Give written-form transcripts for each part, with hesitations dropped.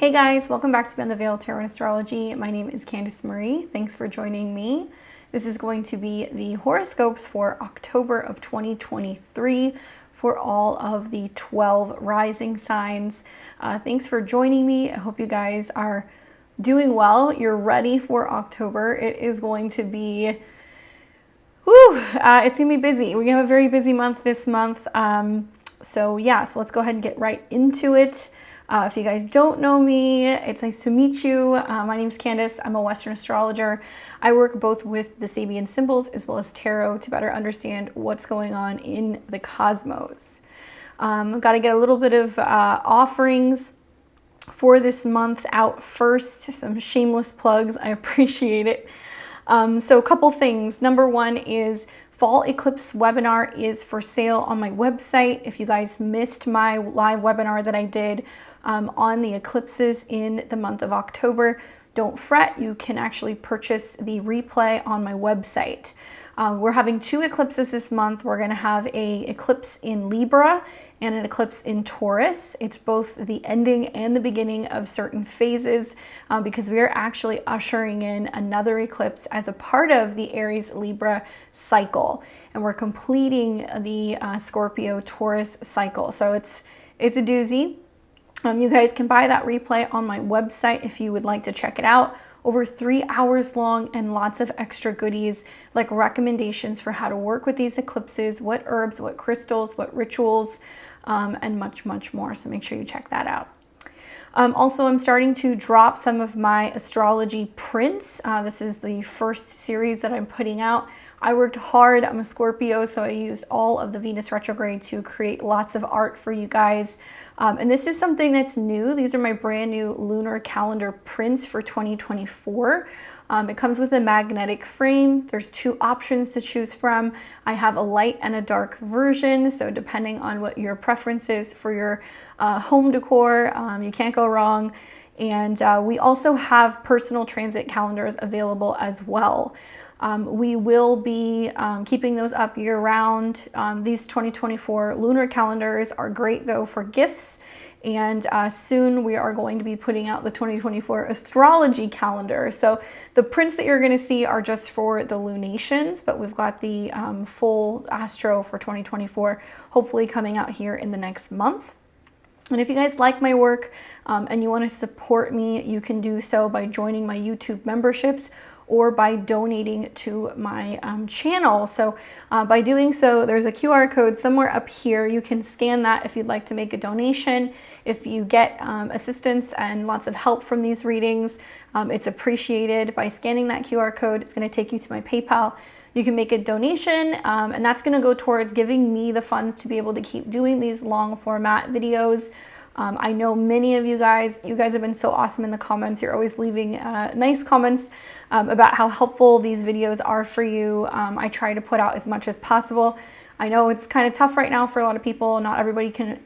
Hey guys, welcome back to Beyond the Veil Tarot and Astrology. My name is Candice Marie. Thanks for joining me. This is going to be the horoscopes for October of 2023 for all of the 12 rising signs. Thanks for joining me. I hope you guys are doing well. You're ready for October. It is going to be, it's going to be busy. We have a very busy month this month. So let's go ahead and get right into it. If you guys don't know me, it's nice to meet you. My name is Candice. I'm a Western astrologer. I work both with the Sabian symbols as well as tarot to better understand what's going on in the cosmos. Got to get a little bit of offerings for this month out first. Some shameless plugs. I appreciate it. So a couple things. Number one is Fall Eclipse webinar is for sale on my website. If you guys missed my live webinar that I did on the eclipses in the month of October, don't fret, you can actually purchase the replay on my website. We're having two eclipses this month. We're going to have an eclipse in Libra and an eclipse in Taurus. It's both the ending and the beginning of certain phases because we are actually ushering in another eclipse as a part of the Aries Libra cycle, and we're completing the Scorpio Taurus cycle. So it's a doozy. You guys can buy that replay on my website if you would like to check it out. Over 3 hours long and lots of extra goodies like recommendations for how to work with these eclipses, what herbs, what crystals, what rituals, and much, much more. So make sure you check that out. Also, I'm starting to drop some of my astrology prints. This is the first series that I'm putting out. I worked hard. I'm a Scorpio, so I used all of the Venus retrograde to create lots of art for you guys. And this is something that's new. These are my brand new lunar calendar prints for 2024. It comes with a magnetic frame. There's two options to choose from. I have a light and a dark version, so depending on what your preference is for your home decor, you can't go wrong. And we also have personal transit calendars available as well. We will be keeping those up year round. These 2024 lunar calendars are great though for gifts. And soon we are going to be putting out the 2024 astrology calendar. So the prints that you're going to see are just for the lunations, but we've got the full astro for 2024 hopefully coming out here in the next month. And if you guys like my work and you want to support me, you can do so by joining my YouTube memberships or by donating to my channel. So by doing so, there's a QR code somewhere up here. You can scan that if you'd like to make a donation. If you get assistance and lots of help from these readings, it's appreciated. By scanning that QR code, it's going to take you to my PayPal. You can make a donation, and that's going to go towards giving me the funds to be able to keep doing these long format videos. I know many of you guys have been so awesome in the comments. You're always leaving nice comments about how helpful these videos are for you. I try to put out as much as possible. I know it's kind of tough right now for a lot of people. Not everybody can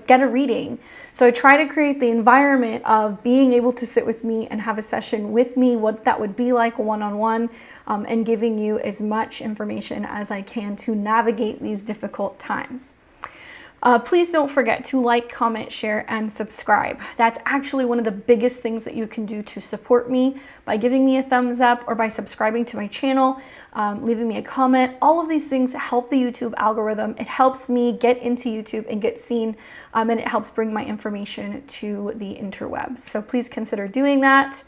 get a reading. So I try to create the environment of being able to sit with me and have a session with me, what that would be like one-on-one, and giving you as much information as I can to navigate these difficult times. Please don't forget to like, comment, share, and subscribe. That's actually one of the biggest things that you can do to support me by giving me a thumbs up or by subscribing to my channel, leaving me a comment. All of these things help the YouTube algorithm. It helps me get into YouTube and get seen, and it helps bring my information to the interwebs. So please consider doing that.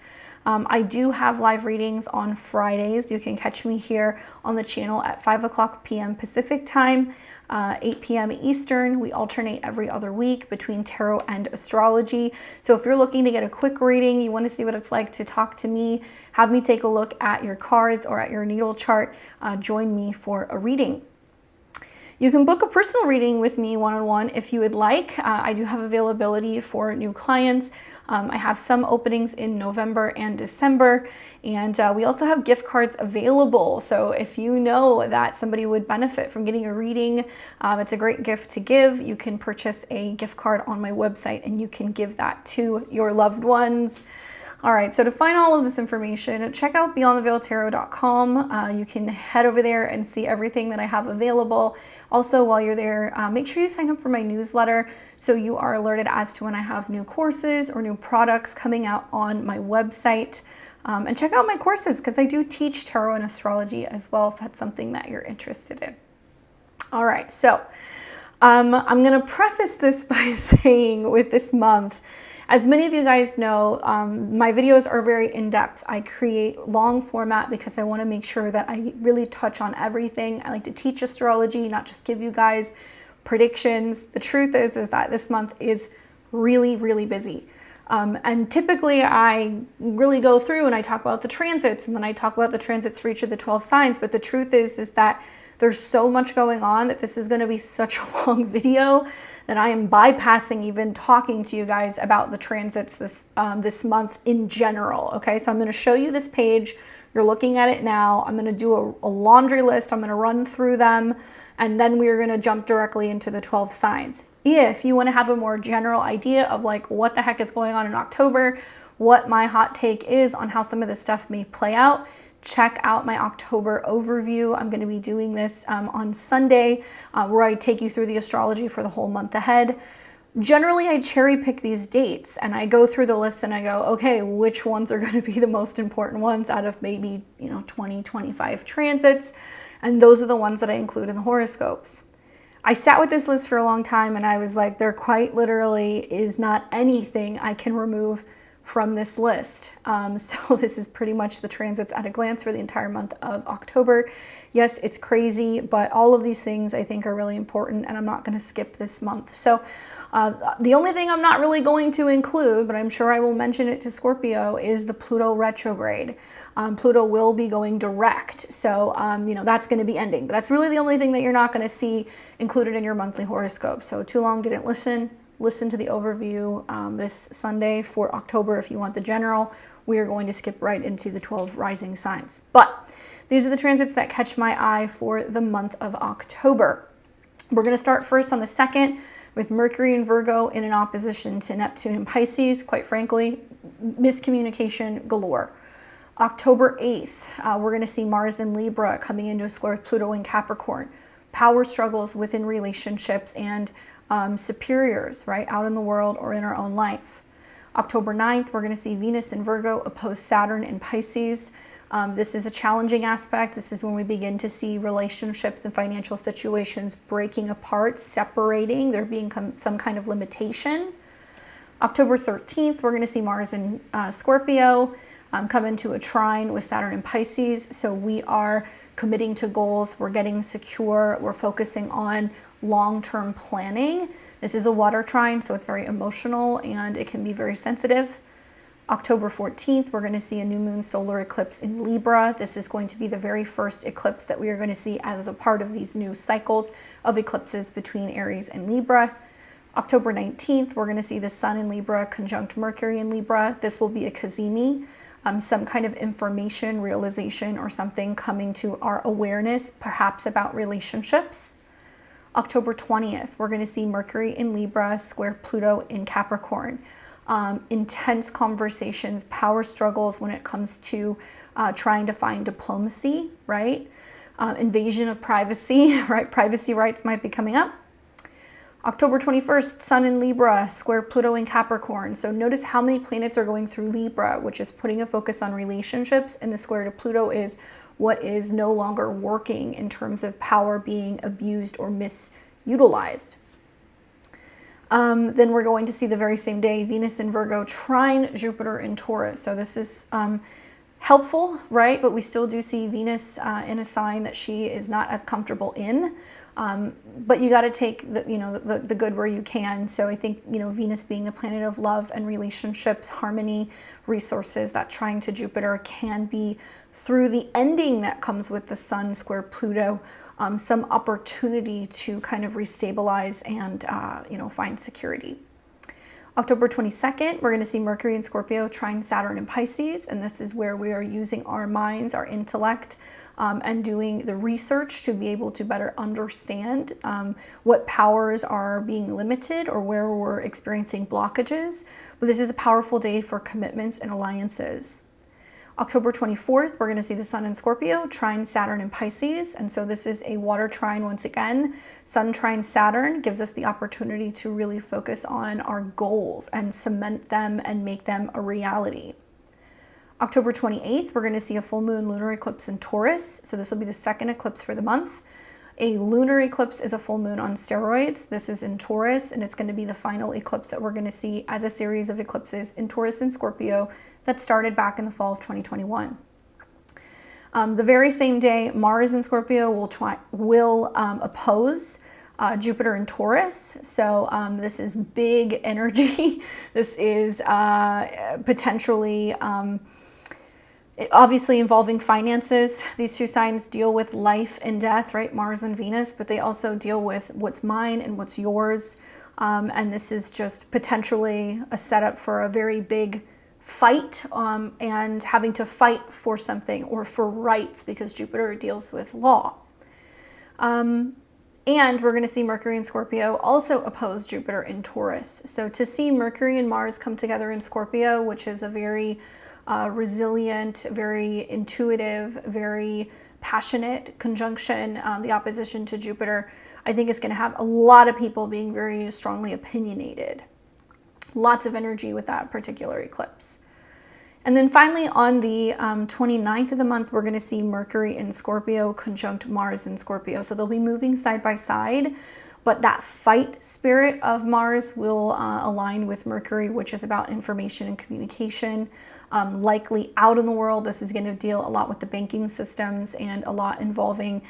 I do have live readings on Fridays. You can catch me here on the channel at 5 p.m. Pacific time, 8 p.m. Eastern. We alternate every other week between tarot and astrology. So if you're looking to get a quick reading, you want to see what it's like to talk to me, have me take a look at your cards or at your natal chart, join me for a reading. You can book a personal reading with me one-on-one if you would like. I do have availability for new clients. I have some openings in November and December, and we also have gift cards available. So if you know that somebody would benefit from getting a reading, it's a great gift to give. You can purchase a gift card on my website and you can give that to your loved ones. All right, so to find all of this information, check out beyondtheveiltarot.com. You can head over there and see everything that I have available. Also, while you're there, make sure you sign up for my newsletter so you are alerted as to when I have new courses or new products coming out on my website. And check out my courses because I do teach tarot and astrology as well if that's something that you're interested in. All right, so I'm going to preface this by saying with this month, as many of you guys know, my videos are very in-depth. I create long format because I want to make sure that I really touch on everything. I like to teach astrology, not just give you guys predictions. The truth is that this month is really, really busy. And typically I really go through and I talk about the transits, and then I talk about the transits for each of the 12 signs. But the truth is that there's so much going on that this is going to be such a long video that I am bypassing even talking to you guys about the transits this month in general. Okay, so I'm going to show you this page. You're looking at it now. I'm going to do a laundry list. I'm going to run through them, and then we're going to jump directly into the 12 signs. If you want to have a more general idea of like what the heck is going on in October, what my hot take is on how some of this stuff may play out, check out my October overview. I'm going to be doing this on Sunday where I take you through the astrology for the whole month ahead. Generally, I cherry pick these dates and I go through the list and I go, okay, which ones are going to be the most important ones out of maybe, 20, 25 transits. And those are the ones that I include in the horoscopes. I sat with this list for a long time and I was like, there quite literally is not anything I can remove from this list. So this is pretty much the transits at a glance for the entire month of October. Yes, it's crazy, but all of these things I think are really important and I'm not going to skip this month. So the only thing I'm not really going to include, but I'm sure I will mention it to Scorpio, is the Pluto retrograde. Pluto will be going direct. So, that's going to be ending. But that's really the only thing that you're not going to see included in your monthly horoscope. So too long didn't listen. Listen to the overview this Sunday for October if you want the general. We are going to skip right into the 12 rising signs. But these are the transits that catch my eye for the month of October. We're going to start first on the 2nd with Mercury in Virgo in an opposition to Neptune in Pisces. Quite frankly, miscommunication galore. October 8th, we're going to see Mars in Libra coming into a square with Pluto in Capricorn. Power struggles within relationships and superiors, right, out in the world or in our own life. October 9th, we're going to see Venus in Virgo oppose Saturn in Pisces. This is a challenging aspect. This is when we begin to see relationships and financial situations breaking apart, separating, there being some kind of limitation. October 13th, we're going to see Mars in Scorpio come into a trine with Saturn in Pisces. So we are committing to goals, we're getting secure, we're focusing on long-term planning. This is a water trine, so it's very emotional and it can be very sensitive. October 14th, we're going to see a new moon solar eclipse in Libra. This is going to be the very first eclipse that we are going to see as a part of these new cycles of eclipses between Aries and Libra. October 19th, we're going to see the Sun in Libra conjunct Mercury in Libra. This will be a cazimi, some kind of information, realization, or something coming to our awareness, perhaps about relationships. October 20th, we're going to see Mercury in Libra square Pluto in Capricorn. Intense conversations, power struggles when it comes to trying to find diplomacy, right? Invasion of privacy, right? Privacy rights might be coming up. October 21st, Sun in Libra, square Pluto in Capricorn. So notice how many planets are going through Libra, which is putting a focus on relationships, and the square to Pluto is what is no longer working in terms of power being abused or misutilized. Then we're going to see the very same day, Venus in Virgo trine Jupiter in Taurus. So this is helpful, right? But we still do see Venus in a sign that she is not as comfortable in. But you got to take the good where you can. So I think, Venus being the planet of love and relationships, harmony, resources, that trine to Jupiter can be, through the ending that comes with the Sun square Pluto, some opportunity to kind of restabilize and, find security. October 22nd, we're going to see Mercury in Scorpio trine Saturn in Pisces. And this is where we are using our minds, our intellect, and doing the research to be able to better understand what powers are being limited or where we're experiencing blockages. But this is a powerful day for commitments and alliances. October 24th, we're going to see the Sun in Scorpio, trine Saturn in Pisces. And so this is a water trine once again. Sun trine Saturn gives us the opportunity to really focus on our goals and cement them and make them a reality. October 28th, we're going to see a full moon lunar eclipse in Taurus. So this will be the second eclipse for the month. A lunar eclipse is a full moon on steroids. This is in Taurus, and it's going to be the final eclipse that we're going to see as a series of eclipses in Taurus and Scorpio that started back in the fall of 2021. The very same day, Mars in Scorpio will oppose Jupiter in Taurus. So this is big energy. This is potentially obviously involving finances. These two signs deal with life and death, right? Mars and Venus, but they also deal with what's mine and what's yours. And this is just potentially a setup for a very big fight and having to fight for something or for rights, because Jupiter deals with law. And we're going to see Mercury in Scorpio also oppose Jupiter in Taurus. So to see Mercury and Mars come together in Scorpio, which is a very resilient, very intuitive, very passionate conjunction, the opposition to Jupiter, I think is going to have a lot of people being very strongly opinionated. Lots of energy with that particular eclipse. And then finally on the 29th of the month, we're going to see Mercury in Scorpio conjunct Mars in Scorpio. So they'll be moving side by side, but that fight spirit of Mars will align with Mercury, which is about information and communication. Likely out in the world, this is going to deal a lot with the banking systems and a lot involving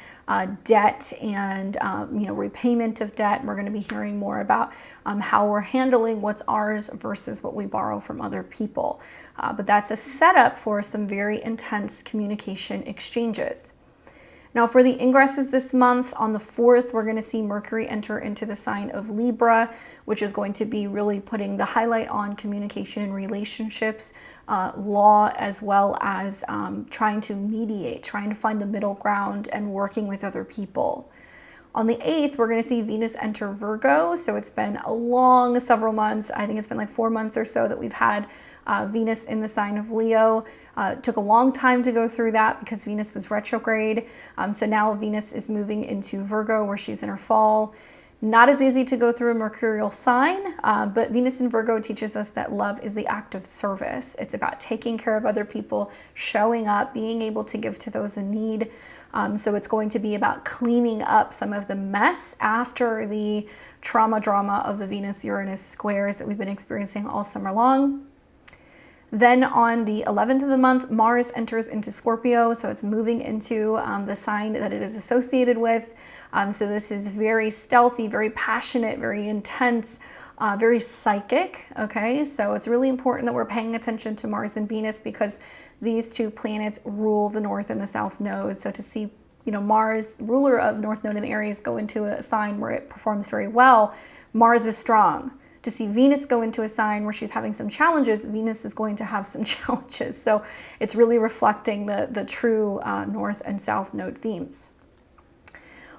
debt and repayment of debt. We're going to be hearing more about how we're handling what's ours versus what we borrow from other people. But that's a setup for some very intense communication exchanges. Now for the ingresses this month, on the 4th, we're going to see Mercury enter into the sign of Libra, which is going to be really putting the highlight on communication and relationships, law, as well as trying to mediate, trying to find the middle ground and working with other people. On the 8th, we're going to see Venus enter Virgo. So it's been a long several months. I think it's been like 4 months or so that we've had Venus in the sign of Leo. It took a long time to go through that because Venus was retrograde. So now Venus is moving into Virgo, where she's in her fall. Not as easy to go through a mercurial sign, but Venus in Virgo teaches us that love is the act of service. It's about taking care of other people, showing up, being able to give to those in need. So it's going to be about cleaning up some of the mess after the drama of the Venus-Uranus squares that we've been experiencing all summer long. Then on the 11th of the month, Mars enters into Scorpio, so it's moving into the sign that it is associated with. So this is very stealthy, very passionate, very intense, very psychic, okay? So it's really important that we're paying attention to Mars and Venus because these two planets rule the North and the South nodes. So to see, Mars, ruler of North Node in Aries, go into a sign where it performs very well, Mars is strong. To see Venus go into a sign where she's having some challenges, Venus is going to have some challenges. So it's really reflecting the true North and South node themes.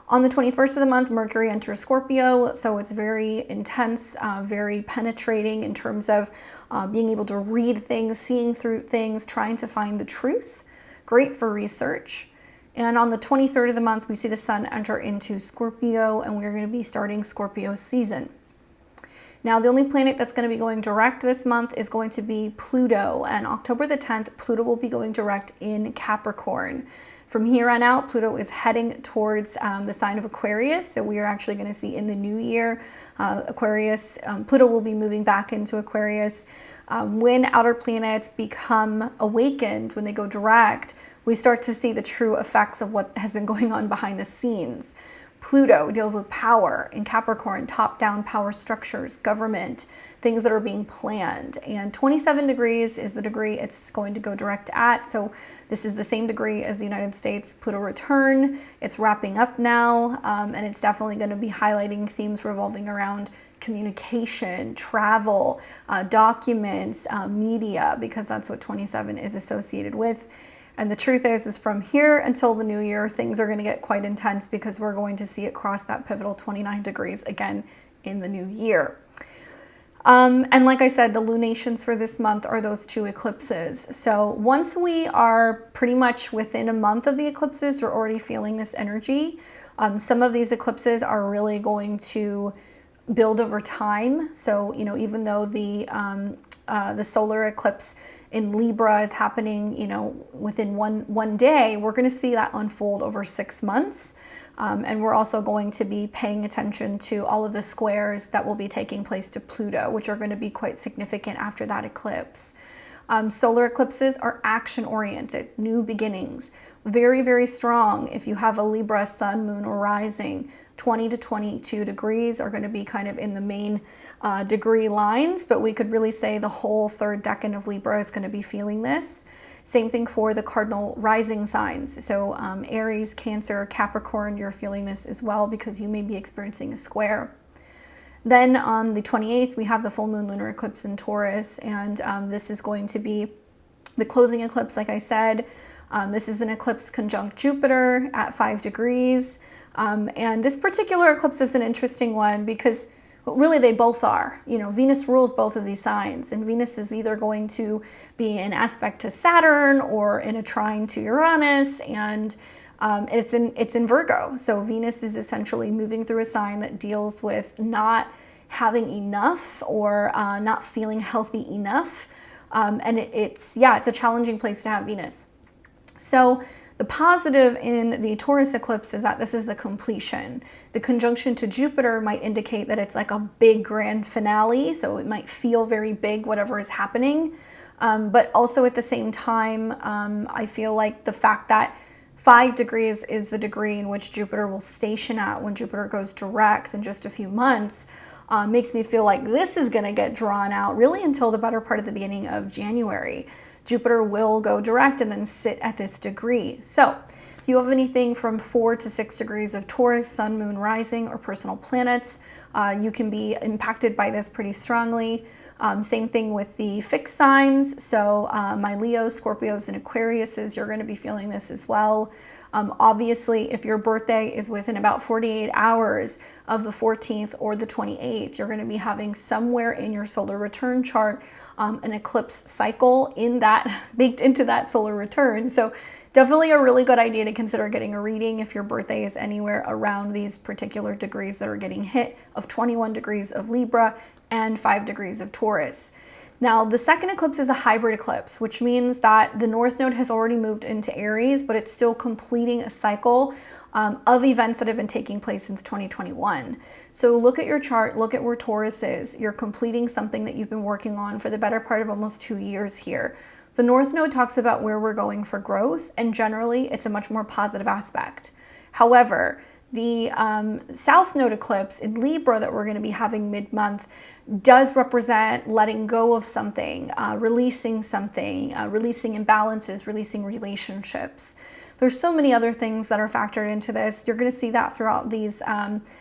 On the 21st of the month, Mercury enters Scorpio, so it's very intense, very penetrating in terms of being able to read things, seeing through things, trying to find the truth. Great for research. And on the 23rd of the month, we see the Sun enter into Scorpio, and we're going to be starting Scorpio season. Now, the only planet that's going to be going direct this month is going to be Pluto, and October the 10th, Pluto will be going direct in Capricorn. From here on out, Pluto is heading towards the sign of Aquarius, so we are actually going to see in the new year, Pluto will be moving back into Aquarius. When outer planets become awakened, when they go direct, we start to see the true effects of what has been going on behind the scenes. Pluto deals with power in Capricorn, top-down power structures, government, things that are being planned. And 27 degrees is the degree it's going to go direct at. So this is the same degree as the United States Pluto return. It's wrapping up now, and it's definitely going to be highlighting themes revolving around communication, travel, documents, media, because that's what 27 is associated with. And the truth is from here until the new year, things are going to get quite intense because we're going to see it cross that pivotal 29 degrees again in the new year. And like I said, the lunations for this month are those 2 eclipses. So once we are pretty much within a month of the eclipses, you're already feeling this energy. Some of these eclipses are really going to build over time. So, you know, even though the solar eclipse in Libra is happening, you know, within one day, we're going to see that unfold over 6 months. And we're also going to be paying attention to all of the squares that will be taking place to Pluto, which are going to be quite significant after that eclipse. Solar eclipses are action-oriented, new beginnings, very, very strong. If you have a Libra sun, moon, or rising, 20 to 22 degrees are going to be kind of in the main degree lines, but we could really say the whole 3rd decan of Libra is going to be feeling this. Same thing for the cardinal rising signs. So Aries, Cancer, Capricorn, you're feeling this as well because you may be experiencing a square. Then on the 28th, we have the full moon lunar eclipse in Taurus, and this is going to be the closing eclipse, like I said. This is an eclipse conjunct Jupiter at 5 degrees. And this particular eclipse is an interesting one because really they both are. You know, Venus rules both of these signs, and Venus is either going to be in aspect to Saturn or in a trine to Uranus, and it's in Virgo. So Venus is essentially moving through a sign that deals with not having enough or not feeling healthy enough. And it's a challenging place to have Venus. So the positive in the Taurus eclipse is that this is the completion. The conjunction to Jupiter might indicate that it's like a big grand finale, so it might feel very big, whatever is happening. But also at the same time, I feel like the fact that 5 degrees is the degree in which Jupiter will station at when Jupiter goes direct in just a few months, makes me feel like this is going to get drawn out really until the better part of the beginning of January. Jupiter will go direct and then sit at this degree. So if you have anything from 4 to 6 degrees of Taurus, sun, moon, rising, or personal planets, you can be impacted by this pretty strongly. Same thing with the fixed signs. So my Leos, Scorpios, and Aquariuses, you're going to be feeling this as well. Obviously, if your birthday is within about 48 hours of the 14th or the 28th, you're going to be having somewhere in your solar return chart an eclipse cycle in that baked into that solar return. So definitely a really good idea to consider getting a reading if your birthday is anywhere around these particular degrees that are getting hit of 21 degrees of Libra and 5 degrees of Taurus. Now, the second eclipse is a hybrid eclipse, which means that the North Node has already moved into Aries, but it's still completing a cycle of events that have been taking place since 2021. So look at your chart, look at where Taurus is. You're completing something that you've been working on for the better part of almost 2 years here. The North Node talks about where we're going for growth, and generally it's a much more positive aspect. However, the South Node eclipse in Libra that we're going to be having mid-month does represent letting go of something, releasing imbalances, releasing relationships. There's so many other things that are factored into this. You're going to see that throughout these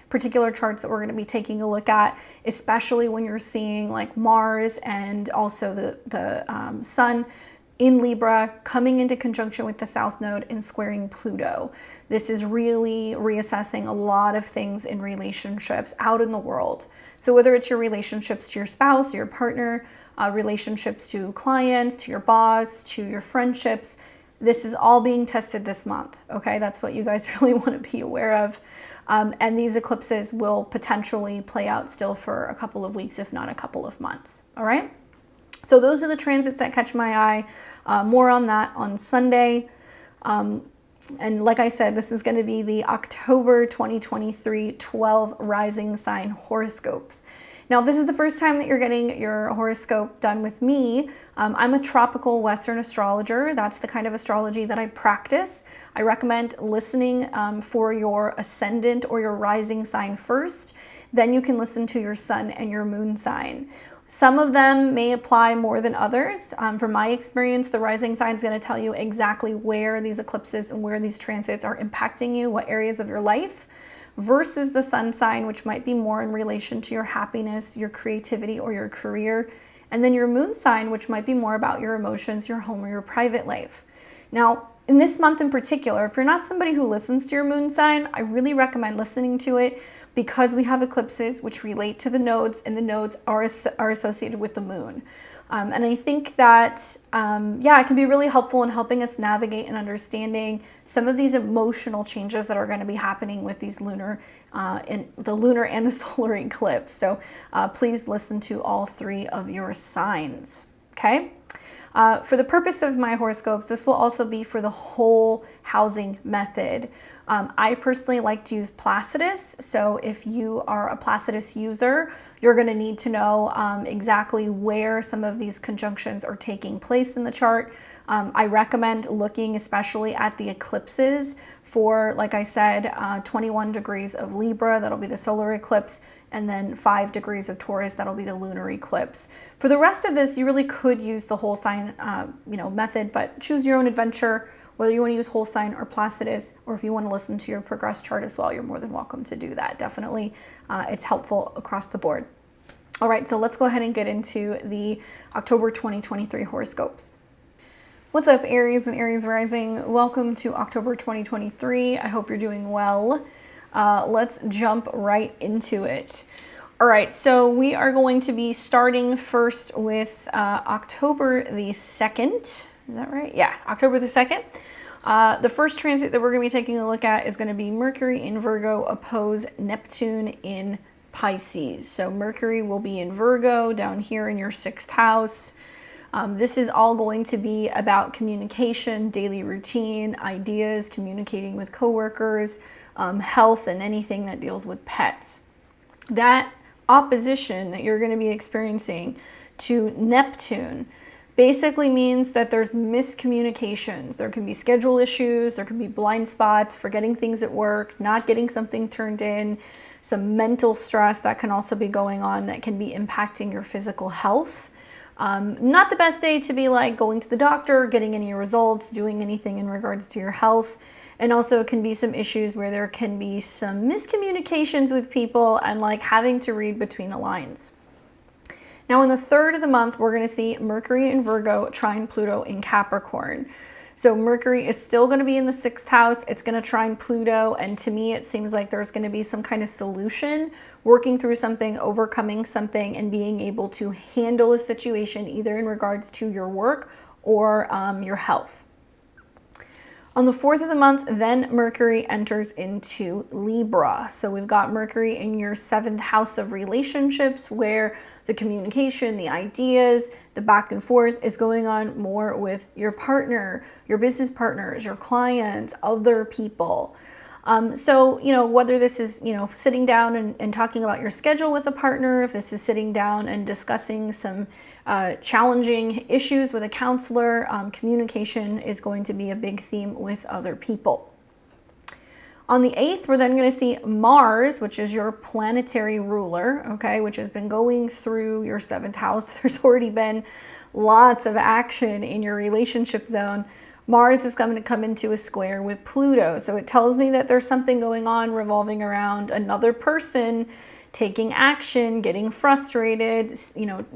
particular charts that we're going to be taking a look at, especially when you're seeing like Mars and also the Sun in Libra coming into conjunction with the South Node and squaring Pluto. This is really reassessing a lot of things in relationships out in the world. So whether it's your relationships to your spouse, your partner, relationships to clients, to your boss, to your friendships, this is all being tested this month, okay? That's what you guys really want to be aware of. And these eclipses will potentially play out still for a couple of weeks, if not a couple of months, all right? So those are the transits that catch my eye. More on that on Sunday. And like I said, this is going to be the October 2023 12 rising sign horoscopes. Now, if this is the first time that you're getting your horoscope done with me, I'm a tropical Western astrologer. That's the kind of astrology that I practice. I recommend listening for your ascendant or your rising sign first. Then you can listen to your sun and your moon sign. Some of them may apply more than others. From my experience, the rising sign is going to tell you exactly where these eclipses and where these transits are impacting you, what areas of your life, versus the sun sign, which might be more in relation to your happiness, your creativity, or your career. And then your moon sign, which might be more about your emotions, your home, or your private life. Now, in this month in particular, if you're not somebody who listens to your moon sign, I really recommend listening to it because we have eclipses which relate to the nodes, and the nodes are associated with the moon. And I think that, it can be really helpful in helping us navigate and understanding some of these emotional changes that are going to be happening with these lunar and the solar eclipse. So please listen to all three of your signs. Okay. For the purpose of my horoscopes, this will also be for the whole housing method. I personally like to use Placidus. So if you are a Placidus user, you're going to need to know exactly where some of these conjunctions are taking place in the chart. I recommend looking especially at the eclipses for, like I said, 21 degrees of Libra, that'll be the solar eclipse, and then 5 degrees of Taurus, that'll be the lunar eclipse. For the rest of this, you really could use the whole sign method, but choose your own adventure, whether you want to use whole sign or Placidus, or if you want to listen to your progress chart as well, you're more than welcome to do that. Definitely, it's helpful across the board. All right, so let's go ahead and get into the October 2023 horoscopes. What's up, Aries and Aries rising? Welcome to October 2023. I hope you're doing well. Let's jump right into it. All right, so we are going to be starting first with October the 2nd. Is that right? Yeah, October the 2nd. The first transit that we're going to be taking a look at is going to be Mercury in Virgo oppose Neptune in Pisces. So Mercury will be in Virgo down here in your 6th house. This is all going to be about communication, daily routine, ideas, communicating with coworkers, health, and anything that deals with pets. That opposition that you're going to be experiencing to Neptune basically means that there's miscommunications. There can be schedule issues, there can be blind spots, forgetting things at work, not getting something turned in, some mental stress that can also be going on that can be impacting your physical health. Not the best day to be like going to the doctor, getting any results, doing anything in regards to your health. And also it can be some issues where there can be some miscommunications with people and like having to read between the lines. Now in the 3rd of the month, we're going to see Mercury in Virgo trine Pluto in Capricorn. So Mercury is still going to be in the 6th house. It's going to trine Pluto. And to me, it seems like there's going to be some kind of solution, working through something, overcoming something, and being able to handle a situation either in regards to your work or your health. On the 4th of the month, then Mercury enters into Libra. So we've got Mercury in your 7th house of relationships, where the communication, the ideas, the back and forth is going on more with your partner, your business partners, your clients, other people. So, whether this is, sitting down and talking about your schedule with a partner, if this is sitting down and discussing some challenging issues with a counselor, communication is going to be a big theme with other people. On the 8th, we're then going to see Mars, which is your planetary ruler, okay, which has been going through your 7th house. There's already been lots of action in your relationship zone. Mars is going to come into a square with Pluto. So it tells me that there's something going on revolving around another person taking action, getting frustrated,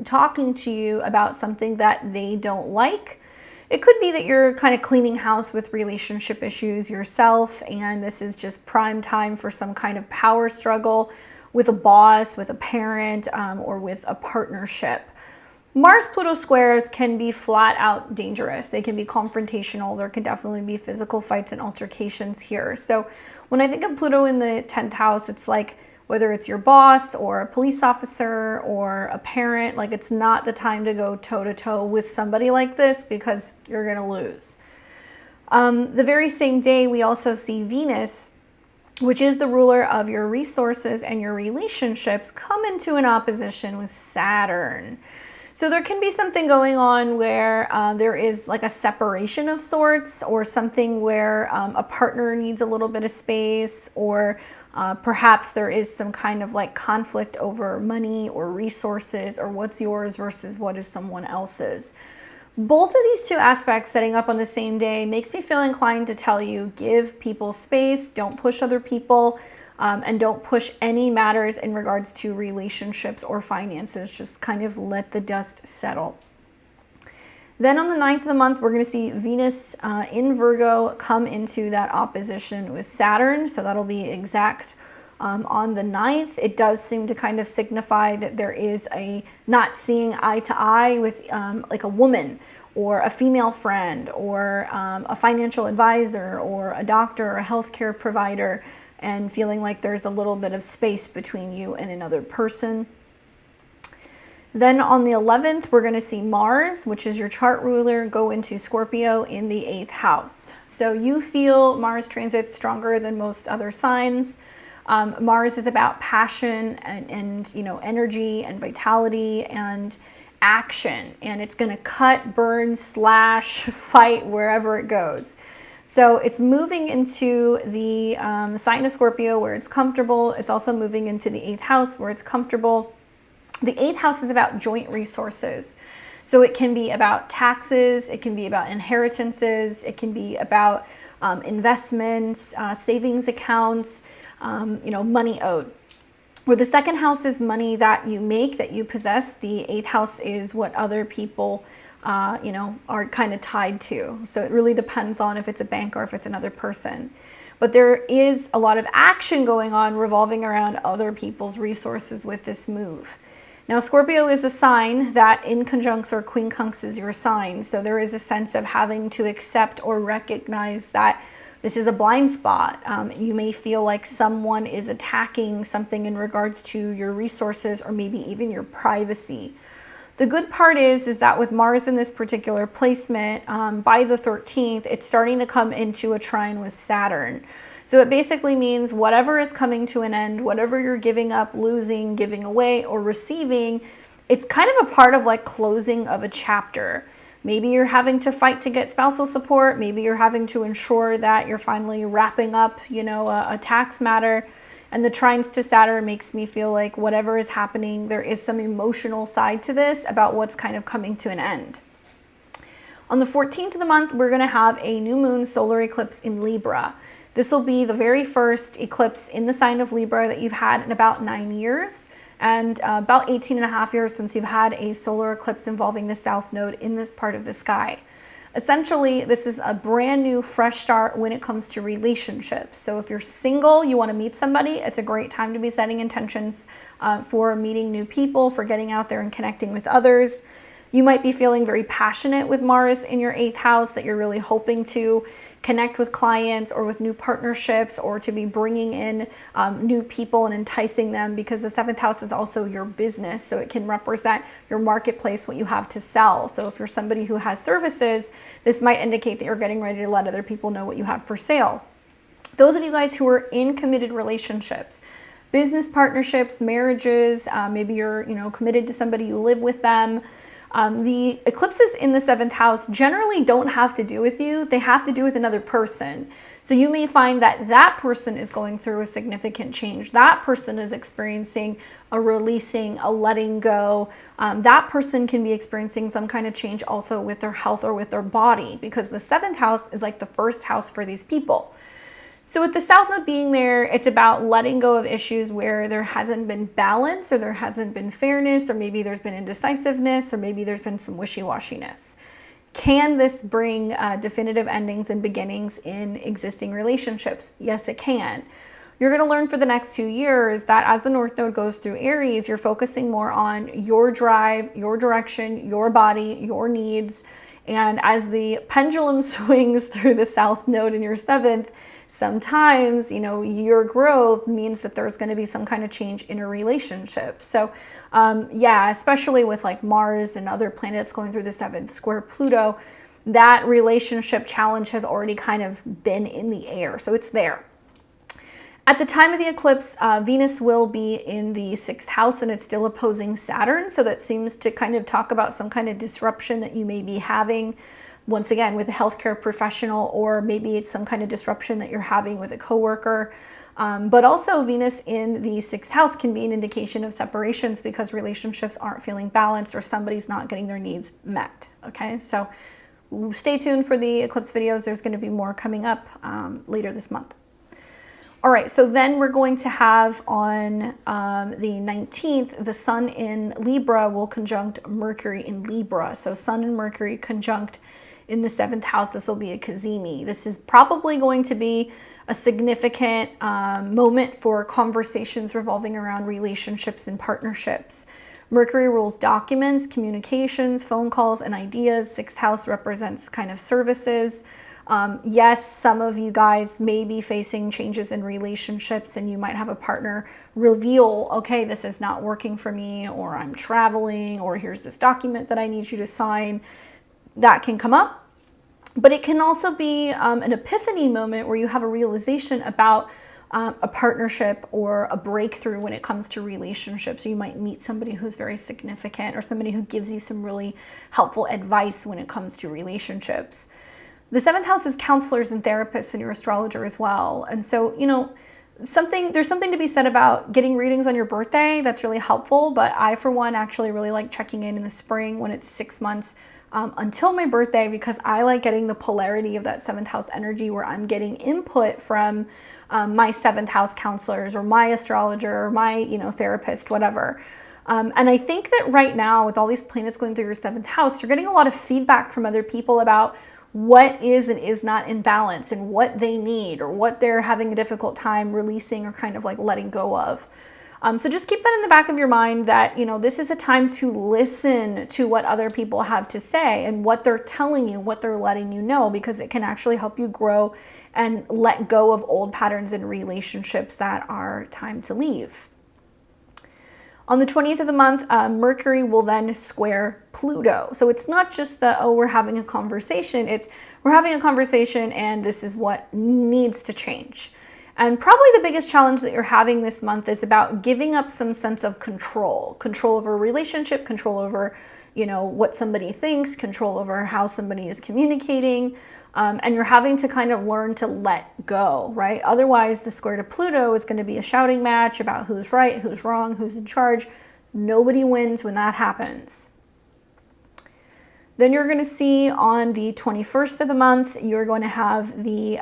talking to you about something that they don't like. It could be that you're kind of cleaning house with relationship issues yourself, and this is just prime time for some kind of power struggle with a boss, with a parent, or with a partnership. Mars-Pluto squares can be flat out dangerous. They can be confrontational. There can definitely be physical fights and altercations here. So when I think of Pluto in the 10th house, it's like whether it's your boss or a police officer or a parent, like it's not the time to go toe-to-toe with somebody like this because you're going to lose. The very same day, we also see Venus, which is the ruler of your resources and your relationships, come into an opposition with Saturn. So there can be something going on where there is like a separation of sorts, or something where a partner needs a little bit of space, or perhaps there is some kind of like conflict over money or resources, or what's yours versus what is someone else's. Both of these two aspects setting up on the same day makes me feel inclined to tell you, give people space, don't push other people, and don't push any matters in regards to relationships or finances. Just kind of let the dust settle. Then on the 9th of the month, we're going to see Venus in Virgo come into that opposition with Saturn. So that'll be exact on the 9th. It does seem to kind of signify that there is a not seeing eye to eye with like a woman or a female friend or a financial advisor or a doctor or a healthcare provider, and feeling like there's a little bit of space between you and another person. Then on the 11th, we're going to see Mars, which is your chart ruler, go into Scorpio in the 8th house. So you feel Mars transit stronger than most other signs. Mars is about passion and you know, energy and vitality and action. And it's going to cut, burn, slash, fight wherever it goes. So it's moving into the sign of Scorpio where it's comfortable. It's also moving into the 8th house where it's comfortable. The 8th house is about joint resources. So it can be about taxes, it can be about inheritances, it can be about investments, savings accounts, you know, money owed. Where the 2nd house is money that you make, that you possess, the 8th house is what other people, you know, are kind of tied to. So it really depends on if it's a bank or if it's another person. But there is a lot of action going on revolving around other people's resources with this move. Now, Scorpio is a sign that in conjuncts or quincunx is your sign. So there is a sense of having to accept or recognize that this is a blind spot. You may feel like someone is attacking something in regards to your resources or maybe even your privacy. The good part is that with Mars in this particular placement, by the 13th, it's starting to come into a trine with Saturn. So it basically means whatever is coming to an end, whatever you're giving up, losing, giving away, or receiving, it's kind of a part of like closing of a chapter. Maybe you're having to fight to get spousal support. Maybe you're having to ensure that you're finally wrapping up, you know, a tax matter. And the trines to Saturn makes me feel like whatever is happening, there is some emotional side to this about what's kind of coming to an end. On the 14th of the month, we're going to have a new moon solar eclipse in Libra. This will be the very first eclipse in the sign of Libra that you've had in about 9 years, and about 18 and a half years since you've had a solar eclipse involving the south node in this part of the sky. Essentially, this is a brand new fresh start when it comes to relationships. So if you're single, you want to meet somebody, it's a great time to be setting intentions for meeting new people, for getting out there and connecting with others. You might be feeling very passionate with Mars in your 8th house, that you're really hoping to connect with clients or with new partnerships, or to be bringing in new people and enticing them, because the 7th house is also your business. So it can represent your marketplace, what you have to sell. So if you're somebody who has services, this might indicate that you're getting ready to let other people know what you have for sale. Those of you guys who are in committed relationships, business partnerships, marriages, maybe you're, you know, committed to somebody, you live with them. The eclipses in the 7th house generally don't have to do with you. They have to do with another person. So you may find that that person is going through a significant change. That person is experiencing a releasing, a letting go. That person can be experiencing some kind of change also with their health or with their body, because the 7th house is like the first house for these people. So with the south node being there, it's about letting go of issues where there hasn't been balance, or there hasn't been fairness, or maybe there's been indecisiveness, or maybe there's been some wishy-washiness. Can this bring definitive endings and beginnings in existing relationships? Yes, it can. You're going to learn for the next 2 years that as the North Node goes through Aries, you're focusing more on your drive, your direction, your body, your needs. And as the pendulum swings through the South Node in your 7th, sometimes, you know, your growth means that there's going to be some kind of change in a relationship. So yeah, especially with like Mars and other planets going through the 7th square Pluto, that relationship challenge has already kind of been in the air. So it's there. At the time of the eclipse, Venus will be in the 6th house, and it's still opposing Saturn. So that seems to kind of talk about some kind of disruption that you may be having, once again, with a healthcare professional, or maybe it's some kind of disruption that you're having with a coworker. But also Venus in the 6th house can be an indication of separations, because relationships aren't feeling balanced, or somebody's not getting their needs met. Okay, so stay tuned for the eclipse videos. There's going to be more coming up later this month. All right, so then we're going to have on the 19th, the sun in Libra will conjunct Mercury in Libra. So sun and Mercury conjunct in the 7th house. This will be a cazimi. This is probably going to be a significant moment for conversations revolving around relationships and partnerships. Mercury rules documents, communications, phone calls, and ideas. 6th house represents kind of services. Yes, some of you guys may be facing changes in relationships and you might have a partner reveal, okay, this is not working for me, or I'm traveling, or here's this document that I need you to sign. That can come up. But it can also be an epiphany moment where you have a realization about a partnership or a breakthrough when it comes to relationships. So you might meet somebody who's very significant, or somebody who gives you some really helpful advice when it comes to relationships. The 7th house is counselors and therapists and your astrologer as well. And so, you know, there's something to be said about getting readings on your birthday. That's really helpful. But I, for one, actually really like checking in the spring when it's 6 months until my birthday, because I like getting the polarity of that 7th house energy where I'm getting input from my 7th house counselors or my astrologer or my, you know, therapist, whatever. And I think that right now, with all these planets going through your 7th house, you're getting a lot of feedback from other people about what is and is not in balance and what they need or what they're having a difficult time releasing or kind of like letting go of. So just keep that in the back of your mind that, you know, this is a time to listen to what other people have to say and what they're telling you, what they're letting you know, because it can actually help you grow and let go of old patterns and relationships that are time to leave. On the 20th of the month, Mercury will then square Pluto. So it's not just that, oh, we're having a conversation. It's we're having a conversation and this is what needs to change. And probably the biggest challenge that you're having this month is about giving up some sense of control over a relationship, control over, you know, what somebody thinks, control over how somebody is communicating. And you're having to kind of learn to let go, right? Otherwise, the square to Pluto is going to be a shouting match about who's right, who's wrong, who's in charge. Nobody wins when that happens. Then you're going to see on the 21st of the month, you're going to have the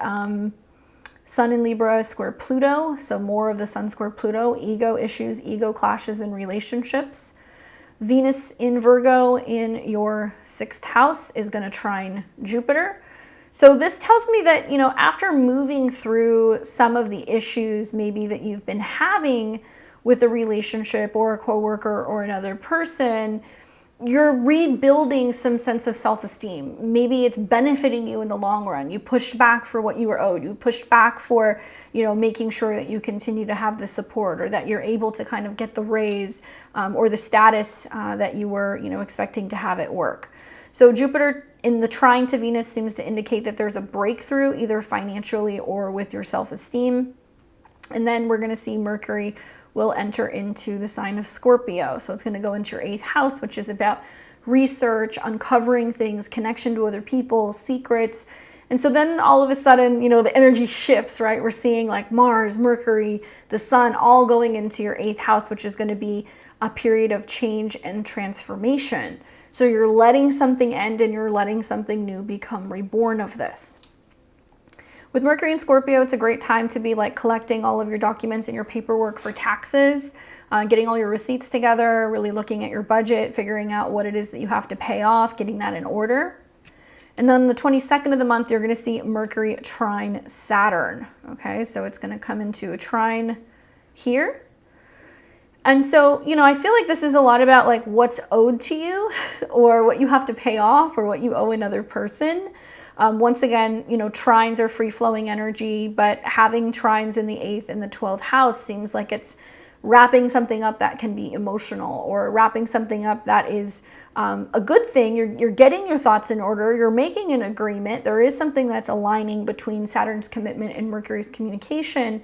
Sun in Libra square Pluto. So more of the Sun square Pluto, ego issues, ego clashes in relationships. Venus in Virgo in your 6th house is going to trine Jupiter. So this tells me that, you know, after moving through some of the issues maybe that you've been having with a relationship or a coworker or another person, you're rebuilding some sense of self-esteem. Maybe it's benefiting you in the long run. You pushed back for what you were owed. You pushed back for, you know, making sure that you continue to have the support, or that you're able to kind of get the raise or the status that you were, you know, expecting to have at work. So Jupiter in the trine to Venus seems to indicate that there's a breakthrough either financially or with your self-esteem. And then we're going to see Mercury will enter into the sign of Scorpio. So it's going to go into your 8th house, which is about research, uncovering things, connection to other people, secrets. And so then all of a sudden, you know, the energy shifts, right? We're seeing like Mars, Mercury, the sun all going into your 8th house, which is going to be a period of change and transformation. So you're letting something end and you're letting something new become reborn of this. With Mercury in Scorpio, it's a great time to be like collecting all of your documents and your paperwork for taxes, getting all your receipts together, really looking at your budget, figuring out what it is that you have to pay off, getting that in order. And then the 22nd of the month, you're going to see Mercury trine Saturn. Okay, so it's going to come into a trine here. And so, you know, I feel like this is a lot about like what's owed to you or what you have to pay off or what you owe another person. Once again, you know, trines are free-flowing energy, but having trines in the 8th and the 12th house seems like it's wrapping something up that can be emotional, or wrapping something up that is a good thing. You're getting your thoughts in order. You're making an agreement. There is something that's aligning between Saturn's commitment and Mercury's communication.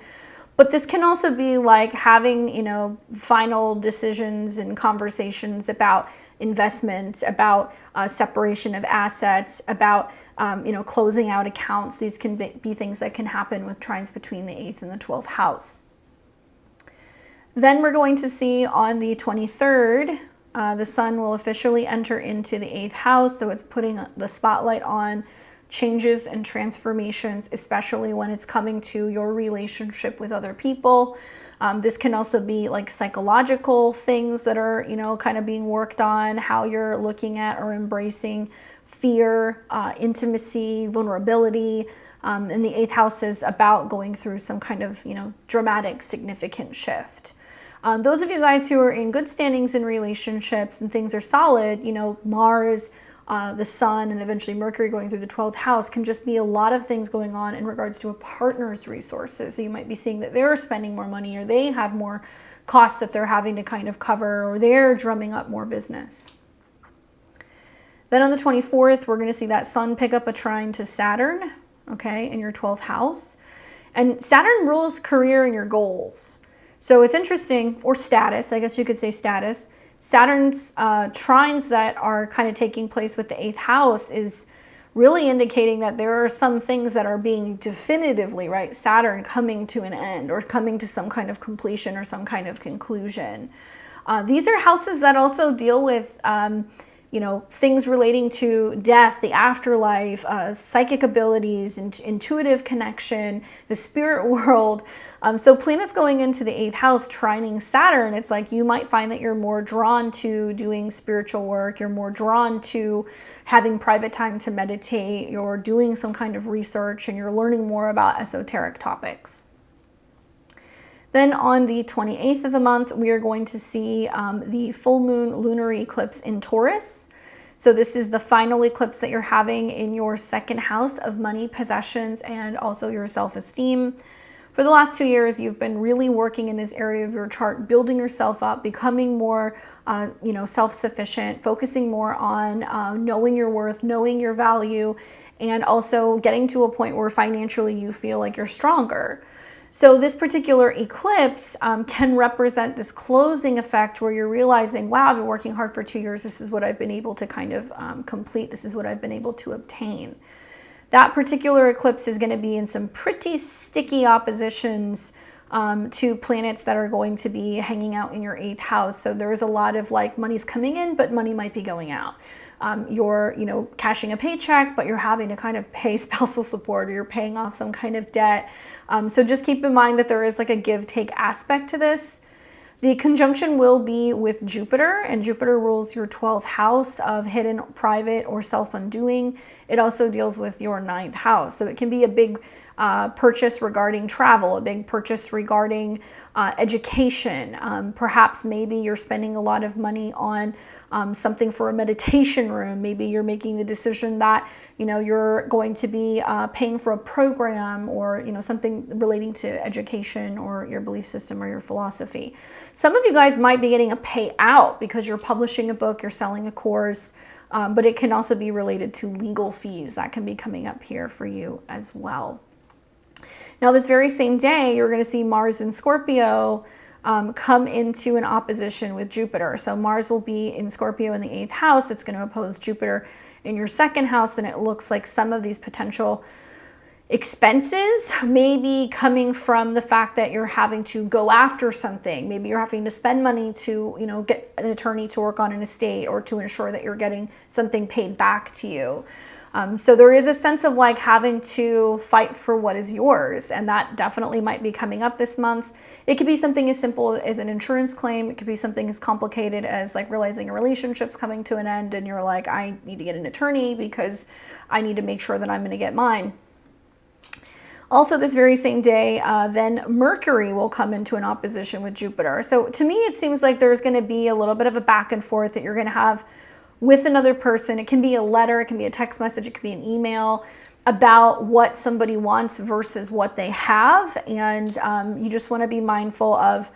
But this can also be like having, you know, final decisions and conversations about investments, about separation of assets, about, you know, closing out accounts. These can be things that can happen with trines between the 8th and the 12th house. Then we're going to see on the 23rd, the sun will officially enter into the 8th house. So it's putting the spotlight on changes and transformations, especially when it's coming to your relationship with other people. This can also be like psychological things that are, you know, kind of being worked on, how you're looking at or embracing fear, intimacy, vulnerability. And the 8th house is about going through some kind of, you know, dramatic, significant shift. Those of you guys who are in good standings in relationships and things are solid, you know, Mars, the Sun, and eventually Mercury going through the 12th house can just be a lot of things going on in regards to a partner's resources. So you might be seeing that they're spending more money, or they have more costs that they're having to kind of cover, or they're drumming up more business. Then on the 24th, we're going to see that Sun pick up a trine to Saturn, okay, in your 12th house. And Saturn rules career and your goals. So it's interesting, or status, I guess you could say status. Saturn's trines that are kind of taking place with the 8th house is really indicating that there are some things that are being definitively, right, Saturn coming to an end or coming to some kind of completion or some kind of conclusion. These are houses that also deal with, you know, things relating to death, the afterlife, psychic abilities, intuitive connection, the spirit world. So planets going into the 8th house trining Saturn, it's like you might find that you're more drawn to doing spiritual work, you're more drawn to having private time to meditate, you're doing some kind of research, and you're learning more about esoteric topics. Then on the 28th of the month, we are going to see the full moon lunar eclipse in Taurus. So this is the final eclipse that you're having in your 2nd house of money, possessions, and also your self-esteem. For the last 2 years, you've been really working in this area of your chart, building yourself up, becoming more, you know, self-sufficient, focusing more on knowing your worth, knowing your value, and also getting to a point where financially you feel like you're stronger. So this particular eclipse can represent this closing effect where you're realizing, wow, I've been working hard for 2 years. This is what I've been able to kind of complete. This is what I've been able to obtain. That particular eclipse is going to be in some pretty sticky oppositions to planets that are going to be hanging out in your 8th house. So there's a lot of like money's coming in, but money might be going out. You're, you know, cashing a paycheck, but you're having to kind of pay spousal support, or you're paying off some kind of debt. So just keep in mind that there is like a give-take aspect to this. The conjunction will be with Jupiter, and Jupiter rules your 12th house of hidden, private, or self-undoing. It also deals with your 9th house. So it can be a big purchase regarding travel, a big purchase regarding education. Perhaps maybe you're spending a lot of money on something for a meditation room. Maybe you're making the decision that, you know, you're going to be paying for a program, or, you know, something relating to education or your belief system or your philosophy. Some of you guys might be getting a payout because you're publishing a book, you're selling a course, but it can also be related to legal fees that can be coming up here for you as well. Now, this very same day, you're going to see Mars in Scorpio come into an opposition with Jupiter. So Mars will be in Scorpio in the 8th house. It's going to oppose Jupiter in your 2nd house, and it looks like some of these potential expenses may be coming from the fact that you're having to go after something. Maybe you're having to spend money to, you know, get an attorney to work on an estate, or to ensure that you're getting something paid back to you. So there is a sense of like having to fight for what is yours, and that definitely might be coming up this month. It could be something as simple as an insurance claim. It could be something as complicated as like realizing a relationship's coming to an end, and you're like, I need to get an attorney because I need to make sure that I'm going to get mine. Also, this very same day, then Mercury will come into an opposition with Jupiter. So to me, it seems like there's going to be a little bit of a back and forth that you're going to have with another person. It can be a letter, it can be a text message, it can be an email about what somebody wants versus what they have. And you just want to be mindful of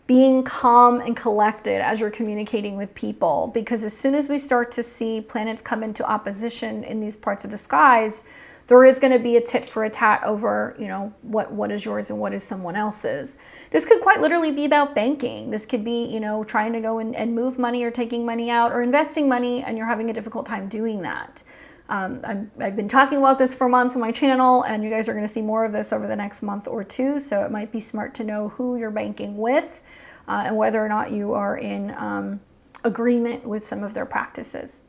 being calm and collected as you're communicating with people, because as soon as we start to see planets come into opposition in these parts of the skies, there is going to be a tit for a tat over, you know, what is yours and what is someone else's. This could quite literally be about banking. This could be, you know, trying to go and move money, or taking money out, or investing money, and you're having a difficult time doing that. I've been talking about this for months on my channel, and you guys are going to see more of this over the next month or two. So it might be smart to know who you're banking with, and whether or not you are in agreement with some of their practices.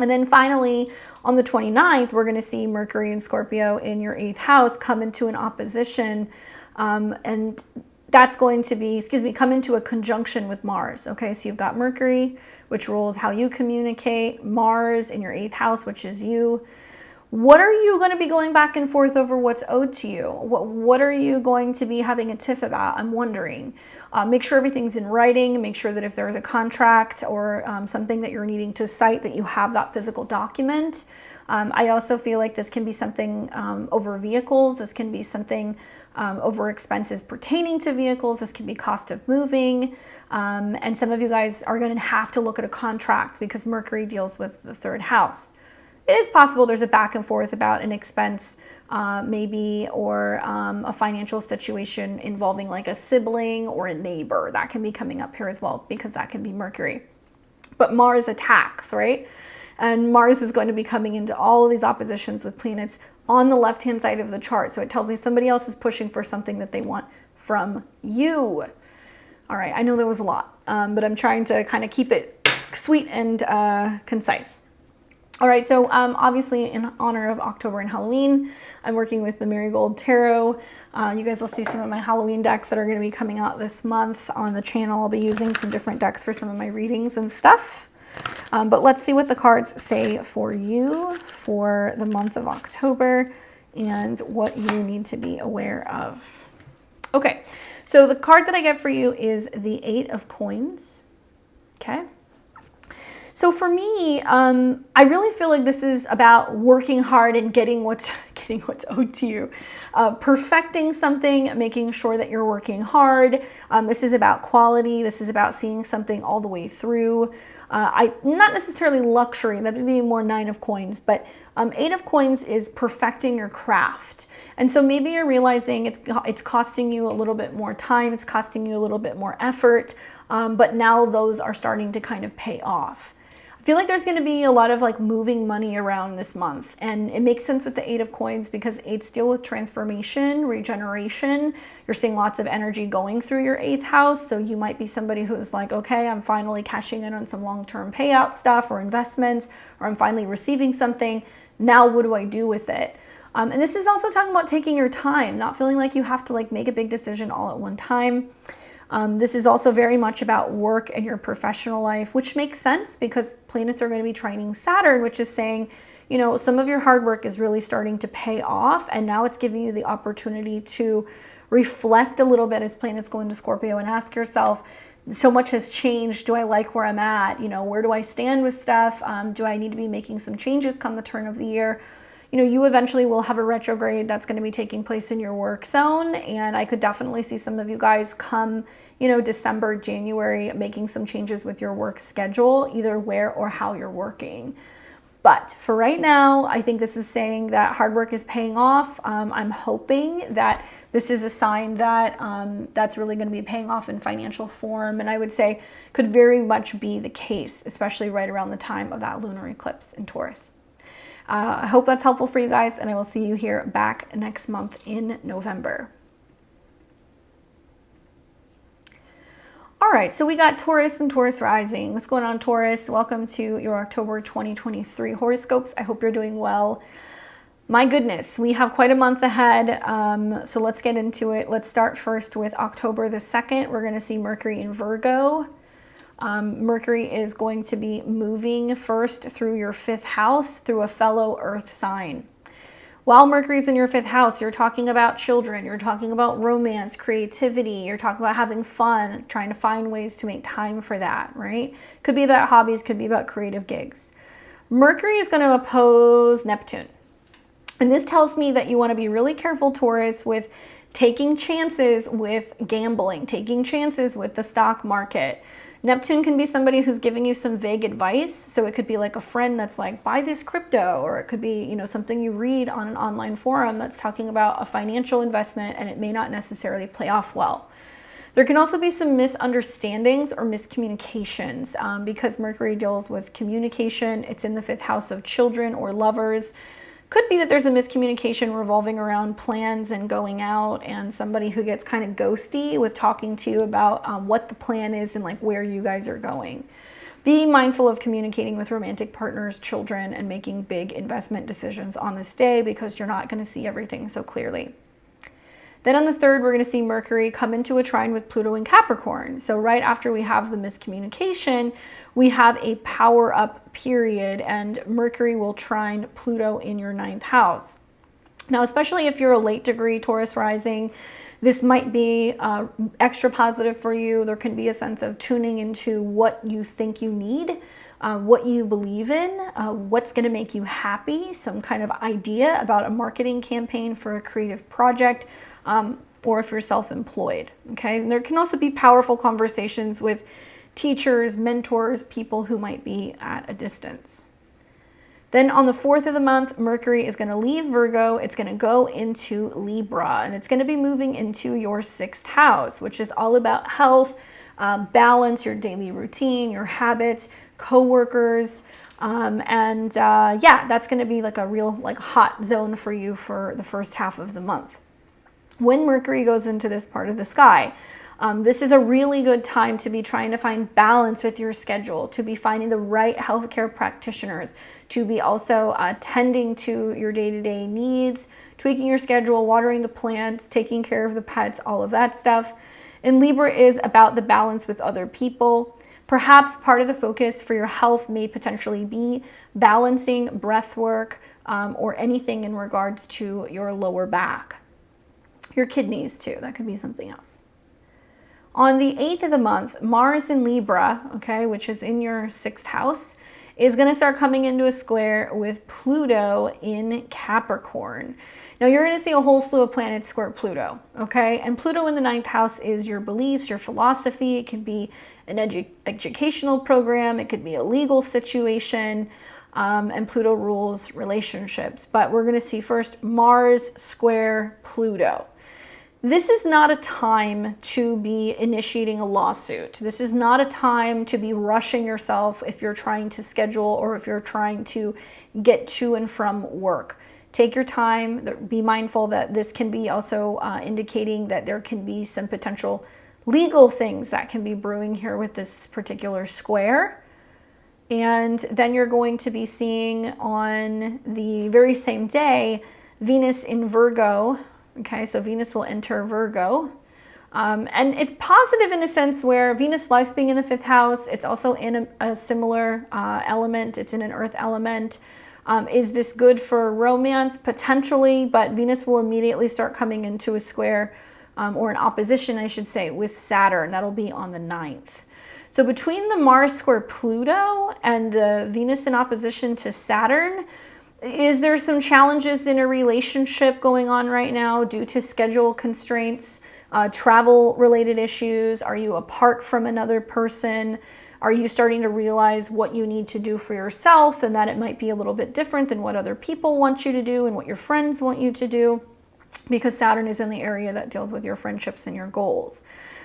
And then finally, on the 29th, we're going to see Mercury and Scorpio in your 8th house come into an opposition. And that's going to be, come into a conjunction with Mars. Okay, so you've got Mercury, which rules how you communicate, Mars in your 8th house, which is you. What are you going to be going back and forth over what's owed to you? What are you going to be having a tiff about? I'm wondering. Make sure everything's in writing. Make sure that if there's a contract or something that you're needing to cite, that you have that physical document. I also feel like this can be something over vehicles. This can be something over expenses pertaining to vehicles. This can be cost of moving. And some of you guys are going to have to look at a contract because Mercury deals with the 3rd house. It is possible there's a back and forth about an expense maybe, or a financial situation involving like a sibling or a neighbor. That can be coming up here as well because that can be Mercury. But Mars attacks, right? And Mars is going to be coming into all of these oppositions with planets on the left-hand side of the chart. So it tells me somebody else is pushing for something that they want from you. All right, I know there was a lot, but I'm trying to kind of keep it sweet and concise. All right, so obviously in honor of October and Halloween, I'm working with the Marigold Tarot. You guys will see some of my Halloween decks that are going to be coming out this month on the channel. I'll be using some different decks for some of my readings and stuff. But let's see what the cards say for you for the month of October and what you need to be aware of. Okay, so the card that I get for you is the 8 of Coins. Okay. So for me, I really feel like this is about working hard and getting what's owed to you, perfecting something, making sure that you're working hard. This is about quality. This is about seeing something all the way through. Not necessarily luxury. That would be more 9 of Coins, but 8 of Coins is perfecting your craft. And so maybe you're realizing it's costing you a little bit more time. It's costing you a little bit more effort. But now those are starting to kind of pay off. I feel like there's going to be a lot of like moving money around this month, and it makes sense with the 8 of Coins because 8s deal with transformation, regeneration. You're seeing lots of energy going through your 8th house. So you might be somebody who's like, okay, I'm finally cashing in on some long-term payout stuff or investments, or I'm finally receiving something. Now what do I do with it? And this is also talking about taking your time, not feeling like you have to like make a big decision all at one time. This is also very much about work and your professional life, which makes sense because planets are going to be trining Saturn, which is saying, you know, some of your hard work is really starting to pay off. And now it's giving you the opportunity to reflect a little bit as planets go into Scorpio and ask yourself, so much has changed. Do I like where I'm at? You know, where do I stand with stuff? Do I need to be making some changes come the turn of the year? You know, you eventually will have a retrograde that's going to be taking place in your work zone. And I could definitely see some of you guys come, you know, December, January, making some changes with your work schedule, either where or how you're working. But for right now, I think this is saying that hard work is paying off. I'm hoping that this is a sign that that's really going to be paying off in financial form. And I would say could very much be the case, especially right around the time of that lunar eclipse in Taurus. I hope that's helpful for you guys, and I will see you here back next month in November. All right, so we got Taurus and Taurus rising. What's going on, Taurus? Welcome to your October 2023 horoscopes. I hope you're doing well. My goodness, we have quite a month ahead, so let's get into it. Let's start first with October the 2nd. We're going to see Mercury in Virgo. Mercury is going to be moving first through your 5th house through a fellow earth sign. While Mercury's in your 5th house, you're talking about children, you're talking about romance, creativity, you're talking about having fun, trying to find ways to make time for that, right? Could be about hobbies, could be about creative gigs. Mercury is going to oppose Neptune. And this tells me that you want to be really careful, Taurus, with taking chances with gambling, taking chances with the stock market. Neptune can be somebody who's giving you some vague advice. So it could be like a friend that's like, buy this crypto, or it could be, you know, something you read on an online forum that's talking about a financial investment, and it may not necessarily play off well. There can also be some misunderstandings or miscommunications because Mercury deals with communication. It's in the 5th house of children or lovers. Could be that there's a miscommunication revolving around plans and going out, and somebody who gets kind of ghosty with talking to you about what the plan is and like where you guys are going. Be mindful of communicating with romantic partners, children, and making big investment decisions on this day because you're not going to see everything so clearly. Then on the 3rd, we're going to see Mercury come into a trine with Pluto in Capricorn. So right after we have the miscommunication, we have a power up period, and Mercury will trine Pluto in your 9th house. Now, especially if you're a late degree Taurus rising, this might be extra positive for you. There can be a sense of tuning into what you think you need, what you believe in, what's going to make you happy, some kind of idea about a marketing campaign for a creative project, or if you're self-employed. Okay, and there can also be powerful conversations with teachers, mentors, people who might be at a distance. Then on the 4th of the month, Mercury is going to leave Virgo. It's going to go into Libra, and it's going to be moving into your 6th house, which is all about health, balance, your daily routine, your habits, coworkers, yeah, that's going to be like a real hot zone for you for the first half of the month. When Mercury goes into this part of the sky, this is a really good time to be trying to find balance with your schedule, to be finding the right healthcare practitioners, to be also tending to your day-to-day needs, tweaking your schedule, watering the plants, taking care of the pets, all of that stuff. And Libra is about the balance with other people. Perhaps part of the focus for your health may potentially be balancing breath work or anything in regards to your lower back. Your kidneys too, that could be something else. On the 8th of the month, Mars in Libra, okay, which is in your 6th house, is going to start coming into a square with Pluto in Capricorn. Now you're going to see a whole slew of planets square Pluto, okay? And Pluto in the 9th house is your beliefs, your philosophy. It could be an educational program. It could be a legal situation. And Pluto rules relationships. But we're going to see first Mars square Pluto. This is not a time to be initiating a lawsuit. This is not a time to be rushing yourself if you're trying to schedule or if you're trying to get to and from work. Take your time. Be mindful that this can be also indicating that there can be some potential legal things that can be brewing here with this particular square. And then you're going to be seeing on the very same day, Venus in Virgo. Okay, so Venus will enter Virgo. And it's positive in a sense where Venus likes being in the 5th house. It's also in a similar element. It's in an earth element. Is this good for romance? Potentially, but Venus will immediately start coming into a square or an opposition, I should say, with Saturn. That'll be on the 9th. So between the Mars square Pluto and the Venus in opposition to Saturn, is there some challenges in a relationship going on right now due to schedule constraints, travel related issues? Are you apart from another person? Are you starting to realize what you need to do for yourself and that it might be a little bit different than what other people want you to do and what your friends want you to do? Because Saturn is in the area that deals with your friendships and your goals.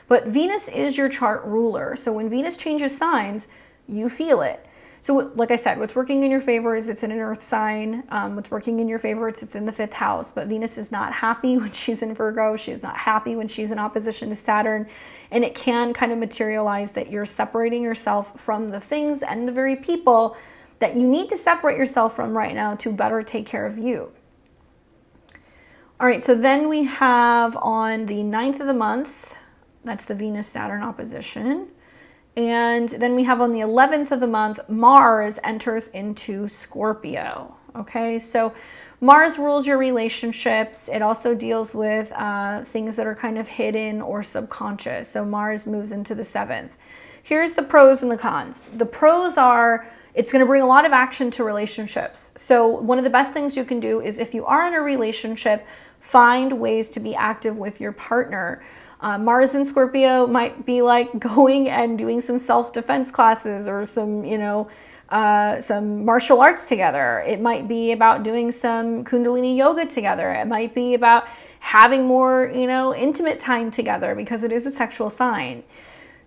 But Venus is your chart ruler. So when Venus changes signs, you feel it. So like I said, what's working in your favor is it's in an earth sign. What's working in your favor is it's in the 5th house. But Venus is not happy when she's in Virgo. She is not happy when she's in opposition to Saturn. And it can kind of materialize that you're separating yourself from the things and the very people that you need to separate yourself from right now to better take care of you. All right, so then we have on the 9th of the month, that's the Venus-Saturn opposition. And then we have on the 11th of the month, Mars enters into Scorpio. Okay, so Mars rules your relationships. It also deals with things that are kind of hidden or subconscious. So Mars moves into the 7th. Here's the pros and the cons. The pros are it's going to bring a lot of action to relationships. So one of the best things you can do is if you are in a relationship, find ways to be active with your partner. Mars in Scorpio might be like going and doing some self-defense classes or some, some martial arts together. It might be about doing some Kundalini yoga together. It might be about having more, intimate time together because it is a sexual sign.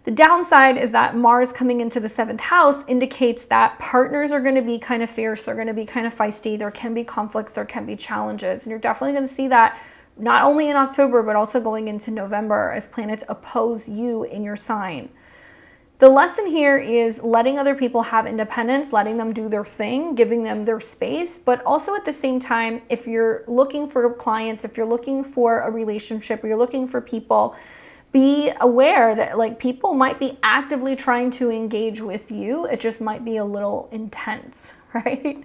The downside is that Mars coming into the 7th house indicates that partners are going to be kind of fierce. They're going to be kind of feisty. There can be conflicts. There can be challenges. And you're definitely going to see that not only in October, but also going into November as planets oppose you in your sign. The lesson here is letting other people have independence, letting them do their thing, giving them their space, but also at the same time, if you're looking for clients, if you're looking for a relationship, or you're looking for people, be aware that like people might be actively trying to engage with you. It just might be a little intense, right?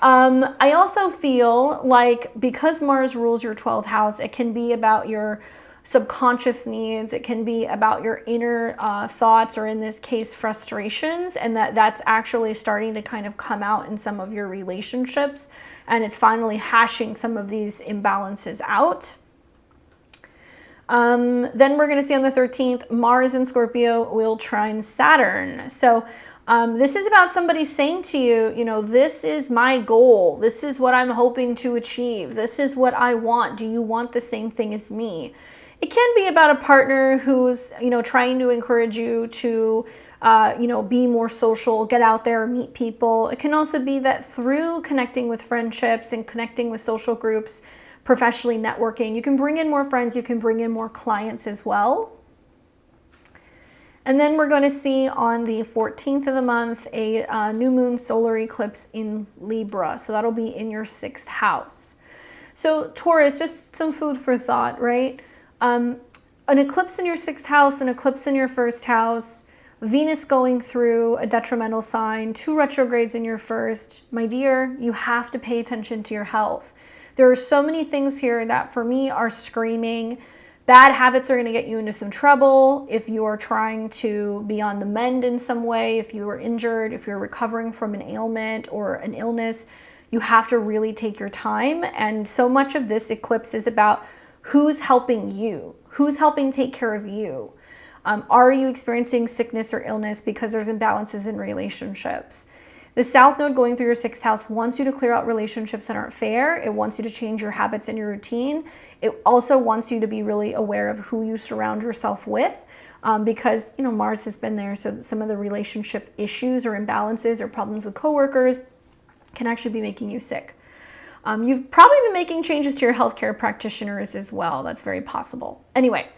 I also feel like because Mars rules your 12th house, it can be about your subconscious needs. It can be about your inner thoughts, or in this case, frustrations, and that's actually starting to kind of come out in some of your relationships, and it's finally hashing some of these imbalances out. Then we're going to see on the 13th, Mars in Scorpio will trine Saturn. So this is about somebody saying to you, you know, this is my goal. This is what I'm hoping to achieve. This is what I want. Do you want the same thing as me? It can be about a partner who's, you know, trying to encourage you to, you know, be more social, get out there, meet people. It can also be that through connecting with friendships and connecting with social groups, professionally networking, you can bring in more friends, you can bring in more clients as well. And then we're going to see on the 14th of the month a new moon solar eclipse in Libra. So that'll be in your 6th house. So Taurus, just some food for thought, right? An eclipse in your 6th house, an eclipse in your 1st house, Venus going through a detrimental sign, 2 retrogrades in your 1st. My dear, you have to pay attention to your health. There are so many things here that for me are screaming. Bad habits are going to get you into some trouble. If you are trying to be on the mend in some way, if you are injured, if you're recovering from an ailment or an illness, you have to really take your time. And so much of this eclipse is about who's helping you, who's helping take care of you. Are you experiencing sickness or illness because there's imbalances in relationships? The South Node going through your 6th house wants you to clear out relationships that aren't fair. It wants you to change your habits and your routine. It also wants you to be really aware of who you surround yourself with, because, you know, Mars has been there. So some of the relationship issues or imbalances or problems with coworkers can actually be making you sick. You've probably been making changes to your healthcare practitioners as well. That's very possible. Anyway,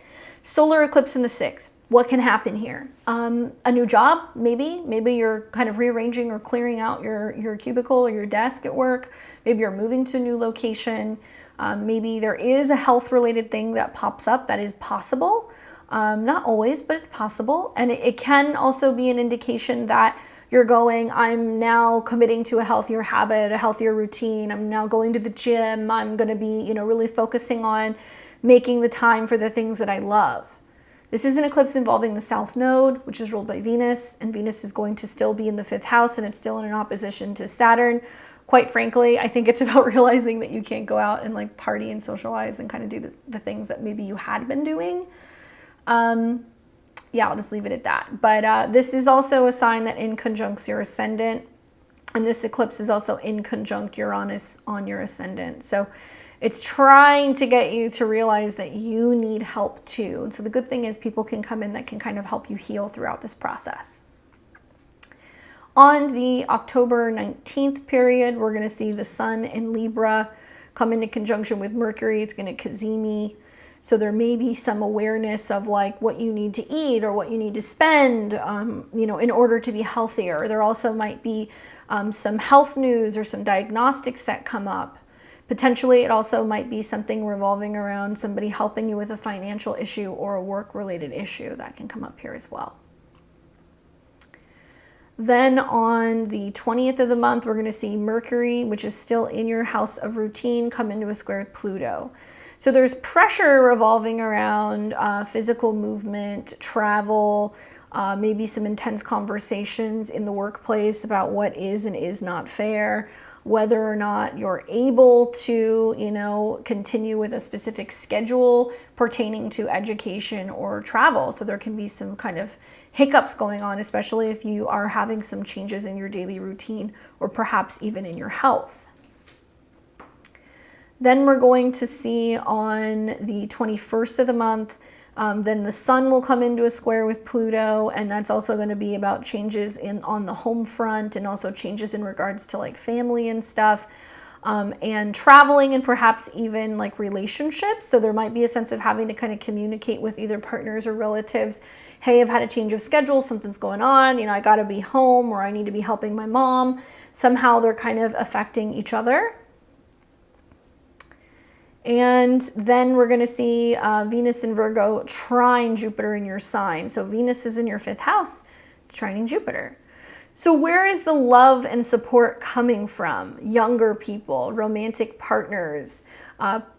solar eclipse in the 6th. What can happen here? A new job, maybe. Maybe you're kind of rearranging or clearing out your cubicle or your desk at work. Maybe you're moving to a new location. Maybe there is a health-related thing that pops up that is possible. Not always, but it's possible. And it can also be an indication that you're going, I'm now committing to a healthier habit, a healthier routine. I'm now going to the gym. I'm going to be, you know, really focusing on making the time for the things that I love. This is an eclipse involving the South Node, which is ruled by Venus, and Venus is going to still be in the 5th house, and it's still in an opposition to Saturn. Quite frankly, I think it's about realizing that you can't go out and like party and socialize and kind of do the things that maybe you had been doing. Yeah, I'll just leave it at that. But this is also a sign that in conjuncts your ascendant, and this eclipse is also in conjunct Uranus on your ascendant. So it's trying to get you to realize that you need help too. And so the good thing is people can come in that can kind of help you heal throughout this process. On the October 19th period, we're going to see the Sun in Libra come into conjunction with Mercury. It's going to cazimi. So there may be some awareness of like what you need to eat or what you need to spend, you know, in order to be healthier. There also might be some health news or some diagnostics that come up. Potentially, it also might be something revolving around somebody helping you with a financial issue or a work-related issue that can come up here as well. Then on the 20th of the month, we're going to see Mercury, which is still in your house of routine, come into a square with Pluto. So there's pressure revolving around physical movement, travel, maybe some intense conversations in the workplace about what is and is not fair, whether or not you're able to, you know, continue with a specific schedule pertaining to education or travel. So there can be some kind of hiccups going on, especially if you are having some changes in your daily routine or perhaps even in your health. Then we're going to see on the 21st of the month, then the Sun will come into a square with Pluto, and that's also going to be about changes on the home front and also changes in regards to like family and stuff, and traveling and perhaps even like relationships. So there might be a sense of having to kind of communicate with either partners or relatives. hey, I've had a change of schedule, something's going on, you know, I got to be home, or I need to be helping my mom. Somehow they're kind of affecting each other. And then we're going to see Venus in Virgo trine Jupiter in your sign. So Venus is in your 5th house, it's trining Jupiter. So where is the love and support coming from? Younger people, romantic partners,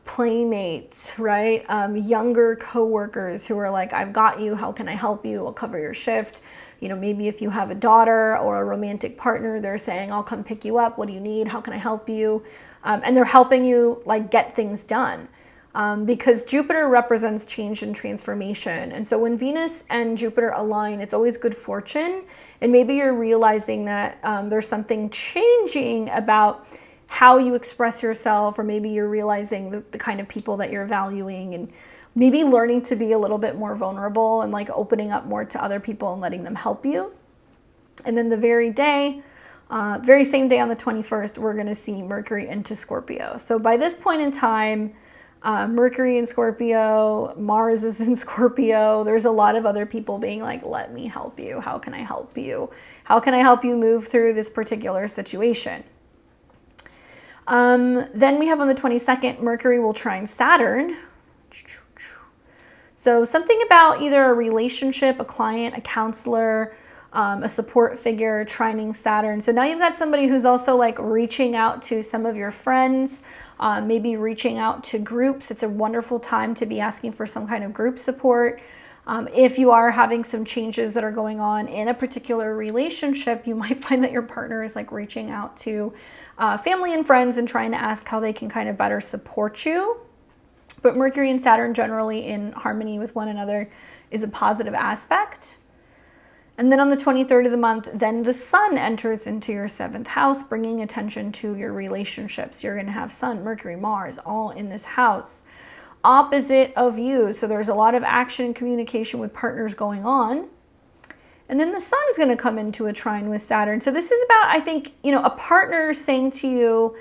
playmates, right? Younger coworkers who are like, I've got you, how can I help you? I'll cover your shift. You know, maybe if you have a daughter or a romantic partner, they're saying, I'll come pick you up. What do you need? How can I help you? And they're helping you like get things done. Because Jupiter represents change and transformation. And so when Venus and Jupiter align, it's always good fortune. And maybe you're realizing that there's something changing about how you express yourself, or maybe you're realizing the kind of people that you're valuing, and maybe learning to be a little bit more vulnerable and like opening up more to other people and letting them help you. And then the very same day on the 21st, we're going to see Mercury into Scorpio. So by this point in time, Mercury in Scorpio, Mars is in Scorpio. There's a lot of other people being like, let me help you. How can I help you? How can I help you move through this particular situation? Then we have on the 22nd, Mercury will trine Saturn. So something about either a relationship, a client, a counselor, a support figure, trining Saturn. So now you've got somebody who's also like reaching out to some of your friends, maybe reaching out to groups. It's a wonderful time to be asking for some kind of group support. If you are having some changes that are going on in a particular relationship, you might find that your partner is like reaching out to family and friends and trying to ask how they can kind of better support you. But Mercury and Saturn generally in harmony with one another is a positive aspect. And then on the 23rd of the month, then the Sun enters into your 7th house, bringing attention to your relationships. You're going to have Sun, Mercury, Mars, all in this house, opposite of you. So there's a lot of action and communication with partners going on. And then the Sun is going to come into a trine with Saturn. So this is about, I think, you know, a partner saying to you,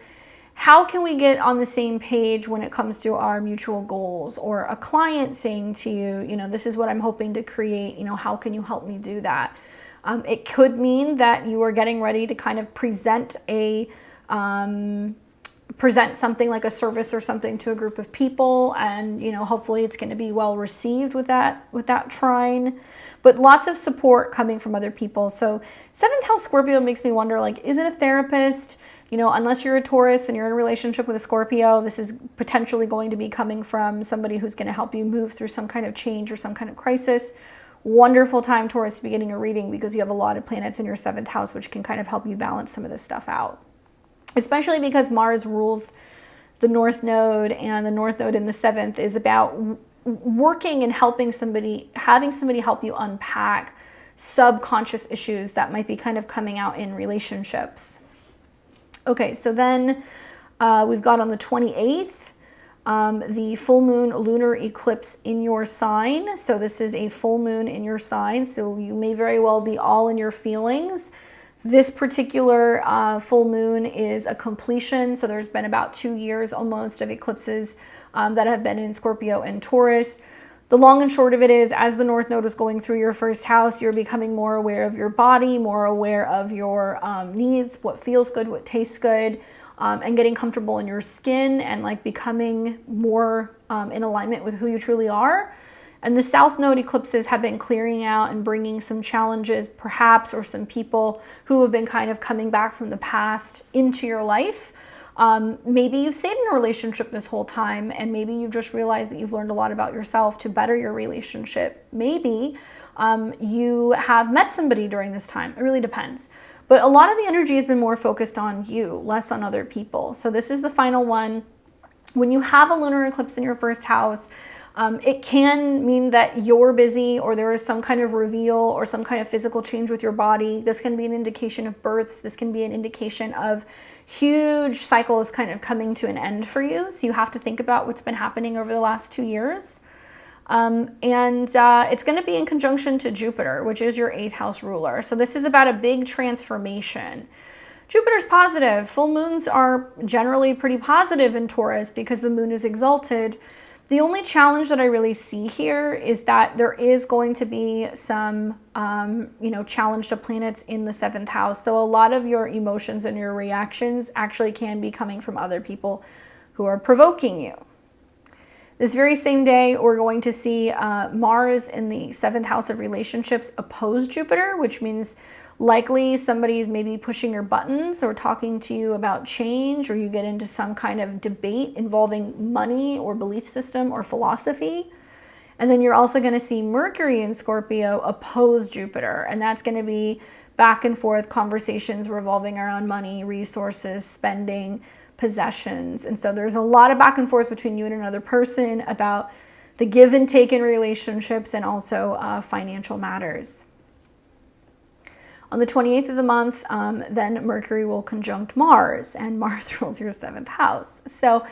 how can we get on the same page when it comes to our mutual goals? Or a client saying to you, you know, this is what I'm hoping to create. You know, how can you help me do that? It could mean that you are getting ready to kind of present something like a service or something to a group of people. And, you know, hopefully it's going to be well received with that trine. But lots of support coming from other people. So 7th house Scorpio makes me wonder, like, is it a therapist? You know, unless you're a Taurus and you're in a relationship with a Scorpio, this is potentially going to be coming from somebody who's going to help you move through some kind of change or some kind of crisis. Wonderful time, Taurus, to be getting a reading because you have a lot of planets in your 7th house, which can kind of help you balance some of this stuff out. Especially because Mars rules the North Node, and the North Node in the 7th is about working and helping somebody, having somebody help you unpack subconscious issues that might be kind of coming out in relationships. Okay, so then we've got on the 28th, the full moon lunar eclipse in your sign. So this is a full moon in your sign. So you may very well be all in your feelings. This particular full moon is a completion. So there's been about 2 years almost of eclipses that have been in Scorpio and Taurus. The long and short of it is, as the North Node is going through your 1st house, you're becoming more aware of your body, more aware of your needs, what feels good, what tastes good, and getting comfortable in your skin and like becoming more in alignment with who you truly are. And the South Node eclipses have been clearing out and bringing some challenges, perhaps, or some people who have been kind of coming back from the past into your life. Maybe you've stayed in a relationship this whole time, and maybe you've just realized that you've learned a lot about yourself to better your relationship. Maybe you have met somebody during this time. It really depends. But a lot of the energy has been more focused on you, less on other people. So this is the final one. When you have a lunar eclipse in your 1st house, it can mean that you're busy, or there is some kind of reveal or some kind of physical change with your body. This can be an indication of births. This can be an indication of huge cycles kind of coming to an end for you. So you have to think about what's been happening over the last 2 years. It's going to be in conjunction to Jupiter, which is your 8th house ruler. So this is about a big transformation. Jupiter's positive. Full moons are generally pretty positive in Taurus because the moon is exalted. The only challenge that I really see here is that there is going to be some, challenge to planets in the 7th house. So a lot of your emotions and your reactions actually can be coming from other people who are provoking you. This very same day, we're going to see Mars in the 7th house of relationships oppose Jupiter, which means likely somebody's maybe pushing your buttons or talking to you about change, or you get into some kind of debate involving money or belief system or philosophy. And then you're also going to see Mercury in Scorpio oppose Jupiter, and that's going to be back and forth conversations revolving around money, resources, spending, possessions. And so there's a lot of back and forth between you and another person about the give and take in relationships and also financial matters. On the 28th of the month, then Mercury will conjunct Mars, and Mars rules your 7th house. So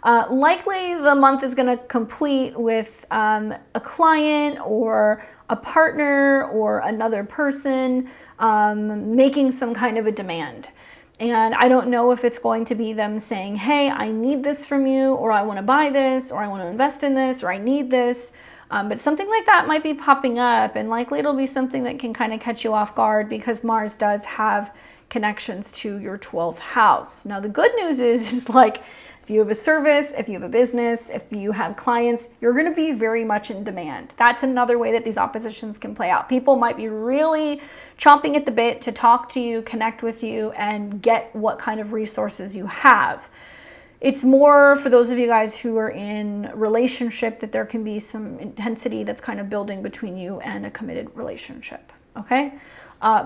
likely the month is going to complete with a client or a partner or another person making some kind of a demand. And I don't know if it's going to be them saying, hey, I need this from you, or I want to buy this, or I want to invest in this, or I need this. But something like that might be popping up, and likely it'll be something that can kind of catch you off guard because Mars does have connections to your 12th house. Now, the good news is like, if you have a service, if you have a business, if you have clients, you're going to be very much in demand. That's another way that these oppositions can play out. People might be really chomping at the bit to talk to you, connect with you, and get what kind of resources you have. It's more for those of you guys who are in relationship that there can be some intensity that's kind of building between you and a committed relationship, okay?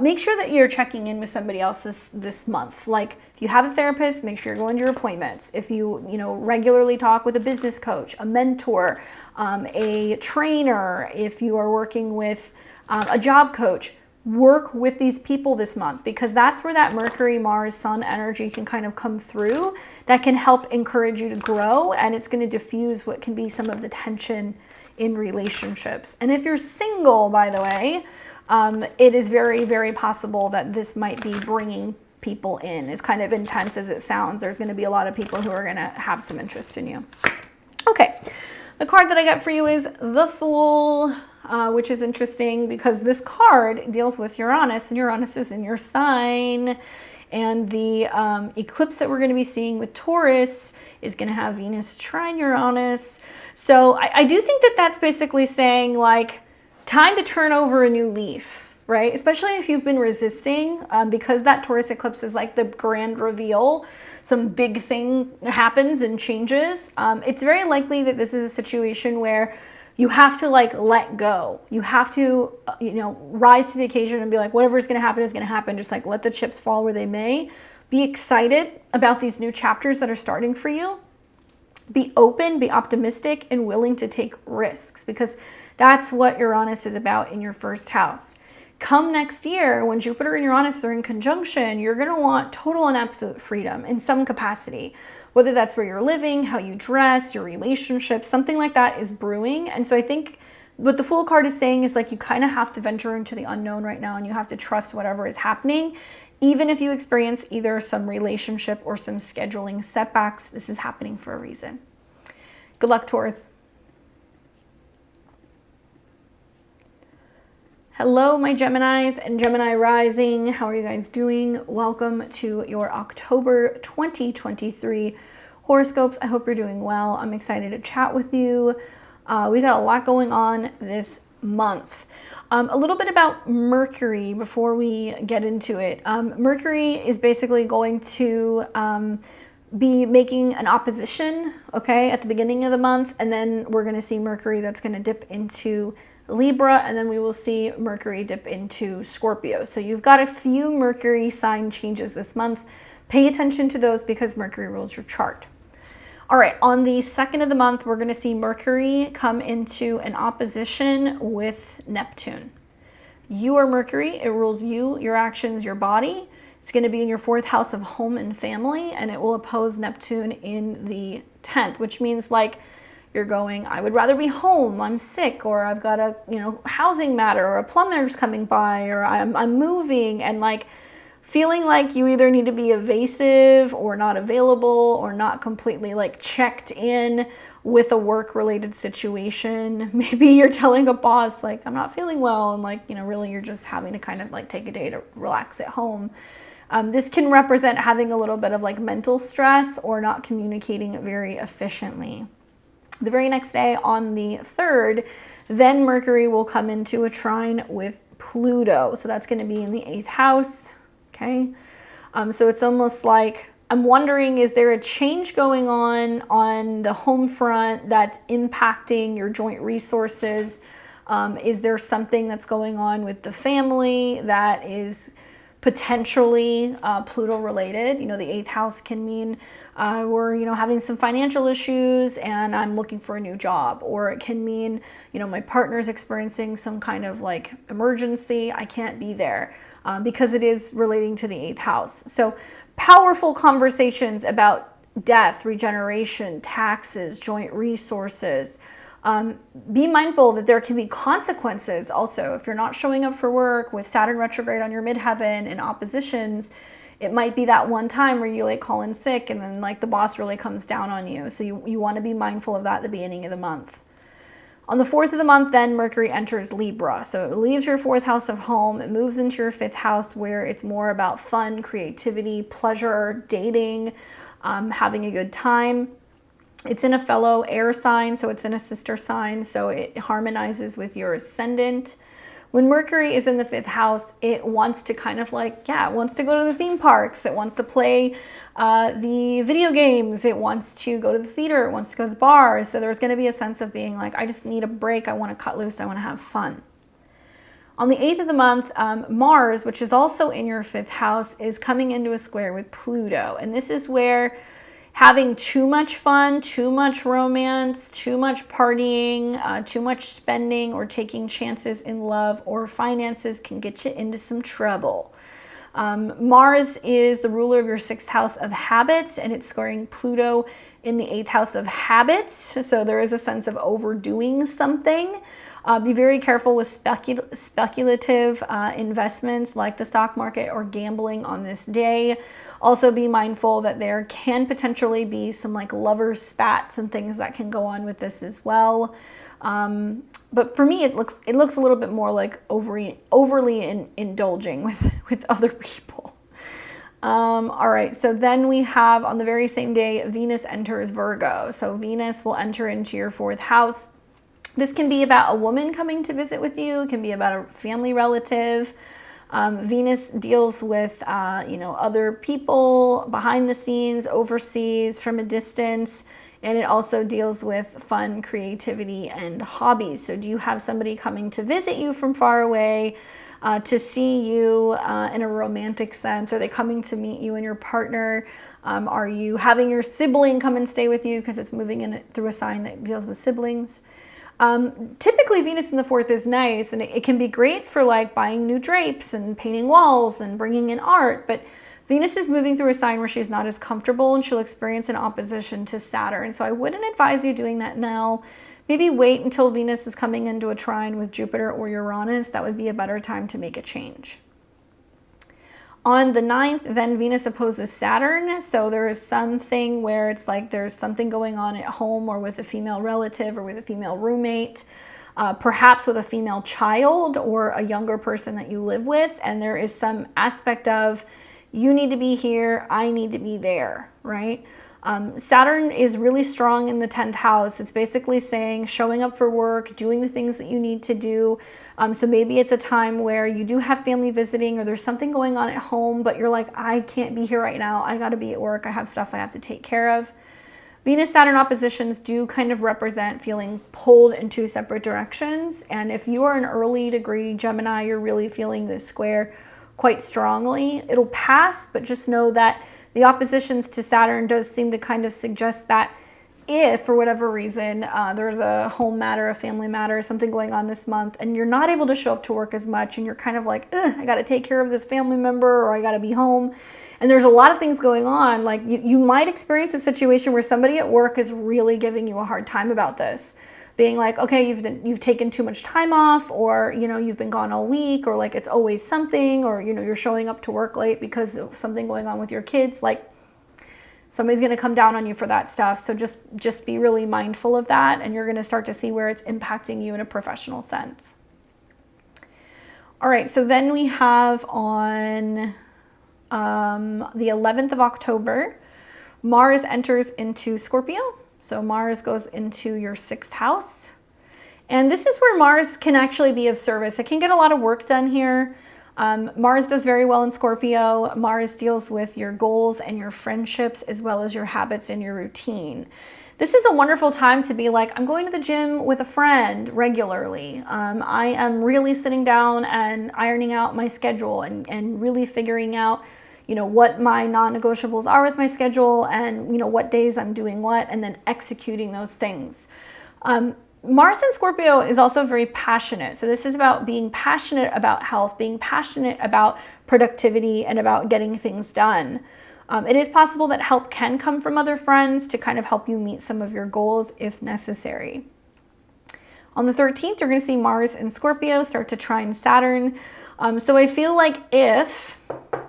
Make sure that you're checking in with somebody else this month. Like if you have a therapist, make sure you're going to your appointments. If you regularly talk with a business coach, a mentor, a trainer, if you are working with a job coach, work with these people this month, because that's where that Mercury, Mars, Sun energy can kind of come through. That can help encourage you to grow, and it's going to diffuse what can be some of the tension in relationships. And if you're single, by the way, it is very, very possible that this might be bringing people in. As kind of intense as it sounds, there's going to be a lot of people who are going to have some interest in you. Okay, the card that I got for you is the Fool, which is interesting because this card deals with Uranus, and Uranus is in your sign. And the eclipse that we're going to be seeing with Taurus is going to have Venus trine Uranus. So I do think that that's basically saying like time to turn over a new leaf, right? Especially if you've been resisting, because that Taurus eclipse is like the grand reveal. Some big thing happens and changes. It's very likely that this is a situation where you have to like let go. You have to, rise to the occasion and be like, whatever is going to happen is going to happen. Just like let the chips fall where they may. Be excited about these new chapters that are starting for you. Be open, be optimistic, and willing to take risks, because that's what Uranus is about in your first house. Come next year, when Jupiter and Uranus are in conjunction, you're going to want total and absolute freedom in some capacity. Whether that's where you're living, how you dress, your relationships, something like that is brewing. And so I think what the Fool card is saying is like you kind of have to venture into the unknown right now, and you have to trust whatever is happening. Even if you experience either some relationship or some scheduling setbacks, this is happening for a reason. Good luck, Taurus. Hello, my Geminis and Gemini rising. How are you guys doing? Welcome to your October 2023 horoscopes. I hope you're doing well. I'm excited to chat with you. We got a lot going on this month. A little bit about Mercury before we get into it. Mercury is basically going to be making an opposition, okay, at the beginning of the month, and then we're going to see Mercury that's going to dip into Libra, and then we will see Mercury dip into Scorpio. So you've got a few Mercury sign changes this month. Pay attention to those because Mercury rules your chart. All right, on the 2nd of the month, we're going to see Mercury come into an opposition with Neptune. You are Mercury. It rules you, your actions, your body. It's going to be in your 4th house of home and family, and it will oppose Neptune in the 10th, which means like you're going, I would rather be home, I'm sick, or I've got a housing matter, or a plumber's coming by, or I'm moving, and like feeling like you either need to be evasive or not available or not completely like checked in with a work-related situation. Maybe you're telling a boss, like, I'm not feeling well, and like, you know, really you're just having to kind of like take a day to relax at home. This can represent having a little bit of like mental stress or not communicating very efficiently. The very next day, on the 3rd, then Mercury will come into a trine with Pluto. So that's going to be in the 8th house. Okay. So it's almost like, I'm wondering, is there a change going on the home front that's impacting your joint resources? Is there something that's going on with the family that is potentially Pluto related? You know, the 8th house can mean we're, you know, having some financial issues and I'm looking for a new job. Or it can mean, you know, my partner's experiencing some kind of like emergency. I can't be there because it is relating to the 8th house. So powerful conversations about death, regeneration, taxes, joint resources. Be mindful that there can be consequences also. If you're not showing up for work with Saturn retrograde on your midheaven and oppositions, it might be that one time where you like call in sick and then like the boss really comes down on you. So you want to be mindful of that at the beginning of the month. On the 4th of the month, then Mercury enters Libra. So it leaves your 4th house of home. It moves into your 5th house where it's more about fun, creativity, pleasure, dating, having a good time. It's in a fellow air sign, so it's in a sister sign, so it harmonizes with your ascendant. When Mercury is in the 5th house, it wants to kind of like, yeah, it wants to go to the theme parks. It wants to play the video games. It wants to go to the theater. It wants to go to the bars. So there's going to be a sense of being like, I just need a break. I want to cut loose. I want to have fun. On the 8th of the month, Mars, which is also in your 5th house, is coming into a square with Pluto. And this is where having too much fun, too much romance, too much partying, too much spending, or taking chances in love or finances can get you into some trouble. Mars is the ruler of your 6th house of habits, and it's squaring Pluto in the 8th house of habits. So there is a sense of overdoing something. Be very careful with speculative investments like the stock market or gambling on this day. Also be mindful that there can potentially be some like lover spats and things that can go on with this as well. But for me, it looks a little bit more like overly indulging with other people. All right, so then we have on the very same day, Venus enters Virgo. So Venus will enter into your 4th house. This can be about a woman coming to visit with you. It can be about a family relative. Venus deals with, you know, other people behind the scenes, overseas, from a distance, and it also deals with fun, creativity, and hobbies. So do you have somebody coming to visit you from far away, to see you in a romantic sense? Are they coming to meet you and your partner? Are you having your sibling come and stay with you because it's moving in through a sign that deals with siblings? Typically Venus in the 4th is nice, and it can be great for like buying new drapes and painting walls and bringing in art, but Venus is moving through a sign where she's not as comfortable and she'll experience an opposition to Saturn. So I wouldn't advise you doing that now. Maybe wait until Venus is coming into a trine with Jupiter or Uranus. That would be a better time to make a change. On the 9th, then Venus opposes Saturn. So there is something where it's like there's something going on at home or with a female relative or with a female roommate, perhaps with a female child or a younger person that you live with. And there is some aspect of, you need to be here, I need to be there, right? Saturn is really strong in the 10th house. It's basically saying showing up for work, doing the things that you need to do. So maybe it's a time where you do have family visiting or there's something going on at home, but you're like, I can't be here right now. I got to be at work. I have stuff I have to take care of. Venus-Saturn oppositions do kind of represent feeling pulled in two separate directions. And if you are an early degree Gemini, you're really feeling this square quite strongly. It'll pass, but just know that the oppositions to Saturn does seem to kind of suggest that if, for whatever reason, there's a home matter, a family matter, something going on this month, and you're not able to show up to work as much, and you're kind of like, I got to take care of this family member, or I got to be home, and there's a lot of things going on, like you might experience a situation where somebody at work is really giving you a hard time about this, being like, okay, you've taken too much time off, or, you know, you've been gone all week, or like it's always something, or, you know, you're showing up to work late because of something going on with your kids. Like, Somebody's going to come down on you for that stuff. So just be really mindful of that, and you're going to start to see where it's impacting you in a professional sense. All right, so then we have on the 11th of October, Mars enters into Scorpio. So Mars goes into your 6th house. And this is where Mars can actually be of service. It can get a lot of work done here. Mars does very well in Scorpio. Mars deals with your goals and your friendships, as well as your habits and your routine. This is a wonderful time to be like, I'm going to the gym with a friend regularly. I am really sitting down and ironing out my schedule and really figuring out, you know, what my non-negotiables are with my schedule, and, you know, what days I'm doing what, and then executing those things. Mars in Scorpio is also very passionate. So this is about being passionate about health, being passionate about productivity, and about getting things done. It is possible that help can come from other friends to kind of help you meet some of your goals if necessary. On the 13th, you're going to see Mars in Scorpio start to trine Saturn. So I feel like if,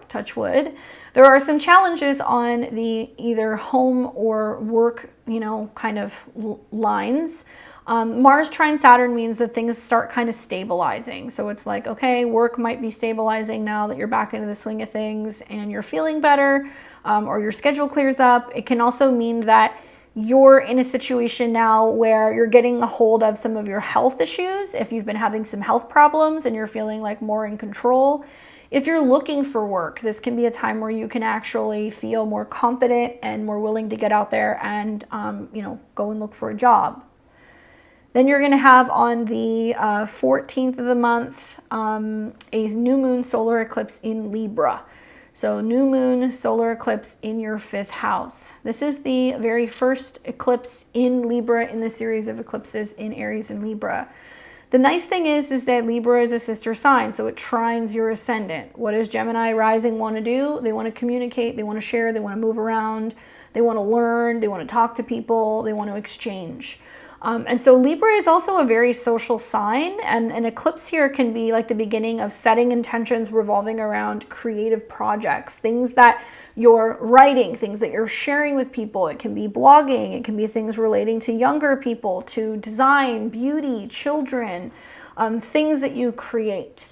touch wood, there are some challenges on the either home or work, you know, kind of lines. Mars trine Saturn means that things start kind of stabilizing. So it's like, okay, work might be stabilizing now that you're back into the swing of things and you're feeling better, or your schedule clears up. It can also mean that you're in a situation now where you're getting a hold of some of your health issues. If you've been having some health problems and you're feeling like more in control. If you're looking for work, this can be a time where you can actually feel more confident and more willing to get out there and, you know, go and look for a job. Then you're going to have on the 14th of the month, a new moon solar eclipse in Libra. So new moon solar eclipse in your 5th house. This is the very first eclipse in Libra in the series of eclipses in Aries and Libra. The nice thing is that Libra is a sister sign, so it trines your ascendant. What does Gemini rising want to do? They want to communicate, they want to share, they want to move around, they want to learn, they want to talk to people, they want to exchange. And so Libra is also a very social sign, and an eclipse here can be like the beginning of setting intentions revolving around creative projects, things that you're writing, things that you're sharing with people. It can be blogging, it can be things relating to younger people, to design, beauty, children, things that you create.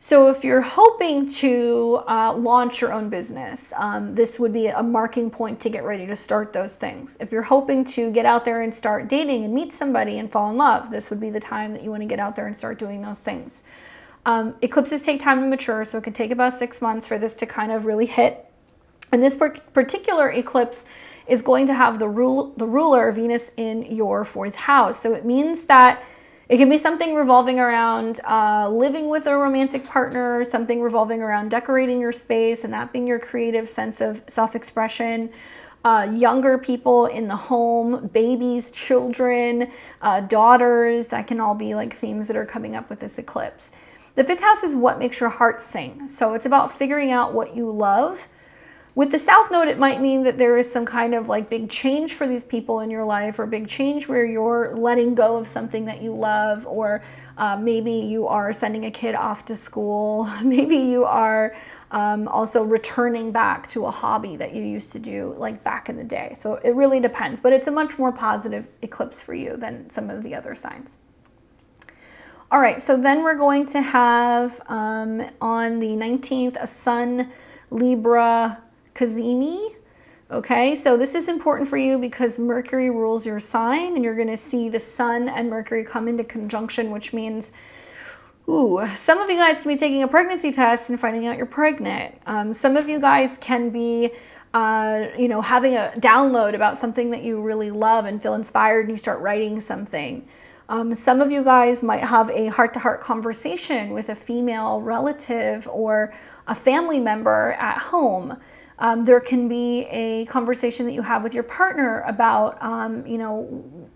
So if you're hoping to launch your own business, this would be a marking point to get ready to start those things. If you're hoping to get out there and start dating and meet somebody and fall in love, this would be the time that you want to get out there and start doing those things. Eclipses take time to mature, so it could take about 6 months for this to kind of really hit. And this particular eclipse is going to have the ruler, Venus, in your 4th house. So it means that it can be something revolving around living with a romantic partner, something revolving around decorating your space and that being your creative sense of self-expression. Younger people in the home, babies, children, daughters, that can all be like themes that are coming up with this eclipse. The 5th house is what makes your heart sing. So it's about figuring out what you love. With the South Node, it might mean that there is some kind of like big change for these people in your life, or big change where you're letting go of something that you love, or maybe you are sending a kid off to school. Maybe you are also returning back to a hobby that you used to do like back in the day. So it really depends, but it's a much more positive eclipse for you than some of the other signs. All right, so then we're going to have on the 19th a Sun Libra Cazimi. Okay, so this is important for you because Mercury rules your sign, and you're going to see the Sun and Mercury come into conjunction, which means, some of you guys can be taking a pregnancy test and finding out you're pregnant. Some of you guys can be, having a download about something that you really love and feel inspired, and you start writing something. Some of you guys might have a heart-to-heart conversation with a female relative or a family member at home. There can be a conversation that you have with your partner about,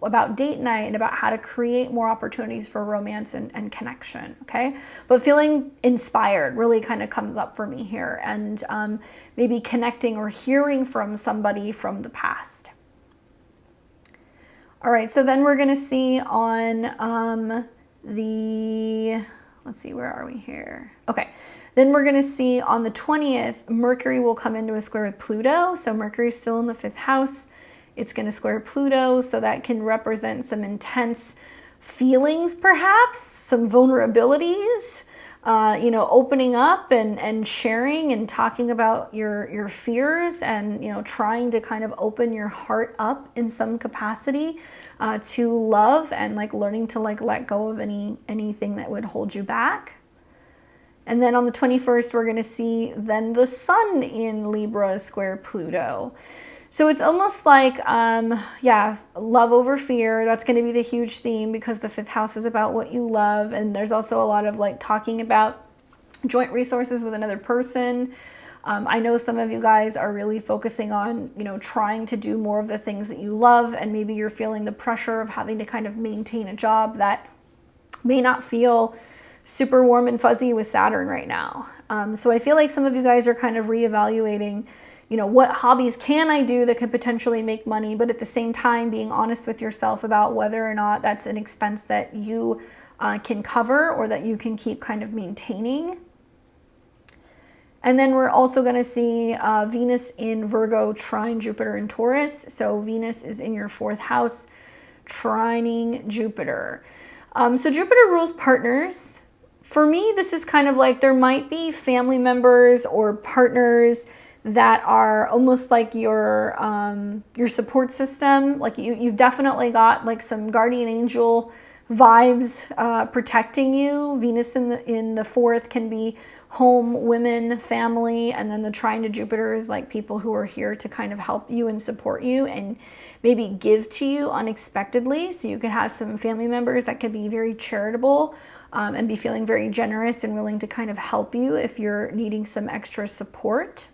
about date night and about how to create more opportunities for romance and connection, okay? But feeling inspired really kind of comes up for me here, and maybe connecting or hearing from somebody from the past. All right, so then we're going to see on let's see, where are we here? Okay. Then we're going to see on the 20th, Mercury will come into a square with Pluto. So Mercury is still in the 5th house. It's going to square Pluto, so that can represent some intense feelings, perhaps, some vulnerabilities, you know, opening up and sharing and talking about your fears and, you know, trying to kind of open your heart up in some capacity to love and like learning to like let go of anything that would hold you back. And then on the 21st, we're going to see then the sun in Libra square Pluto. So it's almost like, yeah, love over fear. That's going to be the huge theme because the 5th house is about what you love. And there's also a lot of like talking about joint resources with another person. I know some of you guys are really focusing on, you know, trying to do more of the things that you love. And maybe you're feeling the pressure of having to kind of maintain a job that may not feel super warm and fuzzy with Saturn right now. So I feel like some of you guys are kind of reevaluating, you know, what hobbies can I do that could potentially make money, but at the same time being honest with yourself about whether or not that's an expense that you can cover or that you can keep kind of maintaining. And then we're also going to see Venus in Virgo trine Jupiter in Taurus. So Venus is in your 4th house trining Jupiter. So Jupiter rules partners. For me, this is kind of like there might be family members or partners that are almost like your support system. Like you've definitely got like some guardian angel vibes protecting you. Venus in the 4th can be home, women, family, and then the trine to Jupiter is like people who are here to kind of help you and support you and maybe give to you unexpectedly. So you could have some family members that could be very charitable and be feeling very generous and willing to kind of help you if you're needing some extra support.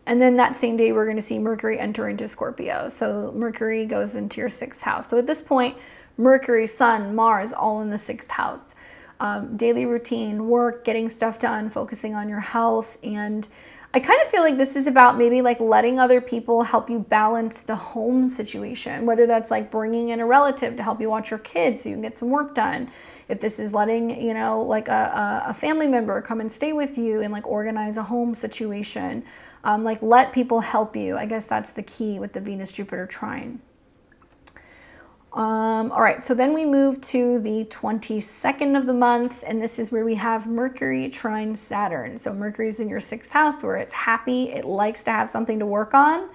And then that same day, we're going to see Mercury enter into Scorpio. So Mercury goes into your 6th house. So at this point, Mercury, Sun, Mars, all in the 6th house. Daily routine, work, getting stuff done, focusing on your health. And I kind of feel like this is about maybe like letting other people help you balance the home situation, whether that's like bringing in a relative to help you watch your kids so you can get some work done. If this is letting, you know, like a family member come and stay with you and like organize a home situation. Like let people help you. I guess that's the key with the Venus-Jupiter trine. All right, so then we move to the 22nd of the month, and this is where we have Mercury trine Saturn. So Mercury's in your 6th house where it's happy, it likes to have something to work on,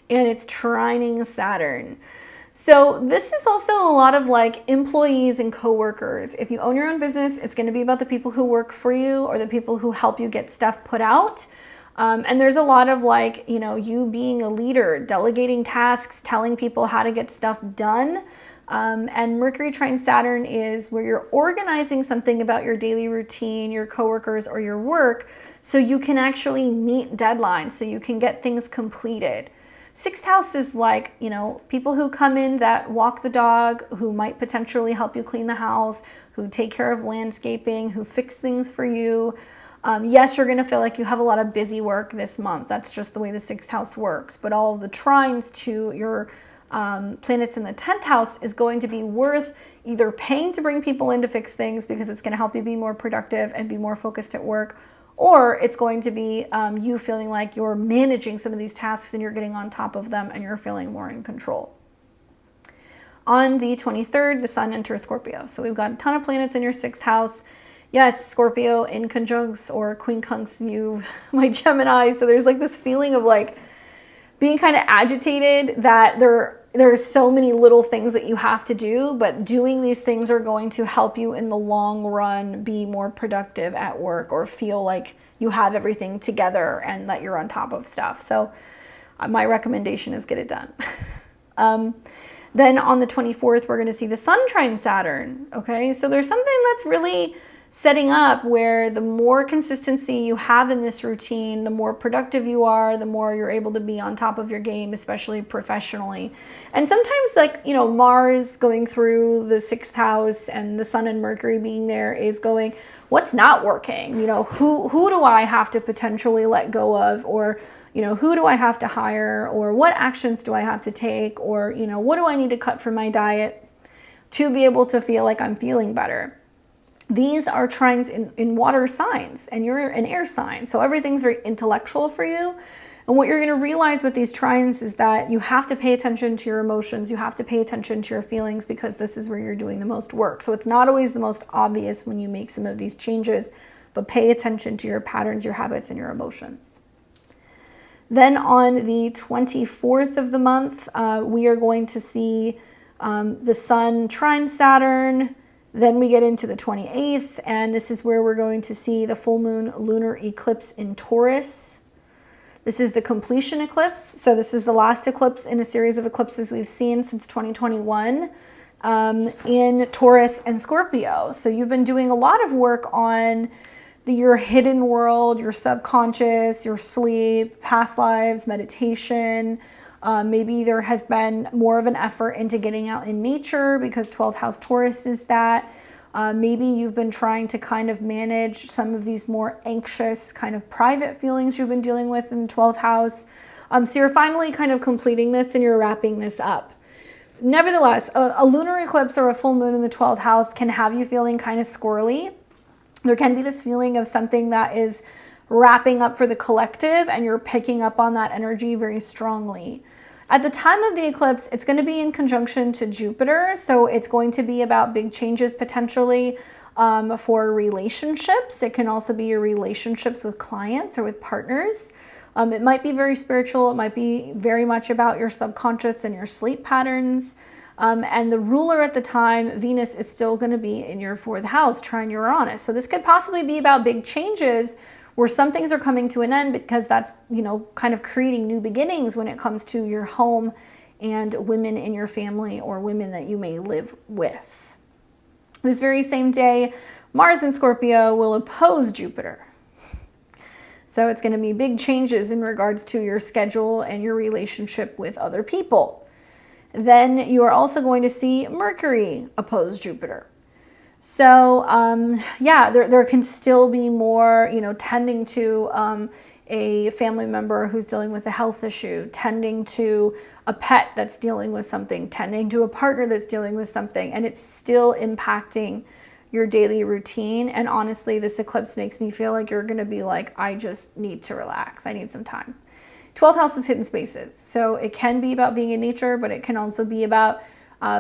and it's trining Saturn. So this is also a lot of like employees and coworkers. If you own your own business, it's going to be about the people who work for you or the people who help you get stuff put out. And there's a lot of like, you know, you being a leader, delegating tasks, telling people how to get stuff done. And Mercury trine Saturn is where you're organizing something about your daily routine, your coworkers, or your work, so you can actually meet deadlines, so you can get things completed. 6th house is like, you know, people who come in that walk the dog, who might potentially help you clean the house, who take care of landscaping, who fix things for you. Yes, you're going to feel like you have a lot of busy work this month. That's just the way the 6th house works. But all of the trines to your planets in the 10th house is going to be worth either paying to bring people in to fix things because it's going to help you be more productive and be more focused at work, or it's going to be you feeling like you're managing some of these tasks and you're getting on top of them and you're feeling more in control. On the 23rd, the sun enters Scorpio. So we've got a ton of planets in your 6th house. Yes, Scorpio in conjuncts or quincunx you, my Gemini. So there's like this feeling of like being kind of agitated that there are so many little things that you have to do, but doing these things are going to help you in the long run be more productive at work or feel like you have everything together and that you're on top of stuff. So my recommendation is get it done. Then on the 24th, we're going to see the sun trine Saturn. Okay, so there's something that's really setting up where the more consistency you have in this routine, the more productive you are, the more you're able to be on top of your game, especially professionally. And sometimes, like, you know, Mars going through the 6th house and the sun and Mercury being there is going, what's not working? You know, who do I have to potentially let go of? Or, you know, who do I have to hire? Or what actions do I have to take? Or, you know, what do I need to cut from my diet to be able to feel like I'm feeling better? These are trines in water signs, and you're an air sign. So everything's very intellectual for you. And what you're going to realize with these trines is that you have to pay attention to your emotions. You have to pay attention to your feelings, because this is where you're doing the most work. So it's not always the most obvious when you make some of these changes, but pay attention to your patterns, your habits, and your emotions. Then on the 24th of the month, we are going to see the Sun trine Saturn. Then we get into the 28th, and this is where we're going to see the full moon lunar eclipse in Taurus. This is the completion eclipse. So this is the last eclipse in a series of eclipses we've seen since 2021 in Taurus and Scorpio. So you've been doing a lot of work on your hidden world, your subconscious, your sleep, past lives, meditation. Maybe there has been more of an effort into getting out in nature, because 12th house Taurus is that. Maybe you've been trying to kind of manage some of these more anxious kind of private feelings you've been dealing with in the 12th house. So you're finally kind of completing this and you're wrapping this up. Nevertheless, a lunar eclipse or a full moon in the 12th house can have you feeling kind of squirrely. There can be this feeling of something that is wrapping up for the collective, and you're picking up on that energy very strongly. At the time of the eclipse, it's going to be in conjunction to Jupiter, so it's going to be about big changes potentially for relationships. It can also be your relationships with clients or with partners. It might be very spiritual. It might be very much about your subconscious and your sleep patterns. And the ruler at the time, Venus, is still going to be in your 4th house, trine Uranus. So this could possibly be about big changes where some things are coming to an end, because that's, kind of creating new beginnings when it comes to your home and women in your family or women that you may live with. This very same day, Mars in Scorpio will oppose Jupiter. So it's going to be big changes in regards to your schedule and your relationship with other people. Then you are also going to see Mercury oppose Jupiter. So, there can still be more, tending to a family member who's dealing with a health issue, tending to a pet that's dealing with something, tending to a partner that's dealing with something, and it's still impacting your daily routine. And honestly, this eclipse makes me feel like you're going to be like, I just need to relax. I need some time. 12th house is hidden spaces. So it can be about being in nature, but it can also be about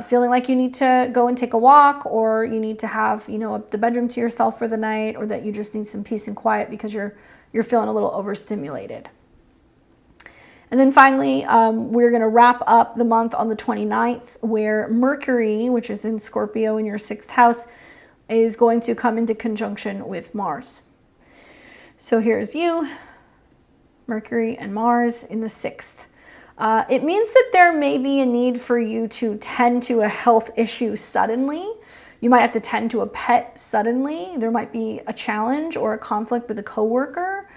feeling like you need to go and take a walk, or you need to have, the bedroom to yourself for the night, or that you just need some peace and quiet because you're feeling a little overstimulated. And then finally, we're going to wrap up the month on the 29th, where Mercury, which is in Scorpio in your 6th house, is going to come into conjunction with Mars. So here's you, Mercury and Mars in the 6th. It means that there may be a need for you to tend to a health issue suddenly. You might have to tend to a pet suddenly. There might be a challenge or a conflict with a coworker.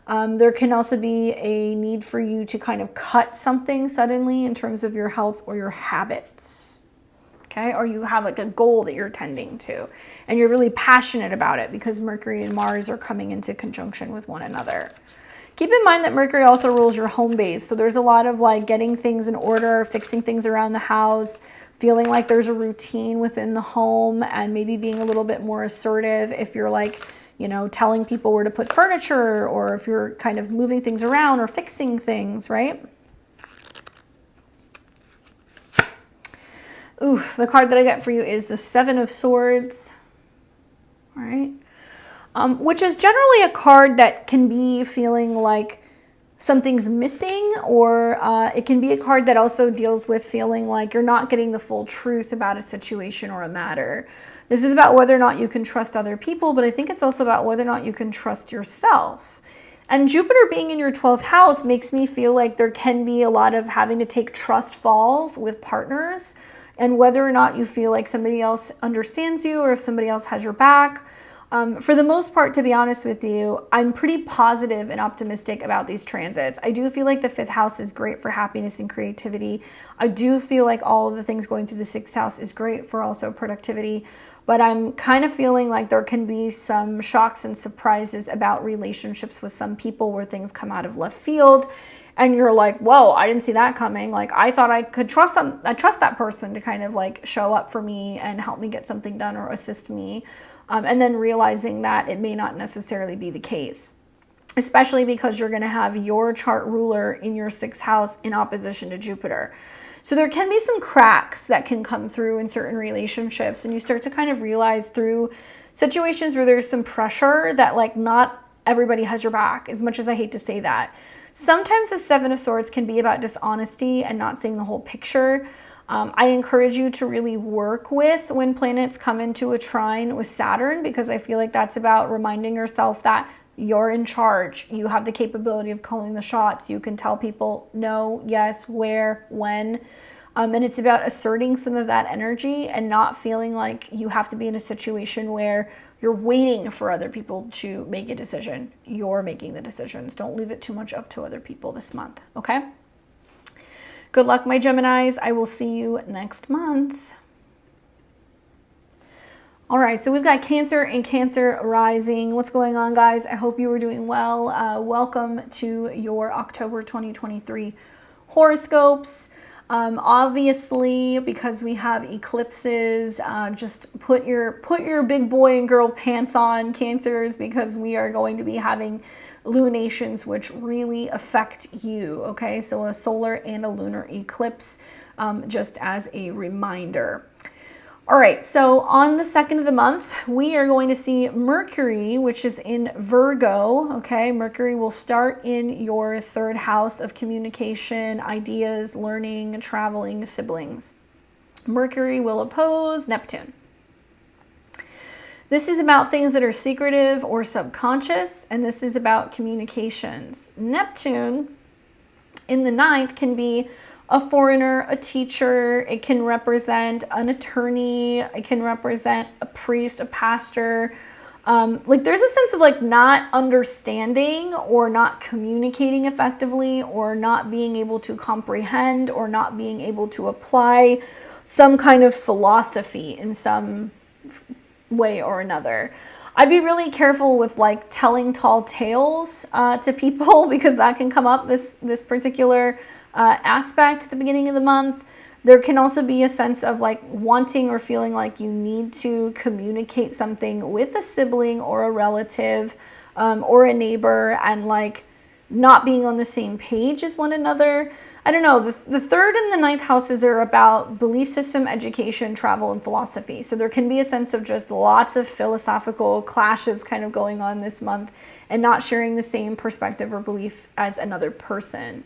There can also be a need for you to kind of cut something suddenly in terms of your health or your habits. Okay, or you have like a goal that you're tending to, and you're really passionate about it because Mercury and Mars are coming into conjunction with one another. Keep in mind that Mercury also rules your home base. So there's a lot of like getting things in order, fixing things around the house, feeling like there's a routine within the home, and maybe being a little bit more assertive if you're like, telling people where to put furniture, or if you're kind of moving things around or fixing things, right? Ooh, the card that I got for you is the 7 of Swords. All right. Which is generally a card that can be feeling like something's missing, or it can be a card that also deals with feeling like you're not getting the full truth about a situation or a matter. This is about whether or not you can trust other people, but I think it's also about whether or not you can trust yourself. And Jupiter being in your 12th house makes me feel like there can be a lot of having to take trust falls with partners, and whether or not you feel like somebody else understands you or if somebody else has your back. For the most part, to be honest with you, I'm pretty positive and optimistic about these transits. I do feel like the 5th house is great for happiness and creativity. I do feel like all of the things going through the 6th house is great for also productivity. But I'm kind of feeling like there can be some shocks and surprises about relationships with some people where things come out of left field. And you're like, whoa, I didn't see that coming. Like, I thought I could trust them. I trust that person to kind of like show up for me and help me get something done or assist me. and then realizing that it may not necessarily be the case, especially because you're going to have your chart ruler in your 6th house in opposition to Jupiter. So there can be some cracks that can come through in certain relationships, and you start to kind of realize through situations where there's some pressure that like not everybody has your back, as much as I hate to say that. Sometimes the 7 of Swords can be about dishonesty and not seeing the whole picture. I encourage you to really work with when planets come into a trine with Saturn, because I feel like that's about reminding yourself that you're in charge. You have the capability of calling the shots. You can tell people no, yes, where, when. And it's about asserting some of that energy and not feeling like you have to be in a situation where you're waiting for other people to make a decision. You're making the decisions. Don't leave it too much up to other people this month, okay? Good luck, my Geminis. I will see you next month. All right, so we've got Cancer and Cancer rising. What's going on, guys? I hope you are doing well. Welcome to your October 2023 horoscopes. Obviously, because we have eclipses, just put your big boy and girl pants on, Cancers, because we are going to be having lunations which really affect you, okay? So a solar and a lunar eclipse, just as a reminder. All right, so on the 2nd of the month, we are going to see Mercury, which is in Virgo, okay? Mercury will start in your 3rd house of communication, ideas, learning, traveling, siblings. Mercury will oppose Neptune. This is about things that are secretive or subconscious, and this is about communications. Neptune in the 9th can be a foreigner, a teacher. It can represent an attorney. It can represent a priest, a pastor. Like there's a sense of like not understanding or not communicating effectively or not being able to comprehend or not being able to apply some kind of philosophy in some way or another. I'd be really careful with like telling tall tales to people, because that can come up this particular aspect at the beginning of the month. There can also be a sense of like wanting or feeling like you need to communicate something with a sibling or a relative or a neighbor, and like not being on the same page as one another. I don't know, the 3rd and the 9th houses are about belief system, education, travel, and philosophy. So there can be a sense of just lots of philosophical clashes kind of going on this month and not sharing the same perspective or belief as another person.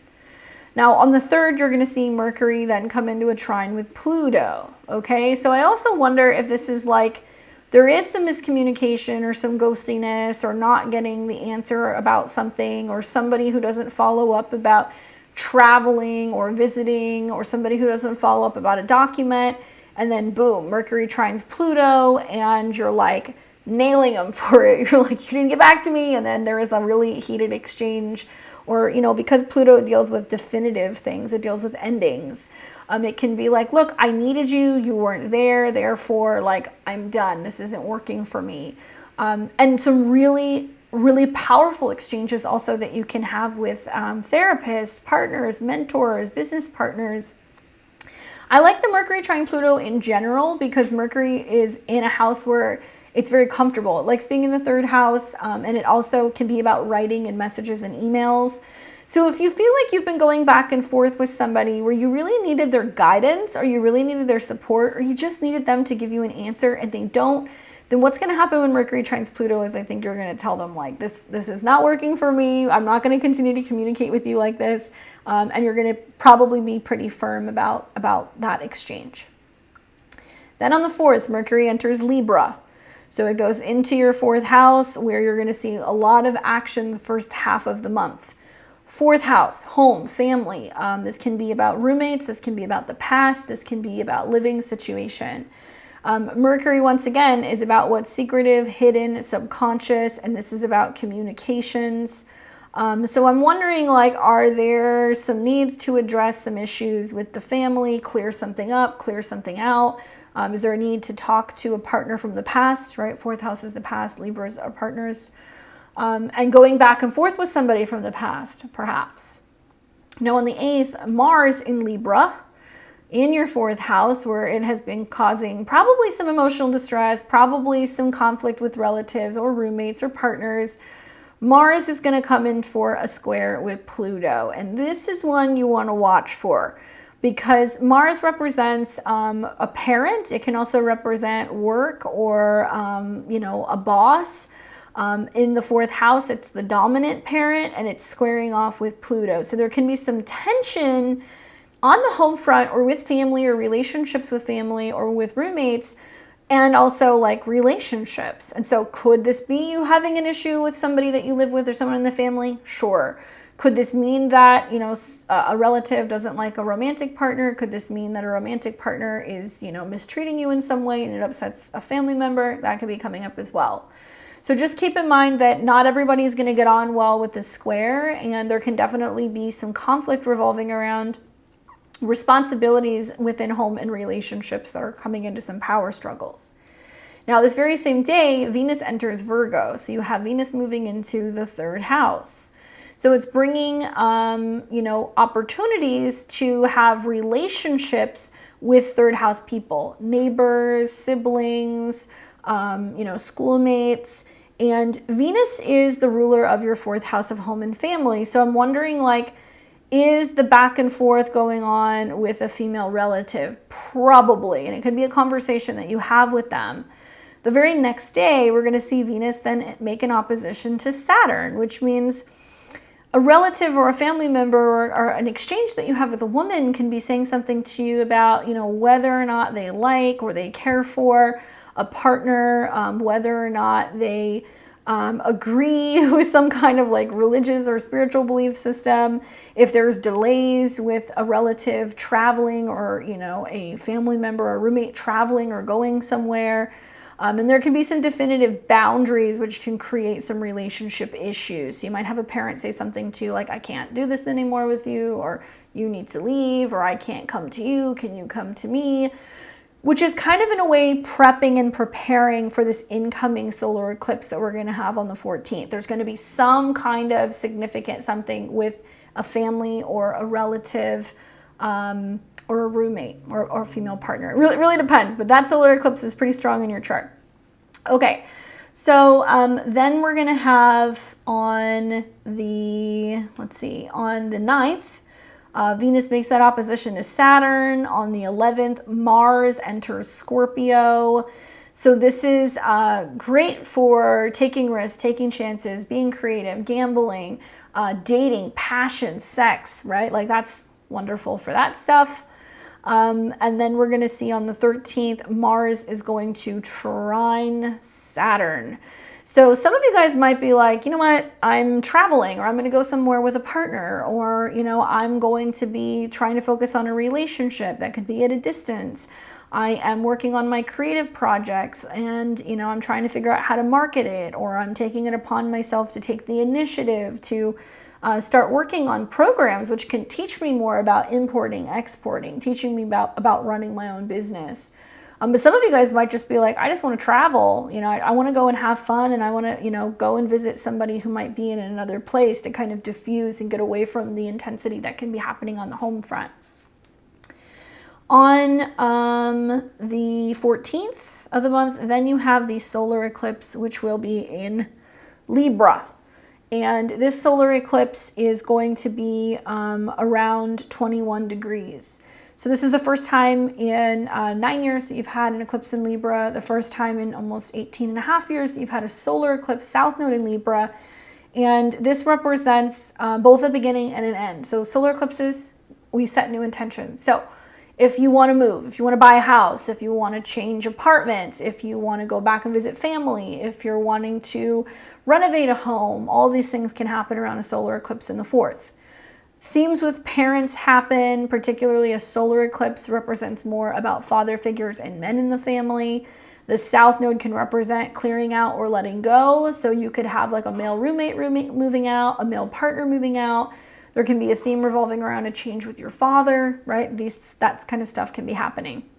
Now, on the 3rd, you're going to see Mercury then come into a trine with Pluto, okay? So I also wonder if this is like there is some miscommunication or some ghostiness or not getting the answer about something, or somebody who doesn't follow up about traveling or visiting, or somebody who doesn't follow up about a document, and then boom, Mercury trines Pluto, and you're like nailing them for it. You're like, you didn't get back to me, and then there is a really heated exchange. Or, you know, because Pluto deals with definitive things, it deals with endings. It can be like, look, I needed you, you weren't there, therefore, like, I'm done, this isn't working for me. And some really powerful exchanges also that you can have with therapists, partners, mentors, business partners. I like the Mercury trine Pluto in general because Mercury is in a house where it's very comfortable. It likes being in the 3rd house, and it also can be about writing and messages and emails. So if you feel like you've been going back and forth with somebody where you really needed their guidance, or you really needed their support, or you just needed them to give you an answer and they don't, then what's going to happen when Mercury trines Pluto is I think you're going to tell them like, this is not working for me. I'm not going to continue to communicate with you like this. And you're going to probably be pretty firm about that exchange. Then on the 4th, Mercury enters Libra. So it goes into your 4th house where you're going to see a lot of action the first half of the month. 4th house, home, family. This can be about roommates. This can be about the past. This can be about living situation. Mercury, once again, is about what's secretive, hidden, subconscious, and this is about communications. So I'm wondering, like, are there some needs to address some issues with the family, clear something up, clear something out? Is there a need to talk to a partner from the past, right? 4th house is the past, Libras are partners. And going back and forth with somebody from the past, perhaps. Now on the 8th, Mars in Libra. in your 4th house, where it has been causing probably some emotional distress, probably some conflict with relatives or roommates or partners, Mars is going to come in for a square with Pluto. And this is one you want to watch for, because Mars represents a parent. It can also represent work or, you know, a boss. In the 4th house, it's the dominant parent, and it's squaring off with Pluto. So there can be some tension on the home front, or with family, or relationships with family, or with roommates, and also like relationships. And so could this be you having an issue with somebody that you live with or someone in the family? Sure. Could this mean that, you know, a relative doesn't like a romantic partner? Could this mean that a romantic partner is, you know, mistreating you in some way and it upsets a family member? That could be coming up as well. So just keep in mind that not everybody is going to get on well with this square, and there can definitely be some conflict revolving around responsibilities within home and relationships that are coming into some power struggles. Now, this very same day, Venus enters Virgo. So you have Venus moving into the 3rd house. So it's bringing, you know, opportunities to have relationships with 3rd house people, neighbors, siblings, you know, schoolmates. And Venus is the ruler of your 4th house of home and family. So I'm wondering, like, is the back and forth going on with a female relative? Probably. And it could be a conversation that you have with them. The very next day, we're going to see Venus then make an opposition to Saturn, which means a relative or a family member, or an exchange that you have with a woman, can be saying something to you about, you know, whether or not they like or they care for a partner, whether or not they agree with some kind of like religious or spiritual belief system, if there's delays with a relative traveling, or, you know, a family member or roommate traveling or going somewhere. And there can be some definitive boundaries which can create some relationship issues. So you might have a parent say something to you like, I can't do this anymore with you, or you need to leave, or I can't come to you, can you come to me? Which is kind of in a way prepping and preparing for this incoming solar eclipse that we're going to have on the 14th. There's going to be some kind of significant something with a family or a relative, or a roommate, or a female partner. It really depends, but that solar eclipse is pretty strong in your chart. Okay, so then we're going to have on the, let's see, on the 9th, Venus makes that opposition to Saturn. On the 11th, Mars enters Scorpio. So this is great for taking risks, taking chances, being creative, gambling, dating, passion, sex, right? Like that's wonderful for that stuff. And then we're going to see on the 13th, Mars is going to trine Saturn. So some of you guys might be like, you know what, I'm traveling, or I'm going to go somewhere with a partner, or, you know, I'm going to be trying to focus on a relationship that could be at a distance. I am working on my creative projects, and, you know, I'm trying to figure out how to market it, or I'm taking it upon myself to take the initiative to start working on programs which can teach me more about importing, exporting, teaching me about running my own business. But some of you guys might just be like, I just want to travel. You know, I want to go and have fun, and I want to, you know, go and visit somebody who might be in another place to kind of diffuse and get away from the intensity that can be happening on the home front. On the 14th of the month, then you have the solar eclipse, which will be in Libra. And this solar eclipse is going to be around 21 degrees. So this is the first time in 9 years that you've had an eclipse in Libra, the first time in almost 18 and a half years that you've had a solar eclipse south node in Libra. And this represents both a beginning and an end. So solar eclipses, we set new intentions. So if you want to move, if you want to buy a house, if you want to change apartments, if you want to go back and visit family, if you're wanting to renovate a home, all these things can happen around a solar eclipse in the 4th. Themes with parents happen, particularly a solar eclipse represents more about father figures and men in the family. The south node can represent clearing out or letting go. So you could have like a male roommate moving out, a male partner moving out. There can be a theme revolving around a change with your father, right? That kind of stuff can be happening.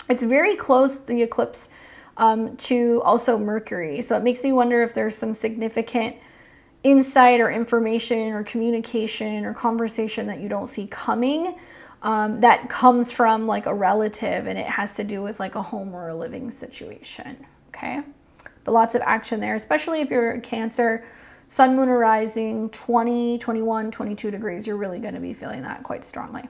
It's very close, the eclipse, to also Mercury. So it makes me wonder if there's some significant insight or information or communication or conversation that you don't see coming that comes from like a relative, and it has to do with like a home or a living situation. Okay, but lots of action there, especially if you're a Cancer, sun, moon, or rising, 20, 21, 22 degrees. You're really going to be feeling that quite strongly.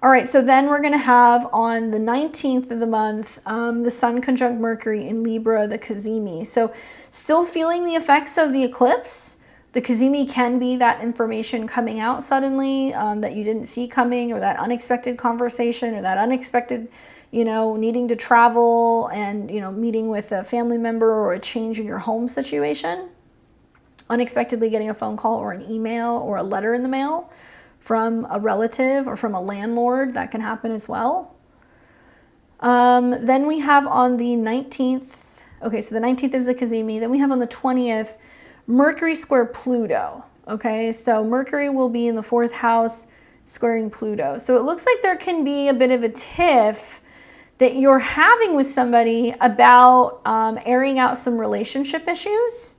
All right, so then we're going to have on the 19th of the month, the sun conjunct Mercury in Libra, the cazimi. So still feeling the effects of the eclipse. The cazimi can be that information coming out suddenly that you didn't see coming, or that unexpected conversation, or that unexpected, needing to travel and, meeting with a family member, or a change in your home situation. Unexpectedly getting a phone call or an email or a letter in the mail from a relative or from a landlord. That can happen as well. Then we have on the 19th, okay, so the 19th is the cazimi. Then we have on the 20th, Mercury square Pluto. Okay, so Mercury will be in the 4th house squaring Pluto. So it looks like there can be a bit of a tiff that you're having with somebody about airing out some relationship issues.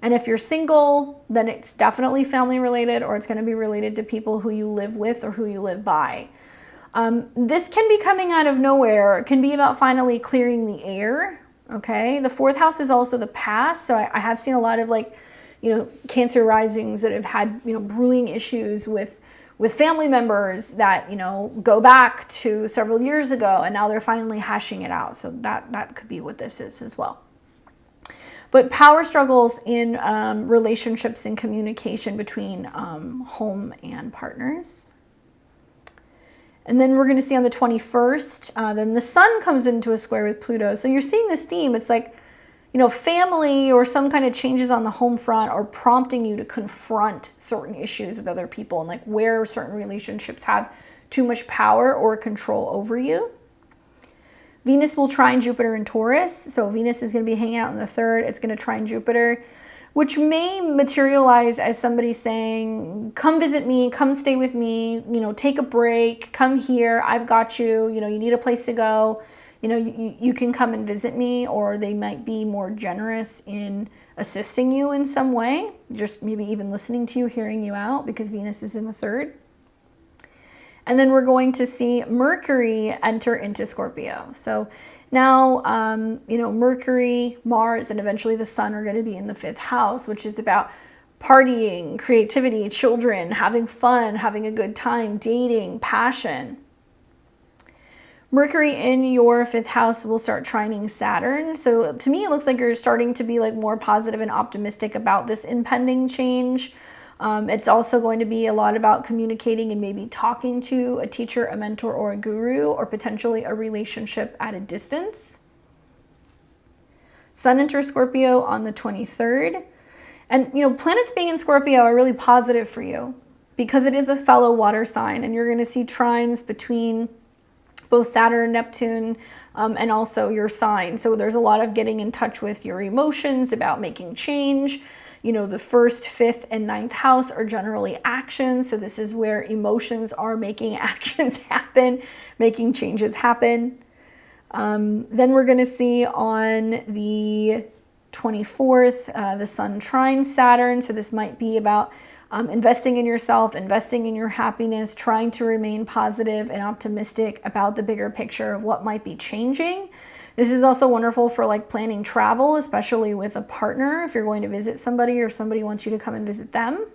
And if you're single, then it's definitely family related, or it's going to be related to people who you live with or who you live by. This can be coming out of nowhere. It can be about finally clearing the air. Okay. The 4th house is also the past. So I have seen a lot of Cancer risings that have had, brewing issues with family members that, go back to several years ago, and now they're finally hashing it out. So that could be what this is as well. But power struggles in relationships and communication between home and partners. And then we're going to see on the 21st, then the sun comes into a square with Pluto. So you're seeing this theme. It's like, family or some kind of changes on the home front are prompting you to confront certain issues with other people, and like where certain relationships have too much power or control over you. Venus will trine Jupiter in Taurus. So Venus is going to be hanging out in the 3rd. It's going to trine Jupiter, which may materialize as somebody saying, come visit me, come stay with me, take a break, come here, I've got you, you need a place to go, you can come and visit me. Or they might be more generous in assisting you in some way, just maybe even listening to you, hearing you out, because Venus is in the 3rd. And then we're going to see Mercury enter into Scorpio. So now, Mercury, Mars, and eventually the sun are going to be in the 5th house, which is about partying, creativity, children, having fun, having a good time, dating, passion. Mercury in your 5th house will start trining Saturn. So to me, it looks like you're starting to be like more positive and optimistic about this impending change. It's also going to be a lot about communicating and maybe talking to a teacher, a mentor, or a guru, or potentially a relationship at a distance. Sun enters Scorpio on the 23rd. And, planets being in Scorpio are really positive for you because it is a fellow water sign, and you're going to see trines between both Saturn and Neptune, and also your sign. So there's a lot of getting in touch with your emotions, about making change. The 1st, 5th, and 9th house are generally actions. So this is where emotions are making actions happen, making changes happen. Then we're going to see on the 24th, the sun trine Saturn. So this might be about investing in yourself, investing in your happiness, trying to remain positive and optimistic about the bigger picture of what might be changing. This is also wonderful for like planning travel, especially with a partner, if you're going to visit somebody or somebody wants you to come and visit them.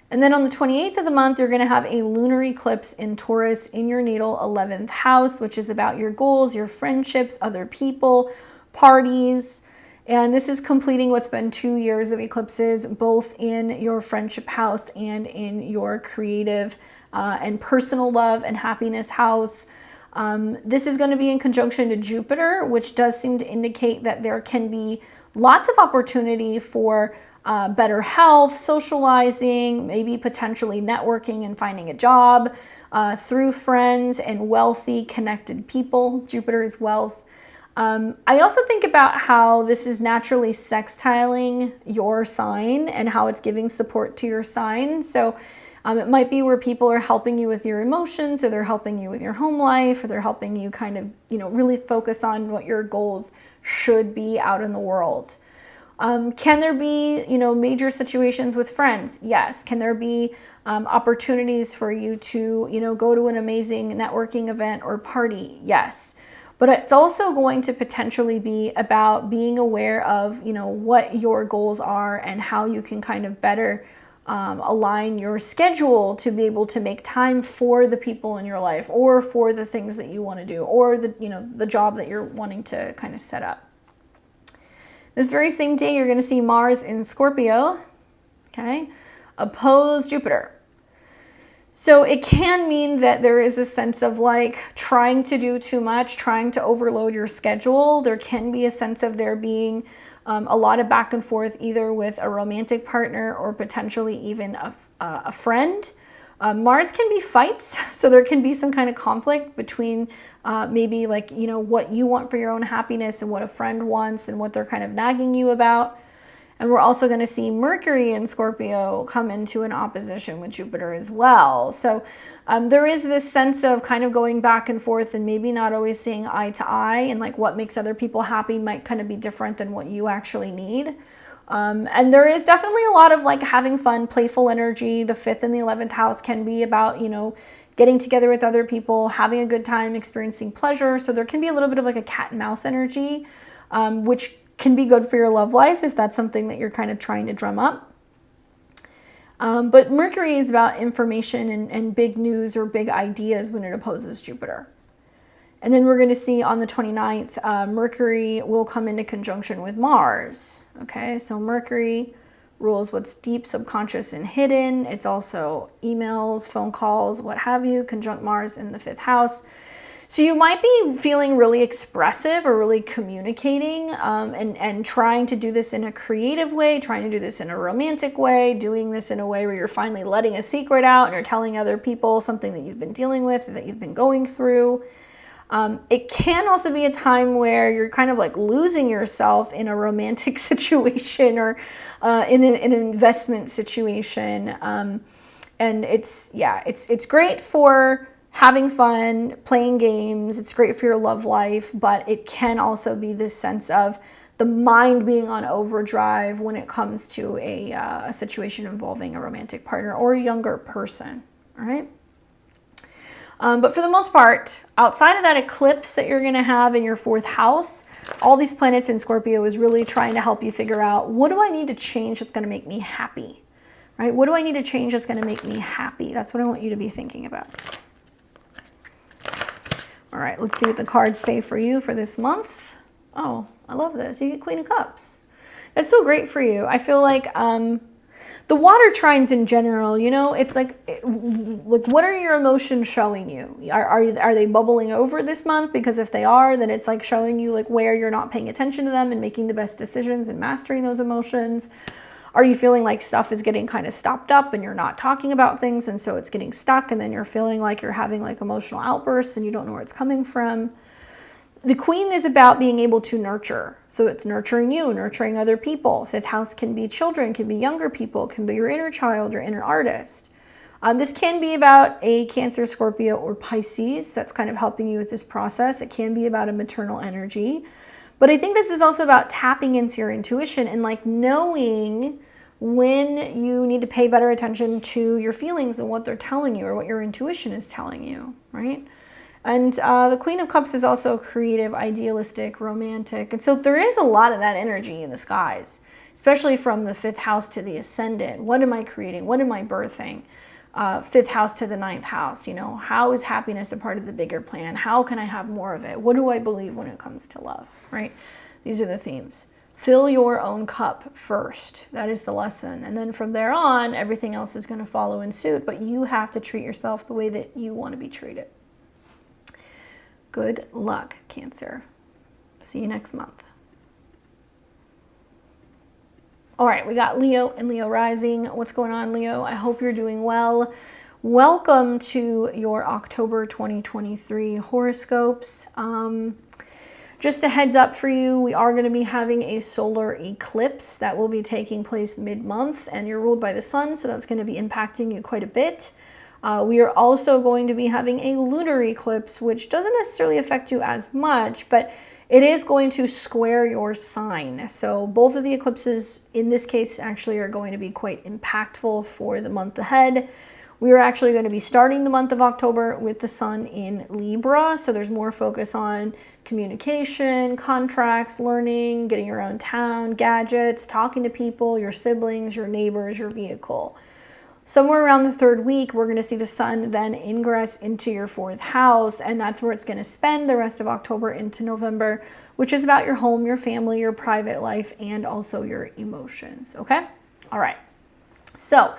And then on the 28th of the month, you're going to have a lunar eclipse in Taurus in your natal 11th house, which is about your goals, your friendships, other people, parties. And this is completing what's been 2 years of eclipses, both in your friendship house and in your creative and personal love and happiness house. This is going to be in conjunction to Jupiter, which does seem to indicate that there can be lots of opportunity for better health, socializing, maybe potentially networking and finding a job through friends and wealthy, connected people. Jupiter is wealth. I also think about how this is naturally sextiling your sign and how it's giving support to your sign. So it might be where people are helping you with your emotions, or they're helping you with your home life, or they're helping you kind of, really focus on what your goals should be out in the world. Can there be, major situations with friends? Yes. Can there be opportunities for you to, go to an amazing networking event or party? Yes. But it's also going to potentially be about being aware of, what your goals are and how you can kind of better align your schedule to be able to make time for the people in your life or for the things that you want to do or the job that you're wanting to kind of set up. This very same day, you're going to see Mars in Scorpio, okay, oppose Jupiter. So it can mean that there is a sense of like trying to do too much, trying to overload your schedule. There can be a sense of there being a lot of back and forth, either with a romantic partner or potentially even a friend. Mars can be fights, so there can be some kind of conflict between maybe like, what you want for your own happiness and what a friend wants and what they're kind of nagging you about. And we're also going to see Mercury in Scorpio come into an opposition with Jupiter as well. So there is this sense of kind of going back and forth and maybe not always seeing eye to eye, and like what makes other people happy might kind of be different than what you actually need. And there is definitely a lot of like having fun, playful energy. The 5th and the 11th house can be about, getting together with other people, having a good time, experiencing pleasure. So there can be a little bit of like a cat and mouse energy, which can be good for your love life if that's something that you're kind of trying to drum up. But Mercury is about information and big news or big ideas when it opposes Jupiter. And then we're going to see on the 29th, Mercury will come into conjunction with Mars. Okay, so Mercury rules what's deep, subconscious, and hidden. It's also emails, phone calls, what have you, conjunct Mars in the 5th house. So you might be feeling really expressive or really communicating and trying to do this in a creative way, trying to do this in a romantic way, doing this in a way where you're finally letting a secret out and you're telling other people something that you've been dealing with, that you've been going through. It can also be a time where you're kind of like losing yourself in a romantic situation or in an investment situation. And it's great for having fun, playing games. It's great for your love life, but it can also be this sense of the mind being on overdrive when it comes to a situation involving a romantic partner or a younger person, all right? But for the most part, outside of that eclipse that you're going to have in your 4th house, all these planets in Scorpio is really trying to help you figure out, what do I need to change that's going to make me happy, right? What do I need to change that's going to make me happy? That's what I want you to be thinking about. All right, let's see what the cards say for you for this month. Oh, I love this. You get Queen of Cups. That's so great for you. I feel like the water trines in general, it's like what are your emotions showing you? Are they bubbling over this month? Because if they are, then it's like showing you like where you're not paying attention to them and making the best decisions and mastering those emotions. Are you feeling like stuff is getting kind of stopped up and you're not talking about things and so it's getting stuck, and then you're feeling like you're having like emotional outbursts and you don't know where it's coming from? The Queen is about being able to nurture. So it's nurturing you, nurturing other people. 5th house can be children, can be younger people, can be your inner child or inner artist. This can be about a Cancer, Scorpio, or Pisces that's kind of helping you with this process. It can be about a maternal energy. But I think this is also about tapping into your intuition and like knowing when you need to pay better attention to your feelings and what they're telling you or what your intuition is telling you, right? And the Queen of Cups is also creative, idealistic, romantic. And so there is a lot of that energy in the skies, especially from the 5th house to the ascendant. What am I creating? What am I birthing? 5th house to the 9th house, how is happiness a part of the bigger plan? How can I have more of it? What do I believe when it comes to love, right? These are the themes. Fill your own cup first. That is the lesson. And then from there on, everything else is going to follow in suit, but you have to treat yourself the way that you want to be treated. Good luck, Cancer. See you next month. All right, we got Leo and Leo rising. What's going on, Leo? I hope you're doing well. Welcome to your October 2023 horoscopes. Just a heads up for you, we are going to be having a solar eclipse that will be taking place mid-month, and you're ruled by the sun, so that's going to be impacting you quite a bit. We are also going to be having a lunar eclipse, which doesn't necessarily affect you as much, but it is going to square your sign. So both of the eclipses in this case actually are going to be quite impactful for the month ahead. We are actually going to be starting the month of October with the sun in Libra. So there's more focus on communication, contracts, learning, getting around town, gadgets, talking to people, your siblings, your neighbors, your vehicle. Somewhere around the third week, we're going to see the sun then ingress into your fourth house, and that's where it's going to spend the rest of October into November, which is about your home, your family, your private life, and also your emotions, okay? All right. So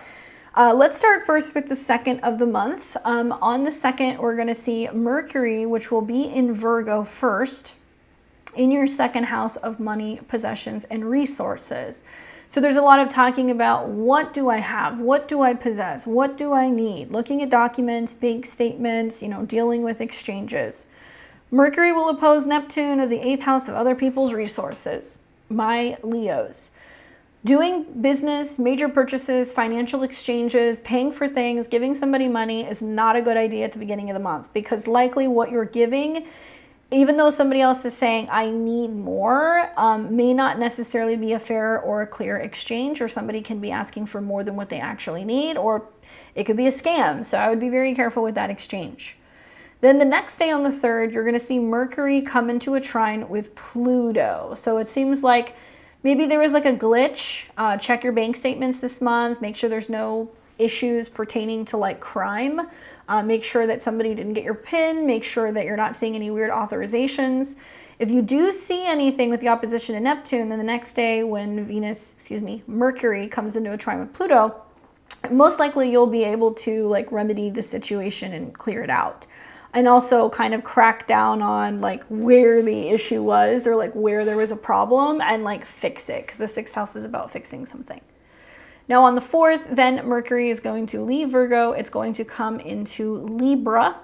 let's start first with the second of the month. On the second, we're going to see Mercury, which will be in Virgo first, in your second house of money, possessions, and resources. So there's a lot of talking about what do I have? What do I possess? What do I need? Looking at documents, bank statements, dealing with exchanges. Mercury will oppose Neptune of the 8th house of other people's resources. My Leos. Doing business, major purchases, financial exchanges, paying for things, giving somebody money is not a good idea at the beginning of the month, because likely what you're giving, even though somebody else is saying, I need more, may not necessarily be a fair or a clear exchange, or somebody can be asking for more than what they actually need, or it could be a scam. So I would be very careful with that exchange. Then the next day on the 3rd, you're going to see Mercury come into a trine with Pluto. So it seems like maybe there was like a glitch. Check your bank statements this month. Make sure there's no issues pertaining to like crime. Make sure that somebody didn't get your PIN. Make sure that you're not seeing any weird authorizations. If you do see anything with the opposition to Neptune, then the next day when Mercury comes into a trine with Pluto, most likely you'll be able to like remedy the situation and clear it out. And also kind of crack down on like where the issue was, or like where there was a problem, and like fix it, because the 6th house is about fixing something. Now on the 4th, then Mercury is going to leave Virgo. It's going to come into Libra.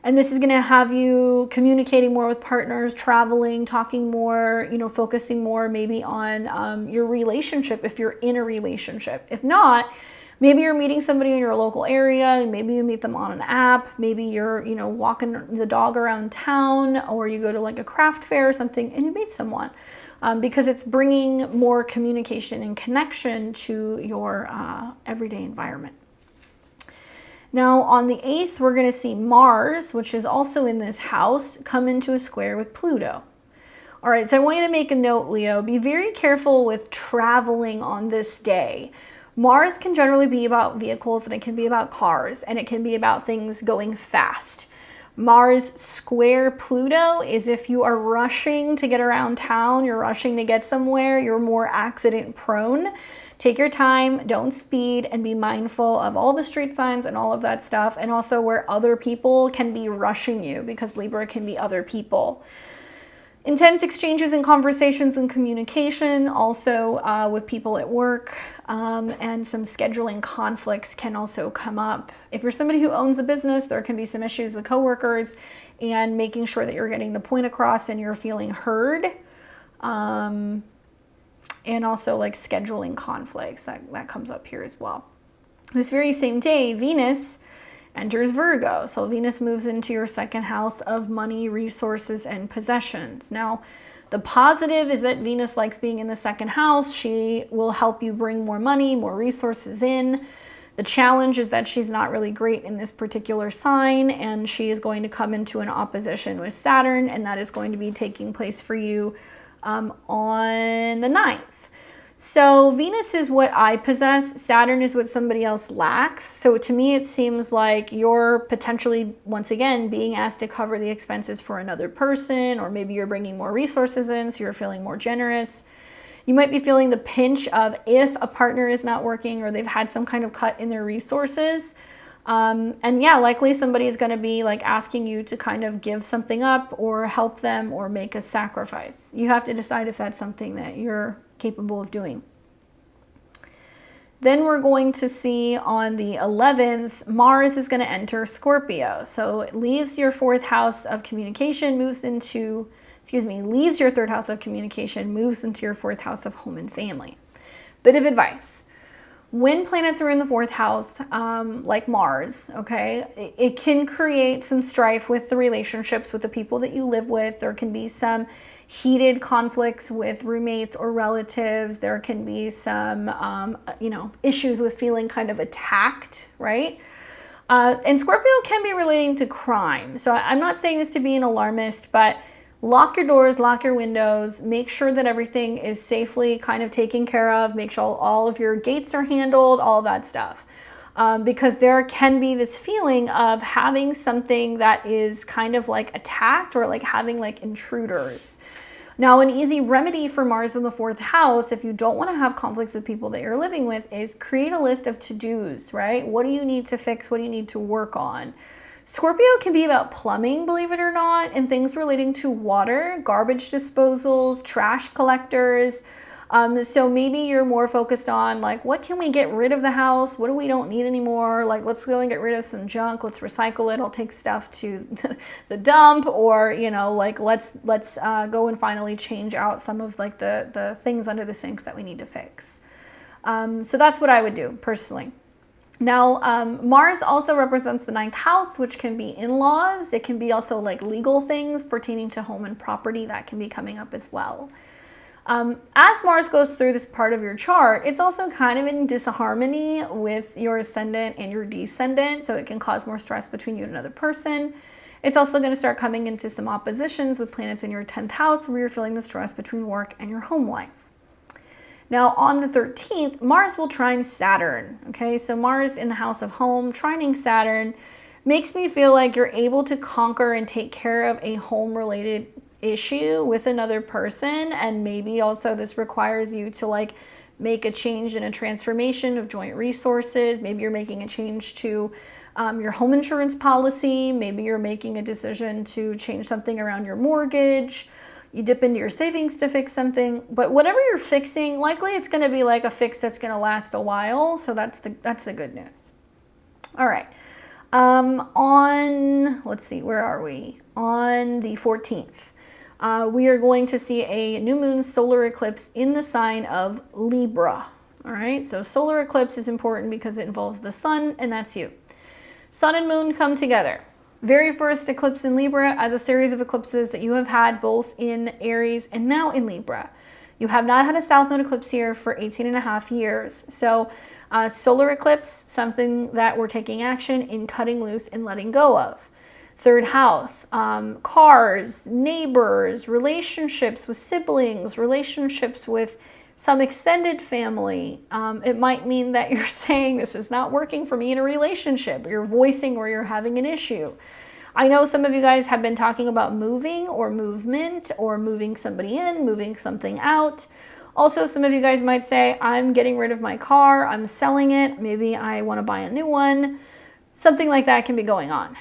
And this is going to have you communicating more with partners, traveling, talking more, focusing more maybe on your relationship if you're in a relationship. If not, maybe you're meeting somebody in your local area, maybe you meet them on an app, maybe you're, walking the dog around town, or you go to like a craft fair or something and you meet someone. Because it's bringing more communication and connection to your everyday environment. Now on the 8th, we're going to see Mars, which is also in this house, come into a square with Pluto. All right, so I want you to make a note, Leo. Be very careful with traveling on this day. Mars can generally be about vehicles, and it can be about cars, and it can be about things going fast. Mars square Pluto is if you are rushing to get around town, you're rushing to get somewhere, you're more accident prone. Take your time, don't speed, and be mindful of all the street signs and all of that stuff, and also where other people can be rushing you, because Libra can be other people. Intense exchanges and conversations and communication, also with people at work, and some scheduling conflicts can also come up. If you're somebody who owns a business, there can be some issues with coworkers, and making sure that you're getting the point across and you're feeling heard. And also like scheduling conflicts, that comes up here as well. This very same day, Venus enters Virgo. So Venus moves into your second house of money, resources, and possessions. Now, the positive is that Venus likes being in the second house. She will help you bring more money, more resources in. The challenge is that she's not really great in this particular sign, and she is going to come into an opposition with Saturn, and that is going to be taking place for you on the 9th. So Venus is what I possess. Saturn is what somebody else lacks. So to me, it seems like you're potentially, once again, being asked to cover the expenses for another person, or maybe you're bringing more resources in, so you're feeling more generous. You might be feeling the pinch of if a partner is not working, or they've had some kind of cut in their resources. And yeah, likely somebody is going to be like asking you to kind of give something up or help them or make a sacrifice. You have to decide if that's something that you're capable of doing. Then we're going to see on the 11th, Mars is going to enter Scorpio. So it leaves your fourth house of communication, leaves your third house of communication, moves into your fourth house of home and family. Bit of advice. When planets are in the fourth house, like Mars, okay, it can create some strife with the relationships with the people that you live with. There can be some heated conflicts with roommates or relatives. There can be some, you know, issues with feeling kind of attacked, right? And Scorpio can be relating to crime. So I'm not saying this to be an alarmist, but lock your doors, lock your windows, make sure that everything is safely kind of taken care of, make sure all of your gates are handled, all of that stuff. Because there can be this feeling of having something that is kind of like attacked or like having like intruders. Now, an easy remedy for Mars in the 4th house, if you don't want to have conflicts with people that you're living with, is create a list of to-dos, right? What do you need to fix? What do you need to work on? Scorpio can be about plumbing, believe it or not, and things relating to water, garbage disposals, trash collectors. So maybe you're more focused on like, what can we get rid of the house? What do we don't need anymore? Like, let's go and get rid of some junk. Let's recycle it. I'll take stuff to the dump, or, you know, like let's go and finally change out some of like the things under the sinks that we need to fix. So that's what I would do personally. Now, Mars also represents the 9th house, which can be in-laws. It can be also like legal things pertaining to home and property that can be coming up as well. As Mars goes through this part of your chart, it's also kind of in disharmony with your ascendant and your descendant, so it can cause more stress between you and another person. It's also going to start coming into some oppositions with planets in your 10th house, where you're feeling the stress between work and your home life. Now, on the 13th, Mars will trine Saturn. Okay, so Mars in the house of home, trining Saturn, makes me feel like you're able to conquer and take care of a home-related issue with another person, and maybe also this requires you to like make a change and a transformation of joint resources. Maybe you're making a change to your home insurance policy. Maybe you're making a decision to change something around your mortgage. You dip into your savings to fix something, but whatever you're fixing, likely it's going to be like a fix that's going to last a while. So that's the good news. All right. Let's see, where are we? On the 14th. We are going to see a new moon solar eclipse in the sign of Libra. All right, so solar eclipse is important because it involves the sun, and that's you. Sun and moon come together. Very first eclipse in Libra as a series of eclipses that you have had both in Aries and now in Libra. You have not had a south node eclipse here for 18.5 years. So solar eclipse, something that we're taking action in cutting loose and letting go of. 3rd house, cars, neighbors, relationships with siblings, relationships with some extended family. It might mean that you're saying this is not working for me in a relationship. You're voicing where you're having an issue. I know some of you guys have been talking about moving or movement or moving somebody in, moving something out. Also, some of you guys might say, I'm getting rid of my car, I'm selling it, maybe I want to buy a new one. Something like that can be going on.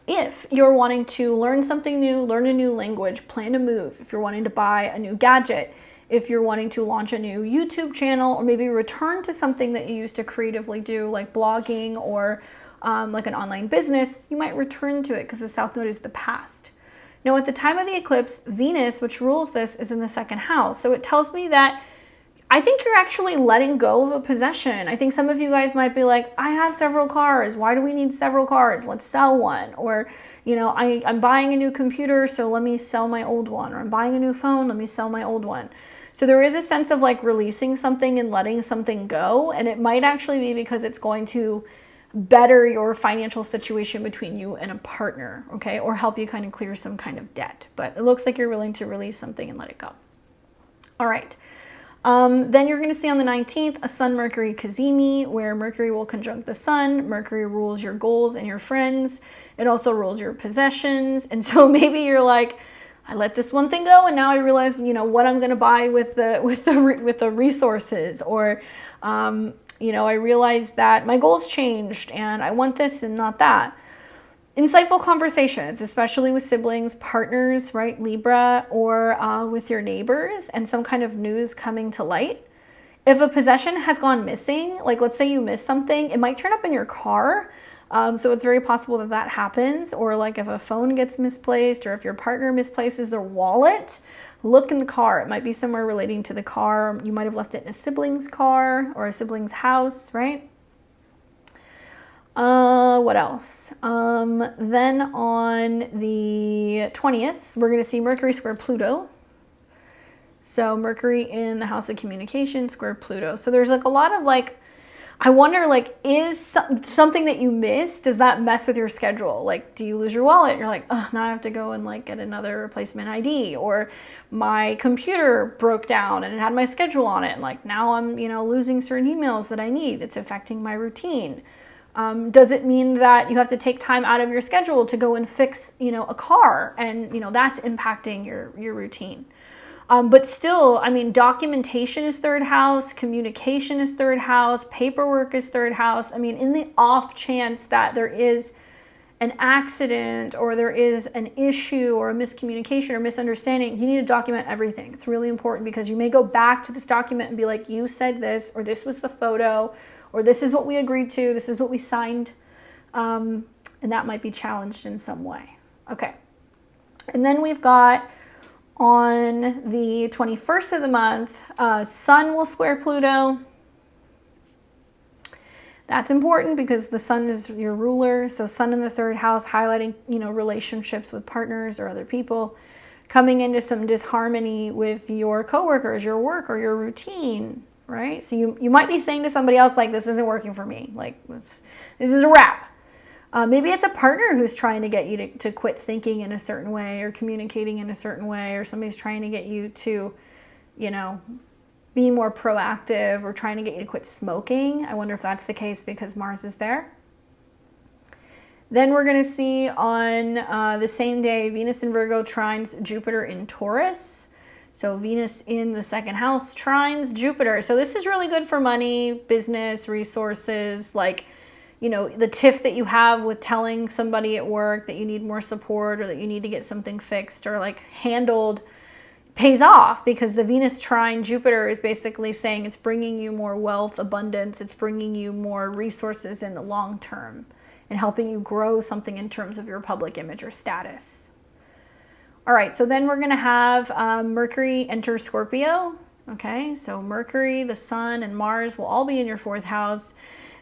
If you're wanting to learn something new, learn a new language, plan to move, if you're wanting to buy a new gadget, if you're wanting to launch a new YouTube channel, or maybe return to something that you used to creatively do, like blogging or like an online business, you might return to it because the South Node is the past. Now, at the time of the eclipse, Venus, which rules this, is in the 2nd house. So it tells me that I think you're actually letting go of a possession. I think some of you guys might be like, I have several cars. Why do we need several cars? Let's sell one. Or, you know, I'm buying a new computer, so let me sell my old one. Or I'm buying a new phone, let me sell my old one. So there is a sense of like releasing something and letting something go. And it might actually be because it's going to better your financial situation between you and a partner, okay? Or help you kind of clear some kind of debt. But it looks like you're willing to release something and let it go. All right. Then you're going to see on the 19th a Sun-Mercury Cazimi, where Mercury will conjunct the Sun. Mercury rules your goals and your friends. It also rules your possessions. And so maybe you're like, I let this one thing go, and now I realize, you know, what I'm going to buy with the resources, or you know, I realized that my goals changed and I want this and not that. Insightful conversations, especially with siblings, partners, right, Libra, or with your neighbors, and some kind of news coming to light. If a possession has gone missing, like let's say you missed something, it might turn up in your car. So it's very possible that that happens. Or like if a phone gets misplaced, or if your partner misplaces their wallet, look in the car. It might be somewhere relating to the car. You might have left it in a sibling's car or a sibling's house, right? What else? Then on the 20th, we're going to see Mercury square Pluto. So Mercury in the house of communication square Pluto. So there's like a lot of like, I wonder, like, is something that you missed, does that mess with your schedule? Like, do you lose your wallet? You're like, oh, now I have to go and like get another replacement ID, or my computer broke down and it had my schedule on it. And like, now I'm, you know, losing certain emails that I need. It's affecting my routine. Does it mean that you have to take time out of your schedule to go and fix, you know, a car, and, you know, that's impacting your routine? But still, I mean, documentation is third house, communication is third house, paperwork is third house. I mean, in the off chance that there is an accident or there is an issue or a miscommunication or misunderstanding, you need to document everything. It's really important, because you may go back to this document and be like, you said this, or this was the photo, or this is what we agreed to, this is what we signed. And that might be challenged in some way. Okay. And then we've got, on the 21st of the month, Sun will square Pluto. That's important because the Sun is your ruler. So Sun in the third house, highlighting, you know, relationships with partners or other people, coming into some disharmony with your coworkers, your work, or your routine, right? So you might be saying to somebody else, like, this isn't working for me. Like, this is a wrap. Maybe it's a partner who's trying to get you to quit thinking in a certain way or communicating in a certain way, or somebody's trying to get you to, you know, be more proactive, or trying to get you to quit smoking. I wonder if that's the case because Mars is there. Then we're going to see on the same day, Venus in Virgo trines Jupiter in Taurus. So Venus in the second house trines Jupiter. So this is really good for money, business, resources, like, you know, the tiff that you have with telling somebody at work that you need more support, or that you need to get something fixed or like handled, pays off, because the Venus trine Jupiter is basically saying it's bringing you more wealth, abundance. It's bringing you more resources in the long term and helping you grow something in terms of your public image or status. All right, so then we're going to have Mercury enter Scorpio. Okay, so Mercury, the Sun, and Mars will all be in your fourth house.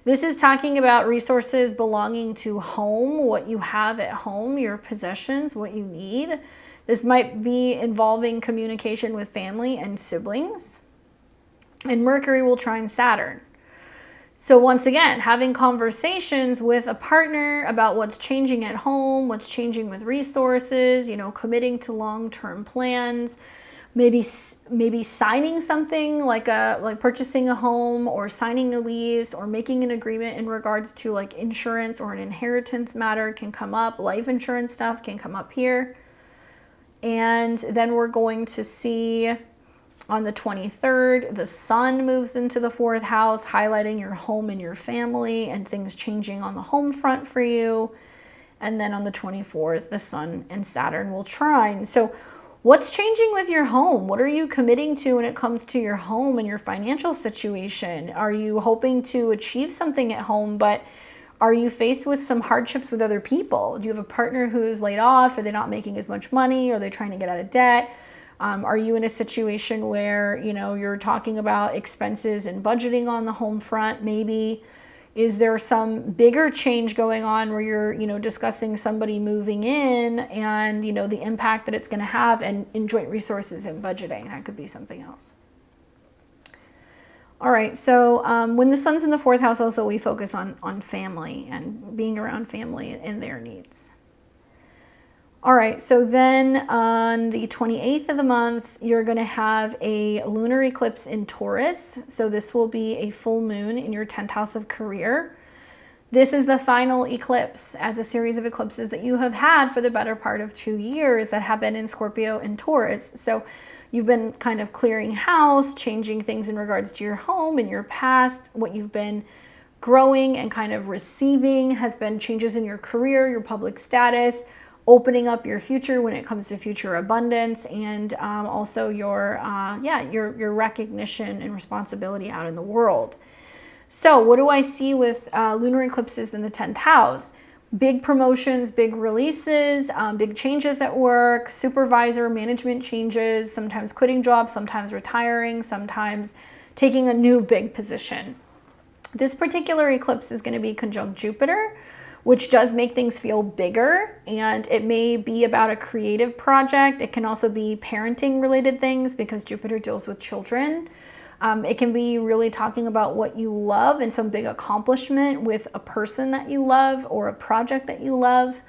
This is talking about resources belonging to home, what you have at home, your possessions, what you need. This might be involving communication with family and siblings. And Mercury will trine Saturn. So once again, having conversations with a partner about what's changing at home, what's changing with resources, you know, committing to long-term plans, maybe signing something like purchasing a home, or signing a lease, or making an agreement in regards to like insurance or an inheritance matter can come up. Life insurance stuff can come up here. And then we're going to see on the 23rd, the Sun moves into the fourth house, highlighting your home and your family and things changing on the home front for you. And then on the 24th, the Sun and Saturn will trine. So what's changing with your home? What are you committing to when it comes to your home and your financial situation? Are you hoping to achieve something at home, but are you faced with some hardships with other people? Do you have a partner who's laid off? Are they not making as much money? Are they trying to get out of debt? Are you in a situation where, you know, you're talking about expenses and budgeting on the home front? Maybe is there some bigger change going on where you're, you know, discussing somebody moving in and, you know, the impact that it's going to have, and in joint resources and budgeting? That could be something else. All right, so when the Sun's in the fourth house, also we focus on family and being around family and their needs. All right, so then on the 28th of the month, you're going to have a lunar eclipse in Taurus. So this will be a full moon in your 10th house of career. This is the final eclipse as a series of eclipses that you have had for the better part of 2 years that have been in Scorpio and Taurus. So you've been kind of clearing house, changing things in regards to your home and your past. What you've been growing and kind of receiving has been changes in your career, your public status, opening up your future when it comes to future abundance, and also your recognition and responsibility out in the world. So what do I see with lunar eclipses in the 10th house? Big promotions, big releases, big changes at work, supervisor, management changes, sometimes quitting jobs, sometimes retiring, sometimes taking a new big position. This particular eclipse is going to be conjunct Jupiter, which does make things feel bigger, and it may be about a creative project. It can also be parenting related things because Jupiter deals with children. It can be really talking about what you love and some big accomplishment with a person that you love or a project that you love.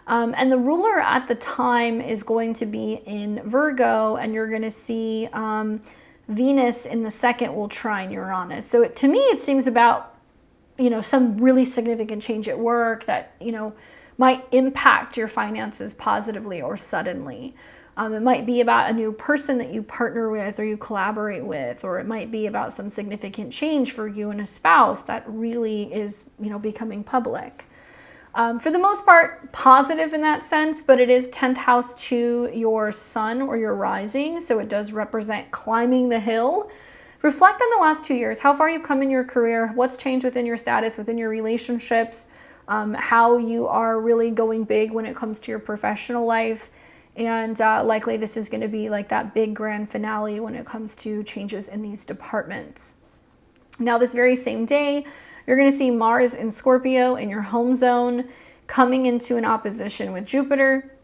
And the ruler at the time is going to be in Virgo, and you're going to see Venus in the second will trine Uranus. So to me, it seems about, you know, some really significant change at work that, you know, might impact your finances positively or suddenly. It might be about a new person that you partner with or you collaborate with, or it might be about some significant change for you and a spouse that really is, you know, becoming public. For the most part, positive in that sense, but it is 10th house to your sun or your rising, so it does represent climbing the hill. Reflect on the last 2 years, how far you've come in your career, what's changed within your status, within your relationships, how you are really going big when it comes to your professional life. And likely this is going to be like that big grand finale when it comes to changes in these departments. Now, this very same day, you're going to see Mars in Scorpio in your home zone coming into an opposition with Jupiter.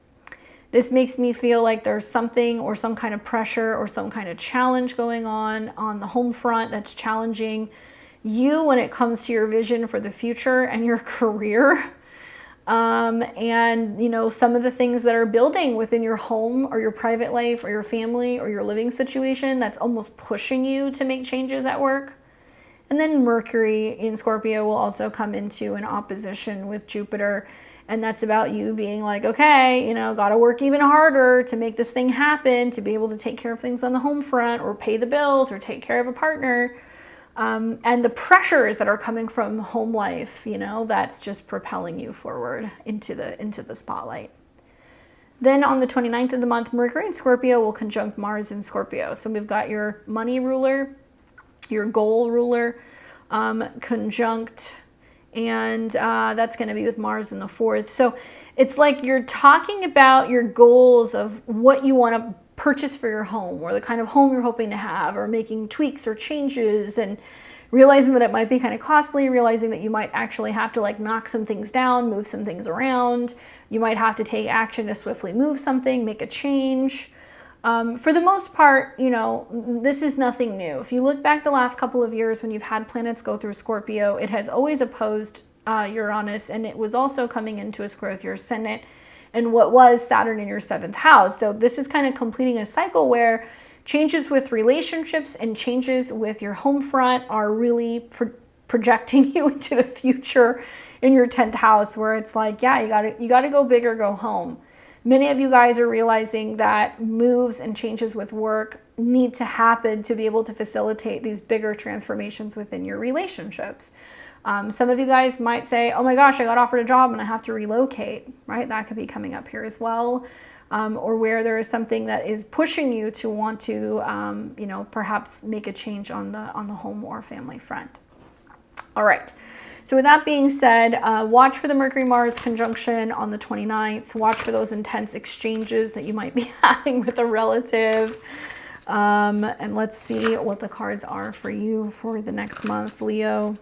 This makes me feel like there's something or some kind of pressure or some kind of challenge going on the home front that's challenging you when it comes to your vision for the future and your career. And, you know, some of the things that are building within your home or your private life or your family or your living situation that's almost pushing you to make changes at work. And then Mercury in Scorpio will also come into an opposition with Jupiter. And that's about you being like, okay, you know, got to work even harder to make this thing happen, to be able to take care of things on the home front or pay the bills or take care of a partner. And the pressures that are coming from home life, you know, that's just propelling you forward into the spotlight. Then on the 29th of the month, Mercury in Scorpio will conjunct Mars in Scorpio. So we've got your money ruler, your goal ruler, conjunct, and that's going to be with Mars in the 4th. So it's like you're talking about your goals of what you want to purchase for your home, or the kind of home you're hoping to have, or making tweaks or changes, and realizing that it might be kind of costly, realizing that you might actually have to like knock some things down, move some things around. You might have to take action to swiftly move something, make a change. For the most part, you know, this is nothing new. If you look back the last couple of years when you've had planets go through Scorpio, it has always opposed Uranus, and it was also coming into a square with your ascendant and what was Saturn in your 7th house. So this is kind of completing a cycle where changes with relationships and changes with your home front are really projecting you into the future in your 10th house, where it's like, yeah, you got to go big or go home. Many of you guys are realizing that moves and changes with work need to happen to be able to facilitate these bigger transformations within your relationships. Some of you guys might say, oh my gosh, I got offered a job and I have to relocate, right? That could be coming up here as well. Or where there is something that is pushing you to want to, you know, perhaps make a change on the home or family front. All right. So with that being said, watch for the Mercury-Mars conjunction on the 29th. Watch for those intense exchanges that you might be having with a relative. And let's see what the cards are for you for the next month, Leo.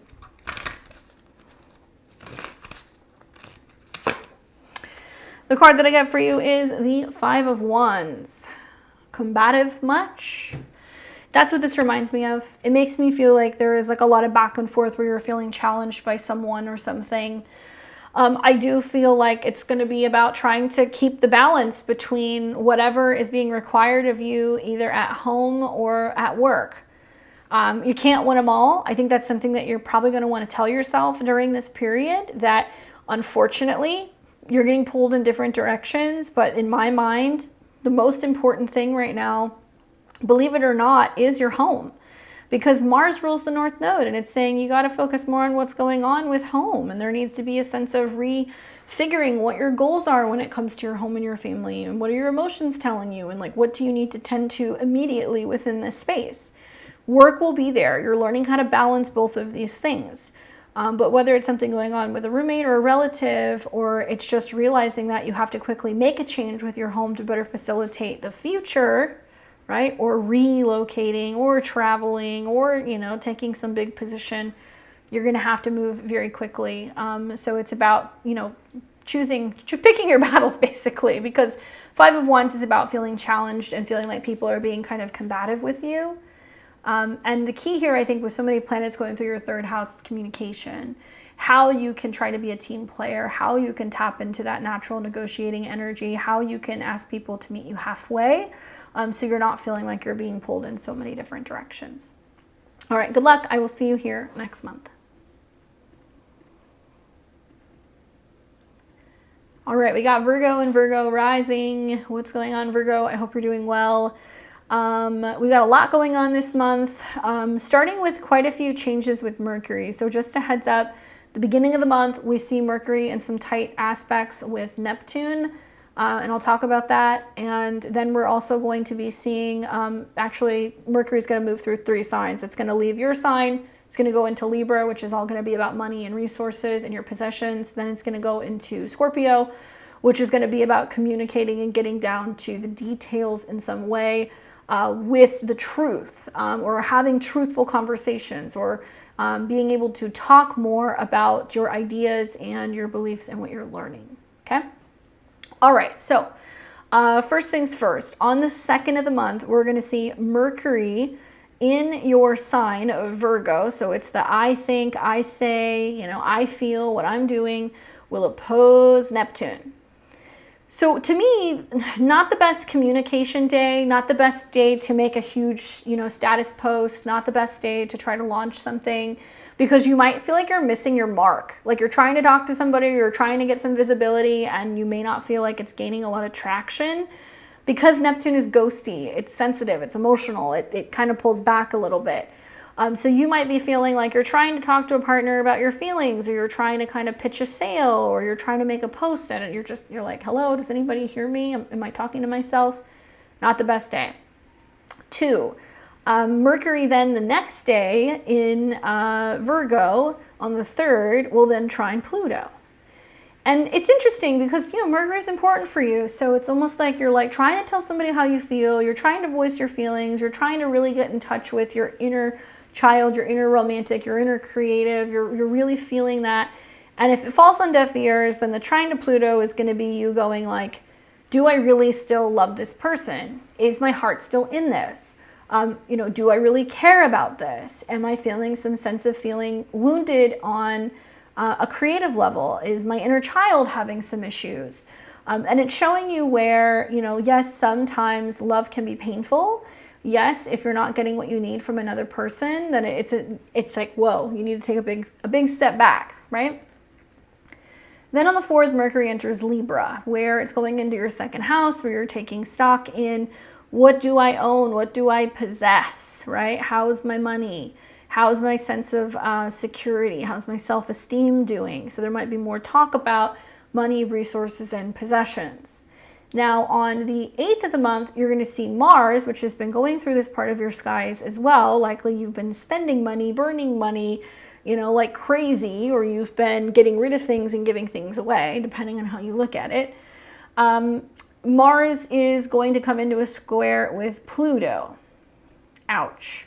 The card that I get for you is the Five of Wands. Combative much? That's what this reminds me of. It makes me feel like there is like a lot of back and forth where you're feeling challenged by someone or something. I do feel like it's going to be about trying to keep the balance between whatever is being required of you, either at home or at work. You can't win them all. I think that's something that you're probably going to want to tell yourself during this period, that unfortunately you're getting pulled in different directions. But in my mind, the most important thing right now, believe it or not, is your home, because Mars rules the North Node, and it's saying you got to focus more on what's going on with home, and there needs to be a sense of refiguring what your goals are when it comes to your home and your family, and what are your emotions telling you, and like what do you need to tend to immediately within this space. Work will be there. You're learning how to balance both of these things. But whether it's something going on with a roommate or a relative, or it's just realizing that you have to quickly make a change with your home to better facilitate the future, right? Or relocating or traveling or, you know, taking some big position, you're going to have to move very quickly. So it's about, picking your battles basically, because Five of Wands is about feeling challenged and feeling like people are being kind of combative with you. And the key here, I think, with so many planets going through your third house is communication. How you can try to be a team player, how you can tap into that natural negotiating energy, how you can ask people to meet you halfway, so you're not feeling like you're being pulled in so many different directions. All right, good luck. I will see you here next month. All right, we got Virgo and Virgo rising. What's going on, Virgo? I hope you're doing well. We got a lot going on this month, starting with quite a few changes with Mercury. So just a heads up, the beginning of the month, we see Mercury in some tight aspects with Neptune, and I'll talk about that. And then we're also going to be seeing, actually, Mercury is going to move through 3 signs. It's going to leave your sign. It's going to go into Libra, which is all going to be about money and resources and your possessions. Then it's going to go into Scorpio, which is going to be about communicating and getting down to the details in some way with the truth, or having truthful conversations, or being able to talk more about your ideas and your beliefs and what you're learning. Okay? All right. So first things first, on the 2nd of the month, we're going to see Mercury in your sign of Virgo. So it's the I think, I say, I feel, what I'm doing will oppose Neptune. So to me, not the best communication day, not the best day to make a huge, status post, not the best day to try to launch something, because you might feel like you're missing your mark. Like you're trying to talk to somebody, you're trying to get some visibility, and you may not feel like it's gaining a lot of traction. Because Neptune is ghosty, it's sensitive, it's emotional, it kind of pulls back a little bit. So you might be feeling like you're trying to talk to a partner about your feelings, or you're trying to kind of pitch a sale, or you're trying to make a post and you're like, hello, does anybody hear me? Am I talking to myself? Not the best day. 2, Mercury then the next day in Virgo on the 3rd will then trine Pluto. And it's interesting because, Mercury is important for you. So it's almost like you're like trying to tell somebody how you feel. You're trying to voice your feelings. You're trying to really get in touch with your inner child, your inner romantic, your inner creative. You're really feeling that. And if it falls on deaf ears, then the trine to Pluto is going to be you going like, do I really still love this person? Is my heart still in this? Do I really care about this? Am I feeling some sense of feeling wounded on a creative level? Is my inner child having some issues? And it's showing you where, yes, sometimes love can be painful. Yes, if you're not getting what you need from another person, then it's like, whoa, you need to take a big step back, right? Then on the 4th, Mercury enters Libra, where it's going into your 2nd house, where you're taking stock in what do I own? What do I possess, right? How's my money? How's my sense of security? How's my self-esteem doing? So there might be more talk about money, resources, and possessions. Now, on the 8th of the month, you're going to see Mars, which has been going through this part of your skies as well. Likely you've been spending money, burning money, like crazy, or you've been getting rid of things and giving things away, depending on how you look at it. Mars is going to come into a square with Pluto. Ouch.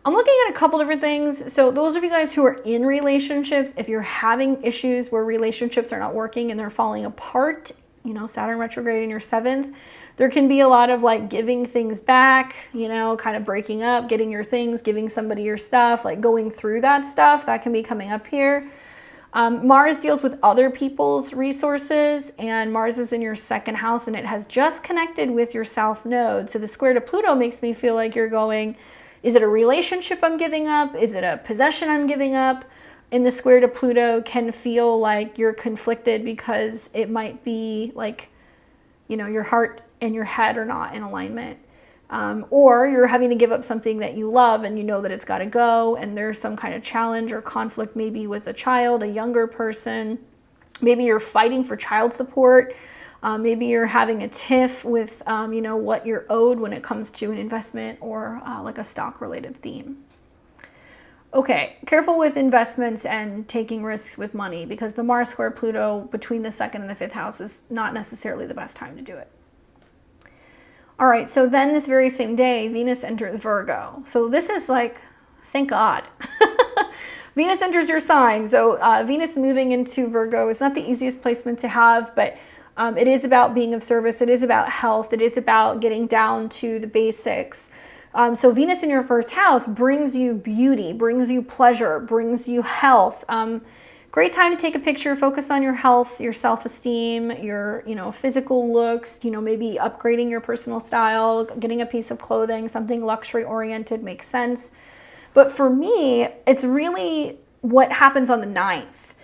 I'm looking at a couple different things. So those of you guys who are in relationships, if you're having issues where relationships are not working and they're falling apart, Saturn retrograde in your 7th, there can be a lot of like giving things back, kind of breaking up, getting your things, giving somebody your stuff, like going through that stuff. That can be coming up here. Mars deals with other people's resources, and Mars is in your 2nd house, and it has just connected with your South Node. So the square to Pluto makes me feel like you're going, is it a relationship I'm giving up? Is it a possession I'm giving up? And the square to Pluto can feel like you're conflicted because it might be like, your heart and your head are not in alignment. Or you're having to give up something that you love and you know that it's got to go, and there's some kind of challenge or conflict maybe with a child, a younger person. Maybe you're fighting for child support. Maybe you're having a tiff with, what you're owed when it comes to an investment or like a stock-related theme. Okay, careful with investments and taking risks with money, because the Mars square Pluto between the 2nd and the 5th house is not necessarily the best time to do it. All right, so then this very same day, Venus enters Virgo. So this is like, thank God. Venus enters your sign. So Venus moving into Virgo is not the easiest placement to have, but it is about being of service. It is about health. It is about getting down to the basics. So Venus in your first house brings you beauty, brings you pleasure, brings you health. Great time to take a picture, focus on your health, your self-esteem, your, physical looks, maybe upgrading your personal style, getting a piece of clothing, something luxury oriented makes sense. But for me, it's really what happens on the 9th.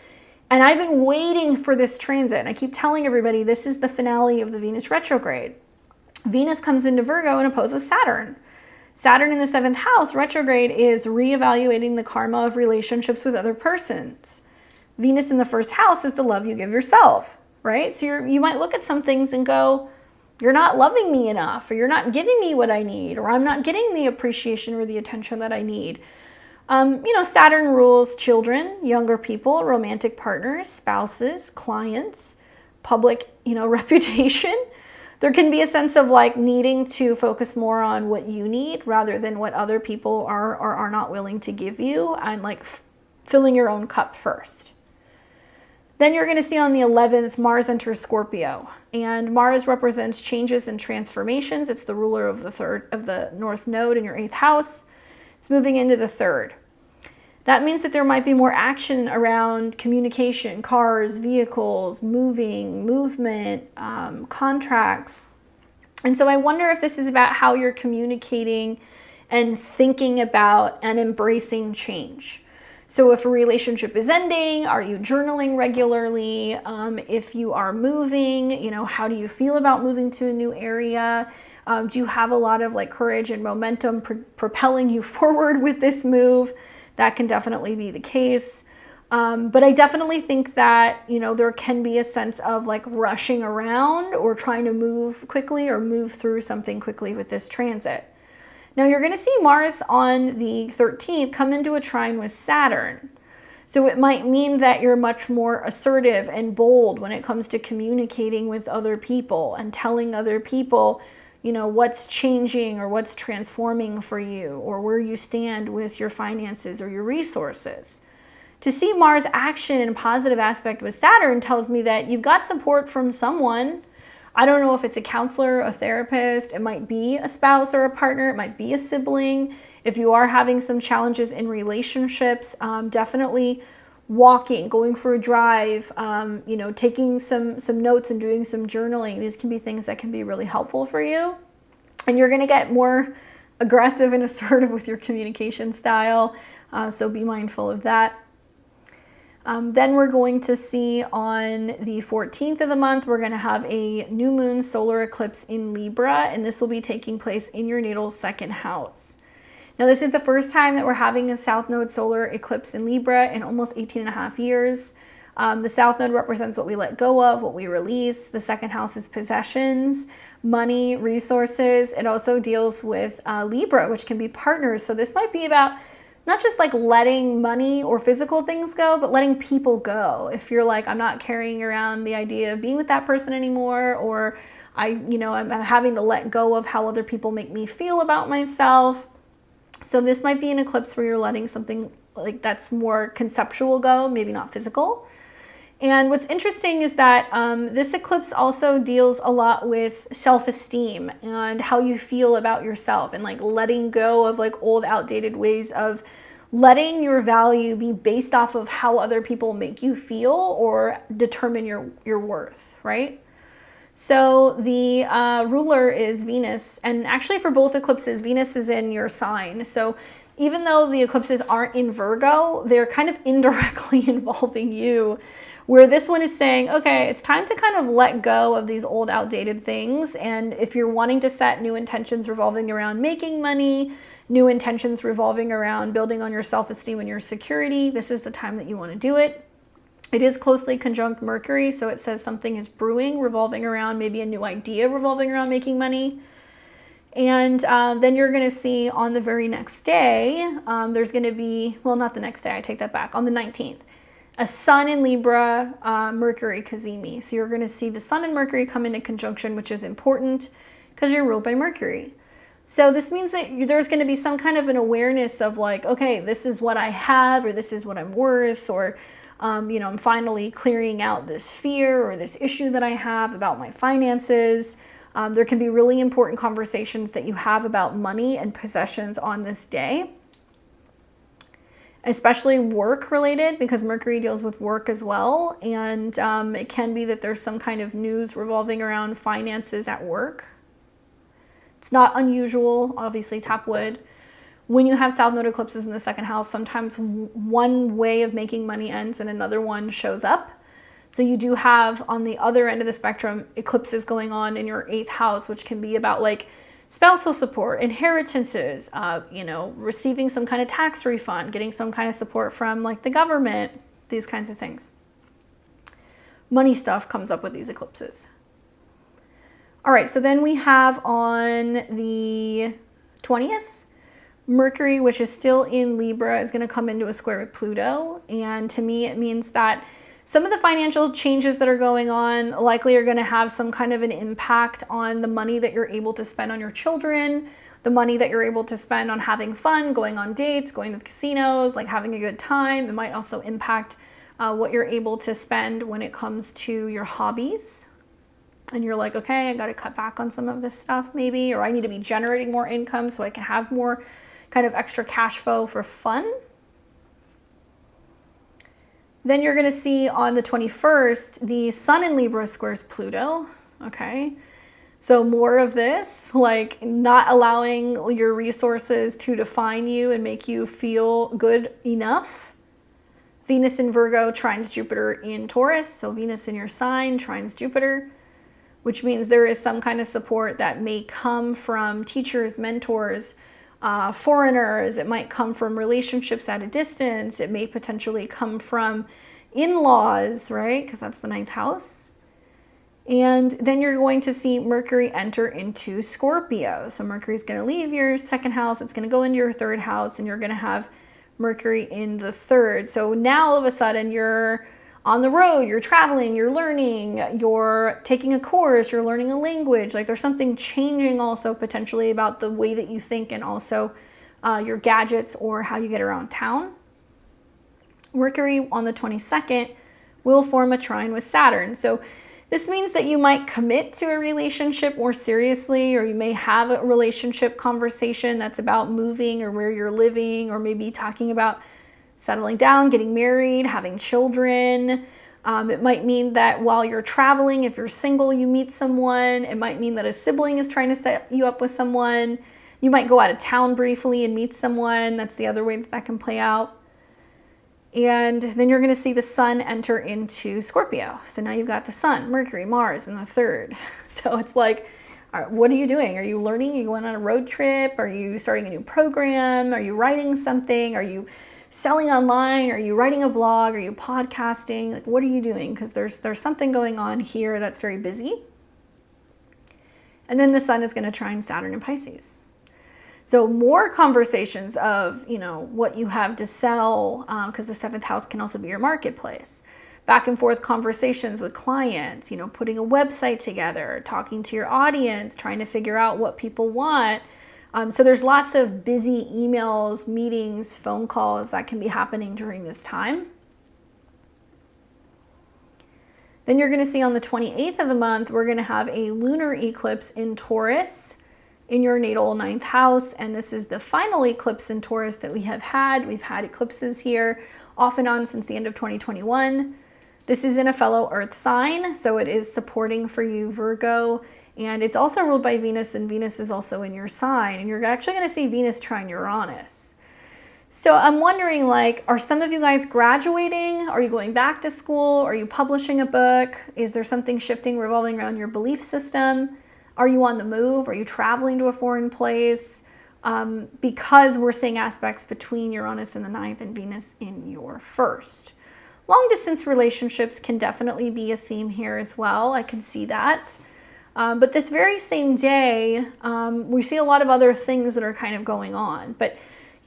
And I've been waiting for this transit. And I keep telling everybody, this is the finale of the Venus retrograde. Venus comes into Virgo and opposes Saturn. Saturn in the 7th house retrograde is reevaluating the karma of relationships with other persons. Venus in the 1st house is the love you give yourself, right? So you might look at some things and go, you're not loving me enough, or you're not giving me what I need, or I'm not getting the appreciation or the attention that I need. Saturn rules children, younger people, romantic partners, spouses, clients, public, reputation. There can be a sense of like needing to focus more on what you need rather than what other people are or are not willing to give you, and like filling your own cup first. Then you're going to see on the 11th, Mars enters Scorpio, and Mars represents changes and transformations. It's the ruler of the North Node in your 8th house. It's moving into the 3rd. That means that there might be more action around communication, cars, vehicles, movement, contracts. And so I wonder if this is about how you're communicating and thinking about and embracing change. So if a relationship is ending, are you journaling regularly? If you are moving, how do you feel about moving to a new area? Do you have a lot of like courage and momentum propelling you forward with this move? That can definitely be the case. But I definitely think that, there can be a sense of like rushing around or trying to move quickly or move through something quickly with this transit. Now you're going to see Mars on the 13th come into a trine with Saturn. So it might mean that you're much more assertive and bold when it comes to communicating with other people and telling other people, what's changing or what's transforming for you, or where you stand with your finances or your resources. To see Mars action in a positive aspect with Saturn tells me that you've got support from someone. I don't know if it's a counselor, a therapist, it might be a spouse or a partner, it might be a sibling. If you are having some challenges in relationships, definitely walking, going for a drive, taking some notes and doing some journaling. These can be things that can be really helpful for you. And you're going to get more aggressive and assertive with your communication style. So be mindful of that. Then we're going to see on the 14th of the month, we're going to have a new moon solar eclipse in Libra, and this will be taking place in your natal 2nd house. Now, this is the first time that we're having a South Node solar eclipse in Libra in almost 18 and a half years. The South Node represents what we let go of, what we release. The 2nd house is possessions, money, resources. It also deals with Libra, which can be partners. So this might be about not just like letting money or physical things go, but letting people go. If you're like, I'm not carrying around the idea of being with that person anymore, or I'm having to let go of how other people make me feel about myself. So this might be an eclipse where you're letting something like that's more conceptual go, maybe not physical. And what's interesting is that this eclipse also deals a lot with self-esteem and how you feel about yourself, and like letting go of like old outdated ways of letting your value be based off of how other people make you feel or determine your worth, right? So the ruler is Venus, and actually for both eclipses, Venus is in your sign. So even though the eclipses aren't in Virgo, they're kind of indirectly involving you, where this one is saying, okay, it's time to kind of let go of these old outdated things. And if you're wanting to set new intentions revolving around making money, new intentions revolving around building on your self-esteem and your security, this is the time that you want to do it. It is closely conjunct Mercury, so it says something is brewing, revolving around maybe a new idea revolving around making money. And then you're going to see on the very next day, there's going to be, well, not the next day, I take that back, on the 19th, a Sun in Libra, Mercury Cazimi. So you're going to see the Sun and Mercury come into conjunction, which is important because you're ruled by Mercury. So this means that there's going to be some kind of an awareness of like, okay, this is what I have, or this is what I'm worth, or, you know, I'm finally clearing out this fear or this issue that I have about my finances. There can be really important conversations that you have about money and possessions on this day, especially work related, because Mercury deals with work as well. And it can be that there's some kind of news revolving around finances at work. It's not unusual, obviously, tap wood. When you have South Node eclipses in the second house, sometimes one way of making money ends and another one shows up. So you do have, on the other end of the spectrum, eclipses going on in your 8th house, which can be about like spousal support, inheritances, you know, receiving some kind of tax refund, getting some kind of support from like the government, these kinds of things. Money stuff comes up with these eclipses. All right, so then we have on the 20th, Mercury, which is still in Libra, is going to come into a square with Pluto. And to me, it means that some of the financial changes that are going on likely are going to have some kind of an impact on the money that you're able to spend on your children, the money that you're able to spend on having fun, going on dates, going to the casinos, like having a good time. It might also impact what you're able to spend when it comes to your hobbies. And you're like, okay, I got to cut back on some of this stuff maybe, or I need to be generating more income so I can have more kind of extra cash flow for fun. Then you're going to see on the 21st, the Sun in Libra squares Pluto. Okay. So more of this, like not allowing your resources to define you and make you feel good enough. Venus in Virgo trines Jupiter in Taurus. So Venus in your sign trines Jupiter, which means there is some kind of support that may come from teachers, mentors, foreigners. It might come from relationships at a distance. It may potentially come from in-laws, right? Because that's the 9th house. And then you're going to see Mercury enter into Scorpio. So Mercury's going to leave your 2nd house. It's going to go into your 3rd house, and you're going to have Mercury in the 3rd. So now all of a sudden you're on the road, you're traveling, you're learning, you're taking a course, you're learning a language. Like there's something changing also potentially about the way that you think, and also your gadgets or how you get around town. Mercury on the 22nd will form a trine with Saturn. So this means that you might commit to a relationship more seriously, or you may have a relationship conversation that's about moving or where you're living, or maybe talking about settling down, getting married, having children. It might mean that while you're traveling, if you're single, you meet someone. It might mean that a sibling is trying to set you up with someone. You might go out of town briefly and meet someone. That's the other way that that can play out. And then you're going to see the Sun enter into Scorpio. So now you've got the Sun, Mercury, Mars in the 3rd. So it's like, all right, what are you doing? Are you learning? Are you going on a road trip? Are you starting a new program? Are you writing something? Are you selling online? Are you writing a blog? Are you podcasting? Like, what are you doing? Because there's something going on here that's very busy. And then the Sun is going to trine Saturn in Pisces. So more conversations of, you know, what you have to sell, because the 7th house can also be your marketplace. Back and forth conversations with clients, you know, putting a website together, talking to your audience, trying to figure out what people want. So there's lots of busy emails, meetings, phone calls that can be happening during this time. Then you're going to see on the 28th of the month, we're going to have a lunar eclipse in Taurus in your natal 9th house. And this is the final eclipse in Taurus that we have had. We've had eclipses here off and on since the end of 2021. This is in a fellow earth sign, so it is supporting for you, Virgo. And it's also ruled by Venus, and Venus is also in your sign. And you're actually going to see Venus trine Uranus. So I'm wondering, like, are some of you guys graduating? Are you going back to school? Are you publishing a book? Is there something shifting, revolving around your belief system? Are you on the move? Are you traveling to a foreign place? Because we're seeing aspects between Uranus in the 9th and Venus in your 1st. Long distance relationships can definitely be a theme here as well. I can see that. But this very same day, we see a lot of other things that are kind of going on. But,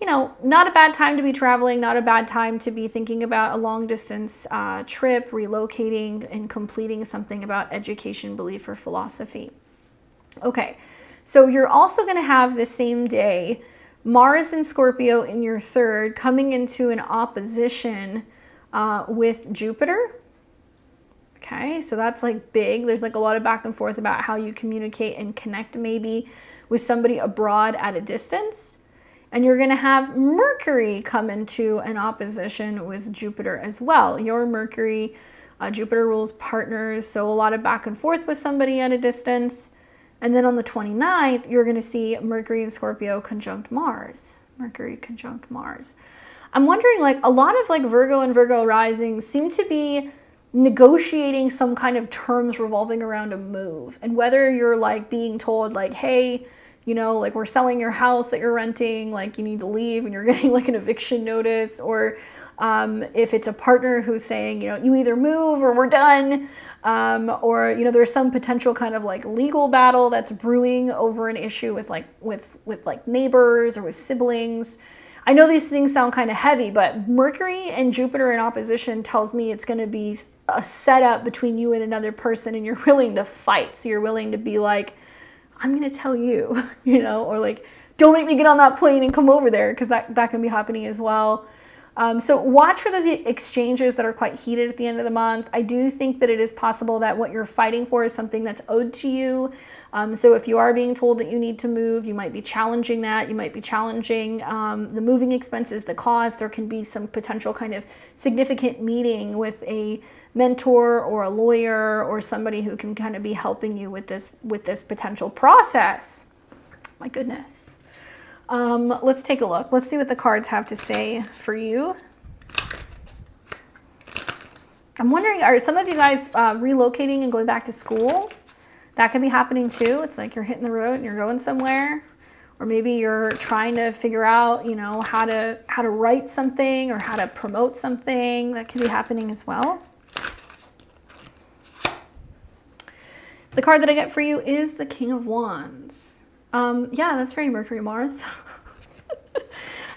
you know, not a bad time to be traveling, not a bad time to be thinking about a long distance trip, relocating and completing something about education, belief, or philosophy. Okay, So you're also going to have the same day Mars and Scorpio in your third coming into an opposition with Jupiter. Okay, so that's like big. There's like a lot of back and forth about how you communicate and connect maybe with somebody abroad at a distance. And you're going to have Mercury come into an opposition with Jupiter as well. Your Mercury, Jupiter rules partners, so a lot of back and forth with somebody at a distance. And then on the 29th, you're going to see Mercury and Scorpio conjunct Mars. Mercury conjunct Mars. I'm wondering, like, a lot of like Virgo and Virgo rising seem to be negotiating some kind of terms revolving around a move. And whether you're like being told like, hey, you know, like we're selling your house that you're renting, like you need to leave and you're getting like an eviction notice, or if it's a partner who's saying, you know, you either move or we're done, or, you know, there's some potential kind of like legal battle that's brewing over an issue with like neighbors or with siblings. I know these things sound kind of heavy, but Mercury and Jupiter in opposition tells me it's going to be a setup between you and another person, and you're willing to fight. So you're willing to be like, I'm going to tell you, you know, or like, don't make me get on that plane and come over there, because that can be happening as well. So watch for those exchanges that are quite heated at the end of the month. I do think that it is possible that what you're fighting for is something that's owed to you. So if you are being told that you need to move, you might be challenging that. You might be challenging the moving expenses, the cost. There can be some potential kind of significant meeting with a mentor or a lawyer or somebody who can kind of be helping you with this potential process. My goodness. Let's take a look. Let's see what the cards have to say for you. I'm wondering, are some of you guys relocating and going back to school? That can be happening too. It's like you're hitting the road and you're going somewhere. Or maybe you're trying to figure out, you know, how to write something or how to promote something. That can be happening as well. The card that I get for you is the King of Wands. Yeah, that's very Mercury Mars.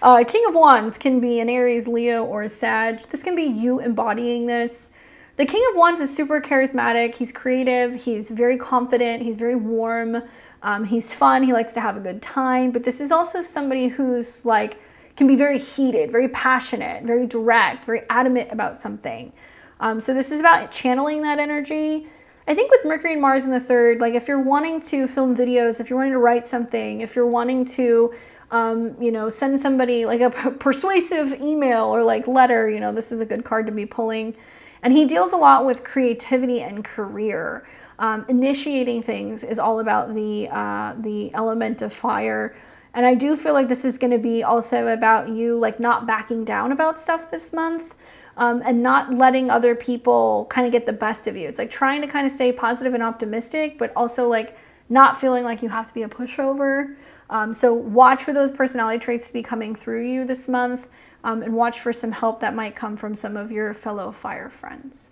King of Wands can be an Aries, Leo, or a Sag. This can be you embodying this. The King of Wands is super charismatic. He's creative. He's very confident. He's very warm. He's fun. He likes to have a good time. But this is also somebody who's like, can be very heated, very passionate, very direct, very adamant about something. So this is about channeling that energy. I think with Mercury and Mars in the third, like if you're wanting to film videos, if you're wanting to write something, if you're wanting to, you know, send somebody like a persuasive email or like letter, you know, this is a good card to be pulling. And he deals a lot with creativity and career. Initiating things is all about the element of fire. And I do feel like this is going to be also about you like not backing down about stuff this month. And not letting other people kind of get the best of you. It's like trying to kind of stay positive and optimistic, but also like not feeling like you have to be a pushover. So watch for those personality traits to be coming through you this month, and watch for some help that might come from some of your fellow fire friends.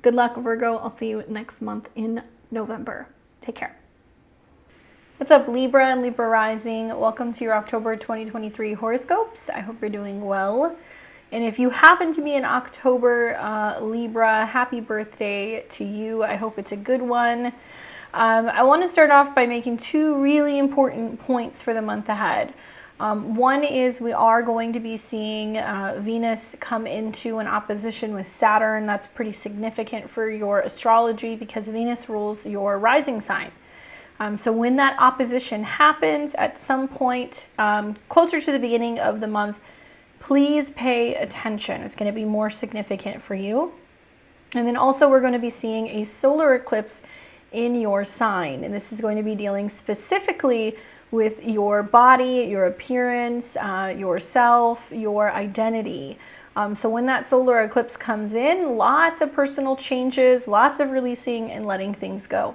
Good luck, Virgo. I'll see you next month in November. Take care. What's up, Libra and Libra rising? Welcome to your October 2023 horoscopes. I hope you're doing well. And if you happen to be in October, Libra, happy birthday to you. I hope it's a good one. I want to start off by making two really important points for the month ahead. One is we are going to be seeing Venus come into an opposition with Saturn. That's pretty significant for your astrology because Venus rules your rising sign. So when that opposition happens at some point closer to the beginning of the month, please pay attention. It's going to be more significant for you. And then also we're going to be seeing a solar eclipse in your sign. And this is going to be dealing specifically with your body, your appearance, yourself, your identity. So when that solar eclipse comes in, lots of personal changes, lots of releasing and letting things go.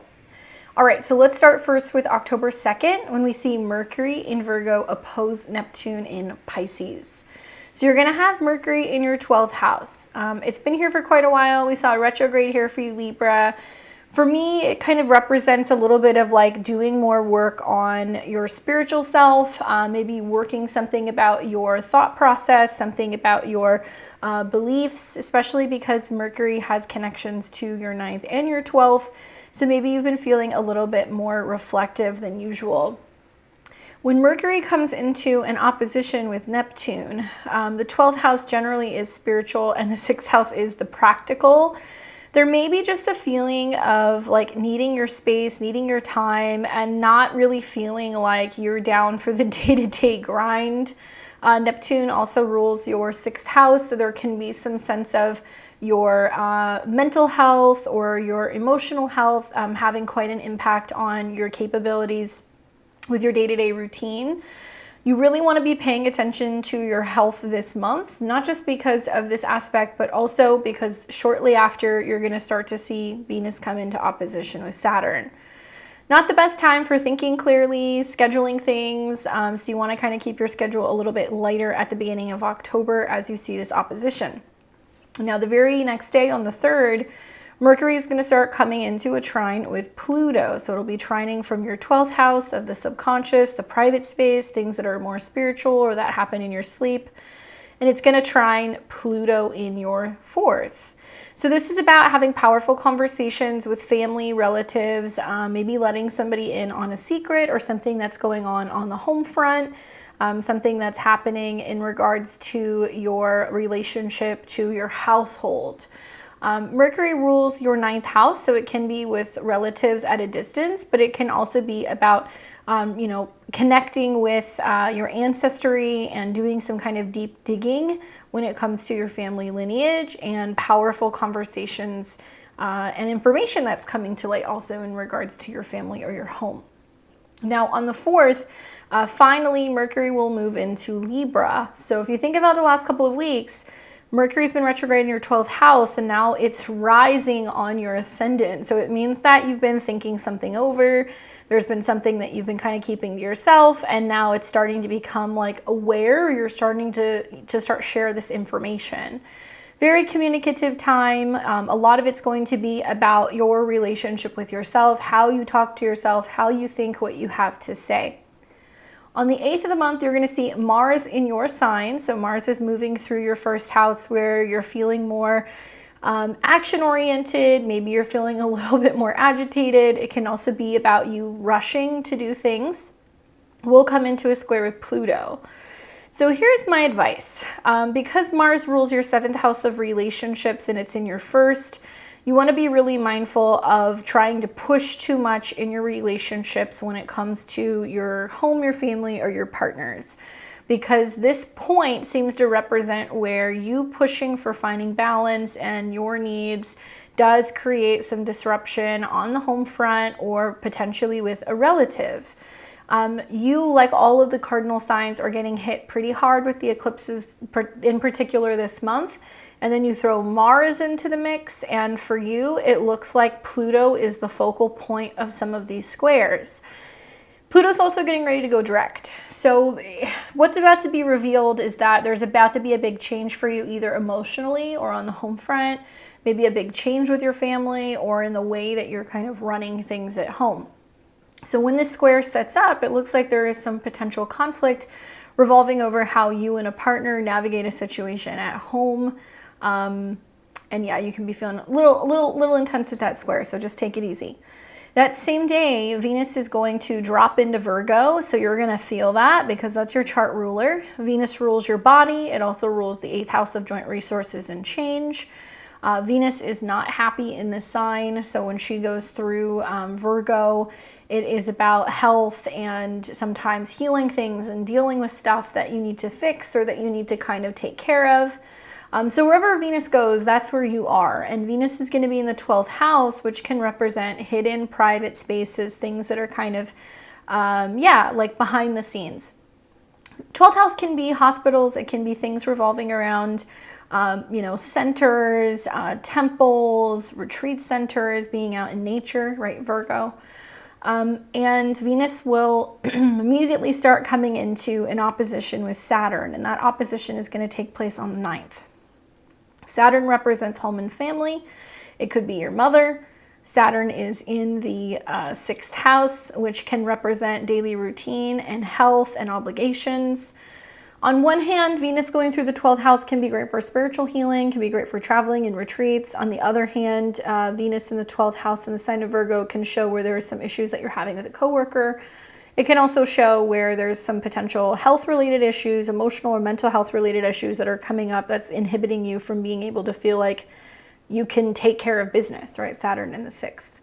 All right, so let's start first with October 2nd when we see Mercury in Virgo oppose Neptune in Pisces. So you're going to have Mercury in your 12th house. It's been here for quite a while. We saw a retrograde here for you, Libra. For me, it kind of represents a little bit of like doing more work on your spiritual self, maybe working something about your thought process, something about your beliefs, especially because Mercury has connections to your 9th and your 12th. So maybe you've been feeling a little bit more reflective than usual. When Mercury comes into an opposition with Neptune, the 12th house generally is spiritual and the 6th house is the practical. There may be just a feeling of like needing your space, needing your time, and not really feeling like you're down for the day-to-day grind. Neptune also rules your 6th house, so there can be some sense of your mental health or your emotional health having quite an impact on your capabilities with your day-to-day routine. You really want to be paying attention to your health this month, not just because of this aspect, but also because shortly after you're going to start to see Venus come into opposition with Saturn. Not the best time for thinking clearly, scheduling things, so you want to kind of keep your schedule a little bit lighter at the beginning of October as you see this opposition. Now, the very next day on the 3rd, Mercury is going to start coming into a trine with Pluto. So it'll be trining from your 12th house of the subconscious, the private space, things that are more spiritual or that happen in your sleep. And it's going to trine Pluto in your 4th. So this is about having powerful conversations with family, relatives, maybe letting somebody in on a secret or something that's going on the home front, something that's happening in regards to your relationship, to your household. Mercury rules your 9th house, so it can be with relatives at a distance, but it can also be about, connecting with your ancestry and doing some kind of deep digging when it comes to your family lineage, and powerful conversations and information that's coming to light also in regards to your family or your home. Now on the 4th, finally Mercury will move into Libra. So if you think about the last couple of weeks, Mercury's been retrograde in your 12th house and now it's rising on your ascendant. So it means that you've been thinking something over. There's been something that you've been kind of keeping to yourself, and now it's starting to become like aware. You're starting to share this information. Very communicative time. A lot of it's going to be about your relationship with yourself, how you talk to yourself, how you think, what you have to say. On the 8th of the month, you're going to see Mars in your sign. So Mars is moving through your 1st house where you're feeling more action-oriented. Maybe you're feeling a little bit more agitated. It can also be about you rushing to do things. We'll come into a square with Pluto. So here's my advice. Because Mars rules your 7th house of relationships and it's in your 1st, you want to be really mindful of trying to push too much in your relationships when it comes to your home, your family, or your partners. Because this point seems to represent where you pushing for finding balance and your needs does create some disruption on the home front or potentially with a relative. You, like all of the cardinal signs, are getting hit pretty hard with the eclipses in particular this month. And then you throw Mars into the mix, and for you, it looks like Pluto is the focal point of some of these squares. Pluto's also getting ready to go direct. So what's about to be revealed is that there's about to be a big change for you, either emotionally or on the home front, maybe a big change with your family or in the way that you're kind of running things at home. So when this square sets up, it looks like there is some potential conflict revolving over how you and a partner navigate a situation at home. And yeah, you can be feeling a little intense with that square, so just take it easy. That same day, Venus is going to drop into Virgo, so you're going to feel that because that's your chart ruler. Venus rules your body. It also rules the 8th house of joint resources and change. Venus is not happy in this sign, so when she goes through Virgo, it is about health and sometimes healing things and dealing with stuff that you need to fix or that you need to kind of take care of. So wherever Venus goes, that's where you are. And Venus is going to be in the 12th house, which can represent hidden private spaces, things that are kind of, like behind the scenes. 12th house can be hospitals. It can be things revolving around, centers, temples, retreat centers, being out in nature, right, Virgo. And Venus will immediately start coming into an opposition with Saturn, and that opposition is going to take place on the 9th. Saturn represents home and family. It could be your mother. Saturn is in the 6th house, which can represent daily routine and health and obligations. On one hand, Venus going through the 12th house can be great for spiritual healing, can be great for traveling and retreats. On the other hand, Venus in the 12th house in the sign of Virgo can show where there are some issues that you're having with a coworker. It can also show where there's some potential health-related issues, emotional or mental health-related issues that are coming up that's inhibiting you from being able to feel like you can take care of business, right? Saturn in the 6th.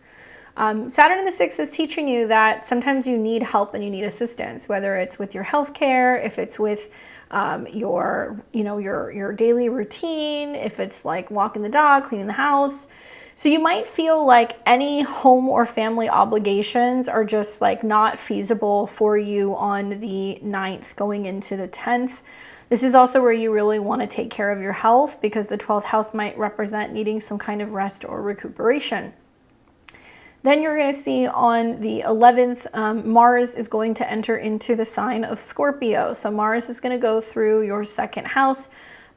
Saturn in the 6th is teaching you that sometimes you need help and you need assistance, whether it's with your health care, if it's with your daily routine, if it's like walking the dog, cleaning the house. So you might feel like any home or family obligations are just like not feasible for you on the 9th going into the 10th. This is also where you really want to take care of your health because the 12th house might represent needing some kind of rest or recuperation. Then you're going to see on the 11th, Mars is going to enter into the sign of Scorpio. So Mars is going to go through your 2nd house,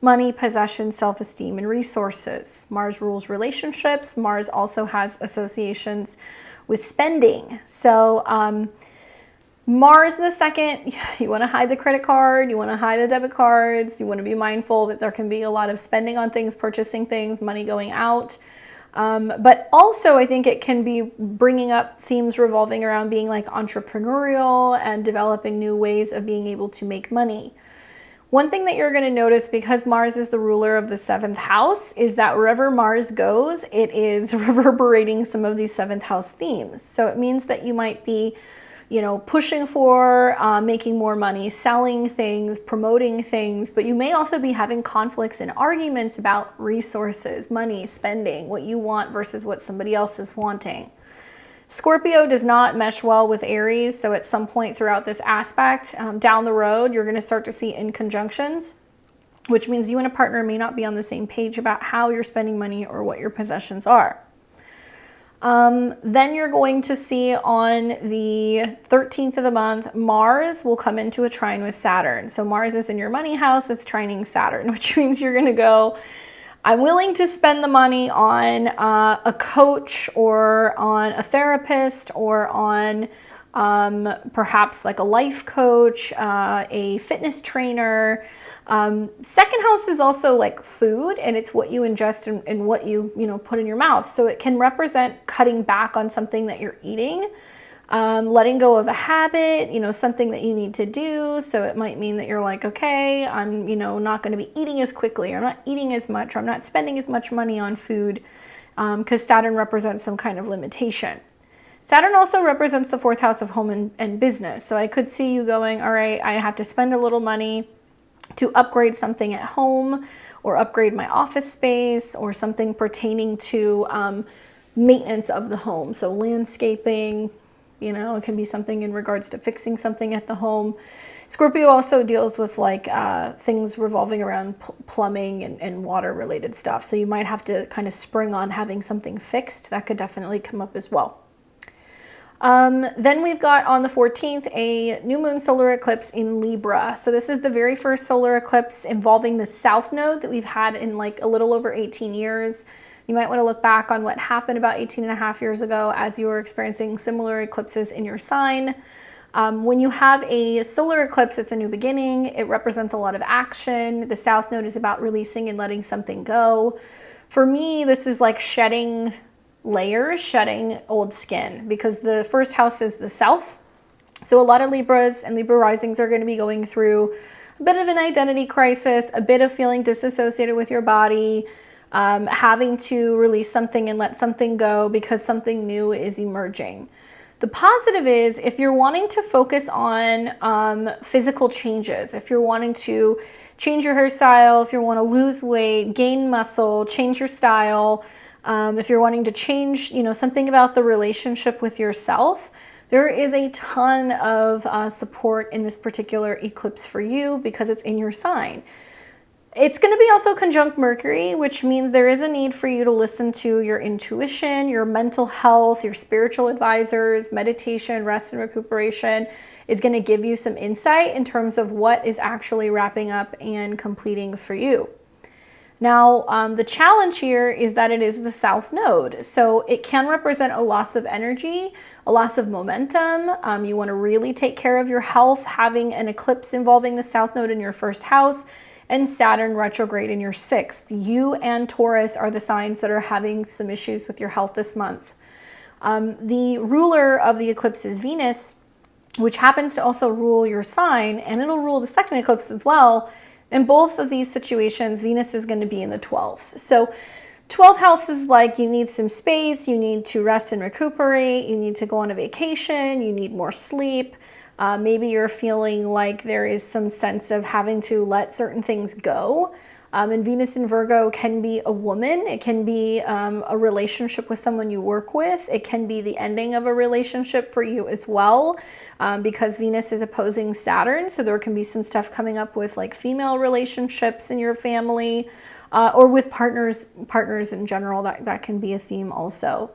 money, possession, self-esteem, and resources. Mars rules relationships. Mars also has associations with spending. So Mars in the 2nd, you want to hide the credit card, you want to hide the debit cards, you want to be mindful that there can be a lot of spending on things, purchasing things, money going out. But also I think it can be bringing up themes revolving around being like entrepreneurial and developing new ways of being able to make money. One thing that you're going to notice, because Mars is the ruler of the 7th house, is that wherever Mars goes, it is reverberating some of these 7th house themes. So it means that you might be pushing for making more money, selling things, promoting things, but you may also be having conflicts and arguments about resources, money, spending, what you want versus what somebody else is wanting. Scorpio does not mesh well with Aries, so at some point throughout this aspect, down the road, you're going to start to see inconjunctions, which means you and a partner may not be on the same page about how you're spending money or what your possessions are. Then you're going to see on the 13th of the month, Mars will come into a trine with Saturn. So Mars is in your money house, it's trining Saturn, which means you're going to go, I'm willing to spend the money on a coach or on a therapist or on perhaps like a life coach, a fitness trainer. 2nd house is also like food, and it's what you ingest and what you put in your mouth. So it can represent cutting back on something that you're eating, letting go of a habit, something that you need to do. So it might mean that you're like, okay, I'm, not going to be eating as quickly, or I'm not eating as much, or I'm not spending as much money on food, because Saturn represents some kind of limitation. Saturn also represents the 4th house of home and business. So I could see you going, all right, I have to spend a little money to upgrade something at home, or upgrade my office space, or something pertaining to maintenance of the home. So landscaping, it can be something in regards to fixing something at the home. Scorpio also deals with like things revolving around plumbing and water related stuff. So you might have to kind of spring on having something fixed. That could definitely come up as well. Then we've got on the 14th a new moon solar eclipse in Libra. So this is the very first solar eclipse involving the south node that we've had in like a little over 18 years. You might want to look back on what happened about 18 and a half years ago as you were experiencing similar eclipses in your sign. When you have a solar eclipse, it's a new beginning. It represents a lot of action. The south node is about releasing and letting something go. For me, this is like shedding layers, shedding old skin, because the 1st house is the self. So a lot of Libras and Libra risings are going to be going through a bit of an identity crisis, a bit of feeling disassociated with your body, having to release something and let something go because something new is emerging. The positive is, if you're wanting to focus on physical changes, if you're wanting to change your hairstyle, if you want to lose weight, gain muscle, change your style, if you're wanting to change, something about the relationship with yourself, there is a ton of support in this particular eclipse for you because it's in your sign. It's going to be also conjunct Mercury, which means there is a need for you to listen to your intuition, your mental health, your spiritual advisors. Meditation, rest, and recuperation is going to give you some insight in terms of what is actually wrapping up and completing for you. Now, the challenge here is that it is the south node. So it can represent a loss of energy, a loss of momentum. You want to really take care of your health, having an eclipse involving the south node in your first house and Saturn retrograde in your sixth. You and Taurus are the signs that are having some issues with your health this month. The ruler of the eclipse is Venus, which happens to also rule your sign, and it'll rule the second eclipse as well. In both of these situations, Venus is going to be in the 12th. So 12th house is like you need some space, you need to rest and recuperate, you need to go on a vacation, you need more sleep. Maybe you're feeling like there is some sense of having to let certain things go. And Venus in Virgo can be a woman. It can be a relationship with someone you work with. It can be the ending of a relationship for you as well, because Venus is opposing Saturn. So there can be some stuff coming up with like female relationships in your family, or with partners in general. That can be a theme also.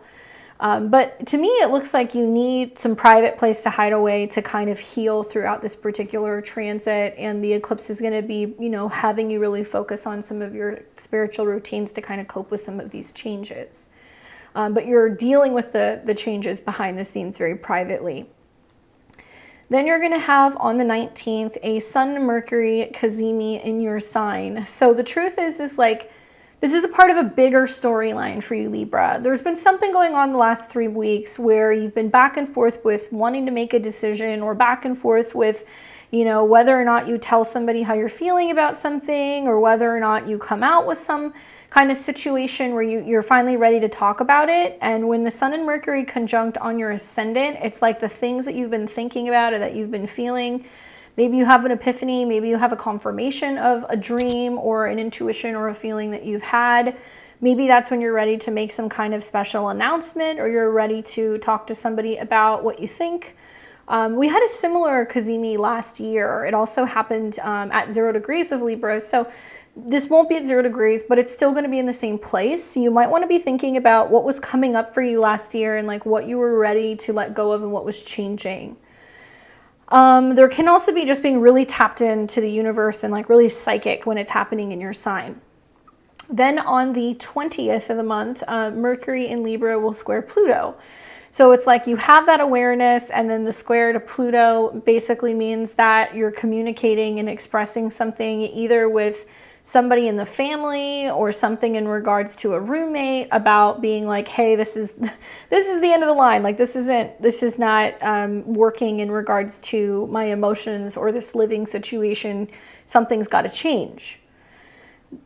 But to me, it looks like you need some private place to hide away to kind of heal throughout this particular transit. And the eclipse is going to be, you know, having you really focus on some of your spiritual routines to kind of cope with some of these changes. But you're dealing with the changes behind the scenes very privately. Then you're going to have on the 19th a Sun-Mercury cazimi in your sign. So the truth is like, this is a part of a bigger storyline for you, Libra. There's been something going on the last 3 weeks where you've been back and forth with wanting to make a decision, or back and forth with, you know, whether or not you tell somebody how you're feeling about something, or whether or not you come out with some kind of situation where you're finally ready to talk about it. And when the Sun and Mercury conjunct on your ascendant, it's like the things that you've been thinking about or that you've been feeling. Maybe you have an epiphany, maybe you have a confirmation of a dream or an intuition or a feeling that you've had. Maybe that's when you're ready to make some kind of special announcement, or you're ready to talk to somebody about what you think. We had a similar cazimi last year. It also happened at 0 degrees of Libra. So this won't be at 0 degrees, but it's still going to be in the same place. So you might want to be thinking about what was coming up for you last year and like what you were ready to let go of and what was changing. There can also be just being really tapped into the universe and like really psychic when it's happening in your sign. Then on the 20th of the month, Mercury in Libra will square Pluto. So it's like you have that awareness, and then the square to Pluto basically means that you're communicating and expressing something either with somebody in the family or something in regards to a roommate about being like, hey, this is the end of the line. Like this is not working in regards to my emotions or this living situation. Something's got to change.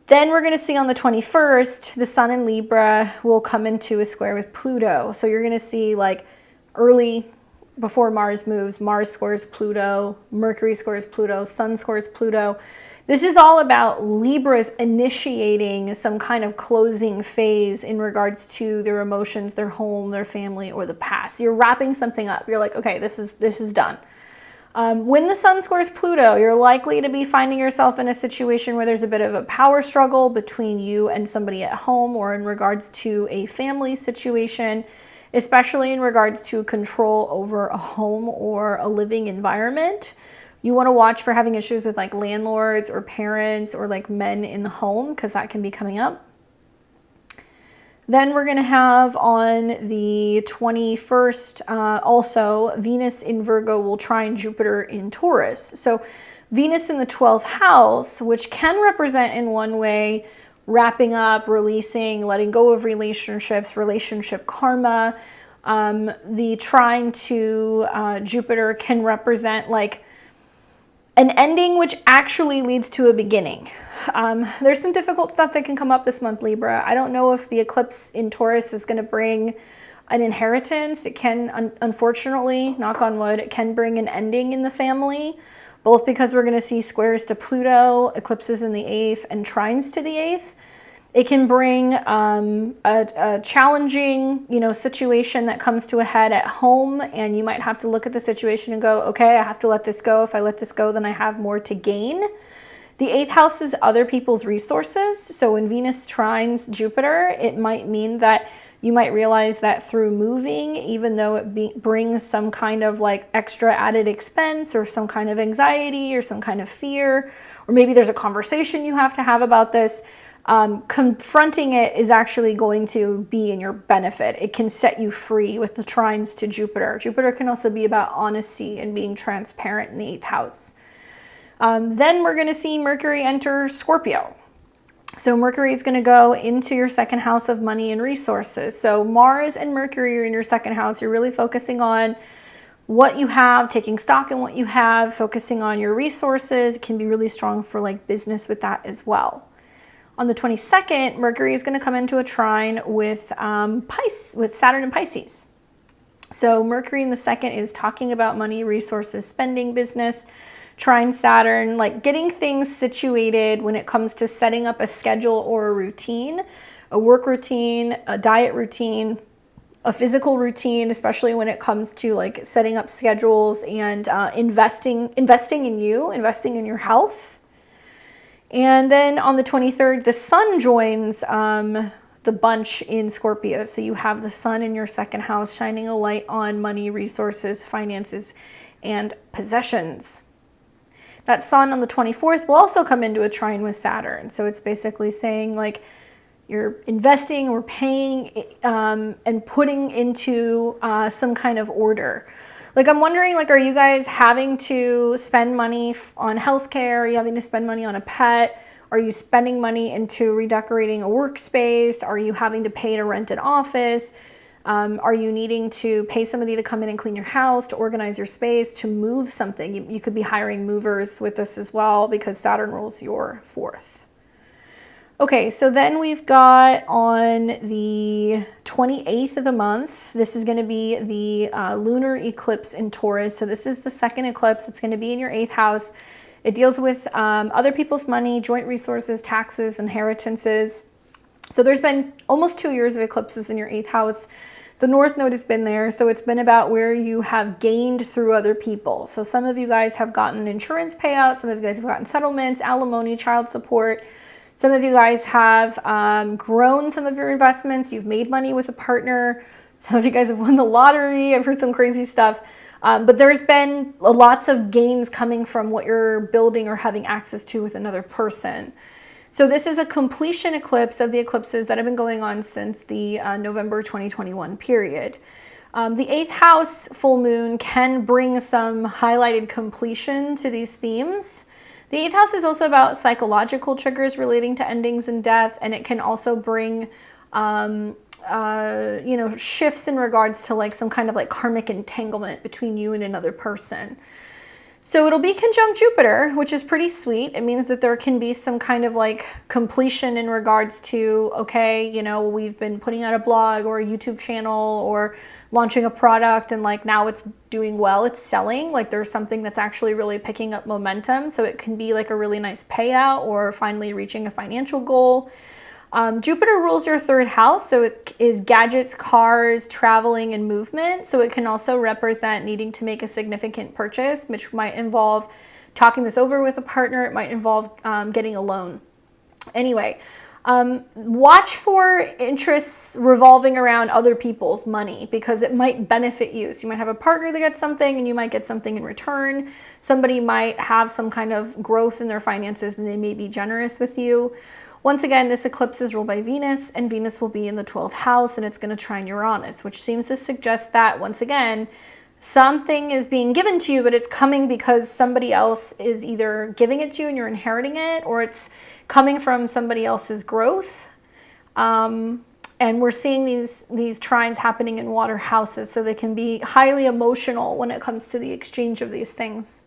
Then we're going to see on the 21st, the Sun in Libra will come into a square with Pluto. So you're going to see like early before Mars moves, Mars squares Pluto, Mercury squares Pluto, Sun squares Pluto. This is all about Libras initiating some kind of closing phase in regards to their emotions, their home, their family, or the past. You're wrapping something up. You're like, okay, this is done. When the Sun squares Pluto, you're likely to be finding yourself in a situation where there's a bit of a power struggle between you and somebody at home, or in regards to a family situation, especially in regards to control over a home or a living environment. You want to watch for having issues with like landlords or parents or like men in the home, because that can be coming up. Then we're going to have on the 21st, also Venus in Virgo will trine Jupiter in Taurus. So Venus in the 12th house, which can represent in one way wrapping up, releasing, letting go of relationships, relationship karma. The trine to Jupiter can represent like an ending which actually leads to a beginning. There's some difficult stuff that can come up this month, Libra. I don't know if the eclipse in Taurus is going to bring an inheritance. It can, unfortunately, knock on wood, it can bring an ending in the family, both because we're going to see squares to Pluto, eclipses in the 8th, and trines to the 8th. It can bring a challenging, situation that comes to a head at home, and you might have to look at the situation and go, okay, I have to let this go. If I let this go, then I have more to gain. The 8th house is other people's resources. So when Venus trines Jupiter, it might mean that you might realize that through moving, even though it brings some kind of like extra added expense or some kind of anxiety or some kind of fear, or maybe there's a conversation you have to have about this, confronting it is actually going to be in your benefit. It can set you free with the trines to Jupiter. Jupiter can also be about honesty and being transparent in the 8th house. Then we're going to see Mercury enter Scorpio. So Mercury is going to go into your 2nd house of money and resources. So Mars and Mercury are in your 2nd house. You're really focusing on what you have, taking stock in what you have, focusing on your resources. It can be really strong for like business with that as well. On the 22nd, Mercury is going to come into a trine with Saturn and Pisces. So Mercury in the 2nd is talking about money, resources, spending, business. Trine Saturn, like getting things situated when it comes to setting up a schedule or a routine, a work routine, a diet routine, a physical routine, especially when it comes to like setting up schedules and investing in you, investing in your health. And then on the 23rd, the sun joins the bunch in Scorpio. So you have the sun in your 2nd house shining a light on money, resources, finances, and possessions. That sun on the 24th will also come into a trine with Saturn. So it's basically saying like you're investing or paying and putting into some kind of order. Like I'm wondering, like, are you guys having to spend money on healthcare? Are you having to spend money on a pet? Are you spending money into redecorating a workspace? Are you having to pay to rent an office? Are you needing to pay somebody to come in and clean your house, to organize your space, to move something? You could be hiring movers with this as well because Saturn rules your 4th. Okay, so then we've got on the 28th of the month, this is going to be the lunar eclipse in Taurus. So this is the 2nd eclipse. It's going to be in your 8th house. It deals with other people's money, joint resources, taxes, inheritances. So there's been almost 2 years of eclipses in your 8th house. The North Node has been there, so it's been about where you have gained through other people. So some of you guys have gotten insurance payouts, some of you guys have gotten settlements, alimony, child support. Some of you guys have grown some of your investments. You've made money with a partner. Some of you guys have won the lottery. I've heard some crazy stuff. But there's been lots of gains coming from what you're building or having access to with another person. So this is a completion eclipse of the eclipses that have been going on since the November 2021 period. The 8th house full moon can bring some highlighted completion to these themes. The 8th house is also about psychological triggers relating to endings and death, and it can also bring shifts in regards to like some kind of like karmic entanglement between you and another person. So it'll be conjunct Jupiter, which is pretty sweet. It means that there can be some kind of like completion in regards to, okay, you know, we've been putting out a blog or a YouTube channel or launching a product and like now it's doing well, it's selling, like there's something that's actually really picking up momentum. So it can be like a really nice payout or finally reaching a financial goal. Jupiter rules your 3rd house, so it is gadgets, cars, traveling, and movement. So it can also represent needing to make a significant purchase, which might involve talking this over with a partner. It might involve getting a loan. Anyway, watch for interests revolving around other people's money because it might benefit you. So you might have a partner that gets something and you might get something in return. Somebody might have some kind of growth in their finances and they may be generous with you. Once again, this eclipse is ruled by Venus, and Venus will be in the 12th house, and it's going to trine Uranus, which seems to suggest that, once again, something is being given to you, but it's coming because somebody else is either giving it to you and you're inheriting it, or it's coming from somebody else's growth. And we're seeing these trines happening in water houses, so they can be highly emotional when it comes to the exchange of these things.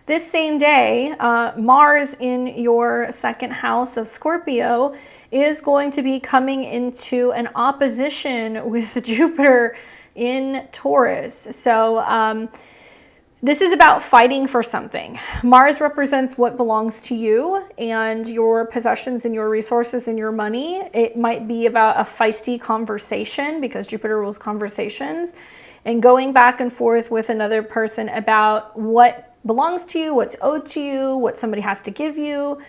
This same day, Mars in your 2nd house of Scorpio is going to be coming into an opposition with Jupiter in Taurus. So this is about fighting for something. Mars represents what belongs to you and your possessions and your resources and your money. It might be about a feisty conversation because Jupiter rules conversations and going back and forth with another person about what belongs to you, what's owed to you, what somebody has to give you.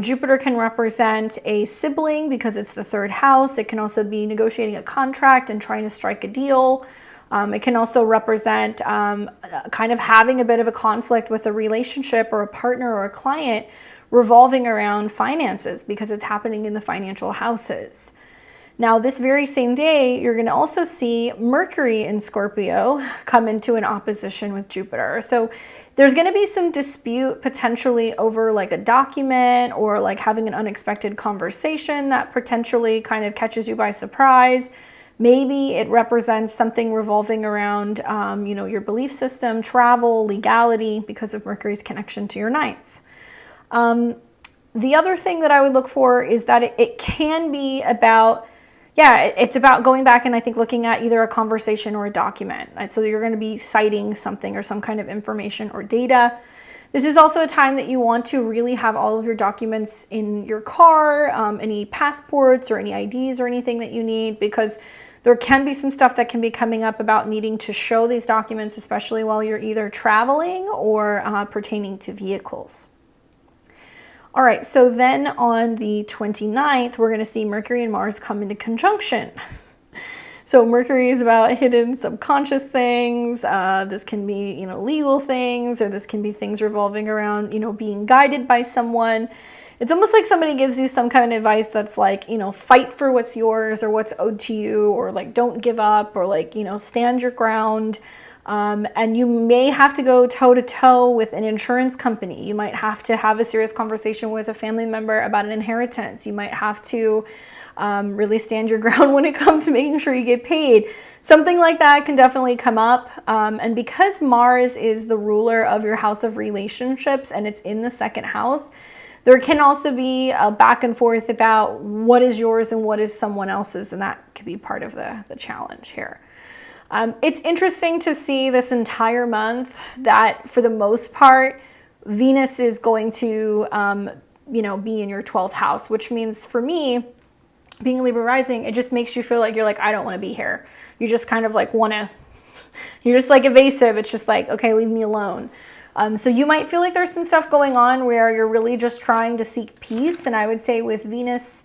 Jupiter can represent a sibling because it's the 3rd house. It can also be negotiating a contract and trying to strike a deal. It can also represent kind of having a bit of a conflict with a relationship or a partner or a client revolving around finances because it's happening in the financial houses. Now, this very same day, you're going to also see Mercury in Scorpio come into an opposition with Jupiter. So there's going to be some dispute potentially over like a document or like having an unexpected conversation that potentially kind of catches you by surprise. Maybe it represents something revolving around, your belief system, travel, legality, because of Mercury's connection to your ninth. The other thing that I would look for is that it can be about, it's about going back and I think looking at either a conversation or a document. So you're going to be citing something or some kind of information or data. This is also a time that you want to really have all of your documents in your car, any passports or any IDs or anything that you need, because there can be some stuff that can be coming up about needing to show these documents, especially while you're either traveling or pertaining to vehicles. All right, so then on the 29th, we're going to see Mercury and Mars come into conjunction. So Mercury is about hidden subconscious things. This can be, legal things, or this can be things revolving around, being guided by someone. It's almost like somebody gives you some kind of advice that's like, fight for what's yours or what's owed to you, or like don't give up, or like, stand your ground. And you may have to go toe-to-toe with an insurance company. You might have to have a serious conversation with a family member about an inheritance. You might have to really stand your ground when it comes to making sure you get paid. Something like that can definitely come up. And because Mars is the ruler of your house of relationships and it's in the second house, there can also be a back and forth about what is yours and what is someone else's. And that could be part of the challenge here. It's interesting to see this entire month that for the most part, Venus is going to, be in your 12th house, which means for me, being a Libra rising, it just makes you feel like you're like, I don't want to be here. You just kind of like you're just like evasive. It's just like, okay, leave me alone. So you might feel like there's some stuff going on where you're really just trying to seek peace. And I would say with Venus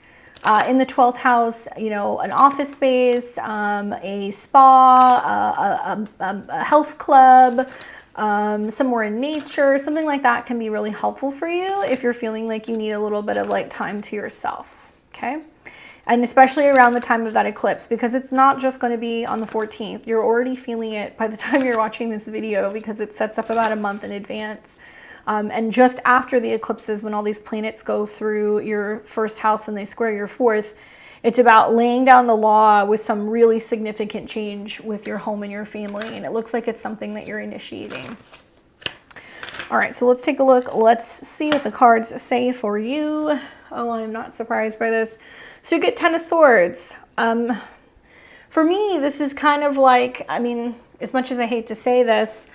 in the 12th house, an office space, a spa, a health club, somewhere in nature, something like that can be really helpful for you if you're feeling like you need a little bit of like time to yourself. Okay. And especially around the time of that eclipse, because it's not just going to be on the 14th. You're already feeling it by the time you're watching this video, because it sets up about a month in advance. And just after the eclipses, when all these planets go through your first house and they square your fourth, it's about laying down the law with some really significant change with your home and your family. And it looks like it's something that you're initiating. All right, so let's take a look. Let's see what the cards say for you. Oh, I'm not surprised by this. So you get 10 of Swords. For me, this is kind of like, as much as I hate to say this,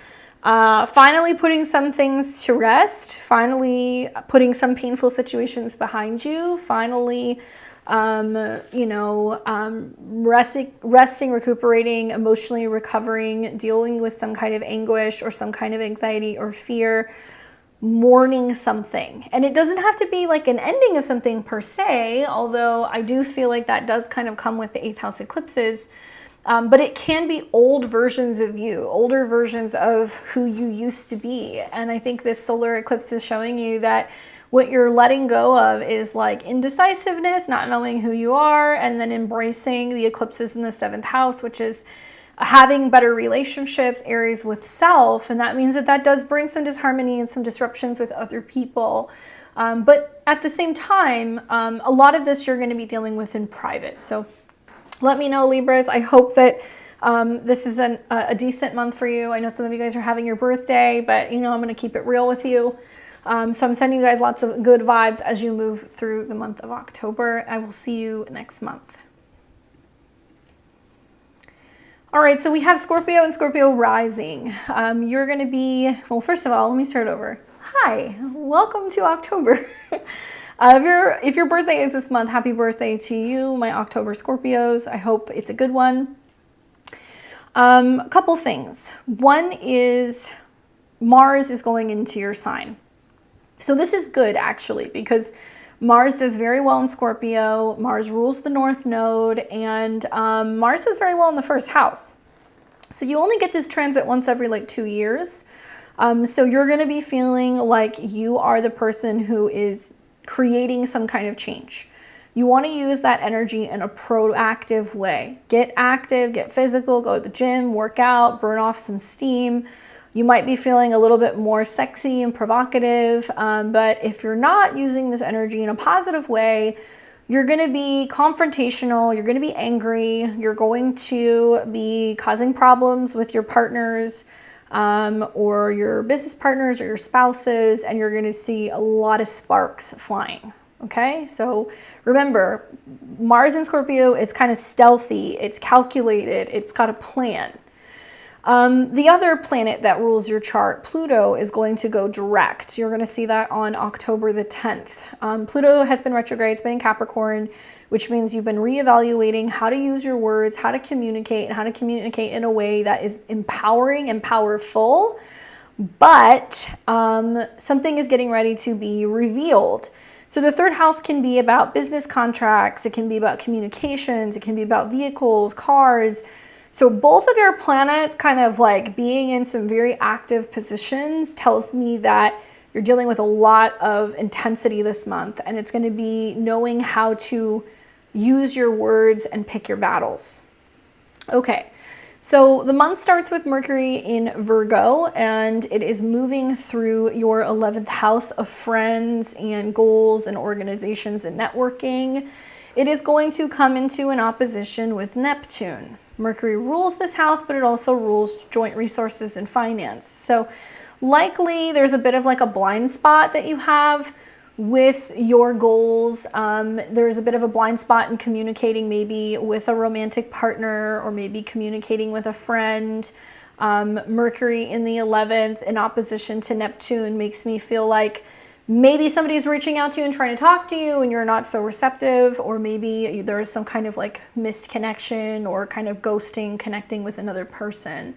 finally putting some things to rest, finally putting some painful situations behind you, finally, resting, recuperating, emotionally recovering, dealing with some kind of anguish or some kind of anxiety or fear, mourning something. And it doesn't have to be like an ending of something per se, although I do feel like that does kind of come with the 8th house eclipses. But it can be old versions of you, older versions of who you used to be. And I think this solar eclipse is showing you that what you're letting go of is like indecisiveness, not knowing who you are, and then embracing the eclipses in the 7th house, which is having better relationships, Aries with self. And that means that does bring some disharmony and some disruptions with other people. But at the same time, a lot of this you're going to be dealing with in private. So let me know, Libras. I hope that this is a decent month for you. I know some of you guys are having your birthday, but I'm going to keep it real with you. So I'm sending you guys lots of good vibes as you move through the month of October. I will see you next month. All right, so we have Scorpio and Scorpio rising. You're going to be, well, first of all, let me start over. Hi, welcome to October. If your birthday is this month, happy birthday to you, my October Scorpios. I hope it's a good one. A couple things. One is Mars is going into your sign. So this is good actually, because Mars does very well in Scorpio. Mars rules the North Node, and Mars does very well in the first house. So you only get this transit once every like 2 years. So you're going to be feeling like you are the person who is creating some kind of change. You want to use that energy in a proactive way. Get active, get physical, go to the gym, work out, burn off some steam. You might be feeling a little bit more sexy and provocative, but if you're not using this energy in a positive way, you're going to be confrontational, you're going to be angry, you're going to be causing problems with your partners, or your business partners or your spouses, and you're going to see a lot of sparks flying. Okay, so remember, Mars in Scorpio is kind of stealthy, it's calculated, it's got a plan. The other planet that rules your chart, Pluto, is going to go direct. You're going to see that on October the 10th. Pluto has been retrograde, it's been in Capricorn, which means you've been reevaluating how to use your words, how to communicate, and how to communicate in a way that is empowering and powerful. But something is getting ready to be revealed. So the third house can be about business contracts, it can be about communications, it can be about vehicles, cars. So both of your planets kind of like being in some very active positions tells me that you're dealing with a lot of intensity this month, and it's going to be knowing how to use your words and pick your battles. Okay, so the month starts with Mercury in Virgo, and it is moving through your 11th house of friends and goals and organizations and networking. It is going to come into an opposition with Neptune. Mercury rules this house, but it also rules joint resources and finance. So likely there's a bit of like a blind spot that you have with your goals. There's a bit of a blind spot in communicating maybe with a romantic partner or maybe communicating with a friend. Mercury in the 11th in opposition to Neptune makes me feel like maybe somebody's reaching out to you and trying to talk to you and you're not so receptive, or maybe there's some kind of like missed connection or kind of ghosting, connecting with another person.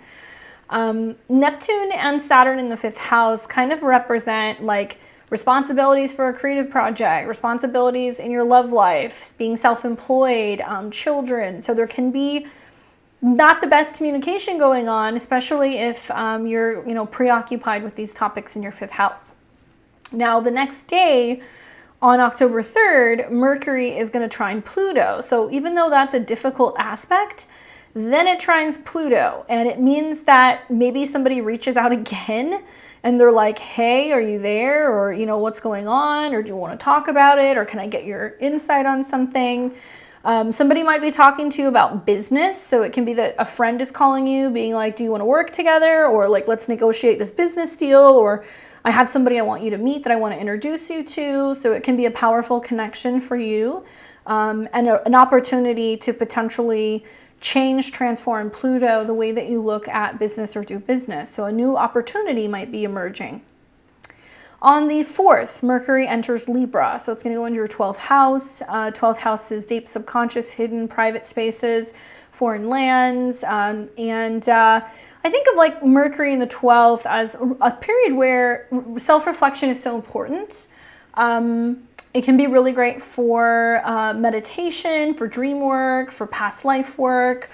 Neptune and Saturn in the 5th house kind of represent like responsibilities for a creative project, responsibilities in your love life, being self-employed, children. So there can be not the best communication going on, especially if you're preoccupied with these topics in your 5th house. Now, the next day, on October 3rd, Mercury is going to trine Pluto. So even though that's a difficult aspect, then it trines Pluto. And it means that maybe somebody reaches out again and they're like, hey, are you there? Or, what's going on? Or do you want to talk about it? Or can I get your insight on something? Somebody might be talking to you about business. So it can be that a friend is calling you being like, do you want to work together? Or like, let's negotiate this business deal. Or I have somebody I want you to meet that I want to introduce you to. So it can be a powerful connection for you, and an opportunity to potentially change, transform Pluto, the way that you look at business or do business. So a new opportunity might be emerging. On the 4th, Mercury enters Libra. So it's going to go into your 12th house. 12th house is deep subconscious, hidden private spaces, foreign lands, I think of like Mercury in the 12th as a period where self-reflection is so important. It can be really great for meditation, for dream work, for past life work.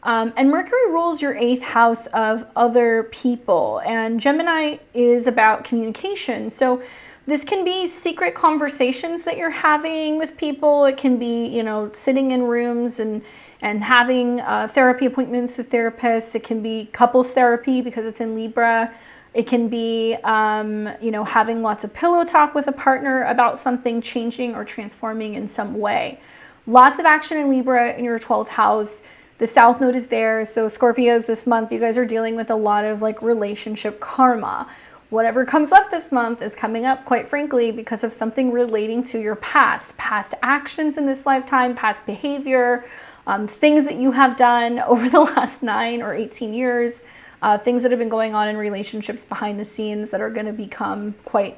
And Mercury rules your 8th house of other people. And Gemini is about communication. So this can be secret conversations that you're having with people. It can be, sitting in rooms and having therapy appointments with therapists. It can be couples therapy because it's in Libra. It can be, having lots of pillow talk with a partner about something changing or transforming in some way. Lots of action in Libra in your 12th house. The South Node is there. So Scorpios this month, you guys are dealing with a lot of like relationship karma. Whatever comes up this month is coming up, quite frankly, because of something relating to your past actions in this lifetime, past behavior, things that you have done over the last 9 or 18 years, things that have been going on in relationships behind the scenes that are going to become quite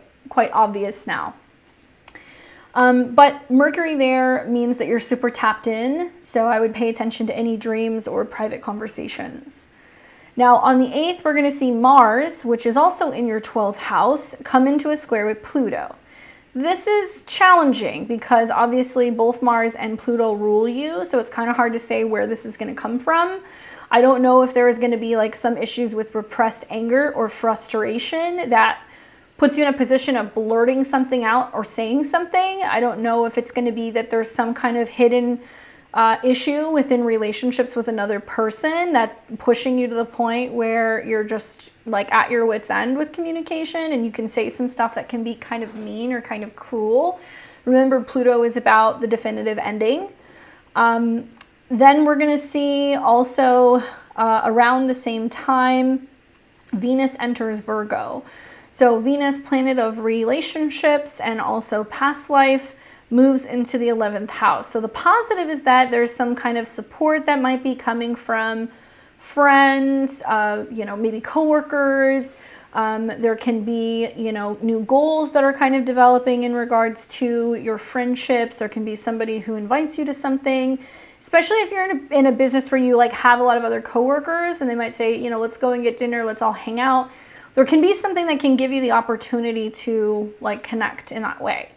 obvious now. But Mercury there means that you're super tapped in, so I would pay attention to any dreams or private conversations. Now, on the 8th, we're going to see Mars, which is also in your 12th house, come into a square with Pluto. This is challenging because obviously both Mars and Pluto rule you, so it's kind of hard to say where this is going to come from. I don't know if there is going to be like some issues with repressed anger or frustration that puts you in a position of blurting something out or saying something. I don't know if it's going to be that there's some kind of hidden issue within relationships with another person that's pushing you to the point where you're just like at your wit's end with communication, and you can say some stuff that can be kind of mean or kind of cruel. Remember, Pluto is about the definitive ending. Then we're going to see also around the same time, Venus enters Virgo. So Venus, planet of relationships and also past life, moves into the 11th house. So the positive is that there's some kind of support that might be coming from friends, maybe coworkers. There can be, new goals that are kind of developing in regards to your friendships. There can be somebody who invites you to something, especially if you're in a business where you like have a lot of other coworkers and they might say, let's go and get dinner, let's all hang out. There can be something that can give you the opportunity to like connect in that way.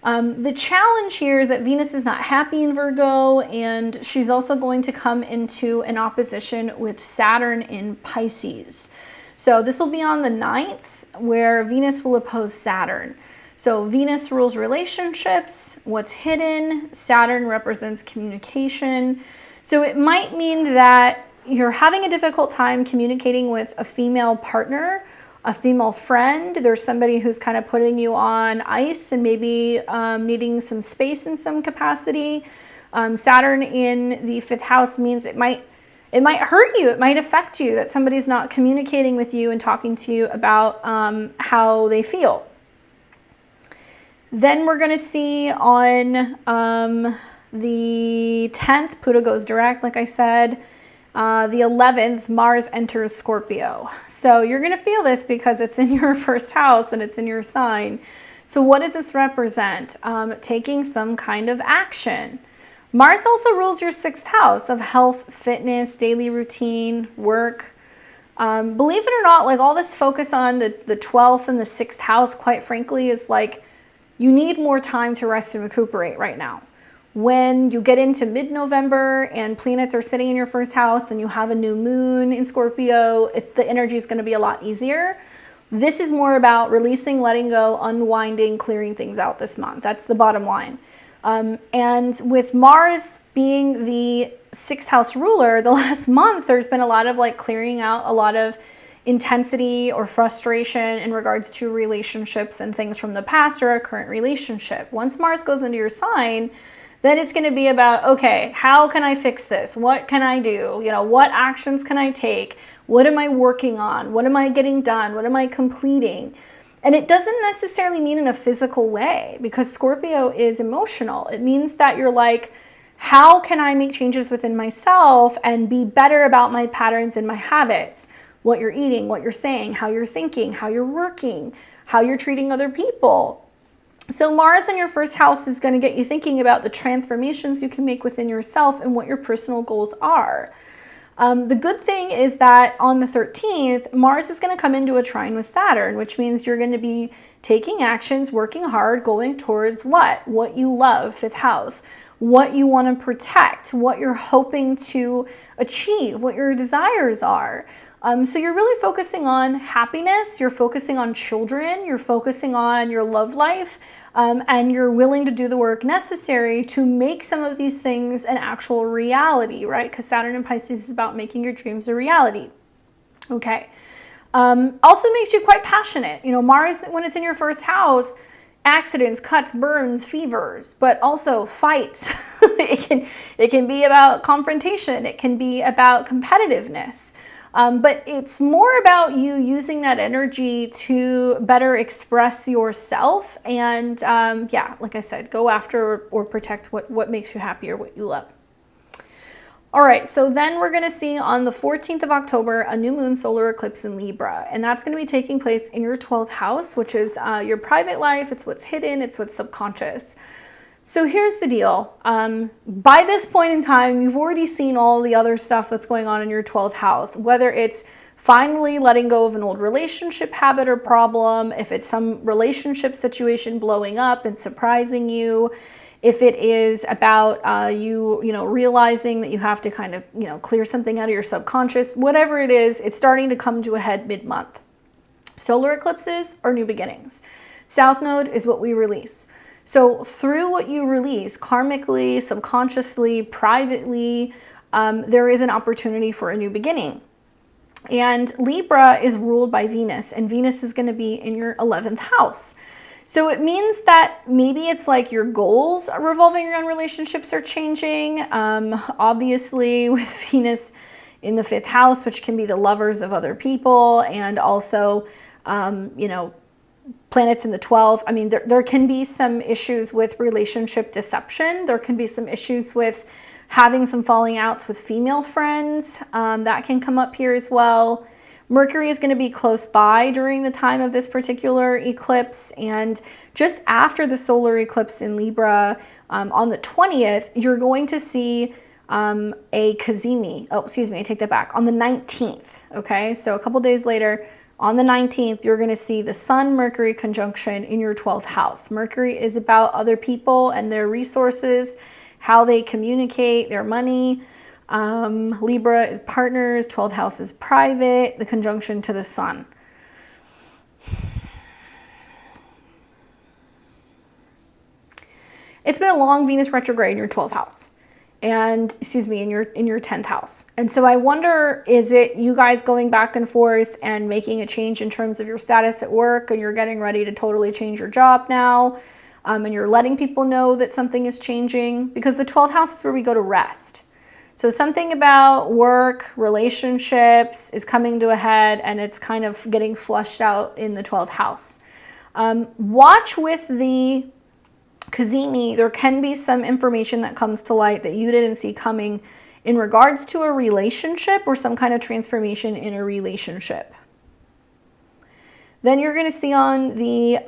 The challenge here is that Venus is not happy in Virgo, and she's also going to come into an opposition with Saturn in Pisces. So this will be on the 9th, where Venus will oppose Saturn. So Venus rules relationships, what's hidden. Saturn represents communication. So it might mean that you're having a difficult time communicating with a female partner, a female friend. There's somebody who's kind of putting you on ice and maybe needing some space in some capacity. Saturn in the 5th house means it might hurt you. It might affect you that somebody's not communicating with you and talking to you about how they feel. Then we're going to see on the 10th, Pluto goes direct, like I said. The 11th, Mars enters Scorpio. So you're going to feel this because it's in your 1st house and it's in your sign. So what does this represent? Taking some kind of action. Mars also rules your 6th house of health, fitness, daily routine, work. Believe it or not, like all this focus on the 12th and the 6th house, quite frankly, is like you need more time to rest and recuperate right now. When you get into mid-November and planets are sitting in your 1st house and you have a new moon in Scorpio, the energy is going to be a lot easier. This is more about releasing, letting go, unwinding, clearing things out this month. That's the bottom line. And with Mars being the 6th house ruler, the last month, there's been a lot of like clearing out, a lot of intensity or frustration in regards to relationships and things from the past or a current relationship. Once Mars goes into your sign, then it's going to be about, okay, how can I fix this? What can I do? What actions can I take? What am I working on? What am I getting done? What am I completing? And it doesn't necessarily mean in a physical way, because Scorpio is emotional. It means that you're like, how can I make changes within myself and be better about my patterns and my habits? What you're eating, what you're saying, how you're thinking, how you're working, how you're treating other people. So Mars in your 1st house is going to get you thinking about the transformations you can make within yourself and what your personal goals are. The good thing is that on the 13th, Mars is going to come into a trine with Saturn, which means you're going to be taking actions, working hard, going towards what? What you love, 5th house, what you want to protect, what you're hoping to achieve, what your desires are. So you're really focusing on happiness, you're focusing on children, you're focusing on your love life, and you're willing to do the work necessary to make some of these things an actual reality, right? Because Saturn in Pisces is about making your dreams a reality. Okay. Also makes you quite passionate. Mars, when it's in your 1st house, accidents, cuts, burns, fevers, but also fights. It can be about confrontation. It can be about competitiveness. But it's more about you using that energy to better express yourself and, like I said, go after or protect what makes you happy or what you love. All right, so then we're going to see on the 14th of October a new moon solar eclipse in Libra, and that's going to be taking place in your 12th house, which is your private life. It's what's hidden. It's what's subconscious. So here's the deal. By this point in time, you've already seen all the other stuff that's going on in your 12th house, whether it's finally letting go of an old relationship habit or problem, if it's some relationship situation blowing up and surprising you, if it is about you realizing that you have to kind of, clear something out of your subconscious, whatever it is, it's starting to come to a head mid-month. Solar eclipses are new beginnings. South Node is what we release. So through what you release, karmically, subconsciously, privately, there is an opportunity for a new beginning. And Libra is ruled by Venus, and Venus is going to be in your 11th house. So it means that maybe it's like your goals revolving around relationships are changing. Obviously with Venus in the 5th house, which can be the lovers of other people, and also, planets in the 12th. I mean, there can be some issues with relationship deception. There can be some issues with having some falling outs with female friends. That can come up here as well. Mercury is going to be close by during the time of this particular eclipse, and just after the solar eclipse in Libra on the 20th, you're going to see a cazimi. Oh, excuse me, I take that back. On the 19th, okay? So a couple days later, on the 19th, you're going to see the Sun-Mercury conjunction in your 12th house. Mercury is about other people and their resources, how they communicate, their money. Libra is partners, 12th house is private, the conjunction to the Sun. It's been a long Venus retrograde in your 12th house, and in your 10th house. And so I wonder, is it you guys going back and forth and making a change in terms of your status at work, and you're getting ready to totally change your job now, and you're letting people know that something is changing? Because the 12th house is where we go to rest. So something about work, relationships is coming to a head, and it's kind of getting flushed out in the 12th house. Watch with the cazimi. There can be some information that comes to light that you didn't see coming in regards to a relationship or some kind of transformation in a relationship. Then you're going to see on the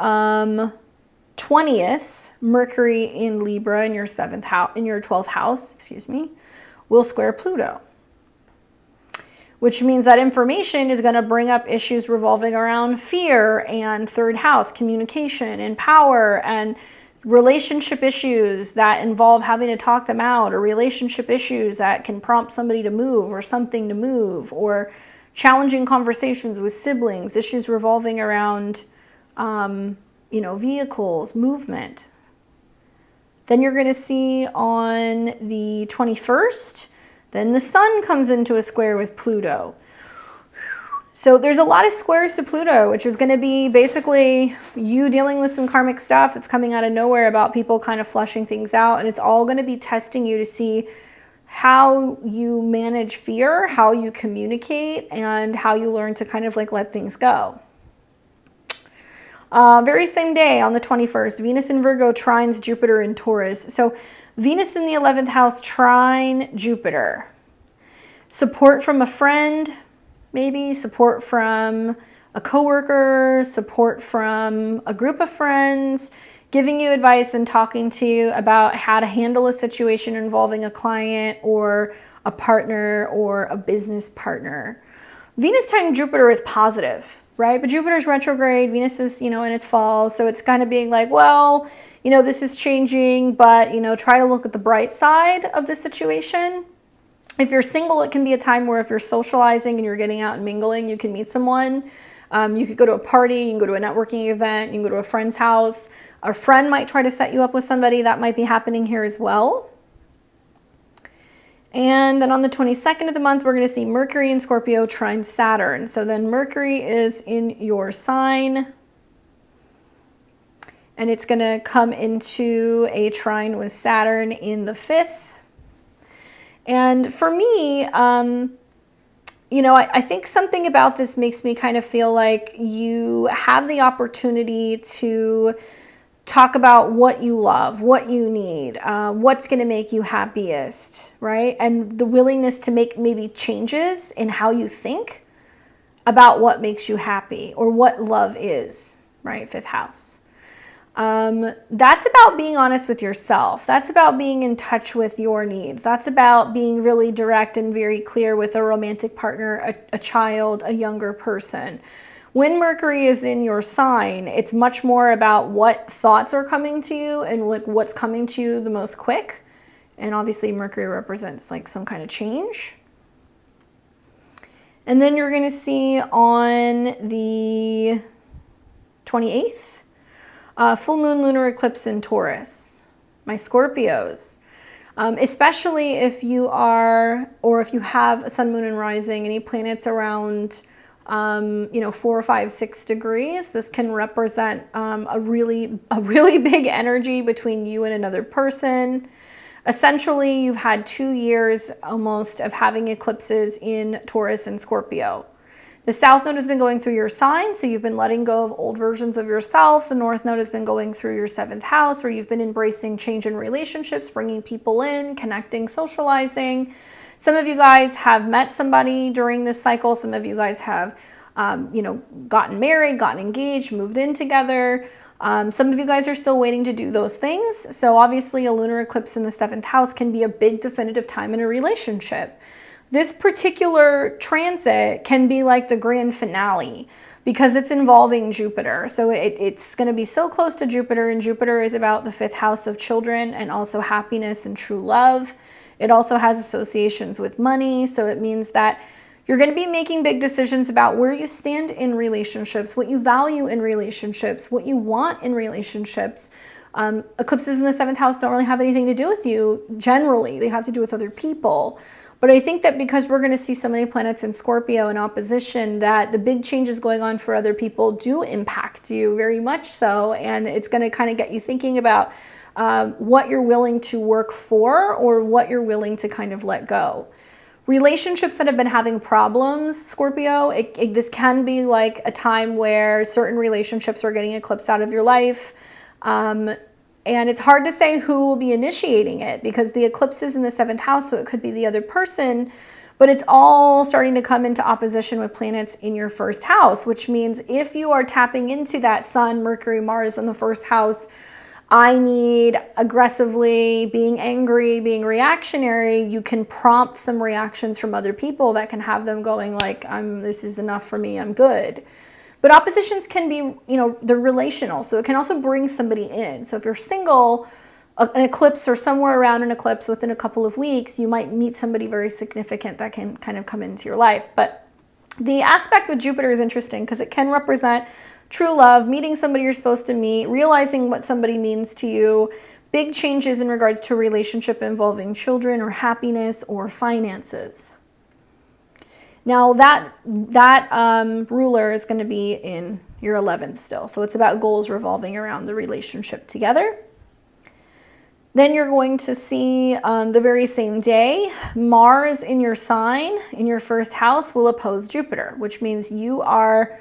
20th, Mercury in Libra in your 7th house, in your 12th house, will square Pluto, which means that information is going to bring up issues revolving around fear and 3rd house, communication and power, and relationship issues that involve having to talk them out, or relationship issues that can prompt somebody to move or something to move, or challenging conversations with siblings, issues revolving around, vehicles, movement. Then you're going to see on the 21st, then the Sun comes into a square with Pluto. So there's a lot of squares to Pluto, which is going to be basically you dealing with some karmic stuff that's coming out of nowhere about people kind of flushing things out. And it's all going to be testing you to see how you manage fear, how you communicate, and how you learn to kind of like let things go. Very same day on the 21st, Venus in Virgo trines Jupiter in Taurus. So Venus in the 11th house trine Jupiter. Support from a friend, maybe support from a coworker, support from a group of friends, giving you advice and talking to you about how to handle a situation involving a client or a partner or a business partner. Venus trining Jupiter is positive, right? But Jupiter's retrograde, Venus is, in its fall. So it's kind of being like, well, this is changing, but, try to look at the bright side of the situation. If you're single, it can be a time where if you're socializing and you're getting out and mingling, you can meet someone. You could go to a party, you can go to a networking event, you can go to a friend's house. A friend might try to set you up with somebody. That might be happening here as well. And then on the 22nd of the month, we're going to see Mercury in Scorpio trine Saturn. So then Mercury is in your sign, and it's going to come into a trine with Saturn in the 5th. And for me, I think something about this makes me kind of feel like you have the opportunity to talk about what you love, what you need, what's going to make you happiest, right? And the willingness to make maybe changes in how you think about what makes you happy or what love is, right? 5th house. That's about being honest with yourself. That's about being in touch with your needs. That's about being really direct and very clear with a romantic partner, a child, a younger person. When Mercury is in your sign, it's much more about what thoughts are coming to you and like what's coming to you the most quick. And obviously Mercury represents like some kind of change. And then you're going to see on the 28th, full moon lunar eclipse in Taurus. My Scorpios. Especially if you are, or if you have a sun, moon, and rising, any planets around 4, 5, 6 degrees, this can represent a really big energy between you and another person. Essentially, you've had 2 years almost of having eclipses in Taurus and Scorpio. The South Node has been going through your sign, so you've been letting go of old versions of yourself. The North Node has been going through your 7th house, where you've been embracing change in relationships, bringing people in, connecting, socializing. Some of you guys have met somebody during this cycle. Some of you guys have, gotten married, gotten engaged, moved in together. Some of you guys are still waiting to do those things. So obviously a lunar eclipse in the 7th house can be a big definitive time in a relationship. This particular transit can be like the grand finale because it's involving Jupiter. So it's going to be so close to Jupiter, and Jupiter is about the 5th house of children and also happiness and true love. It also has associations with money. So it means that you're going to be making big decisions about where you stand in relationships, what you value in relationships, what you want in relationships. Eclipses in the 7th house don't really have anything to do with you generally. They have to do with other people. But I think that because we're going to see so many planets in Scorpio in opposition, that the big changes going on for other people do impact you very much so. And it's going to kind of get you thinking about what you're willing to work for or what you're willing to kind of let go. Relationships that have been having problems, Scorpio, this can be like a time where certain relationships are getting eclipsed out of your life. And it's hard to say who will be initiating it because the eclipse is in the 7th house, so it could be the other person, but it's all starting to come into opposition with planets in your 1st house, which means if you are tapping into that Sun, Mercury, Mars in the 1st house, I need aggressively, being angry, being reactionary, you can prompt some reactions from other people that can have them going like, this is enough for me, I'm good. But oppositions can be, they're relational. So it can also bring somebody in. So if you're single, an eclipse or somewhere around an eclipse within a couple of weeks, you might meet somebody very significant that can kind of come into your life. But the aspect with Jupiter is interesting because it can represent true love, meeting somebody you're supposed to meet, realizing what somebody means to you, big changes in regards to a relationship involving children or happiness or finances. Now that ruler is going to be in your 11th still. So it's about goals revolving around the relationship together. Then you're going to see the very same day, Mars in your sign, in your 1st house, will oppose Jupiter, which means you are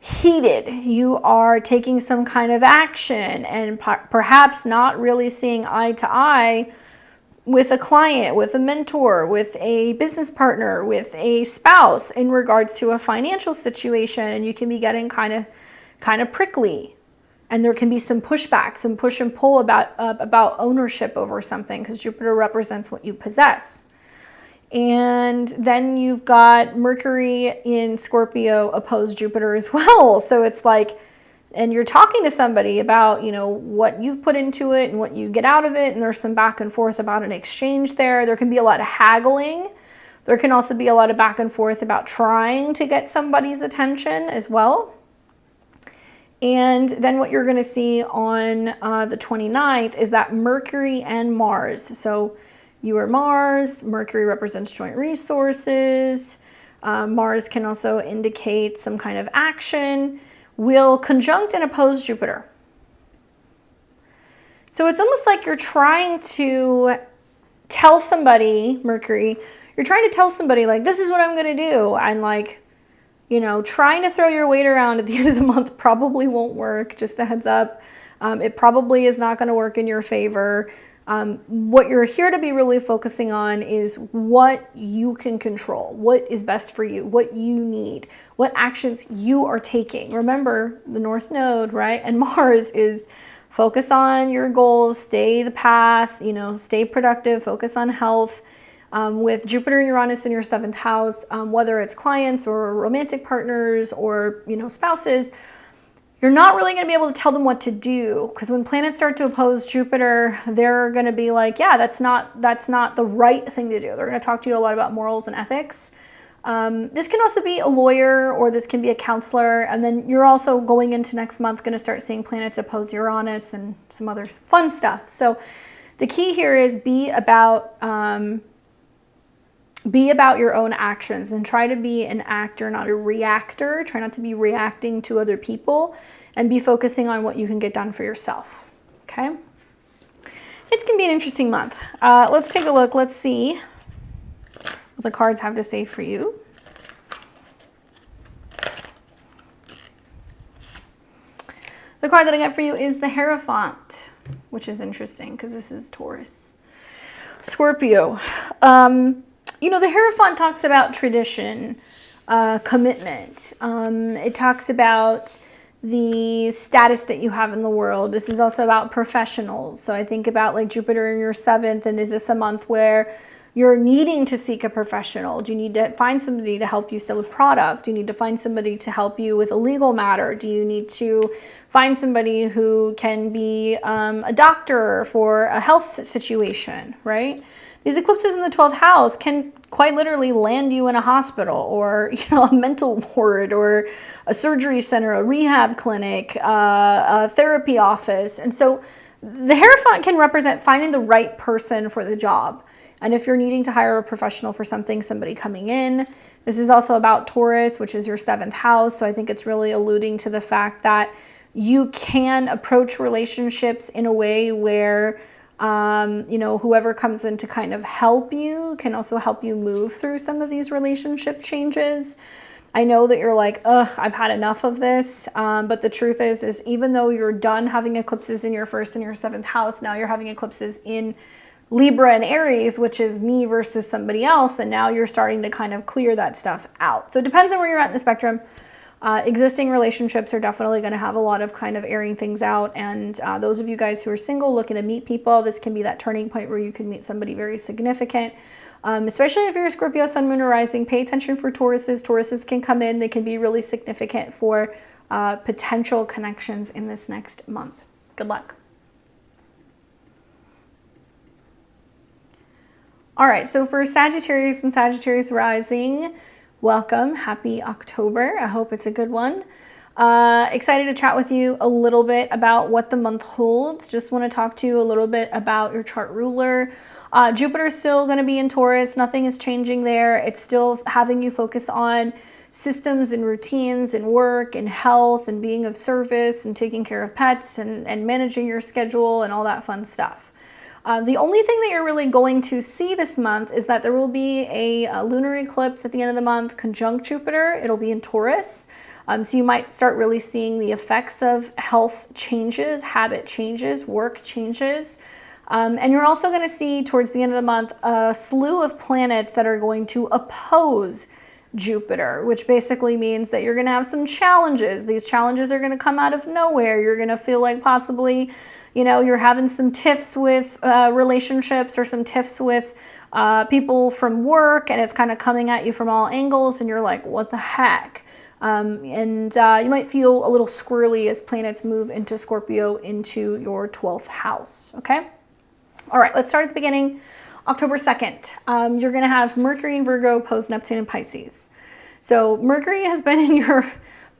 heated. You are taking some kind of action and perhaps not really seeing eye to eye with a client, with a mentor, with a business partner, with a spouse in regards to a financial situation, and you can be getting kind of prickly, and there can be some pushback, some push and pull about ownership over something because Jupiter represents what you possess. And then you've got Mercury in Scorpio oppose Jupiter as well. So it's like, and you're talking to somebody about, what you've put into it and what you get out of it. And there's some back and forth about an exchange there. There can be a lot of haggling. There can also be a lot of back and forth about trying to get somebody's attention as well. And then what you're going to see on the 29th is that Mercury and Mars. So you are Mars. Mercury represents joint resources. Mars can also indicate some kind of action. Will conjunct and oppose Jupiter. So it's almost like you're trying to tell somebody, Mercury, you're trying to tell somebody like, this is what I'm going to do. And like, trying to throw your weight around at the end of the month probably won't work. Just a heads up. It probably is not going to work in your favor. What you're here to be really focusing on is what you can control, what is best for you, what you need, what actions you are taking. Remember the North Node, right? And Mars is focus on your goals, stay the path, stay productive, focus on health, with Jupiter and Uranus in your 7th house, whether it's clients or romantic partners or, you know, spouses, you're not really going to be able to tell them what to do, because when planets start to oppose Jupiter, they're going to be like, yeah, that's not the right thing to do. They're going to talk to you a lot about morals and ethics. This can also be a lawyer, or this can be a counselor. And then you're also going into next month going to start seeing planets oppose Uranus and some other fun stuff. So the key here is be about your own actions, and try to be an actor, not a reactor. Try not to be reacting to other people, and be focusing on what you can get done for yourself. Okay? It's going to be an interesting month. Let's take a look. Let's see what the cards have to say for you. The card that I got for you is the Hierophant, which is interesting because this is Taurus. Scorpio. You know, the Hierophant talks about tradition, commitment. It talks about the status that you have in the world. This is also about professionals. So I think about like Jupiter in your 7th, and is this a month where you're needing to seek a professional? Do you need to find somebody to help you sell a product? Do you need to find somebody to help you with a legal matter? Do you need to find somebody who can be a doctor for a health situation, right? These eclipses in the 12th house can quite literally land you in a hospital, or, you know, a mental ward, or a surgery center, a rehab clinic, a therapy office. And so the Hierophant can represent finding the right person for the job. And if you're needing to hire a professional for something, somebody coming in. This is also about Taurus, which is your 7th house. So I think it's really alluding to the fact that you can approach relationships in a way where you know, whoever comes in to kind of help you can also help you move through some of these relationship changes. I know that you're like, ugh, I've had enough of this. But the truth is even though you're done having eclipses in your 1st and your 7th house, now you're having eclipses in Libra and Aries, which is me versus somebody else. And now you're starting to kind of clear that stuff out. So it depends on where you're at in the spectrum. Existing relationships are definitely going to have a lot of kind of airing things out. And those of you guys who are single looking to meet people, this can be that turning point where you can meet somebody very significant. Especially if you're a Scorpio, Sun, Moon, or Rising, pay attention for Tauruses. Tauruses can come in. They can be really significant for potential connections in this next month. Good luck. All right, so for Sagittarius and Sagittarius Rising, welcome. Happy October. I hope it's a good one. Excited to chat with you a little bit about what the month holds. Just want to talk to you a little bit about your chart ruler. Jupiter is still going to be in Taurus. Nothing is changing there. It's still having you focus on systems and routines and work and health and being of service and taking care of pets and managing your schedule and all that fun stuff. The only thing that you're really going to see this month is that there will be a lunar eclipse at the end of the month conjunct Jupiter. It'll be in Taurus. So you might start really seeing the effects of health changes, habit changes, work changes. And you're also going to see towards the end of the month a slew of planets that are going to oppose Jupiter, which basically means that you're going to have some challenges. These challenges are going to come out of nowhere. You're going to feel like possibly, you know, you're having some tiffs with relationships, or some tiffs with people from work, and it's kind of coming at you from all angles, and you're like, what the heck? And you might feel a little squirrely as planets move into Scorpio, into your 12th house, okay? All right, let's start at the beginning. October 2nd, you're going to have Mercury in Virgo opposed Neptune in Pisces. So Mercury has been in your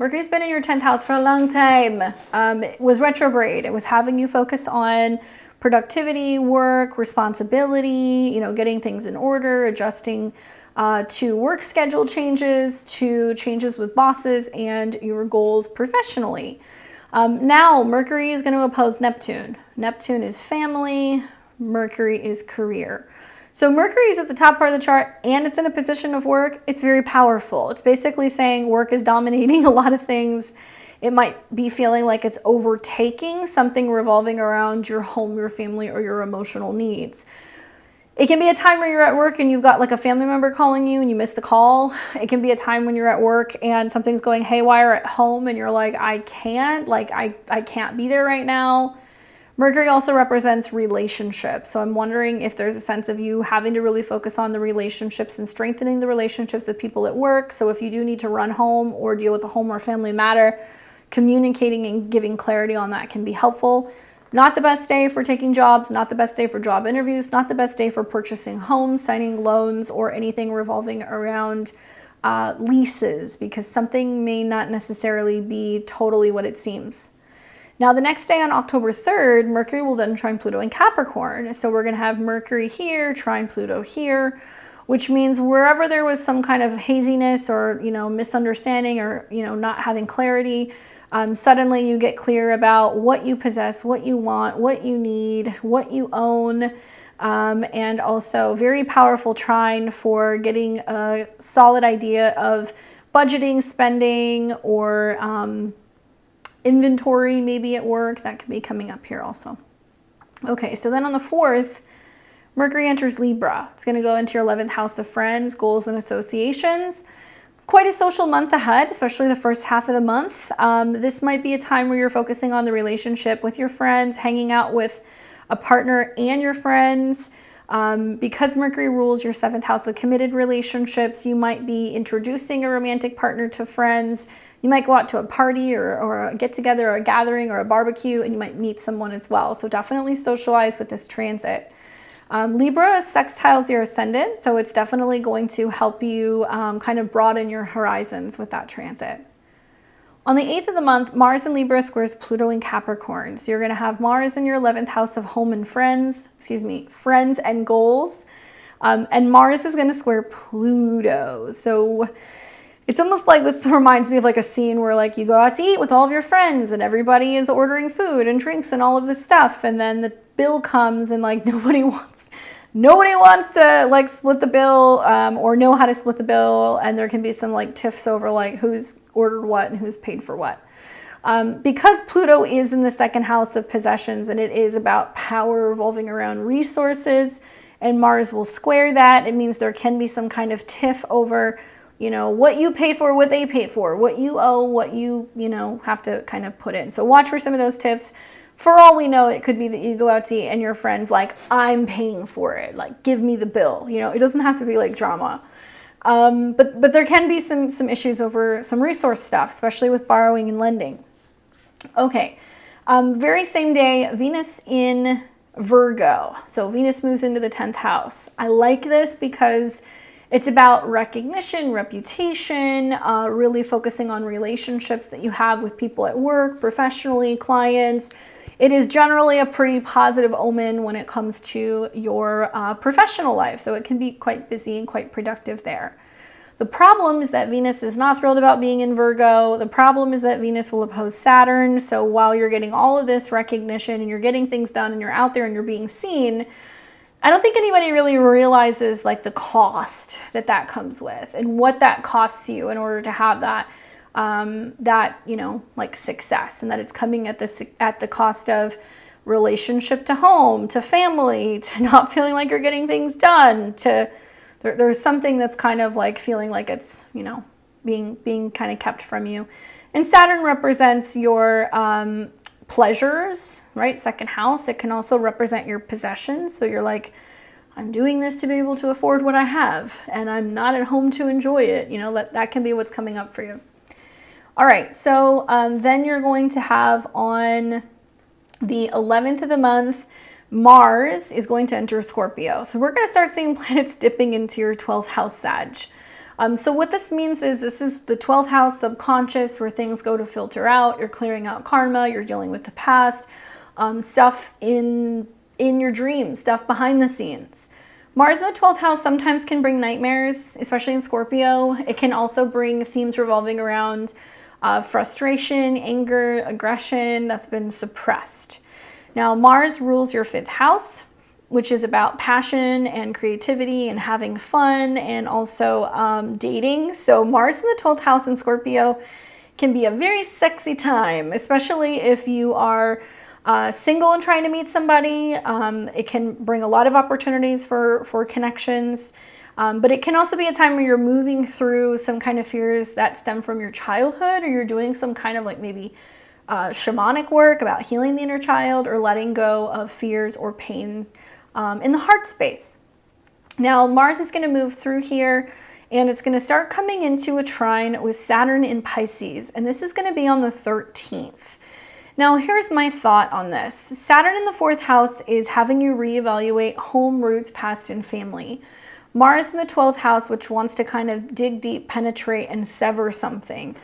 10th house for a long time. It was retrograde. It was having you focus on productivity, work, responsibility, you know, getting things in order, adjusting to work schedule changes, to changes with bosses and your goals professionally. Now Mercury is going to oppose Neptune. Neptune is family. Mercury is career. So Mercury is at the top part of the chart and it's in a position of work. It's very powerful. It's basically saying work is dominating a lot of things. It might be feeling like it's overtaking something revolving around your home, your family, or your emotional needs. It can be a time where you're at work and you've got like a family member calling you and you miss the call. It can be a time when you're at work and something's going haywire at home and you're like, I can't be there right now. Mercury also represents relationships. So I'm wondering if there's a sense of you having to really focus on the relationships and strengthening the relationships with people at work. So if you do need to run home or deal with a home or family matter, communicating and giving clarity on that can be helpful. Not the best day for taking jobs, not the best day for job interviews, not the best day for purchasing homes, signing loans, or anything revolving around leases, because something may not necessarily be totally what it seems. Now, the next day on October 3rd, Mercury will then trine Pluto in Capricorn. So we're going to have Mercury here, trine Pluto here, which means wherever there was some kind of haziness or, misunderstanding or, not having clarity, suddenly you get clear about what you possess, what you want, what you need, what you own, and also very powerful trine for getting a solid idea of budgeting, spending, or inventory maybe at work. That could be coming up here also. Okay, so then on the 4th, Mercury enters Libra. It's going to go into your 11th house of friends, goals, and associations. Quite a social month ahead, especially the first half of the month. This might be a time where you're focusing on the relationship with your friends, hanging out with a partner and your friends. Because Mercury rules your 7th house of committed relationships, you might be introducing a romantic partner to friends. You might go out to a party or a get-together or a gathering or a barbecue, and you might meet someone as well. So definitely socialize with this transit. Libra sextiles your ascendant, so it's definitely going to help you kind of broaden your horizons with that transit. On the 8th of the month, Mars in Libra squares Pluto in Capricorn. So you're going to have Mars in your 11th house of home and friends and goals. And Mars is going to square Pluto. So it's almost like this reminds me of like a scene where like you go out to eat with all of your friends and everybody is ordering food and drinks and all of this stuff. And then the bill comes and like nobody wants to like split the bill or know how to split the bill. And there can be some like tiffs over like who's ordered what and who's paid for what. Because Pluto is in the 2nd house of possessions and it is about power revolving around resources, and Mars will square that. It means there can be some kind of tiff over what you pay for, what they pay for, what you owe, what you have to kind of put in. So watch for some of those tips. For all we know, it could be that you go out to eat and your friend's like, I'm paying for it. Like, give me the bill. It doesn't have to be like drama. But there can be some issues over some resource stuff, especially with borrowing and lending. Okay. Very same day, Venus in Virgo. So Venus moves into the 10th house. I like this because it's about recognition, reputation, really focusing on relationships that you have with people at work, professionally, clients. It is generally a pretty positive omen when it comes to your professional life. So it can be quite busy and quite productive there. The problem is that Venus is not thrilled about being in Virgo. The problem is that Venus will oppose Saturn. So while you're getting all of this recognition and you're getting things done and you're out there and you're being seen, I don't think anybody really realizes like the cost that comes with and what that costs you in order to have that like success, and that it's coming at the cost of relationship to home, to family, to not feeling like you're getting things done, to there's something that's kind of like feeling like it's being kind of kept from you. And Saturn represents your pleasures, right? 2nd house. It can also represent your possessions. So you're like, I'm doing this to be able to afford what I have, and I'm not at home to enjoy it. That can be what's coming up for you. All right. So then you're going to have on the 11th of the month, Mars is going to enter Scorpio. So we're going to start seeing planets dipping into your 12th house Sag. So what this means is this is the 12th house subconscious, where things go to filter out. You're clearing out karma. You're dealing with the past, stuff in your dreams, stuff behind the scenes. Mars in the 12th house sometimes can bring nightmares, especially in Scorpio. It can also bring themes revolving around frustration, anger, aggression that's been suppressed. Now, Mars rules your 5th house, which is about passion and creativity and having fun, and also dating. So Mars in the 12th house in Scorpio can be a very sexy time, especially if you are single and trying to meet somebody. It can bring a lot of opportunities for connections, but it can also be a time where you're moving through some kind of fears that stem from your childhood, or you're doing some kind of like maybe shamanic work, about healing the inner child, or letting go of fears or pains in the heart space. Now, Mars is going to move through here, and it's going to start coming into a trine with Saturn in Pisces, and this is going to be on the 13th. Now, here's my thought on this. Saturn in the 4th house is having you reevaluate home, roots, past, and family. Mars in the 12th house, which wants to kind of dig deep, penetrate, and sever something.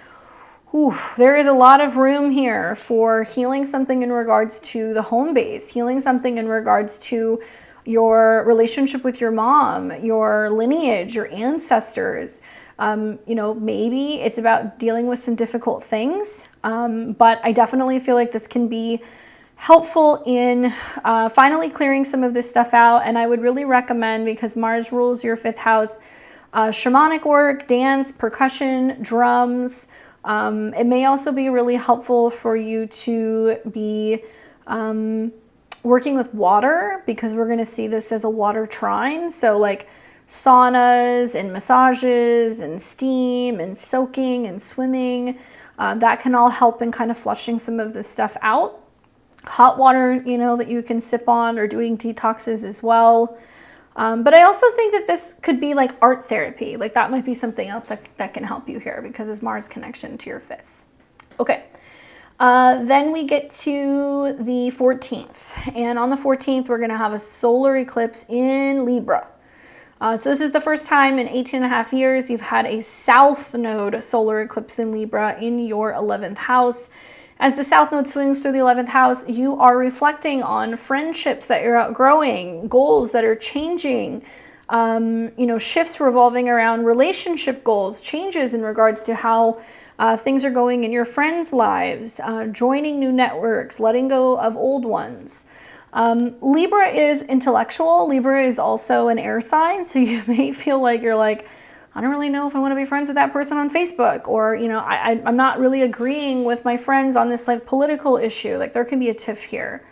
Ooh, there is a lot of room here for healing something in regards to the home base, healing something in regards to your relationship with your mom, your lineage, your ancestors. You know, maybe it's about dealing with some difficult things, but I definitely feel like this can be helpful in finally clearing some of this stuff out. And I would really recommend, because Mars rules your 5th house, shamanic work, dance, percussion, drums. It may also be really helpful for you to be working with water, because we're going to see this as a water trine. So like saunas and massages and steam and soaking and swimming, that can all help in kind of flushing some of this stuff out. Hot water, you know, that you can sip on, or doing detoxes as well. But I also think that this could be like art therapy. Like that might be something else that can help you here, because it's Mars connection to your 5th. Okay. Then we get to the 14th, and on the 14th, we're going to have a solar eclipse in Libra. So this is the first time in 18.5 years you've had a south node solar eclipse in Libra in your 11th house. As the south node swings through the 11th house, you are reflecting on friendships that you're outgrowing, goals that are changing, you know, shifts revolving around relationship goals, changes in regards to how things are going in your friends' lives, joining new networks, letting go of old ones. Libra is intellectual. Libra is also an air sign, so you may feel like you're like, I don't really know if I want to be friends with that person on Facebook, or, you know, I'm not really agreeing with my friends on this like political issue. Like there can be a tiff here.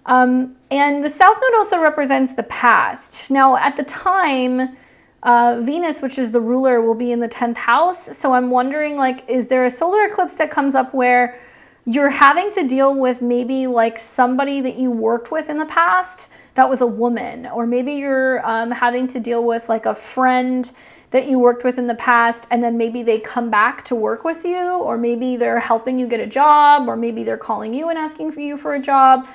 And the south node also represents the past. Now at the time, Venus, which is the ruler, will be in the 10th house. So I'm wondering, like, is there a solar eclipse that comes up where you're having to deal with maybe like somebody that you worked with in the past that was a woman, or maybe you're having to deal with like a friend that you worked with in the past, and then maybe they come back to work with you, or maybe they're helping you get a job, or maybe they're calling you and asking for you for a job.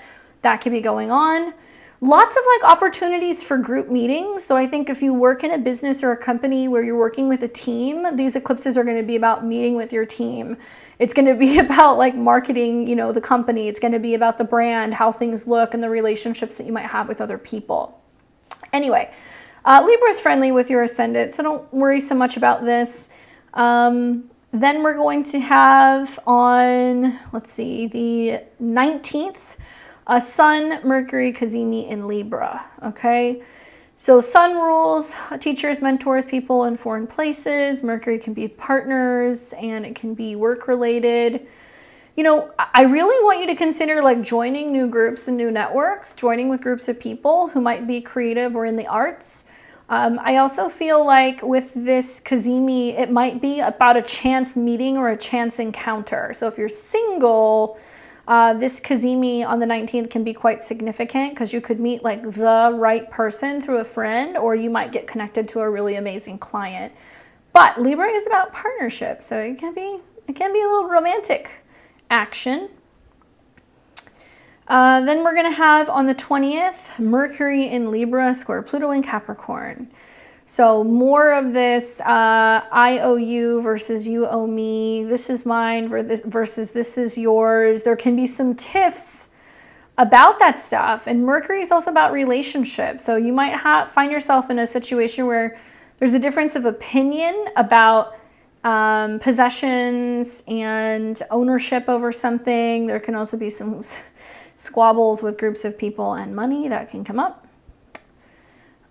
That could be going on. Lots of like opportunities for group meetings. So I think if you work in a business or a company where you're working with a team, these eclipses are going to be about meeting with your team. It's going to be about like marketing, you know, the company. It's going to be about the brand, how things look, and the relationships that you might have with other people. Anyway, Libra is friendly with your ascendant, so don't worry so much about this. Then we're going to have on, let's see, the 19th, a Sun, Mercury, Cazimi in Libra, okay? So Sun rules teachers, mentors, people in foreign places. Mercury can be partners, and it can be work-related. You know, I really want you to consider like joining new groups and new networks, joining with groups of people who might be creative or in the arts. I also feel like with this Cazimi, it might be about a chance meeting or a chance encounter. So if you're single, this Cazimi on the 19th can be quite significant, because you could meet like the right person through a friend, or you might get connected to a really amazing client. But Libra is about partnership, so it can be a little romantic action. Then we're going to have on the 20th, Mercury in Libra, square Pluto in Capricorn. So more of this I owe you versus you owe me. This is mine versus this is yours. There can be some tiffs about that stuff. And Mercury is also about relationships. So you might find yourself in a situation where there's a difference of opinion about possessions and ownership over something. There can also be some squabbles with groups of people and money that can come up.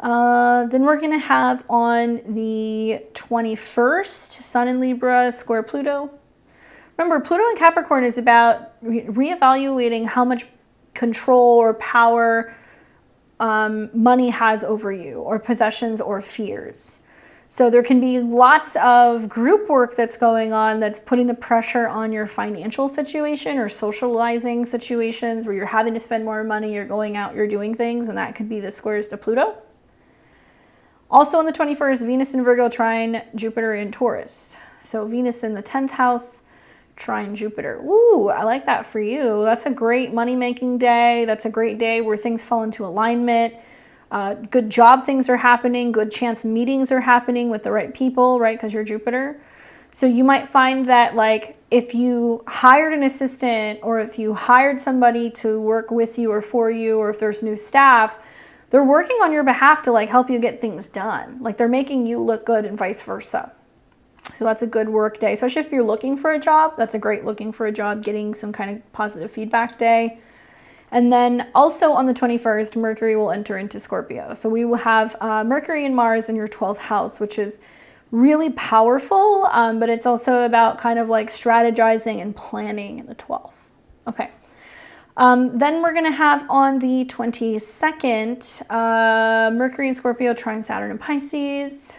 Then we're going to have on the 21st, Sun in Libra, square Pluto. Remember, Pluto in Capricorn is about reevaluating how much control or power money has over you, or possessions or fears. So there can be lots of group work that's going on that's putting the pressure on your financial situation or socializing situations where you're having to spend more money, you're going out, you're doing things, and that could be the squares to Pluto. Also on the 21st, Venus in Virgo trine Jupiter in Taurus. So Venus in the 10th house, trine Jupiter. Ooh, I like that for you. That's a great money-making day. That's a great day where things fall into alignment. Good job things are happening. Good chance meetings are happening with the right people, right? Because you're Jupiter. So you might find that like if you hired an assistant or if you hired somebody to work with you or for you, or if there's new staff, they're working on your behalf to like help you get things done. Like they're making you look good and vice versa. So that's a good work day, especially if you're looking for a job. That's a great looking for a job, getting some kind of positive feedback day. And then also on the 21st, Mercury will enter into Scorpio. So we will have Mercury and Mars in your 12th house, which is really powerful, but it's also about kind of like strategizing and planning in the 12th. Okay. Then we're going to have on the 22nd, Mercury and Scorpio trine Saturn and Pisces.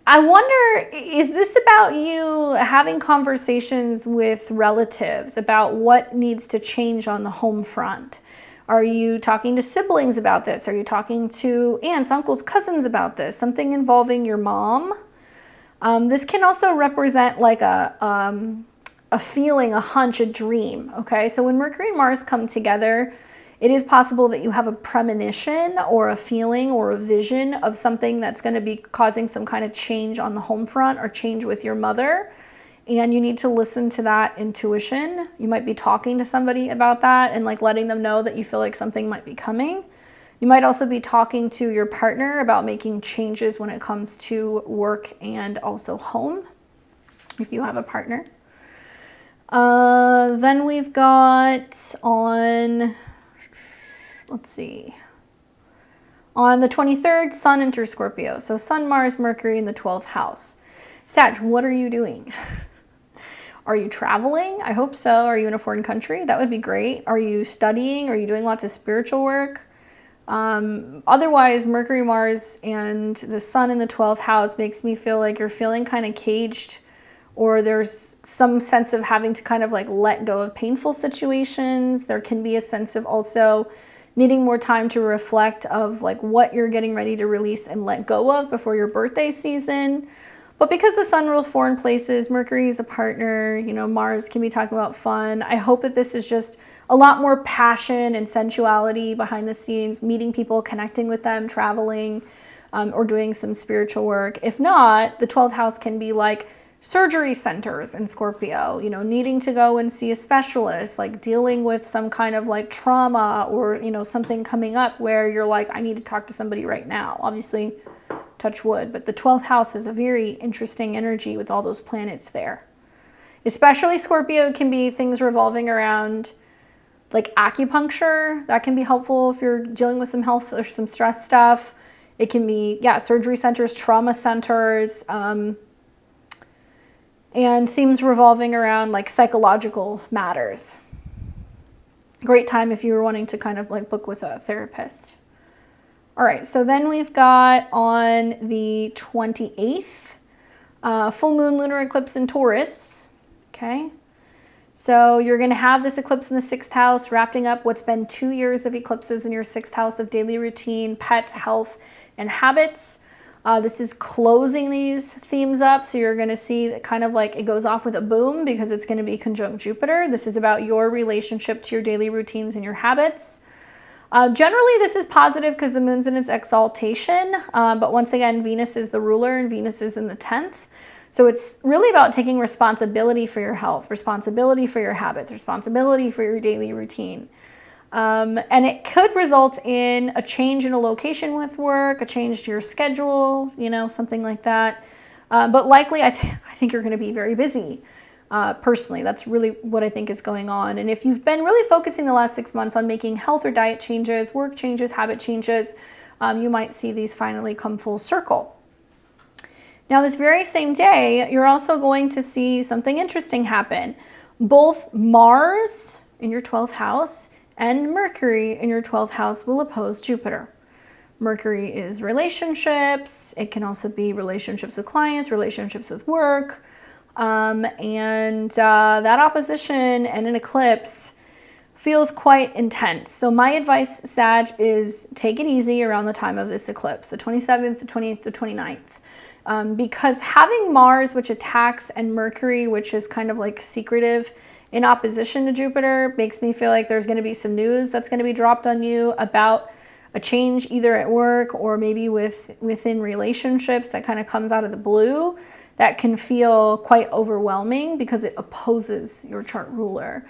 I wonder, is this about you having conversations with relatives about what needs to change on the home front? Are you talking to siblings about this? Are you talking to aunts, uncles, cousins about this? Something involving your mom? This can also represent like a feeling, a hunch, a dream, okay? So when Mercury and Mars come together, it is possible that you have a premonition or a feeling or a vision of something that's going to be causing some kind of change on the home front or change with your mother. And you need to listen to that intuition. You might be talking to somebody about that and like letting them know that you feel like something might be coming. You might also be talking to your partner about making changes when it comes to work and also home, if you have a partner. Then we've got on... Let's see. On the 23rd, Sun enters Scorpio. So Sun, Mars, Mercury in the 12th house. Sag, what are you doing? Are you traveling? I hope so. Are you in a foreign country? That would be great. Are you studying? Are you doing lots of spiritual work? Otherwise, Mercury, Mars, and the Sun in the 12th house makes me feel like you're feeling kind of caged, or there's some sense of having to kind of like let go of painful situations. There can be a sense of also needing more time to reflect of like what you're getting ready to release and let go of before your birthday season. But because the Sun rules foreign places, Mercury is a partner, you know, Mars can be talking about fun. I hope that this is just a lot more passion and sensuality behind the scenes, meeting people, connecting with them, traveling, or doing some spiritual work. If not, the 12th house can be like surgery centers in Scorpio, you know, needing to go and see a specialist, like dealing with some kind of like trauma or, you know, something coming up where you're like, I need to talk to somebody right now. Obviously, touch wood, but the 12th house has a very interesting energy with all those planets there. Especially Scorpio can be things revolving around like acupuncture. That can be helpful if you're dealing with some health or some stress stuff. It can be, yeah, surgery centers, trauma centers, and themes revolving around like psychological matters. Great time if you were wanting to kind of like book with a therapist. All right, so then we've got on the 28th, full moon lunar eclipse in Taurus, okay? So you're gonna have this eclipse in the 6th house, wrapping up what's been 2 years of eclipses in your 6th house of daily routine, pets, health, and habits. This is closing these themes up, so you're going to see that kind of like it goes off with a boom because it's going to be conjunct Jupiter. This is about your relationship to your daily routines and your habits. Generally, this is positive because the moon's in its exaltation, but once again, Venus is the ruler and Venus is in the 10th. So it's really about taking responsibility for your health, responsibility for your habits, responsibility for your daily routine. And it could result in a change in a location with work, a change to your schedule, you know, something like that. But likely, I think you're going to be very busy. Personally, that's really what I think is going on. And if you've been really focusing the last 6 months on making health or diet changes, work changes, habit changes, you might see these finally come full circle. Now, this very same day, you're also going to see something interesting happen. Both Mars in your 12th house and Mercury in your 12th house will oppose Jupiter. Mercury is relationships. It can also be relationships with clients, relationships with work. That opposition and an eclipse feels quite intense. So my advice, Sag, is take it easy around the time of this eclipse, the 27th, the 28th, the 29th. Because having Mars, which attacks, and Mercury, which is kind of like secretive, in opposition to Jupiter, makes me feel like there's going to be some news that's going to be dropped on you about a change either at work or maybe within relationships that kind of comes out of the blue that can feel quite overwhelming because it opposes your chart ruler.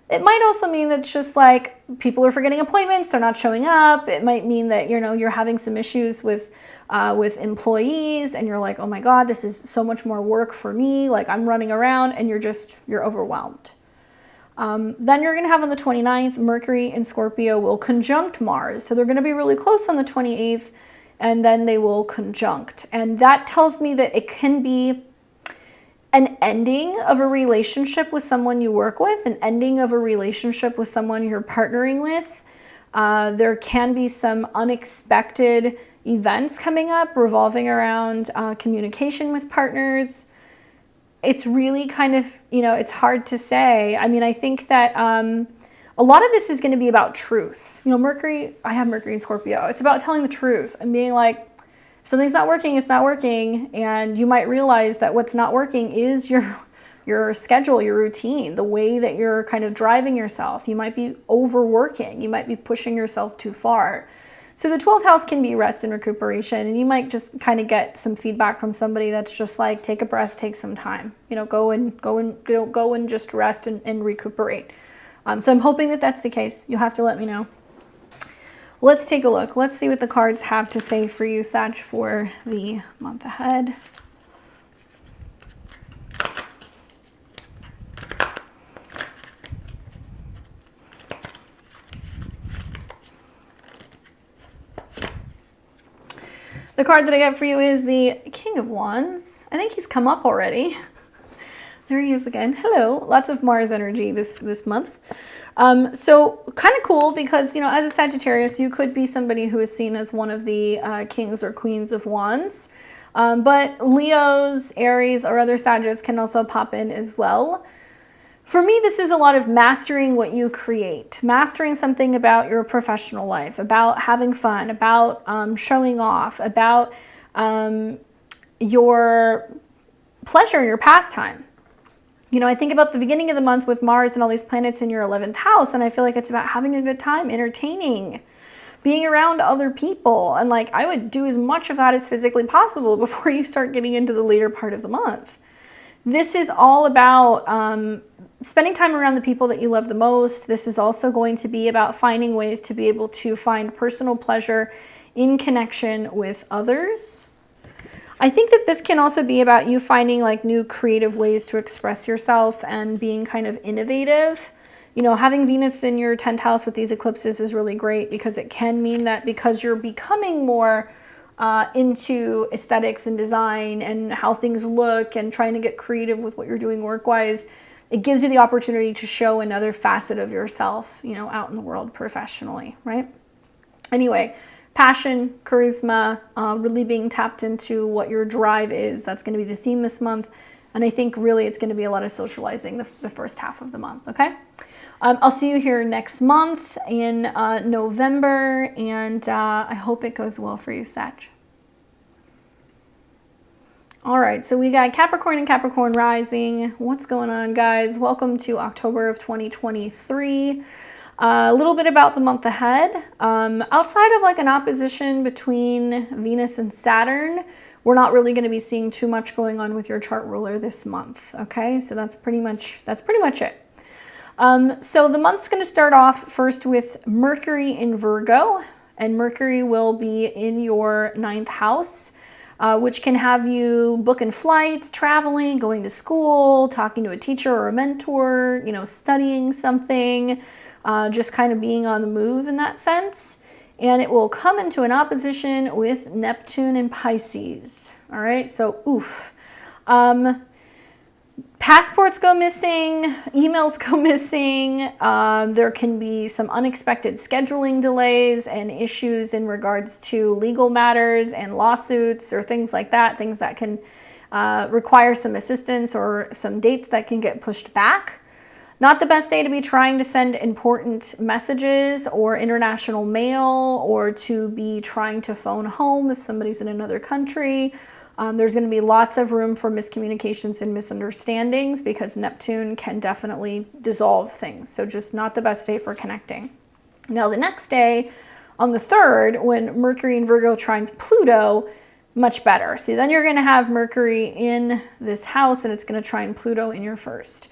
It might also mean that it's just like people are forgetting appointments, they're not showing up. It might mean that, you know, you're having some issues with employees and you're like, oh my God, this is so much more work for me. Like I'm running around, and you're overwhelmed. Then you're going to have on the 29th, Mercury in Scorpio will conjunct Mars. So they're going to be really close on the 28th, and then they will conjunct. And that tells me that it can be an ending of a relationship with someone you work with, an ending of a relationship with someone you're partnering with. There can be some unexpected events coming up revolving around communication with partners. It's really kind of, you know, it's hard to say. I mean, I think that a lot of this is going to be about truth. You know, Mercury, I have Mercury in Scorpio. It's about telling the truth and being like, if something's not working, it's not working. And you might realize that what's not working is your schedule, your routine, the way that you're kind of driving yourself. You might be overworking. You might be pushing yourself too far. So the 12th house can be rest and recuperation, and you might just kind of get some feedback from somebody that's just like, take a breath, take some time, you know, go and just rest and recuperate. So I'm hoping that that's the case. You'll have to let me know. Let's take a look. Let's see what the cards have to say for you, Sag, for the month ahead. The card that I got for you is the King of Wands. I think he's come up already. There he is again. Hello. Lots of Mars energy this month. So kind of cool because, you know, as a Sagittarius, you could be somebody who is seen as one of the kings or queens of wands. But Leos, Aries, or other Sagittarius can also pop in as well. For me, this is a lot of mastering what you create, mastering something about your professional life, about having fun, about showing off, about your pleasure, your pastime. You know, I think about the beginning of the month with Mars and all these planets in your 11th house, and I feel like it's about having a good time, entertaining, being around other people. And like, I would do as much of that as physically possible before you start getting into the later part of the month. This is all about spending time around the people that you love the most. This is also going to be about finding ways to be able to find personal pleasure in connection with others. I think that this can also be about you finding like new creative ways to express yourself and being kind of innovative. You know, having Venus in your 10th house with these eclipses is really great because it can mean that because you're becoming more into aesthetics and design and how things look and trying to get creative with what you're doing work-wise, it gives you the opportunity to show another facet of yourself, you know, out in the world professionally, right? Anyway, passion, charisma, really being tapped into what your drive is. That's going to be the theme this month. And I think really it's going to be a lot of socializing the first half of the month, okay? I'll see you here next month in November, and I hope it goes well for you, Sag. All right, so we got Capricorn and Capricorn rising. What's going on, guys? Welcome to October of 2023. A little bit about the month ahead. Outside of like an opposition between Venus and Saturn, we're not really going to be seeing too much going on with your chart ruler this month. Okay, so that's pretty much it. So the month's going to start off first with Mercury in Virgo, and Mercury will be in your 9th house, which can have you booking flights, traveling, going to school, talking to a teacher or a mentor, you know, studying something, just kind of being on the move in that sense. And it will come into an opposition with Neptune and Pisces. All right, so oof. Passports go missing, emails go missing. There can be some unexpected scheduling delays and issues in regards to legal matters and lawsuits or things like that, things that can require some assistance or some dates that can get pushed back. Not the best day to be trying to send important messages or international mail, or to be trying to phone home if somebody's in another country. There's going to be lots of room for miscommunications and misunderstandings because Neptune can definitely dissolve things. So just not the best day for connecting. Now the next day, on the 3rd, when Mercury in Virgo trines Pluto, much better. See, then you're going to have Mercury in this house and it's going to trine Pluto in your 1st.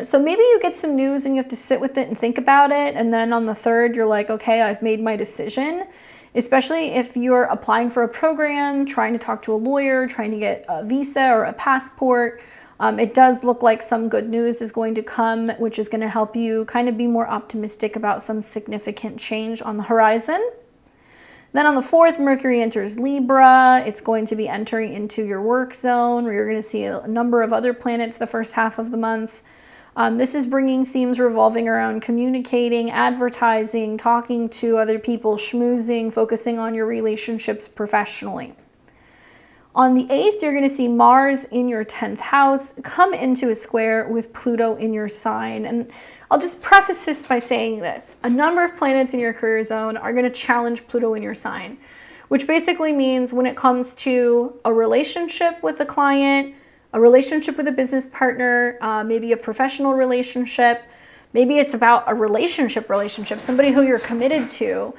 So maybe you get some news and you have to sit with it and think about it. And then on the 3rd, you're like, okay, I've made my decision. Especially if you're applying for a program, trying to talk to a lawyer, trying to get a visa or a passport. It does look like some good news is going to come, which is going to help you kind of be more optimistic about some significant change on the horizon. Then on the 4th, Mercury enters Libra. It's going to be entering into your work zone, where you're going to see a number of other planets the first half of the month. This is bringing themes revolving around communicating, advertising, talking to other people, schmoozing, focusing on your relationships professionally. On the 8th, you're going to see Mars in your 10th house come into a square with Pluto in your sign. And I'll just preface this by saying this. A number of planets in your career zone are going to challenge Pluto in your sign, which basically means when it comes to a relationship with a client, a relationship with a business partner, maybe a professional relationship, maybe it's about a relationship, somebody who you're committed to,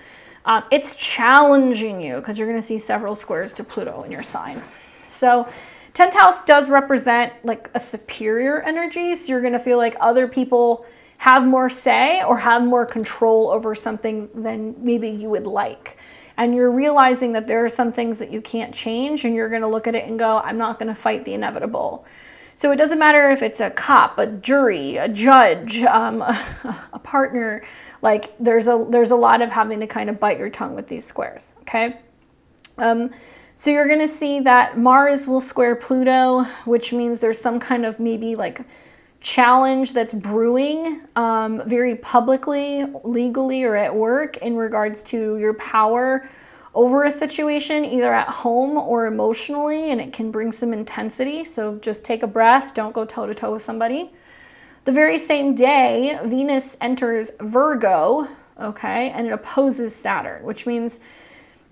it's challenging you because you're going to see several squares to Pluto in your sign. So 10th house does represent like a superior energy. So you're going to feel like other people have more say or have more control over something than maybe you would like. And you're realizing that there are some things that you can't change, and you're going to look at it and go, I'm not going to fight the inevitable. So it doesn't matter if it's a cop, a jury, a judge, a partner. Like there's a lot of having to kind of bite your tongue with these squares. Okay. So you're going to see that Mars will square Pluto, which means there's some kind of maybe like challenge that's brewing very publicly, legally, or at work in regards to your power over a situation, either at home or emotionally, and it can bring some intensity. So just take a breath. Don't go toe to toe with somebody. The very same day, Venus enters Virgo, okay, and it opposes Saturn, which means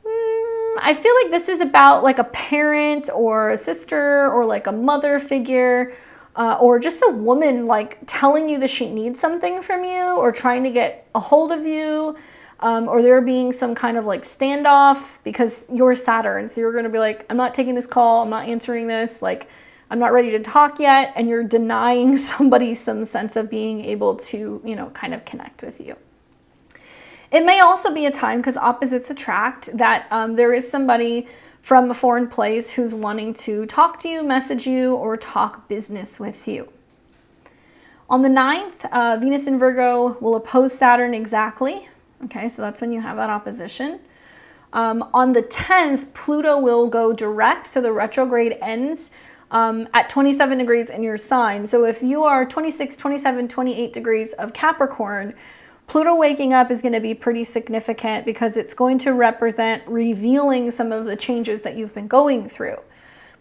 I feel like this is about like a parent or a sister or like a mother figure, or just a woman like telling you that she needs something from you or trying to get a hold of you, or there being some kind of like standoff because you're Saturn. So you're going to be like, I'm not taking this call. I'm not answering this. Like, I'm not ready to talk yet. And you're denying somebody some sense of being able to, you know, kind of connect with you. It may also be a time, because opposites attract, that there is somebody from a foreign place who's wanting to talk to you, message you, or talk business with you. On the 9th, Venus in Virgo will oppose Saturn exactly. Okay, so that's when you have that opposition. On the 10th, Pluto will go direct, so the retrograde ends at 27 degrees in your sign. So if you are 26, 27, 28 degrees of Capricorn, Pluto waking up is going to be pretty significant because it's going to represent revealing some of the changes that you've been going through.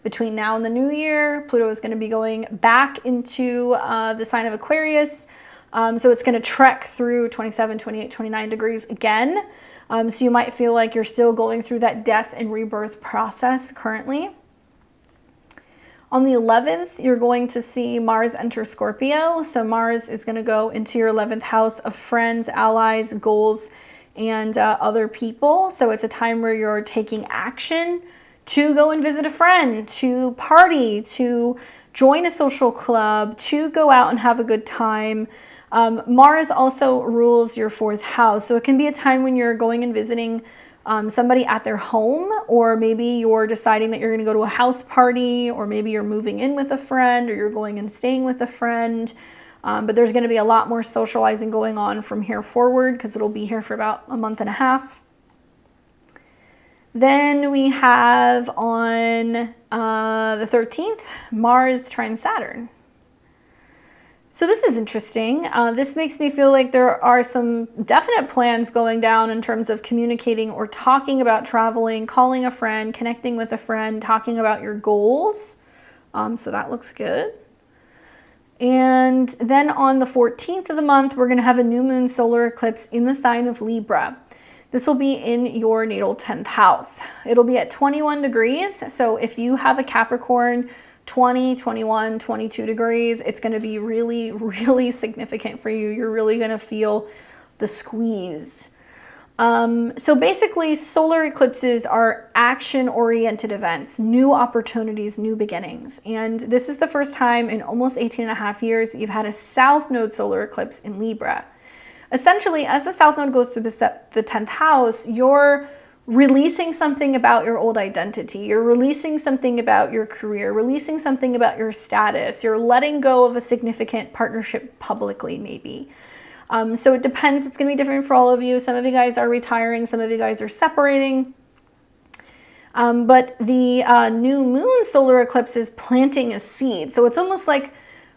Between now and the new year, Pluto is going to be going back into the sign of Aquarius. So it's going to trek through 27, 28, 29 degrees again. So you might feel like you're still going through that death and rebirth process currently. On the 11th, you're going to see Mars enter Scorpio. So Mars is going to go into your 11th house of friends, allies, goals, and other people. So it's a time where you're taking action to go and visit a friend, to party, to join a social club, to go out and have a good time. Mars also rules your 4th house. So it can be a time when you're going and visiting somebody at their home, or maybe you're deciding that you're going to go to a house party, or maybe you're moving in with a friend, or you're going and staying with a friend. But there's going to be a lot more socializing going on from here forward because it'll be here for about a month and a half. Then we have on the 13th, Mars trine Saturn. So this is interesting. This makes me feel like there are some definite plans going down in terms of communicating or talking about traveling, calling a friend, connecting with a friend, talking about your goals. So that looks good. And then on the 14th of the month, we're going to have a new moon solar eclipse in the sign of Libra. This will be in your natal 10th house. It'll be at 21 degrees. So if you have a Capricorn, 20, 21, 22 degrees, it's going to be really, really significant for you. You're really going to feel the squeeze. So basically, solar eclipses are action-oriented events, new opportunities, new beginnings. And this is the first time in almost 18 and a half years that you've had a South Node solar eclipse in Libra. Essentially, as the South Node goes through the 10th house, you're releasing something about your old identity. You're releasing something about your career, releasing something about your status. You're letting go of a significant partnership publicly, maybe. So it depends. It's going to be different for all of you. Some of you guys are retiring. Some of you guys are separating. But the new moon solar eclipse is planting a seed. So it's almost like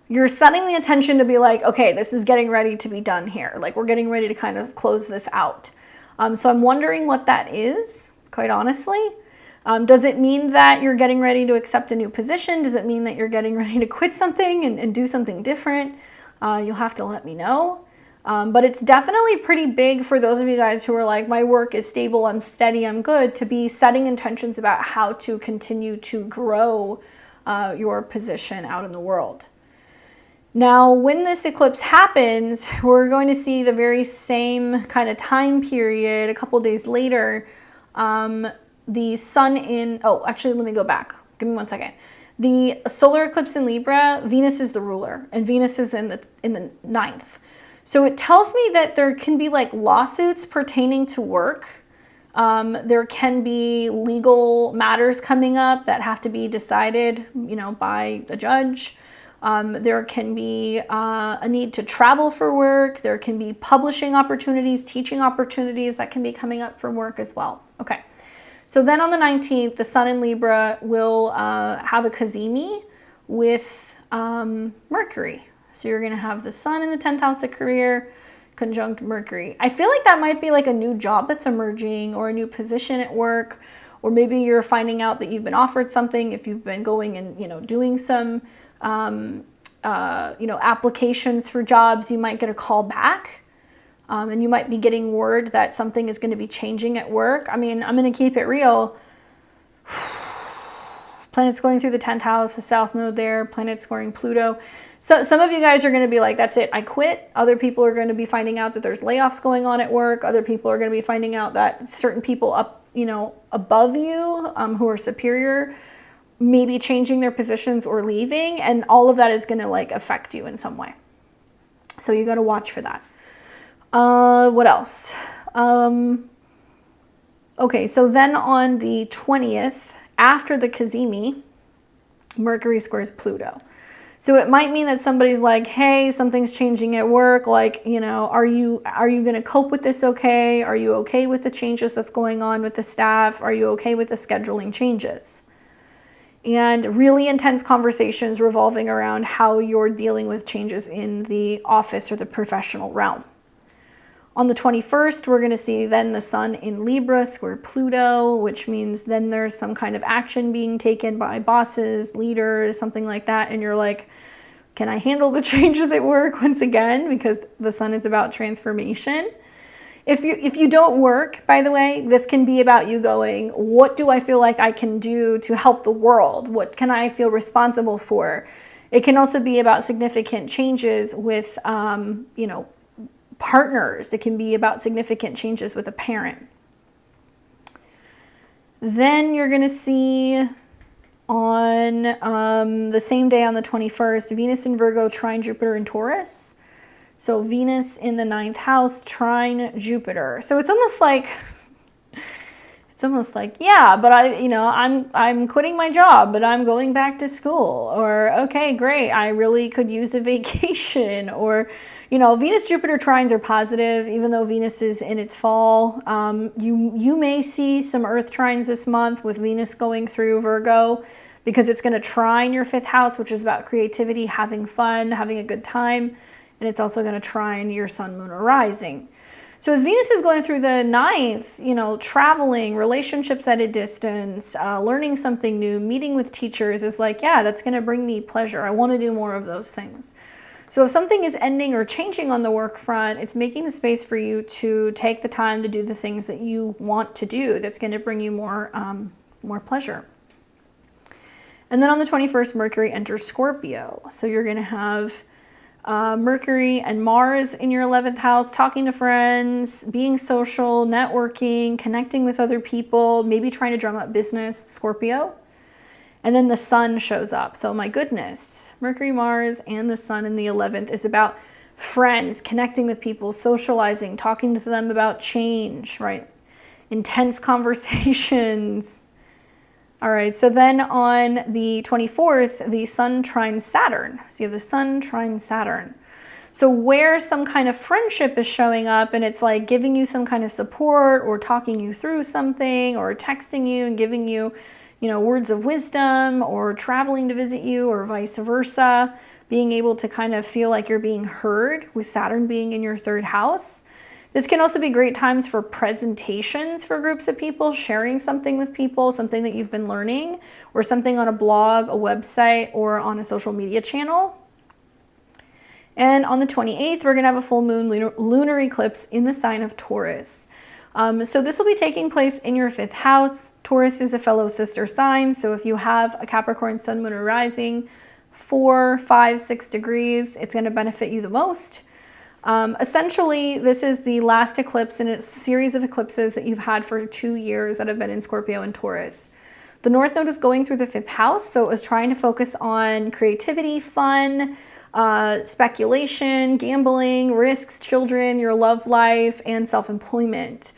you're setting the intention to be like, okay, this is getting ready to be done here. Like we're getting ready to kind of close this out. So I'm wondering what that is, quite honestly. Does it mean that you're getting ready to accept a new position? Does it mean that you're getting ready to quit something and do something different? You'll have to let me know. But it's definitely pretty big for those of you guys who are like, my work is stable, I'm steady, I'm good, to be setting intentions about how to continue to grow your position out in the world. Now, when this eclipse happens, we're going to see the very same kind of time period a couple days later. The sun in, oh, actually, let me go back. Give me 1 second. The solar eclipse in Libra, Venus is the ruler, and Venus is in the 9th. So it tells me that there can be like lawsuits pertaining to work. There can be legal matters coming up that have to be decided, by a judge. There can be a need to travel for work. There can be publishing opportunities, teaching opportunities that can be coming up from work as well. Okay. So then on the 19th, the sun in Libra will have a cazimi with Mercury. So you're going to have the sun in the 10th house of career conjunct Mercury. I feel like that might be like a new job that's emerging or a new position at work, or maybe you're finding out that you've been offered something if you've been going and, doing some, applications for jobs. You might get a call back, and you might be getting word that something is going to be changing at work. I mean, I'm going to keep it real. Planets going through the 10th house, the South Node there, planets scoring Pluto. So some of you guys are going to be like, that's it, I quit. Other people are going to be finding out that there's layoffs going on at work. Other people are going to be finding out that certain people up, above you, who are superior, maybe changing their positions or leaving, and all of that is going to like affect you in some way. So you got to watch for that. What else? Okay, so then on the 20th, after the cazimi, Mercury squares Pluto. So it might mean that somebody's like, hey, something's changing at work. Like, are you going to cope with this okay? Are you okay with the changes that's going on with the staff? Are you okay with the scheduling changes? And really intense conversations revolving around how you're dealing with changes in the office or the professional realm. On the 21st, we're going to see then the sun in Libra square Pluto, which means then there's some kind of action being taken by bosses, leaders, something like that. And you're like, can I handle the changes at work once again? Because the sun is about transformation. If you don't work, by the way, this can be about you going, what do I feel like I can do to help the world? What can I feel responsible for? It can also be about significant changes with, partners. It can be about significant changes with a parent. Then you're going to see on the same day on the 21st, Venus in Virgo trine Jupiter in Taurus. So Venus in the 9th house trine Jupiter. So it's almost like, yeah, but I'm quitting my job, but I'm going back to school. Or, okay, great, I really could use a vacation. Or, Venus-Jupiter trines are positive, even though Venus is in its fall. You may see some Earth trines this month with Venus going through Virgo. because it's going to trine your 5th house, which is about creativity, having fun, having a good time. And it's also going to trine your sun, moon, or rising. So as Venus is going through the 9th, you know, traveling, relationships at a distance, learning something new, meeting with teachers is like, yeah, that's going to bring me pleasure. I want to do more of those things. So if something is ending or changing on the work front, it's making the space for you to take the time to do the things that you want to do. That's going to bring you more pleasure. And then on the 21st, Mercury enters Scorpio. So you're going to have Mercury and Mars in your 11th house, talking to friends, being social, networking, connecting with other people, maybe trying to drum up business, Scorpio. And then the sun shows up. So my goodness, Mercury, Mars, and the sun in the 11th is about friends, connecting with people, socializing, talking to them about change, right? Intense conversations. All right, so then on the 24th, the sun trines Saturn. So you have the sun trine Saturn. So where some kind of friendship is showing up and it's like giving you some kind of support or talking you through something or texting you and giving you, you know, words of wisdom or traveling to visit you or vice versa, being able to kind of feel like you're being heard with Saturn being in your 3rd house. This can also be great times for presentations for groups of people, sharing something with people, something that you've been learning, or something on a blog, a website, or on a social media channel. And on the 28th, we're going to have a full moon lunar eclipse in the sign of Taurus. So this will be taking place in your 5th house. Taurus is a fellow sister sign. So if you have a Capricorn sun, moon, or rising, 4, 5, 6 degrees, it's going to benefit you the most. Essentially, this is the last eclipse in a series of eclipses that you've had for 2 years that have been in Scorpio and Taurus. The North Node is going through the 5th house, so it was trying to focus on creativity, fun, speculation, gambling, risks, children, your love life, and self-employment.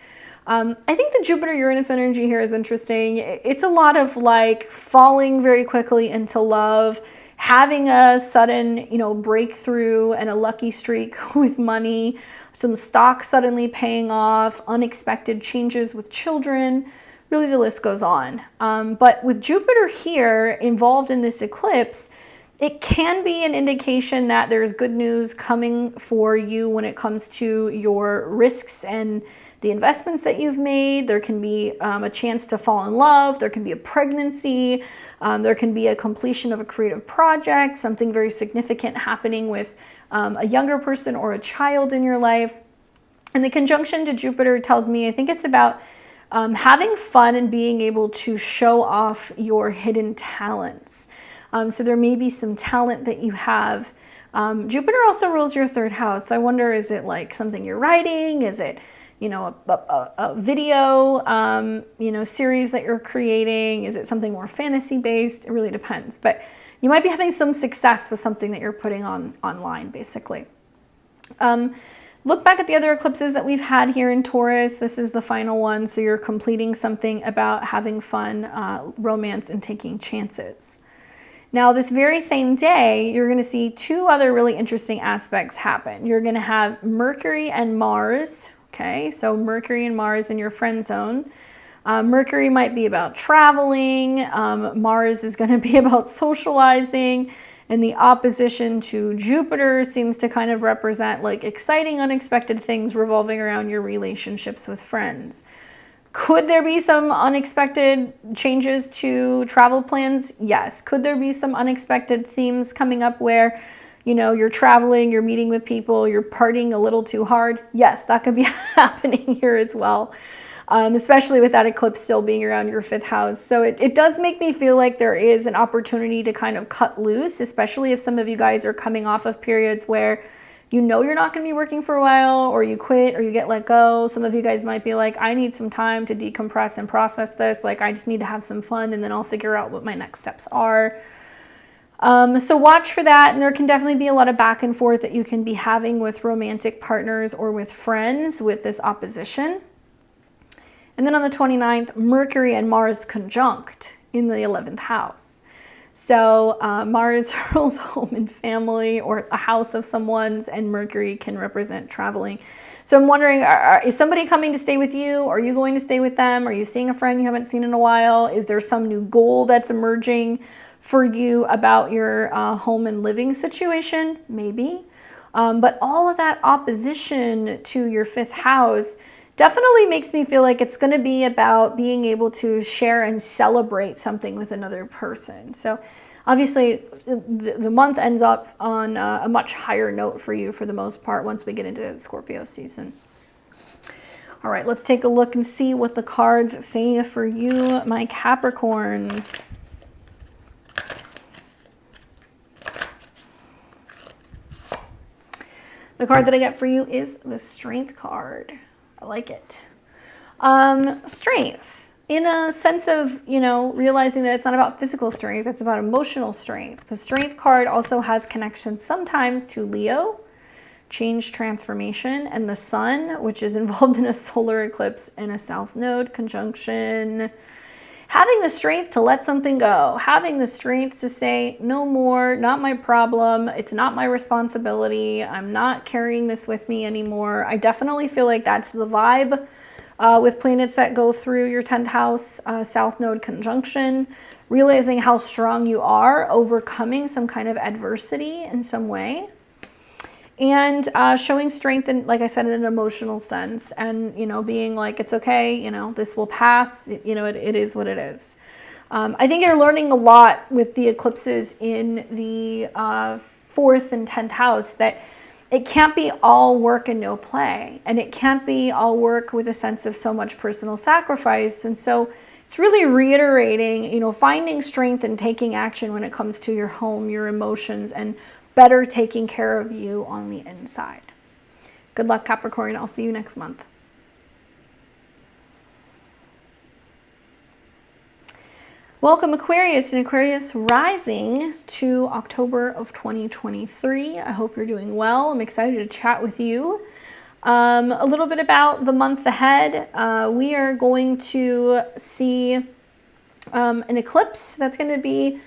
I think the Jupiter-Uranus energy here is interesting. It's a lot of like falling very quickly into love, having a sudden, you know, breakthrough and a lucky streak with money, some stock suddenly paying off, unexpected changes with children. Really, the list goes on. But with Jupiter here involved in this eclipse, it can be an indication that there's good news coming for you when it comes to your risks and the investments that you've made. There can be a chance to fall in love. There can be a pregnancy. There can be a completion of a creative project, something very significant happening with a younger person or a child in your life. And the conjunction to Jupiter tells me, I think it's about having fun and being able to show off your hidden talents. So there may be some talent that you have. Jupiter also rules your 3rd house. I wonder, is it like something you're writing? Is it, you know, a video, you know, series that you're creating? Is it something more fantasy based? It really depends. But you might be having some success with something that you're putting online, basically. Look back at the other eclipses that we've had here in Taurus. This is the final one. So you're completing something about having fun, romance, and taking chances. Now, this very same day, you're going to see 2 other really interesting aspects happen. You're going to have Mercury and Mars. Okay, so Mercury and Mars in your friend zone. Mercury might be about traveling. Mars is going to be about socializing. And the opposition to Jupiter seems to kind of represent like exciting, unexpected things revolving around your relationships with friends. Could there be some unexpected changes to travel plans? Yes. Could there be some unexpected themes coming up where, you know, you're traveling, you're meeting with people, you're partying a little too hard? Yes, that could be happening here as well, especially with that eclipse still being around your 5th house. So it does make me feel like there is an opportunity to kind of cut loose, especially if some of you guys are coming off of periods where you know you're not going to be working for a while, or you quit, or you get let go. Some of you guys might be like, I need some time to decompress and process this. Like, I just need to have some fun, and then I'll figure out what my next steps are. So watch for that. And there can definitely be a lot of back and forth that you can be having with romantic partners or with friends with this opposition. And then on the 29th, Mercury and Mars conjunct in the 11th house. So Mars rules home and family, or a house of someone's, and Mercury can represent traveling. So I'm wondering, is somebody coming to stay with you? Are you going to stay with them? Are you seeing a friend you haven't seen in a while? Is there some new goal that's emerging for you about your home and living situation? Maybe. But all of that opposition to your 5th house definitely makes me feel like it's going to be about being able to share and celebrate something with another person. So obviously the month ends up on a much higher note for you for the most part once we get into Scorpio season. All right, let's take a look and see what the cards say for you, my Capricorns. The card that I get for you is the Strength card. I like it. Strength, in a sense of, you know, realizing that it's not about physical strength, it's about emotional strength. The Strength card also has connections sometimes to Leo, change, transformation, and the Sun, which is involved in a solar eclipse and a South Node conjunction. Having the strength to let something go, having the strength to say, no more, not my problem, it's not my responsibility, I'm not carrying this with me anymore. I definitely feel like that's the vibe with planets that go through your 10th house, South Node conjunction, realizing how strong you are, overcoming some kind of adversity in some way. And showing strength in, like I said, in an emotional sense, and, you know, being like, it's okay, you know, this will pass, you know, it is what it is. I think you're learning a lot with the eclipses in the 4th and 10th house, that it can't be all work and no play, and it can't be all work with a sense of so much personal sacrifice. And so it's really reiterating, you know, finding strength and taking action when it comes to your home, your emotions, and better taking care of you on the inside. Good luck, Capricorn. I'll see you next month. Welcome, Aquarius and Aquarius rising to October of 2023. I hope you're doing well. I'm excited to chat with you. A little bit about the month ahead. We are going to see an eclipse that's going to be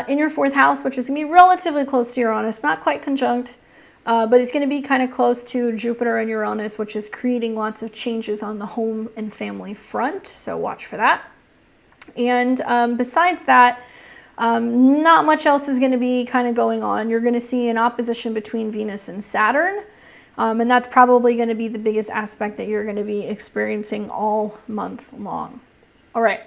in your 4th house, which is going to be relatively close to Uranus, not quite conjunct, but it's going to be kind of close to Jupiter and Uranus, which is creating lots of changes on the home and family front. So watch for that. And besides that, not much else is going to be kind of going on. You're going to see an opposition between Venus and Saturn, and that's probably going to be the biggest aspect that you're going to be experiencing all month long. All right.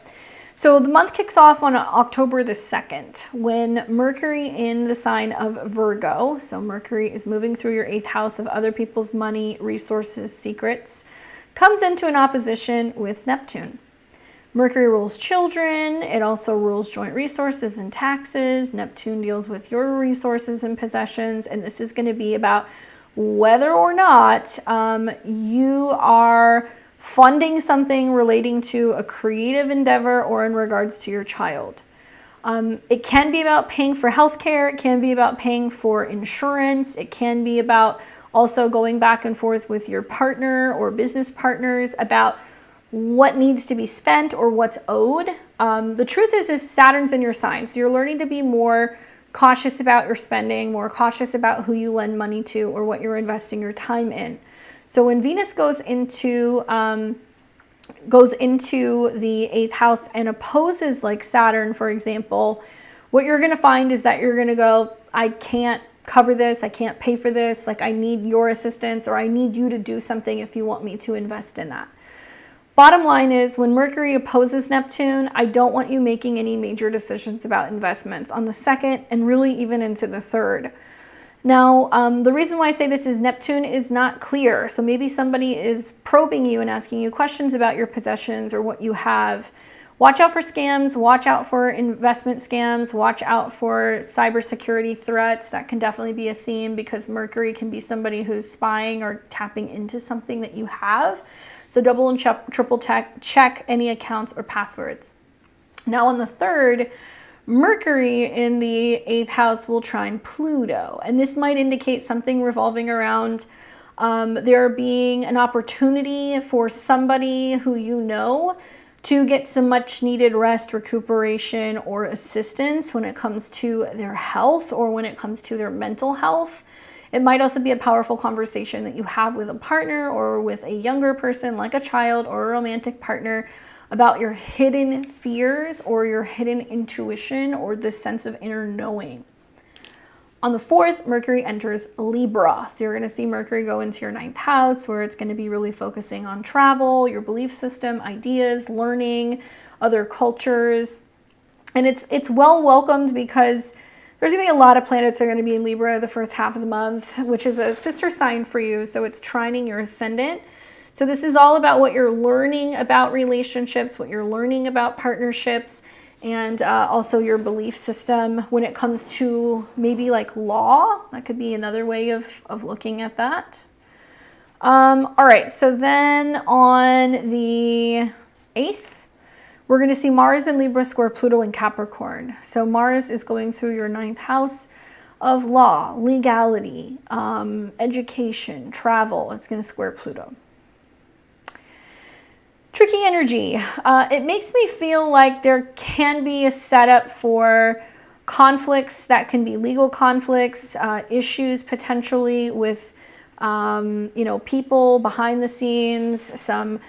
So the month kicks off on October the 2nd, when Mercury in the sign of Virgo, so Mercury is moving through your 8th house of other people's money, resources, secrets, comes into an opposition with Neptune. Mercury rules children. It also rules joint resources and taxes. Neptune deals with your resources and possessions, and this is going to be about whether or not you are funding something relating to a creative endeavor or in regards to your child. It can be about paying for healthcare. It can be about paying for insurance. It can be about also going back and forth with your partner or business partners about what needs to be spent or what's owed. The truth is Saturn's in your sign, so you're learning to be more cautious about your spending, more cautious about who you lend money to or what you're investing your time in. So when Venus goes into the 8th house and opposes like Saturn, for example, what you're going to find is that you're going to go, I can't cover this, I can't pay for this, like I need your assistance, or I need you to do something if you want me to invest in that. Bottom line is, when Mercury opposes Neptune, I don't want you making any major decisions about investments on the 2nd and really even into the 3rd. Now, the reason why I say this is Neptune is not clear. So maybe somebody is probing you and asking you questions about your possessions or what you have. Watch out for scams. Watch out for investment scams. Watch out for cybersecurity threats. That can definitely be a theme, because Mercury can be somebody who's spying or tapping into something that you have. So double and triple check any accounts or passwords. Now on the 3rd, Mercury in the 8th house will trine Pluto, and this might indicate something revolving around there being an opportunity for somebody who you know to get some much needed rest, recuperation, or assistance when it comes to their health or when it comes to their mental health. It might also be a powerful conversation that you have with a partner or with a younger person like a child or a romantic partner about your hidden fears or your hidden intuition or the sense of inner knowing. On the 4th, Mercury enters Libra. So you're going to see Mercury go into your 9th house, where it's going to be really focusing on travel, your belief system, ideas, learning, other cultures. And it's well welcomed because there's going to be a lot of planets that are going to be in Libra the first half of the month, which is a sister sign for you. So it's trining your ascendant. So this is all about what you're learning about relationships, what you're learning about partnerships, and also your belief system when it comes to maybe like law. That could be another way of looking at that. All right, so then on the 8th, we're going to see Mars in Libra square Pluto in Capricorn. So Mars is going through your 9th house of law, legality, education, travel. It's going to square Pluto. Tricky energy. It makes me feel like there can be a setup for conflicts that can be legal conflicts, issues potentially with, people behind the scenes, some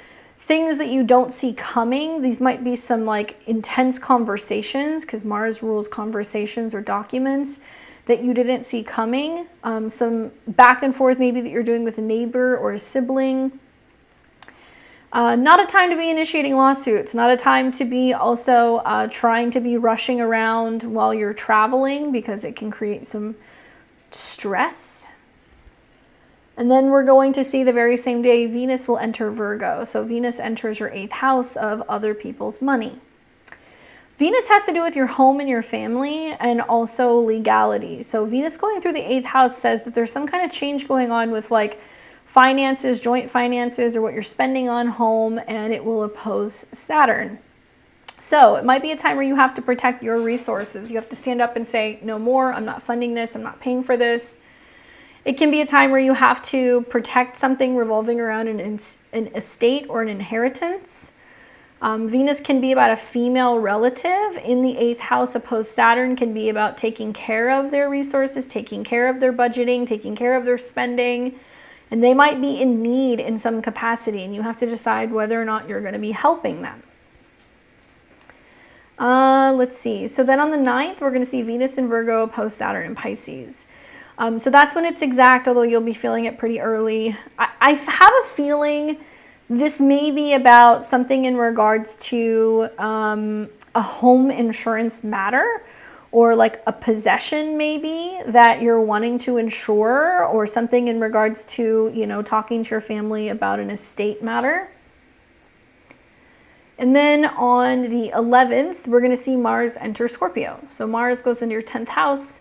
things that you don't see coming. These might be some like intense conversations because Mars rules conversations or documents that you didn't see coming. Some back and forth maybe that you're doing with a neighbor or a sibling. Not a time to be initiating lawsuits, not a time to be also trying to be rushing around while you're traveling because it can create some stress. And then we're going to see the very same day Venus will enter Virgo. So Venus enters your 8th house of other people's money. Venus has to do with your home and your family and also legality. So Venus going through the 8th house says that there's some kind of change going on with like finances, joint finances, or what you're spending on home, and it will oppose Saturn. So it might be a time where you have to protect your resources. You have to stand up and say, no more, I'm not funding this, I'm not paying for this. It can be a time where you have to protect something revolving around an estate or an inheritance. Venus can be about a female relative in the 8th house. Opposed Saturn can be about taking care of their resources, taking care of their budgeting, taking care of their spending. And they might be in need in some capacity, and you have to decide whether or not you're going to be helping them. Let's see. So then on the 9th, we're going to see Venus in Virgo opposed Saturn in Pisces. So that's when it's exact, although you'll be feeling it pretty early. I have a feeling this may be about something in regards to a home insurance matter, or like a possession maybe that you're wanting to insure, or something in regards to, talking to your family about an estate matter. And then on the 11th, we're going to see Mars enter Scorpio. So Mars goes into your 10th house,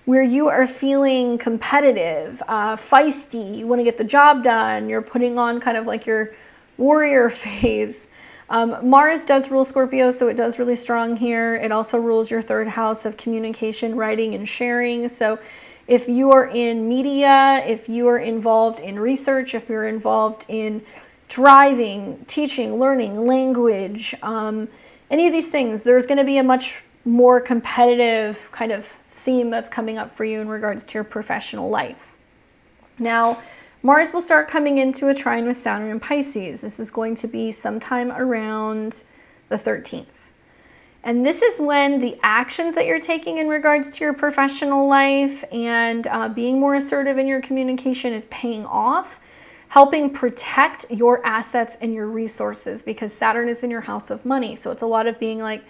where you are feeling competitive, feisty, you want to get the job done, you're putting on kind of like your warrior phase. Mars does rule Scorpio, so it does really strong here. It also rules your 3rd house of communication, writing, and sharing. So if you are in media, if you are involved in research, if you're involved in driving, teaching, learning, language, any of these things, there's going to be a much more competitive kind of theme that's coming up for you in regards to your professional life. Now, Mars will start coming into a trine with Saturn in Pisces. This is going to be sometime around the 13th. And this is when the actions that you're taking in regards to your professional life and being more assertive in your communication is paying off, helping protect your assets and your resources, because Saturn is in your house of money. So it's a lot of being like,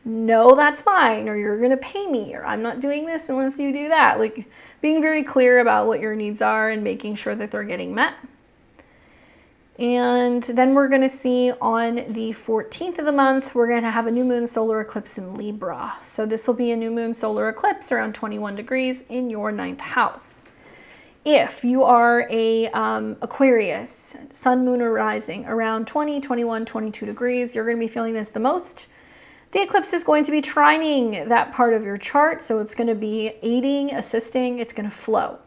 no, that's mine, or you're going to pay me, or I'm not doing this unless you do that. Like being very clear about what your needs are and making sure that they're getting met. And then we're going to see on the 14th of the month, we're going to have a new moon solar eclipse in Libra. So this will be a new moon solar eclipse around 21 degrees in your 9th house. If you are a Aquarius, sun, moon, or rising around 20, 21, 22 degrees, you're going to be feeling this the most. The eclipse is going to be trining that part of your chart, so it's going to be aiding, assisting, it's going to flow.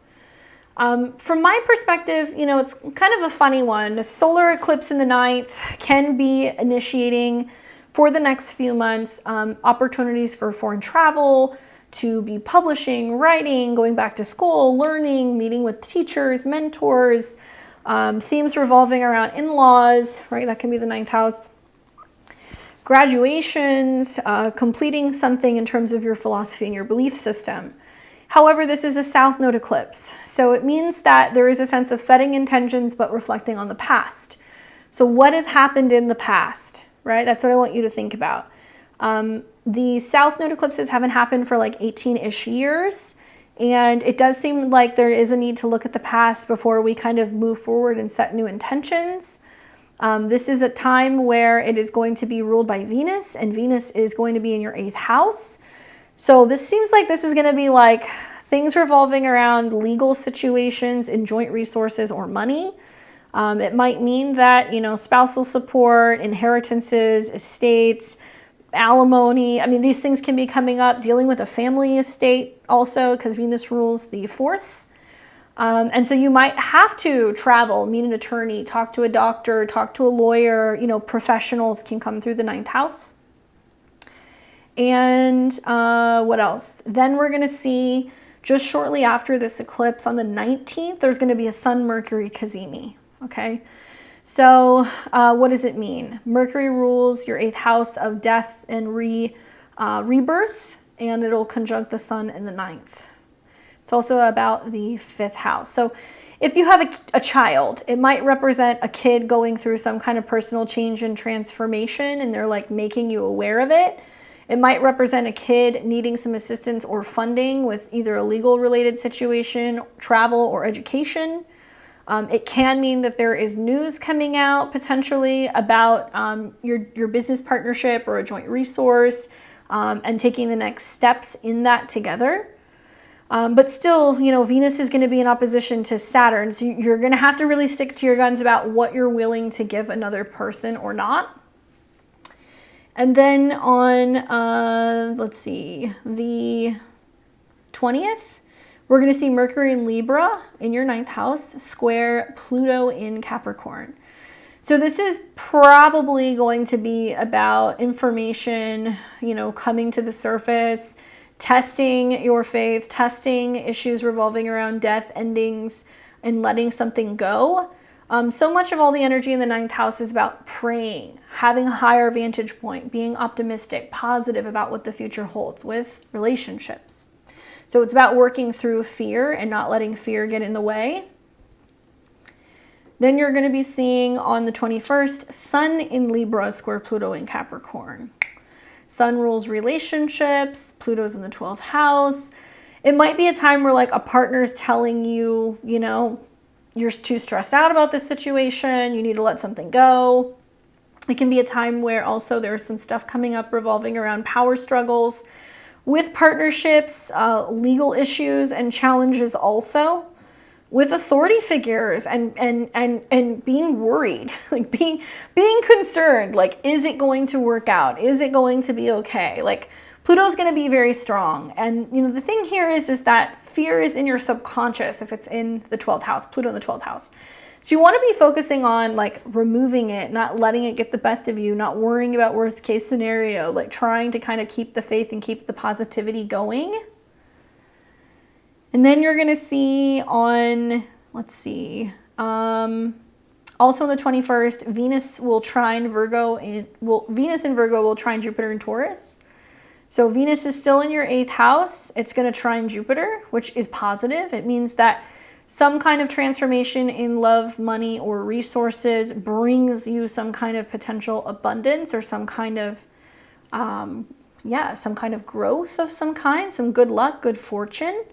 From my perspective, you know, it's kind of a funny one. A solar eclipse in the 9th can be initiating for the next few months opportunities for foreign travel, to be publishing, writing, going back to school, learning, meeting with teachers, mentors, themes revolving around in-laws, right? That can be the 9th house. Graduations, completing something in terms of your philosophy and your belief system. However, this is a south node eclipse. So it means that there is a sense of setting intentions, but reflecting on the past. So what has happened in the past, right? That's what I want you to think about. The south node eclipses haven't happened for like 18-ish years. And it does seem like there is a need to look at the past before we kind of move forward and set new intentions. This is a time where it is going to be ruled by Venus, and Venus is going to be in your 8th house. So this seems like this is going to be like things revolving around legal situations in joint resources or money. It might mean that, you know, spousal support, inheritances, estates, alimony. I mean, these things can be coming up, dealing with a family estate also, because Venus rules the 4th. And so you might have to travel, meet an attorney, talk to a doctor, talk to a lawyer. You know, professionals can come through the 9th house. And what else? Then we're going to see just shortly after this eclipse on the 19th, there's going to be a Sun-Mercury cazimi. Okay. So what does it mean? Mercury rules your 8th house of death and rebirth, and it'll conjunct the sun in the 9th. It's also about the 5th house. So if you have a child, it might represent a kid going through some kind of personal change and transformation, and they're like making you aware of it. It might represent a kid needing some assistance or funding with either a legal related situation, travel, or education. It can mean that there is news coming out potentially about your business partnership or a joint resource, and taking the next steps in that together. But still, you know, Venus is going to be in opposition to Saturn. So you're going to have to really stick to your guns about what you're willing to give another person or not. And then on, let's see, the 20th, we're going to see Mercury in Libra in your 9th house square Pluto in Capricorn. So this is probably going to be about information, you know, coming to the surface, testing your faith, testing issues revolving around death, endings, and letting something go. So much of all the energy in the 9th house is about praying, having a higher vantage point, being optimistic, positive about what the future holds with relationships. So it's about working through fear and not letting fear get in the way. Then you're going to be seeing on the 21st, Sun in Libra square Pluto in Capricorn. Sun rules relationships, Pluto's in the 12th house. It might be a time where like a partner's telling you, you know, you're too stressed out about this situation, you need to let something go. It can be a time where also there's some stuff coming up revolving around power struggles with partnerships, legal issues and challenges also, with authority figures and being worried, like being concerned, like, is it going to work out? Is it going to be okay? Like, Pluto's going to be very strong. And, you know, the thing here is that fear is in your subconscious if it's in the 12th house, Pluto in the 12th house. So you want to be focusing on like removing it, not letting it get the best of you, not worrying about worst case scenario, like trying to kind of keep the faith and keep the positivity going. And then you're going to see on, let's see, also on the 21st, Venus will trine Virgo, Venus in Virgo will trine Jupiter in Taurus. So Venus is still in your 8th house. It's going to trine Jupiter, which is positive. It means that some kind of transformation in love, money, or resources brings you some kind of potential abundance or some kind of, some kind of growth of some kind, some good luck, good fortune.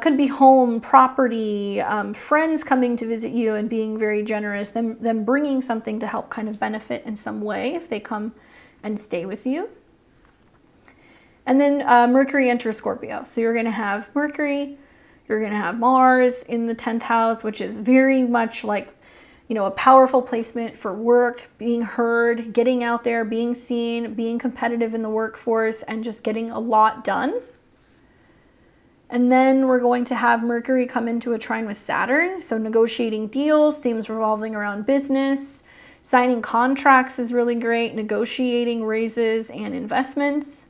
Could be home, property, friends coming to visit you and being very generous, them bringing something to help kind of benefit in some way if they come and stay with you. And then Mercury enters Scorpio. So you're going to have Mercury, you're going to have Mars in the 10th house, which is very much like, you know, a powerful placement for work, being heard, getting out there, being seen, being competitive in the workforce, and just getting a lot done. And then we're going to have Mercury come into a trine with Saturn. So negotiating deals, themes revolving around business, signing contracts is really great, negotiating raises and investments.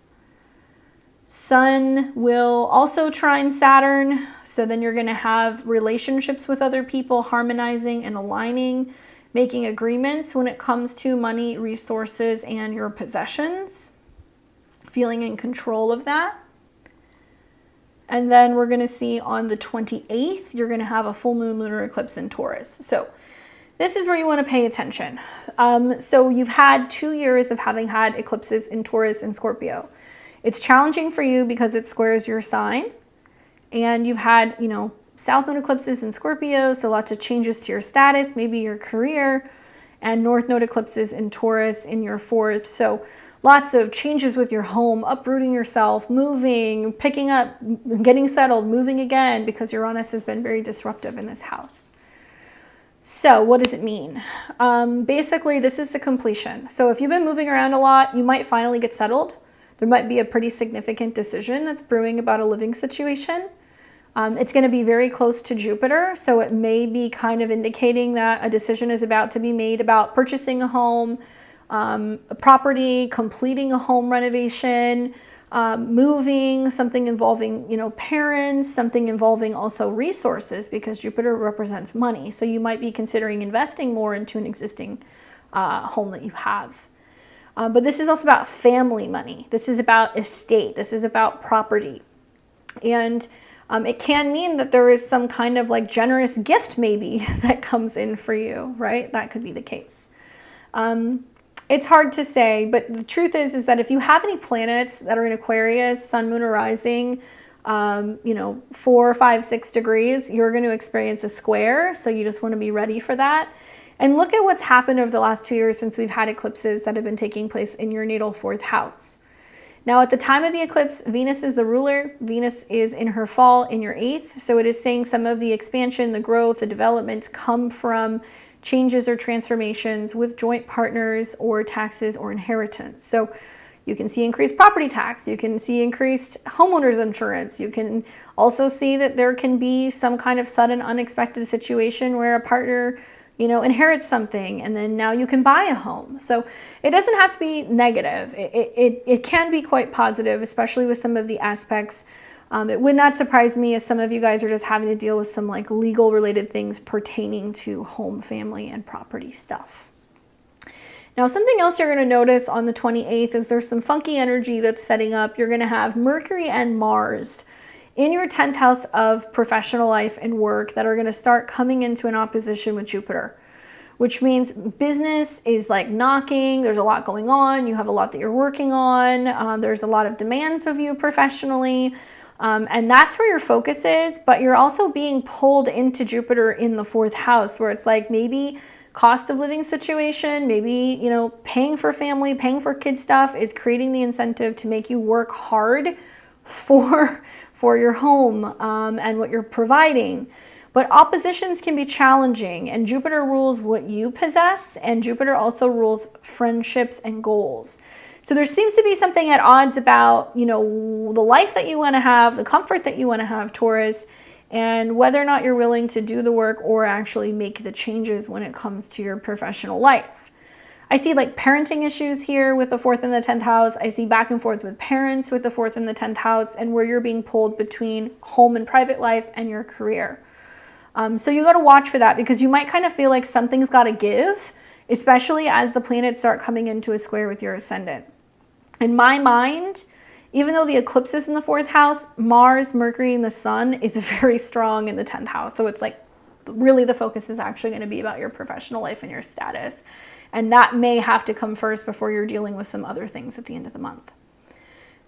Sun will also trine Saturn. So then you're going to have relationships with other people, harmonizing and aligning, making agreements when it comes to money, resources, and your possessions, feeling in control of that. And then we're going to see on the 28th, you're going to have a full moon lunar eclipse in Taurus. So this is where you want to pay attention. So you've had 2 years of having had eclipses in Taurus and Scorpio. It's challenging for you because it squares your sign. And you've had, south node eclipses in Scorpio, so lots of changes to your status, maybe your career, and north node eclipses in Taurus in your 4th. So lots of changes with your home, uprooting yourself, moving, picking up, getting settled, moving again, because Uranus has been very disruptive in this house. So what does it mean? Basically, this is the completion. So if you've been moving around a lot, you might finally get settled. There might be a pretty significant decision that's brewing about a living situation. It's going to be very close to Jupiter, so it may be kind of indicating that a decision is about to be made about purchasing a home, a property, completing a home renovation, moving, something involving, parents, something involving also resources, because Jupiter represents money. So you might be considering investing more into an existing home that you have. But this is also about family money. This is about estate. This is about property. And it can mean that there is some kind of like generous gift maybe that comes in for you, right? That could be the case. It's hard to say, but the truth is that if you have any planets that are in Aquarius, sun, moon, or rising, 4, 5, 6 degrees, you're going to experience a square. So you just want to be ready for that. And look at what's happened over the last 2 years since we've had eclipses that have been taking place in your natal 4th house. Now, at the time of the eclipse, Venus is the ruler. Venus is in her fall in your 8th. So it is saying some of the expansion, the growth, the developments come from changes or transformations with joint partners or taxes or inheritance. So you can see increased property tax. You can see increased homeowners insurance. You can also see that there can be some kind of sudden unexpected situation where a partner inherits something, and then now you can buy a home. So it doesn't have to be negative. It can be quite positive, especially with some of the aspects. It would not surprise me if some of you guys are just having to deal with some like legal related things pertaining to home, family, and property stuff. Now, something else you're going to notice on the 28th is there's some funky energy that's setting up. You're going to have Mercury and Mars in your 10th house of professional life and work that are going to start coming into an opposition with Jupiter, which means business is like knocking. There's a lot going on. You have a lot that you're working on. There's a lot of demands of you professionally. And that's where your focus is, but you're also being pulled into Jupiter in the 4th house, where it's like maybe cost of living situation, maybe, paying for family, paying for kid stuff is creating the incentive to make you work hard for your home and what you're providing. But oppositions can be challenging, and Jupiter rules what you possess, and Jupiter also rules friendships and goals. So there seems to be something at odds about, the life that you want to have, the comfort that you want to have, Taurus, and whether or not you're willing to do the work or actually make the changes when it comes to your professional life. I see like parenting issues here with the 4th and the 10th house. I see back and forth with parents with the 4th and the 10th house, and where you're being pulled between home and private life and your career. So you got to watch for that, because you might kind of feel like something's got to give, especially as the planets start coming into a square with your ascendant. In my mind, even though the eclipse is in the 4th house, Mars, Mercury, and the Sun is very strong in the 10th house. So it's like really the focus is actually going to be about your professional life and your status. And that may have to come first before you're dealing with some other things at the end of the month.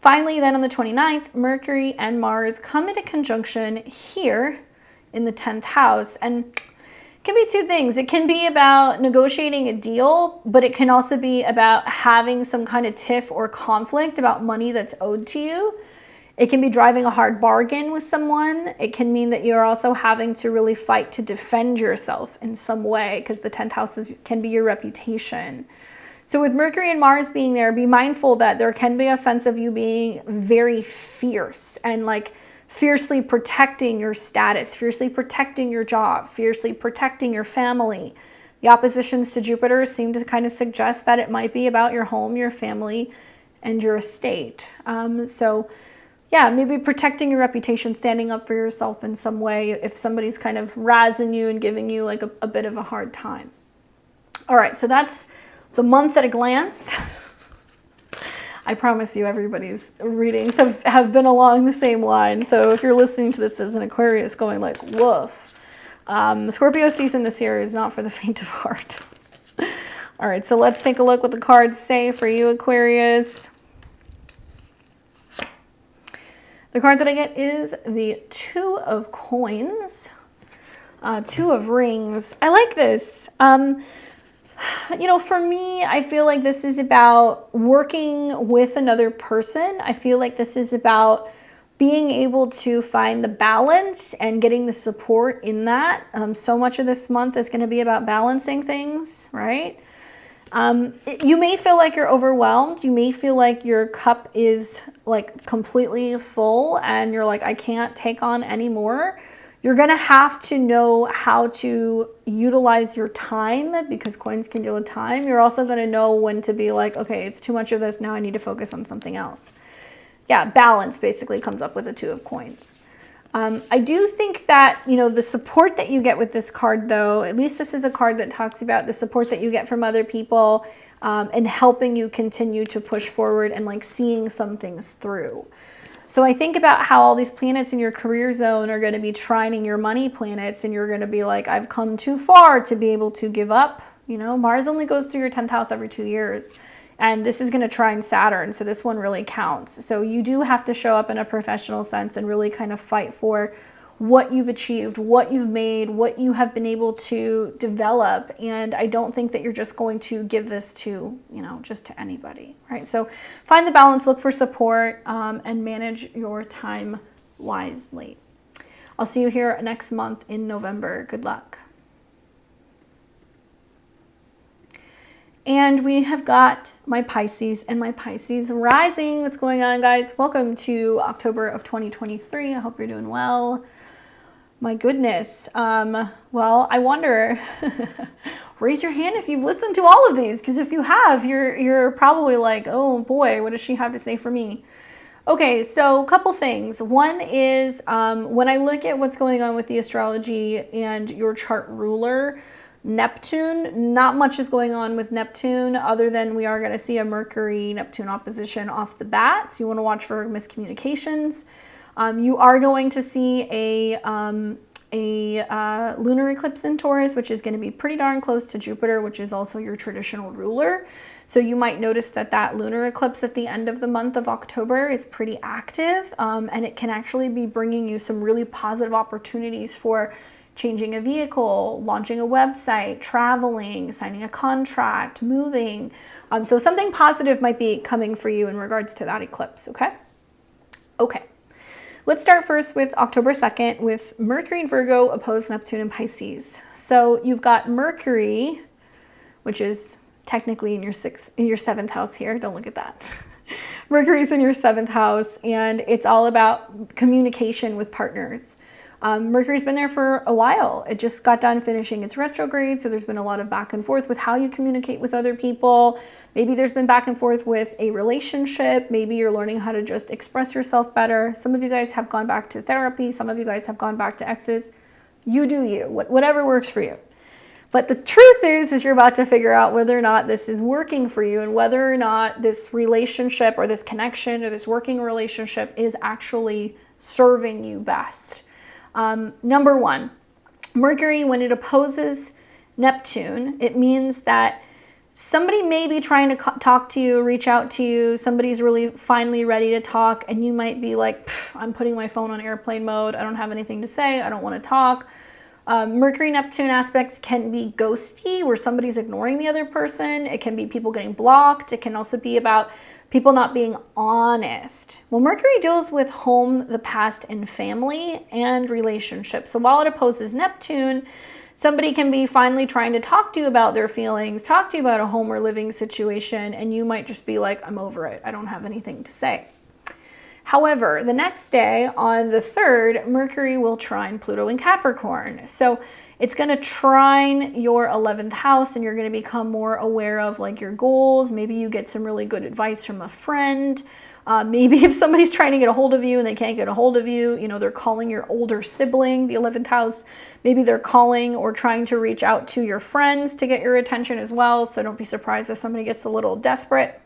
Finally, then on the 29th, Mercury and Mars come into conjunction here in the 10th house. And it can be two things. It can be about negotiating a deal, but it can also be about having some kind of tiff or conflict about money that's owed to you. It can be driving a hard bargain with someone. It can mean that you're also having to really fight to defend yourself in some way, because the 10th house can be your reputation. So with Mercury and Mars being there, be mindful that there can be a sense of you being very fierce and like fiercely protecting your status, fiercely protecting your job, fiercely protecting your family. The oppositions to Jupiter seem to kind of suggest that it might be about your home, your family, and your estate. So yeah, maybe protecting your reputation, standing up for yourself in some way if somebody's kind of razzing you and giving you like a bit of a hard time. All right, so that's the month at a glance. I promise you everybody's readings have been along the same line. So if you're listening to this as an Aquarius going like, woof. Scorpio season this year is not for the faint of heart. All right, so let's take a look what the cards say for you, Aquarius. The card that I get is the Two of Coins, Two of Rings. I like this. You know, for me, I feel like this is about working with another person. I feel like this is about being able to find the balance and getting the support in that. So much of this month is going to be about balancing things, right? You may feel like you're overwhelmed. You may feel like your cup is like completely full and you're like, I can't take on any more. You're going to have to know how to utilize your time because coins can deal with time. You're also going to know when to be like, okay, it's too much of this. Now I need to focus on something else. Yeah, balance basically comes up with the Two of Coins. I do think that, you know, the support that you get with this card, though, at least this is a card that talks about the support that you get from other people and helping you continue to push forward and like seeing some things through. So I think about how all these planets in your career zone are going to be trining your money planets and you're going to be like, I've come too far to be able to give up. You know, Mars only goes through your 10th house every 2 years. And this is going to trine Saturn, so this one really counts. So you do have to show up in a professional sense and really kind of fight for what you've achieved, what you've made, what you have been able to develop. And I don't think that you're just going to give this to, you know, just to anybody, right? So find the balance, look for support, and manage your time wisely. I'll see you here next month in November. Good luck. And we have got my Pisces and my Pisces rising. What's going on, guys? Welcome to October of 2023. I hope you're doing well. My goodness. Well, I wonder, raise your hand if you've listened to all of these, because if you have, you're probably like, oh boy, what does she have to say for me? Okay, so a couple things. One is when I look at what's going on with the astrology and your chart ruler, Neptune, not much is going on with Neptune other than we are going to see a Mercury-Neptune opposition off the bat. So you want to watch for miscommunications. You are going to see a lunar eclipse in Taurus, which is going to be pretty darn close to Jupiter, which is also your traditional ruler. So you might notice that that lunar eclipse at the end of the month of October is pretty active, and it can actually be bringing you some really positive opportunities for changing a vehicle, launching a website, traveling, signing a contract, moving. So something positive might be coming for you in regards to that eclipse, okay? Okay. Let's start first with October 2nd with Mercury and Virgo opposed Neptune and Pisces. So you've got Mercury, which is technically in your 7th house here. Don't look at that. Mercury's in your 7th house, and it's all about communication with partners. Mercury's been there for a while. It just got done finishing its retrograde, so there's been a lot of back and forth with how you communicate with other people. Maybe there's been back and forth with a relationship. Maybe you're learning how to just express yourself better. Some of you guys have gone back to therapy. Some of you guys have gone back to exes. You do you, whatever works for you. But the truth is you're about to figure out whether or not this is working for you and whether or not this relationship or this connection or this working relationship is actually serving you best. Number one, Mercury, when it opposes Neptune, it means that somebody may be trying to talk to you, reach out to you. Somebody's really finally ready to talk, and you might be like, I'm putting my phone on airplane mode. I don't have anything to say. I don't want to talk. Mercury-Neptune aspects can be ghosty, where somebody's ignoring the other person. It can be people getting blocked. It can also be about people not being honest. Well, Mercury deals with home, the past, and family, and relationships. So while it opposes Neptune, somebody can be finally trying to talk to you about their feelings, talk to you about a home or living situation, and you might just be like, I'm over it. I don't have anything to say. However, the next day on the 3rd, Mercury will trine Pluto in Capricorn. So it's going to trine your 11th house, and you're going to become more aware of like your goals. Maybe you get some really good advice from a friend. Maybe if somebody's trying to get a hold of you and they can't get a hold of you, you know, they're calling your older sibling, the 11th house. Maybe they're calling or trying to reach out to your friends to get your attention as well. So don't be surprised if somebody gets a little desperate.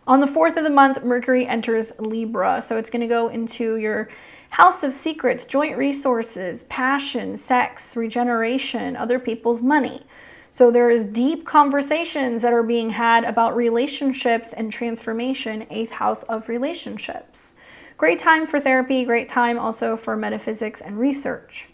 On the 4th of the month, Mercury enters Libra. So it's going to go into your house of secrets, joint resources, passion, sex, regeneration, other people's money. So there is deep conversations that are being had about relationships and transformation, 8th house of relationships. Great time for therapy, great time also for metaphysics and research.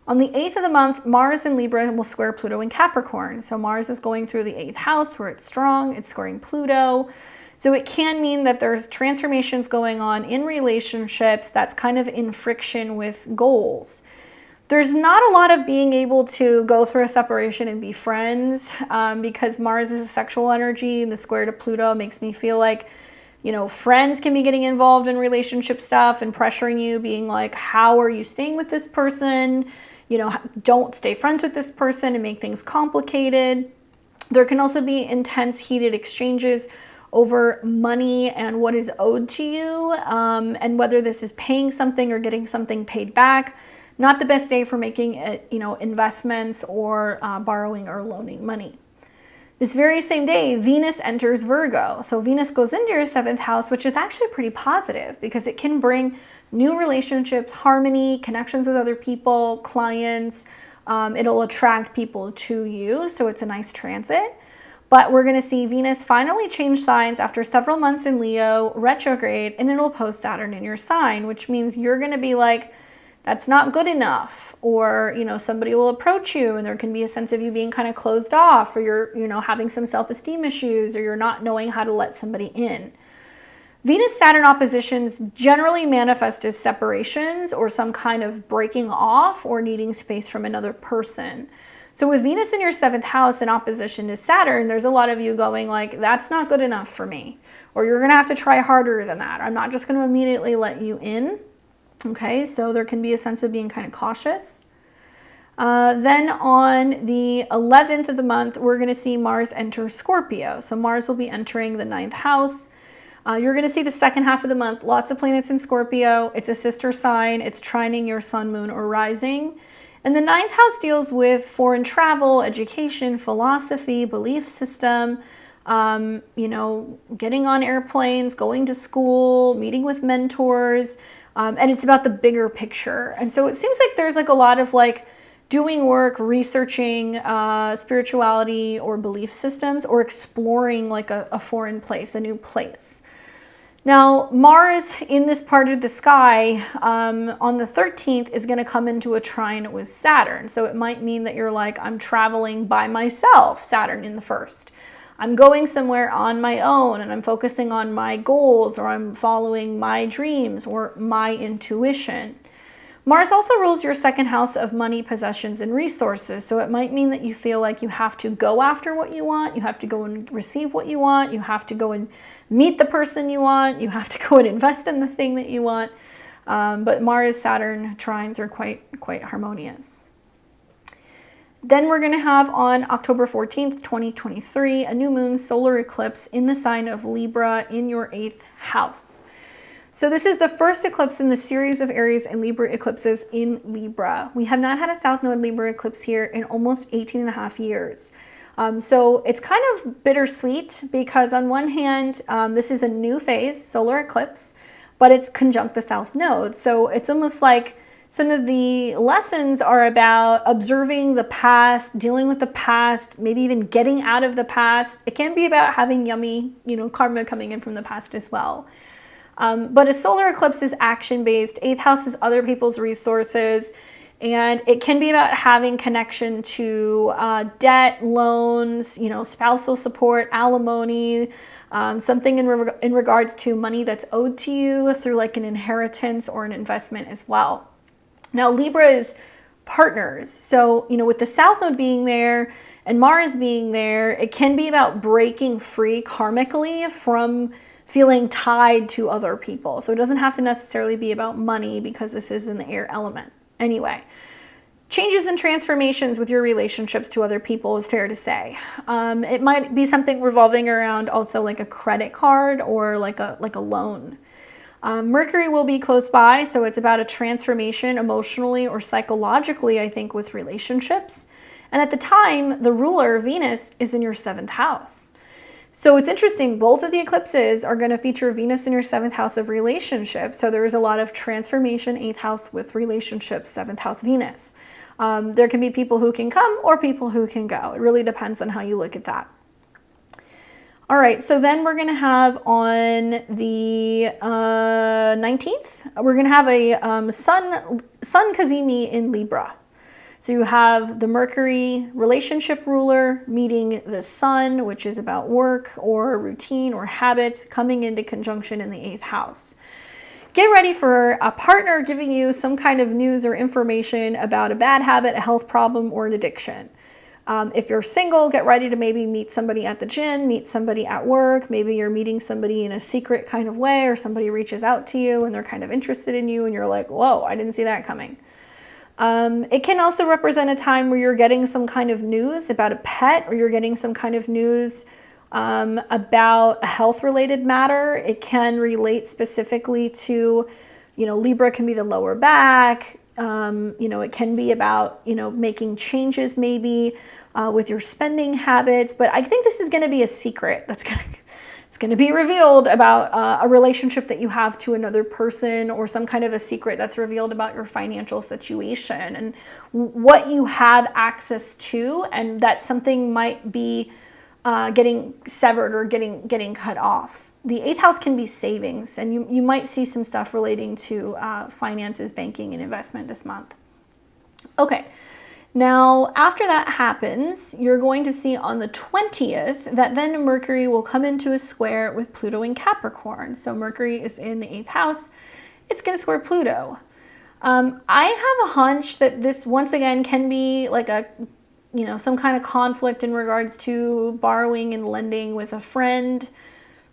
On the 8th of the month, Mars in Libra will square Pluto in Capricorn. So Mars is going through the 8th house where it's strong, it's squaring Pluto. So it can mean that there's transformations going on in relationships that's kind of in friction with goals. There's not a lot of being able to go through a separation and be friends because Mars is a sexual energy, and the square to Pluto makes me feel like, you know, friends can be getting involved in relationship stuff and pressuring you, being like, how are you staying with this person? You know, don't stay friends with this person and make things complicated. There can also be intense, heated exchanges over money and what is owed to you, and whether this is paying something or getting something paid back. Not the best day for making, you know, investments or borrowing or loaning money. This very same day, Venus enters Virgo. So Venus goes into your 7th house, which is actually pretty positive because it can bring new relationships, harmony, connections with other people, clients. It'll attract people to you. So it's a nice transit. But we're going to see Venus finally change signs after several months in Leo, retrograde, and it'll post Saturn in your sign, which means you're going to be like, that's not good enough. Or, you know, somebody will approach you and there can be a sense of you being kind of closed off, or you're, you know, having some self-esteem issues, or you're not knowing how to let somebody in. Venus-Saturn oppositions generally manifest as separations or some kind of breaking off or needing space from another person. So with Venus in your 7th house in opposition to Saturn, there's a lot of you going like, that's not good enough for me. Or you're going to have to try harder than that. I'm not just going to immediately let you in. Okay, so there can be a sense of being kind of cautious. Then on the 11th of the month, we're going to see Mars enter Scorpio. So Mars will be entering the 9th house. You're going to see the second half of the month, lots of planets in Scorpio. It's a sister sign. It's trining your sun, moon, or rising. And the 9th house deals with foreign travel, education, philosophy, belief system, you know, getting on airplanes, going to school, meeting with mentors. And it's about the bigger picture. And so it seems like there's like a lot of like doing work, researching spirituality or belief systems, or exploring like a foreign place, a new place. Now, Mars in this part of the sky on the 13th is going to come into a trine with Saturn. So it might mean that you're like, I'm traveling by myself, Saturn in the 1st. I'm going somewhere on my own and I'm focusing on my goals, or I'm following my dreams or my intuition. Mars also rules your 2nd house of money, possessions, and resources. So it might mean that you feel like you have to go after what you want. You have to go and receive what you want. You have to go and meet the person you want. You have to go and invest in the thing that you want. But Mars-Saturn trines are quite harmonious. Then we're going to have on October 14th, 2023, a new moon solar eclipse in the sign of Libra in your 8th house. So this is the first eclipse in the series of Aries and Libra eclipses in Libra. We have not had a South Node Libra eclipse here in almost 18 and a half years. So it's kind of bittersweet because on one hand, this is a new phase, solar eclipse, but it's conjunct the South Node. So it's almost like some of the lessons are about observing the past, dealing with the past, maybe even getting out of the past. It can be about having yummy, karma coming in from the past as well. But a solar eclipse is action-based. 8th house is other people's resources. And it can be about having connection to debt, loans, spousal support, alimony, something in regards to money that's owed to you through like an inheritance or an investment as well. Now, Libra is partners. So, with the South Node being there and Mars being there, it can be about breaking free karmically from feeling tied to other people. So it doesn't have to necessarily be about money because this is in the air element. Anyway, changes and transformations with your relationships to other people is fair to say. It might be something revolving around also like a credit card or like a loan. Mercury will be close by, so it's about a transformation emotionally or psychologically, I think, with relationships. And at the time, the ruler, Venus, is in your 7th house. So it's interesting, both of the eclipses are going to feature Venus in your 7th house of relationships. So there is a lot of transformation, 8th house with relationships, 7th house Venus. There can be people who can come or people who can go. It really depends on how you look at that. All right, so then we're going to have on the 19th, we're going to have a Sun Cazimi in Libra. So you have the Mercury relationship ruler meeting the Sun, which is about work or routine or habits, coming into conjunction in the 8th house. Get ready for a partner giving you some kind of news or information about a bad habit, a health problem, or an addiction. If you're single, get ready to maybe meet somebody at the gym, meet somebody at work. Maybe you're meeting somebody in a secret kind of way, or somebody reaches out to you and they're kind of interested in you and you're like, whoa, I didn't see that coming. It can also represent a time where you're getting some kind of news about a pet, or you're getting some kind of news about a health-related matter. It can relate specifically to, Libra can be the lower back. It can be about, making changes maybe with your spending habits. But I think this is going to be a secret it's going to be revealed about a relationship that you have to another person, or some kind of a secret that's revealed about your financial situation and what you have access to, and that something might be getting severed or getting cut off. The 8th house can be savings, and you might see some stuff relating to finances, banking, and investment this month. Okay. Now, after that happens, you're going to see on the 20th that then Mercury will come into a square with Pluto in Capricorn. So Mercury is in the 8th house. It's going to square Pluto. I have a hunch that this, once again, can be like some kind of conflict in regards to borrowing and lending with a friend.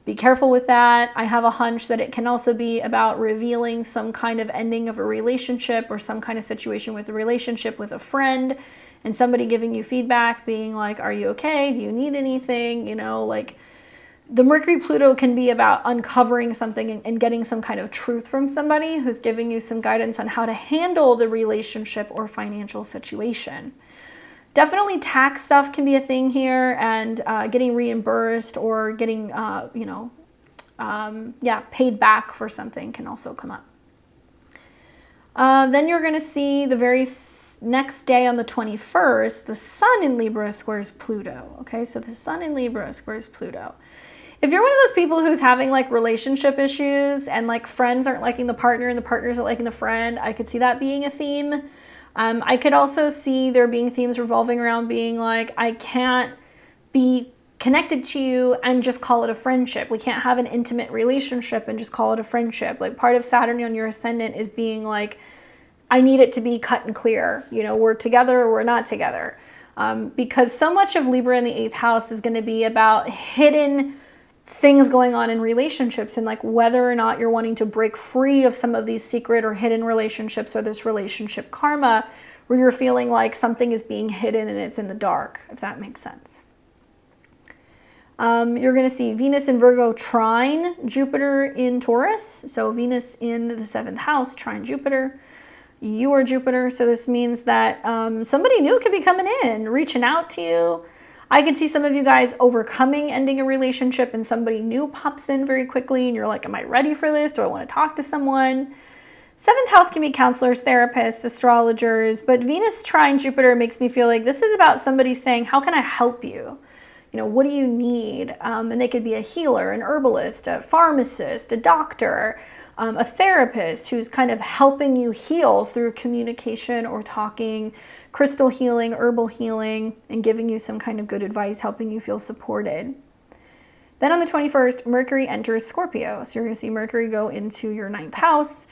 Be careful with that. I have a hunch that it can also be about revealing some kind of ending of a relationship, or some kind of situation with a relationship with a friend, and somebody giving you feedback, being like, are you okay? Do you need anything? The Mercury Pluto can be about uncovering something and getting some kind of truth from somebody who's giving you some guidance on how to handle the relationship or financial situation. Definitely tax stuff can be a thing here, and getting reimbursed or getting, paid back for something can also come up. Then you're going to see the very next day on the 21st, the Sun in Libra squares Pluto. Okay, so the Sun in Libra squares Pluto. If you're one of those people who's having like relationship issues and like friends aren't liking the partner and the partners aren't liking the friend, I could see that being a theme. I could also see there being themes revolving around being like, I can't be connected to you and just call it a friendship. We can't have an intimate relationship and just call it a friendship. Like, part of Saturn on your ascendant is being like, I need it to be cut and clear. We're together or we're not together. Because so much of Libra in the 8th house is going to be about hidden things going on in relationships, and like whether or not you're wanting to break free of some of these secret or hidden relationships, or this relationship karma where you're feeling like something is being hidden and it's in the dark, if that makes sense. You're going to see Venus in Virgo trine Jupiter in Taurus. So Venus in the 7th house trine Jupiter. You are Jupiter. So this means that somebody new could be coming in, reaching out to you. I can see some of you guys overcoming ending a relationship, and somebody new pops in very quickly and you're like, am I ready for this? Do I want to talk to someone? 7th house can be counselors, therapists, astrologers, but Venus trine Jupiter makes me feel like this is about somebody saying, how can I help you? What do you need? And they could be a healer, an herbalist, a pharmacist, a doctor, a therapist who's kind of helping you heal through communication or talking, crystal healing, herbal healing, and giving you some kind of good advice, helping you feel supported. Then on the 21st, Mercury enters Scorpio. So you're going to see Mercury go into your 9th house,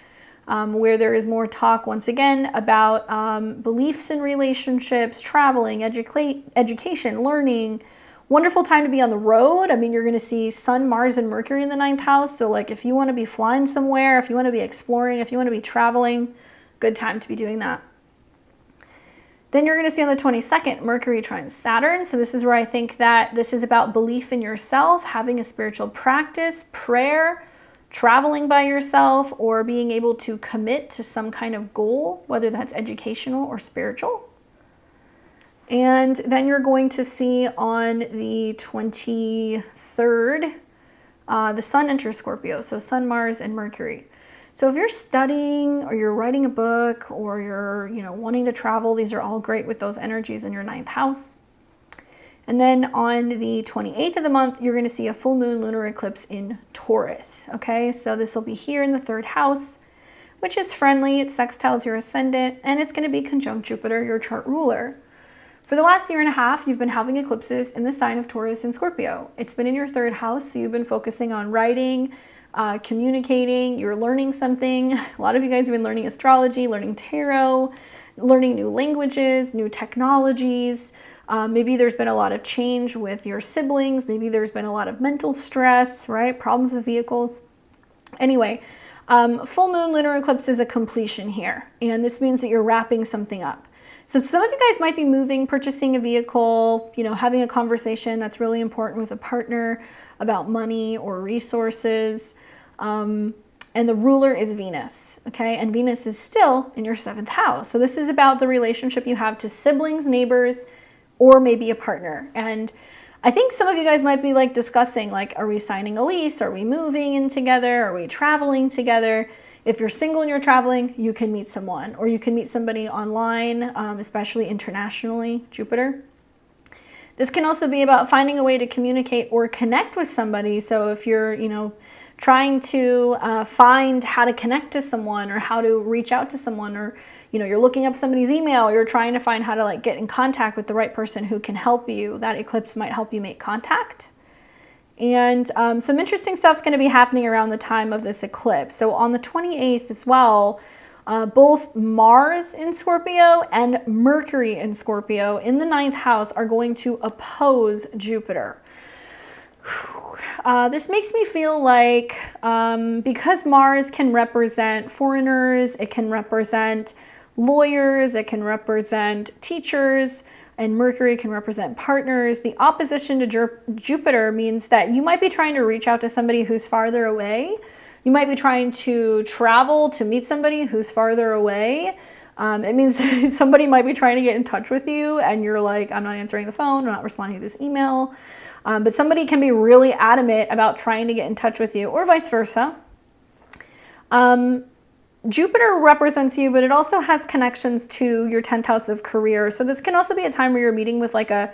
where there is more talk, once again, about beliefs in relationships, traveling, education, learning, Wonderful time to be on the road. I mean, you're going to see Sun, Mars, and Mercury in the 9th house. So like if you want to be flying somewhere, if you want to be exploring, if you want to be traveling, good time to be doing that. Then you're going to see on the 22nd, Mercury trines Saturn. So this is where I think that this is about belief in yourself, having a spiritual practice, prayer, traveling by yourself, or being able to commit to some kind of goal, whether that's educational or spiritual. And then you're going to see on the 23rd, the Sun enters Scorpio. So Sun, Mars, and Mercury. So if you're studying or you're writing a book or you're, wanting to travel, these are all great with those energies in your 9th house. And then on the 28th of the month, you're going to see a full moon lunar eclipse in Taurus. Okay, so this will be here in the 3rd house, which is friendly. It sextiles your ascendant, and it's going to be conjunct Jupiter, your chart ruler. For the last year and a half, you've been having eclipses in the sign of Taurus and Scorpio. It's been in your 3rd house, so you've been focusing on writing, communicating, you're learning something. A lot of you guys have been learning astrology, learning tarot, learning new languages, new technologies. Maybe there's been a lot of change with your siblings. Maybe there's been a lot of mental stress, right? Problems with vehicles. Anyway, full moon lunar eclipse is a completion here, and this means that you're wrapping something up. So some of you guys might be moving, purchasing a vehicle, having a conversation that's really important with a partner about money or resources. And the ruler is Venus, okay? And Venus is still in your 7th house. So this is about the relationship you have to siblings, neighbors, or maybe a partner. And I think some of you guys might be like discussing, like, are we signing a lease? Are we moving in together? Are we traveling together? If you're single and you're traveling, you can meet someone, or you can meet somebody online, especially internationally, Jupiter. This can also be about finding a way to communicate or connect with somebody. So if you're, trying to find how to connect to someone or how to reach out to someone, or, you're looking up somebody's email, or you're trying to find how to get in contact with the right person who can help you, that eclipse might help you make contact. And some interesting stuff's going to be happening around the time of this eclipse. So on the 28th as well, both Mars in Scorpio and Mercury in Scorpio in the 9th house are going to oppose Jupiter. This makes me feel like because Mars can represent foreigners, it can represent lawyers, it can represent teachers, and Mercury can represent partners. The opposition to Jupiter means that you might be trying to reach out to somebody who's farther away. You might be trying to travel to meet somebody who's farther away. It means somebody might be trying to get in touch with you and you're like, I'm not answering the phone, I'm not responding to this email. But somebody can be really adamant about trying to get in touch with you, or vice versa. Jupiter represents you, but it also has connections to your 10th house of career. So this can also be a time where you're meeting with like a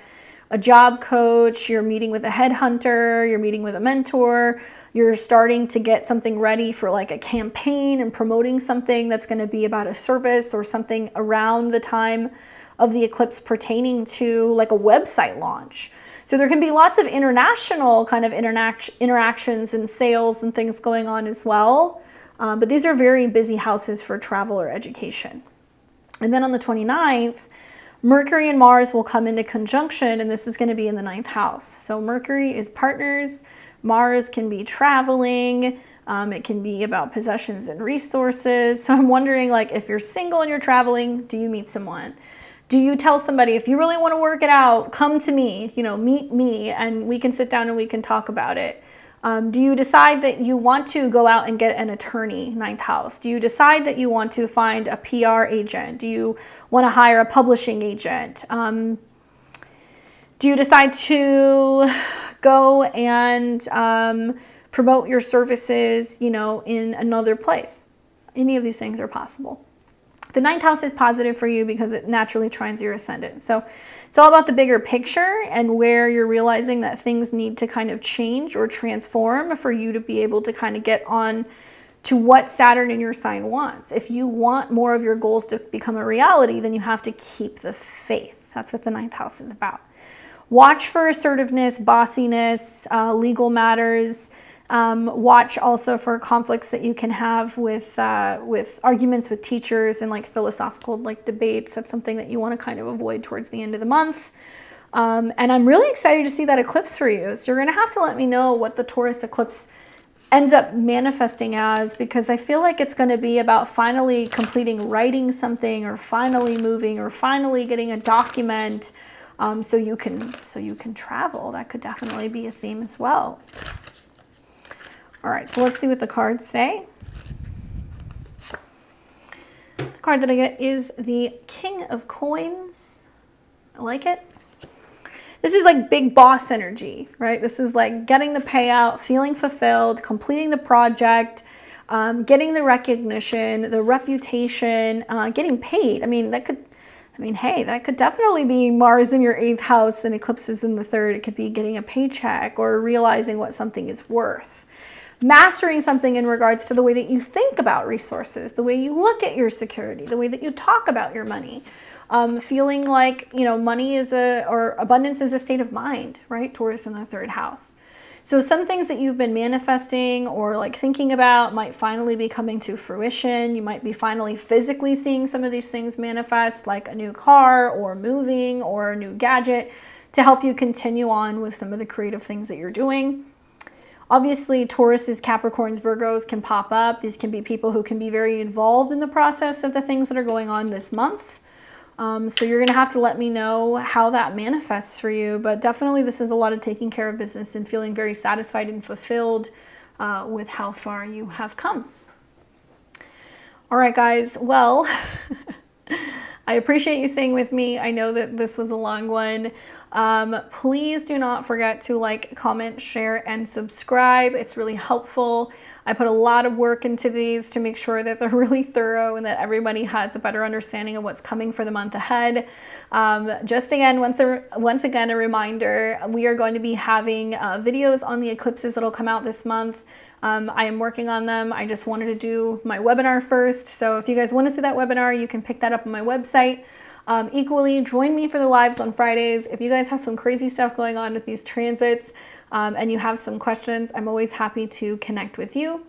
job coach, you're meeting with a headhunter, you're meeting with a mentor, you're starting to get something ready for like a campaign and promoting something that's going to be about a service or something around the time of the eclipse pertaining to like a website launch. So there can be lots of international kind of interactions and sales and things going on as well. But these are very busy houses for travel or education. And then on the 29th, Mercury and Mars will come into conjunction, and this is going to be in the 9th house. So Mercury is partners, Mars can be traveling, it can be about possessions and resources. So I'm wondering, like, if you're single and you're traveling, do you meet someone? Do you tell somebody, if you really want to work it out, come to me, meet me, and we can sit down and we can talk about it? Do you decide that you want to go out and get an attorney, 9th house? Do you decide that you want to find a PR agent? Do you want to hire a publishing agent? Do you decide to go and promote your services, in another place? Any of these things are possible. The 9th house is positive for you because it naturally trines your ascendant. So it's all about the bigger picture and where you're realizing that things need to kind of change or transform for you to be able to kind of get on to what Saturn in your sign wants. If you want more of your goals to become a reality, then you have to keep the faith. That's what the 9th house is about. Watch for assertiveness, bossiness, legal matters. Watch also for conflicts that you can have with arguments with teachers and like philosophical like debates. That's something that you want to kind of avoid towards the end of the month. And I'm really excited to see that eclipse for you. So you're going to have to let me know what the Taurus eclipse ends up manifesting as, because I feel like it's going to be about finally completing writing something, or finally moving, or finally getting a document, so you can travel. That could definitely be a theme as well. All right, so let's see what the cards say. The card that I get is the King of Coins. I like it. This is like big boss energy, right? This is like getting the payout, feeling fulfilled, completing the project, getting the recognition, the reputation, getting paid. I mean, hey, that could definitely be Mars in your 8th house and eclipses in the 3rd. It could be getting a paycheck or realizing what something is worth. Mastering something in regards to the way that you think about resources, the way you look at your security, the way that you talk about your money. Feeling like, money is or abundance is a state of mind, right? Taurus in the 3rd house. So some things that you've been manifesting or like thinking about might finally be coming to fruition. You might be finally physically seeing some of these things manifest, like a new car or moving or a new gadget, to help you continue on with some of the creative things that you're doing. Obviously, Tauruses, Capricorns, Virgos can pop up. These can be people who can be very involved in the process of the things that are going on this month. So you're going to have to let me know how that manifests for you. But definitely this is a lot of taking care of business and feeling very satisfied and fulfilled with how far you have come. All right, guys. Well, I appreciate you staying with me. I know that this was a long one. Please do not forget to like, comment, share, and subscribe. It's really helpful. I put a lot of work into these to make sure that they're really thorough and that everybody has a better understanding of what's coming for the month ahead. Just again, once again, a reminder, we are going to be having videos on the eclipses that'll come out this month. I am working on them. I just wanted to do my webinar first. So if you guys want to see that webinar, you can pick that up on my website. Equally, join me for the lives on Fridays. If you guys have some crazy stuff going on with these transits, and you have some questions, I'm always happy to connect with you.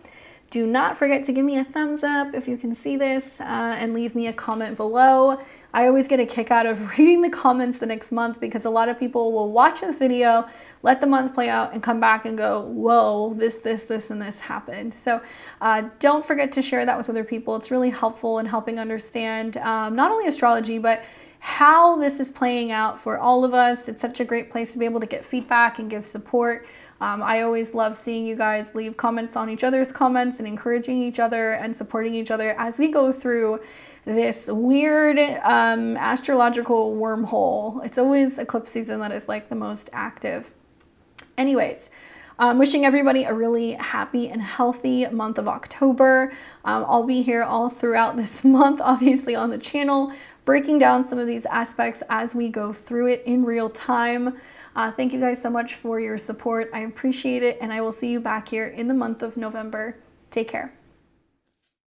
Do not forget to give me a thumbs up if you can see this, and leave me a comment below. I always get a kick out of reading the comments the next month, because a lot of people will watch this video, let the month play out, and come back and go, whoa, this, and this happened. So don't forget to share that with other people. It's really helpful in helping understand not only astrology, but how this is playing out for all of us. It's such a great place to be able to get feedback and give support. I always love seeing you guys leave comments on each other's comments and encouraging each other and supporting each other as we go through this weird astrological wormhole. It's always eclipse season that is like the most active. Anyways, wishing everybody a really happy and healthy month of October. I'll be here all throughout this month, obviously on the channel, breaking down some of these aspects as we go through it in real time. Thank you guys so much for your support. I appreciate it, and I will see you back here in the month of November. Take care.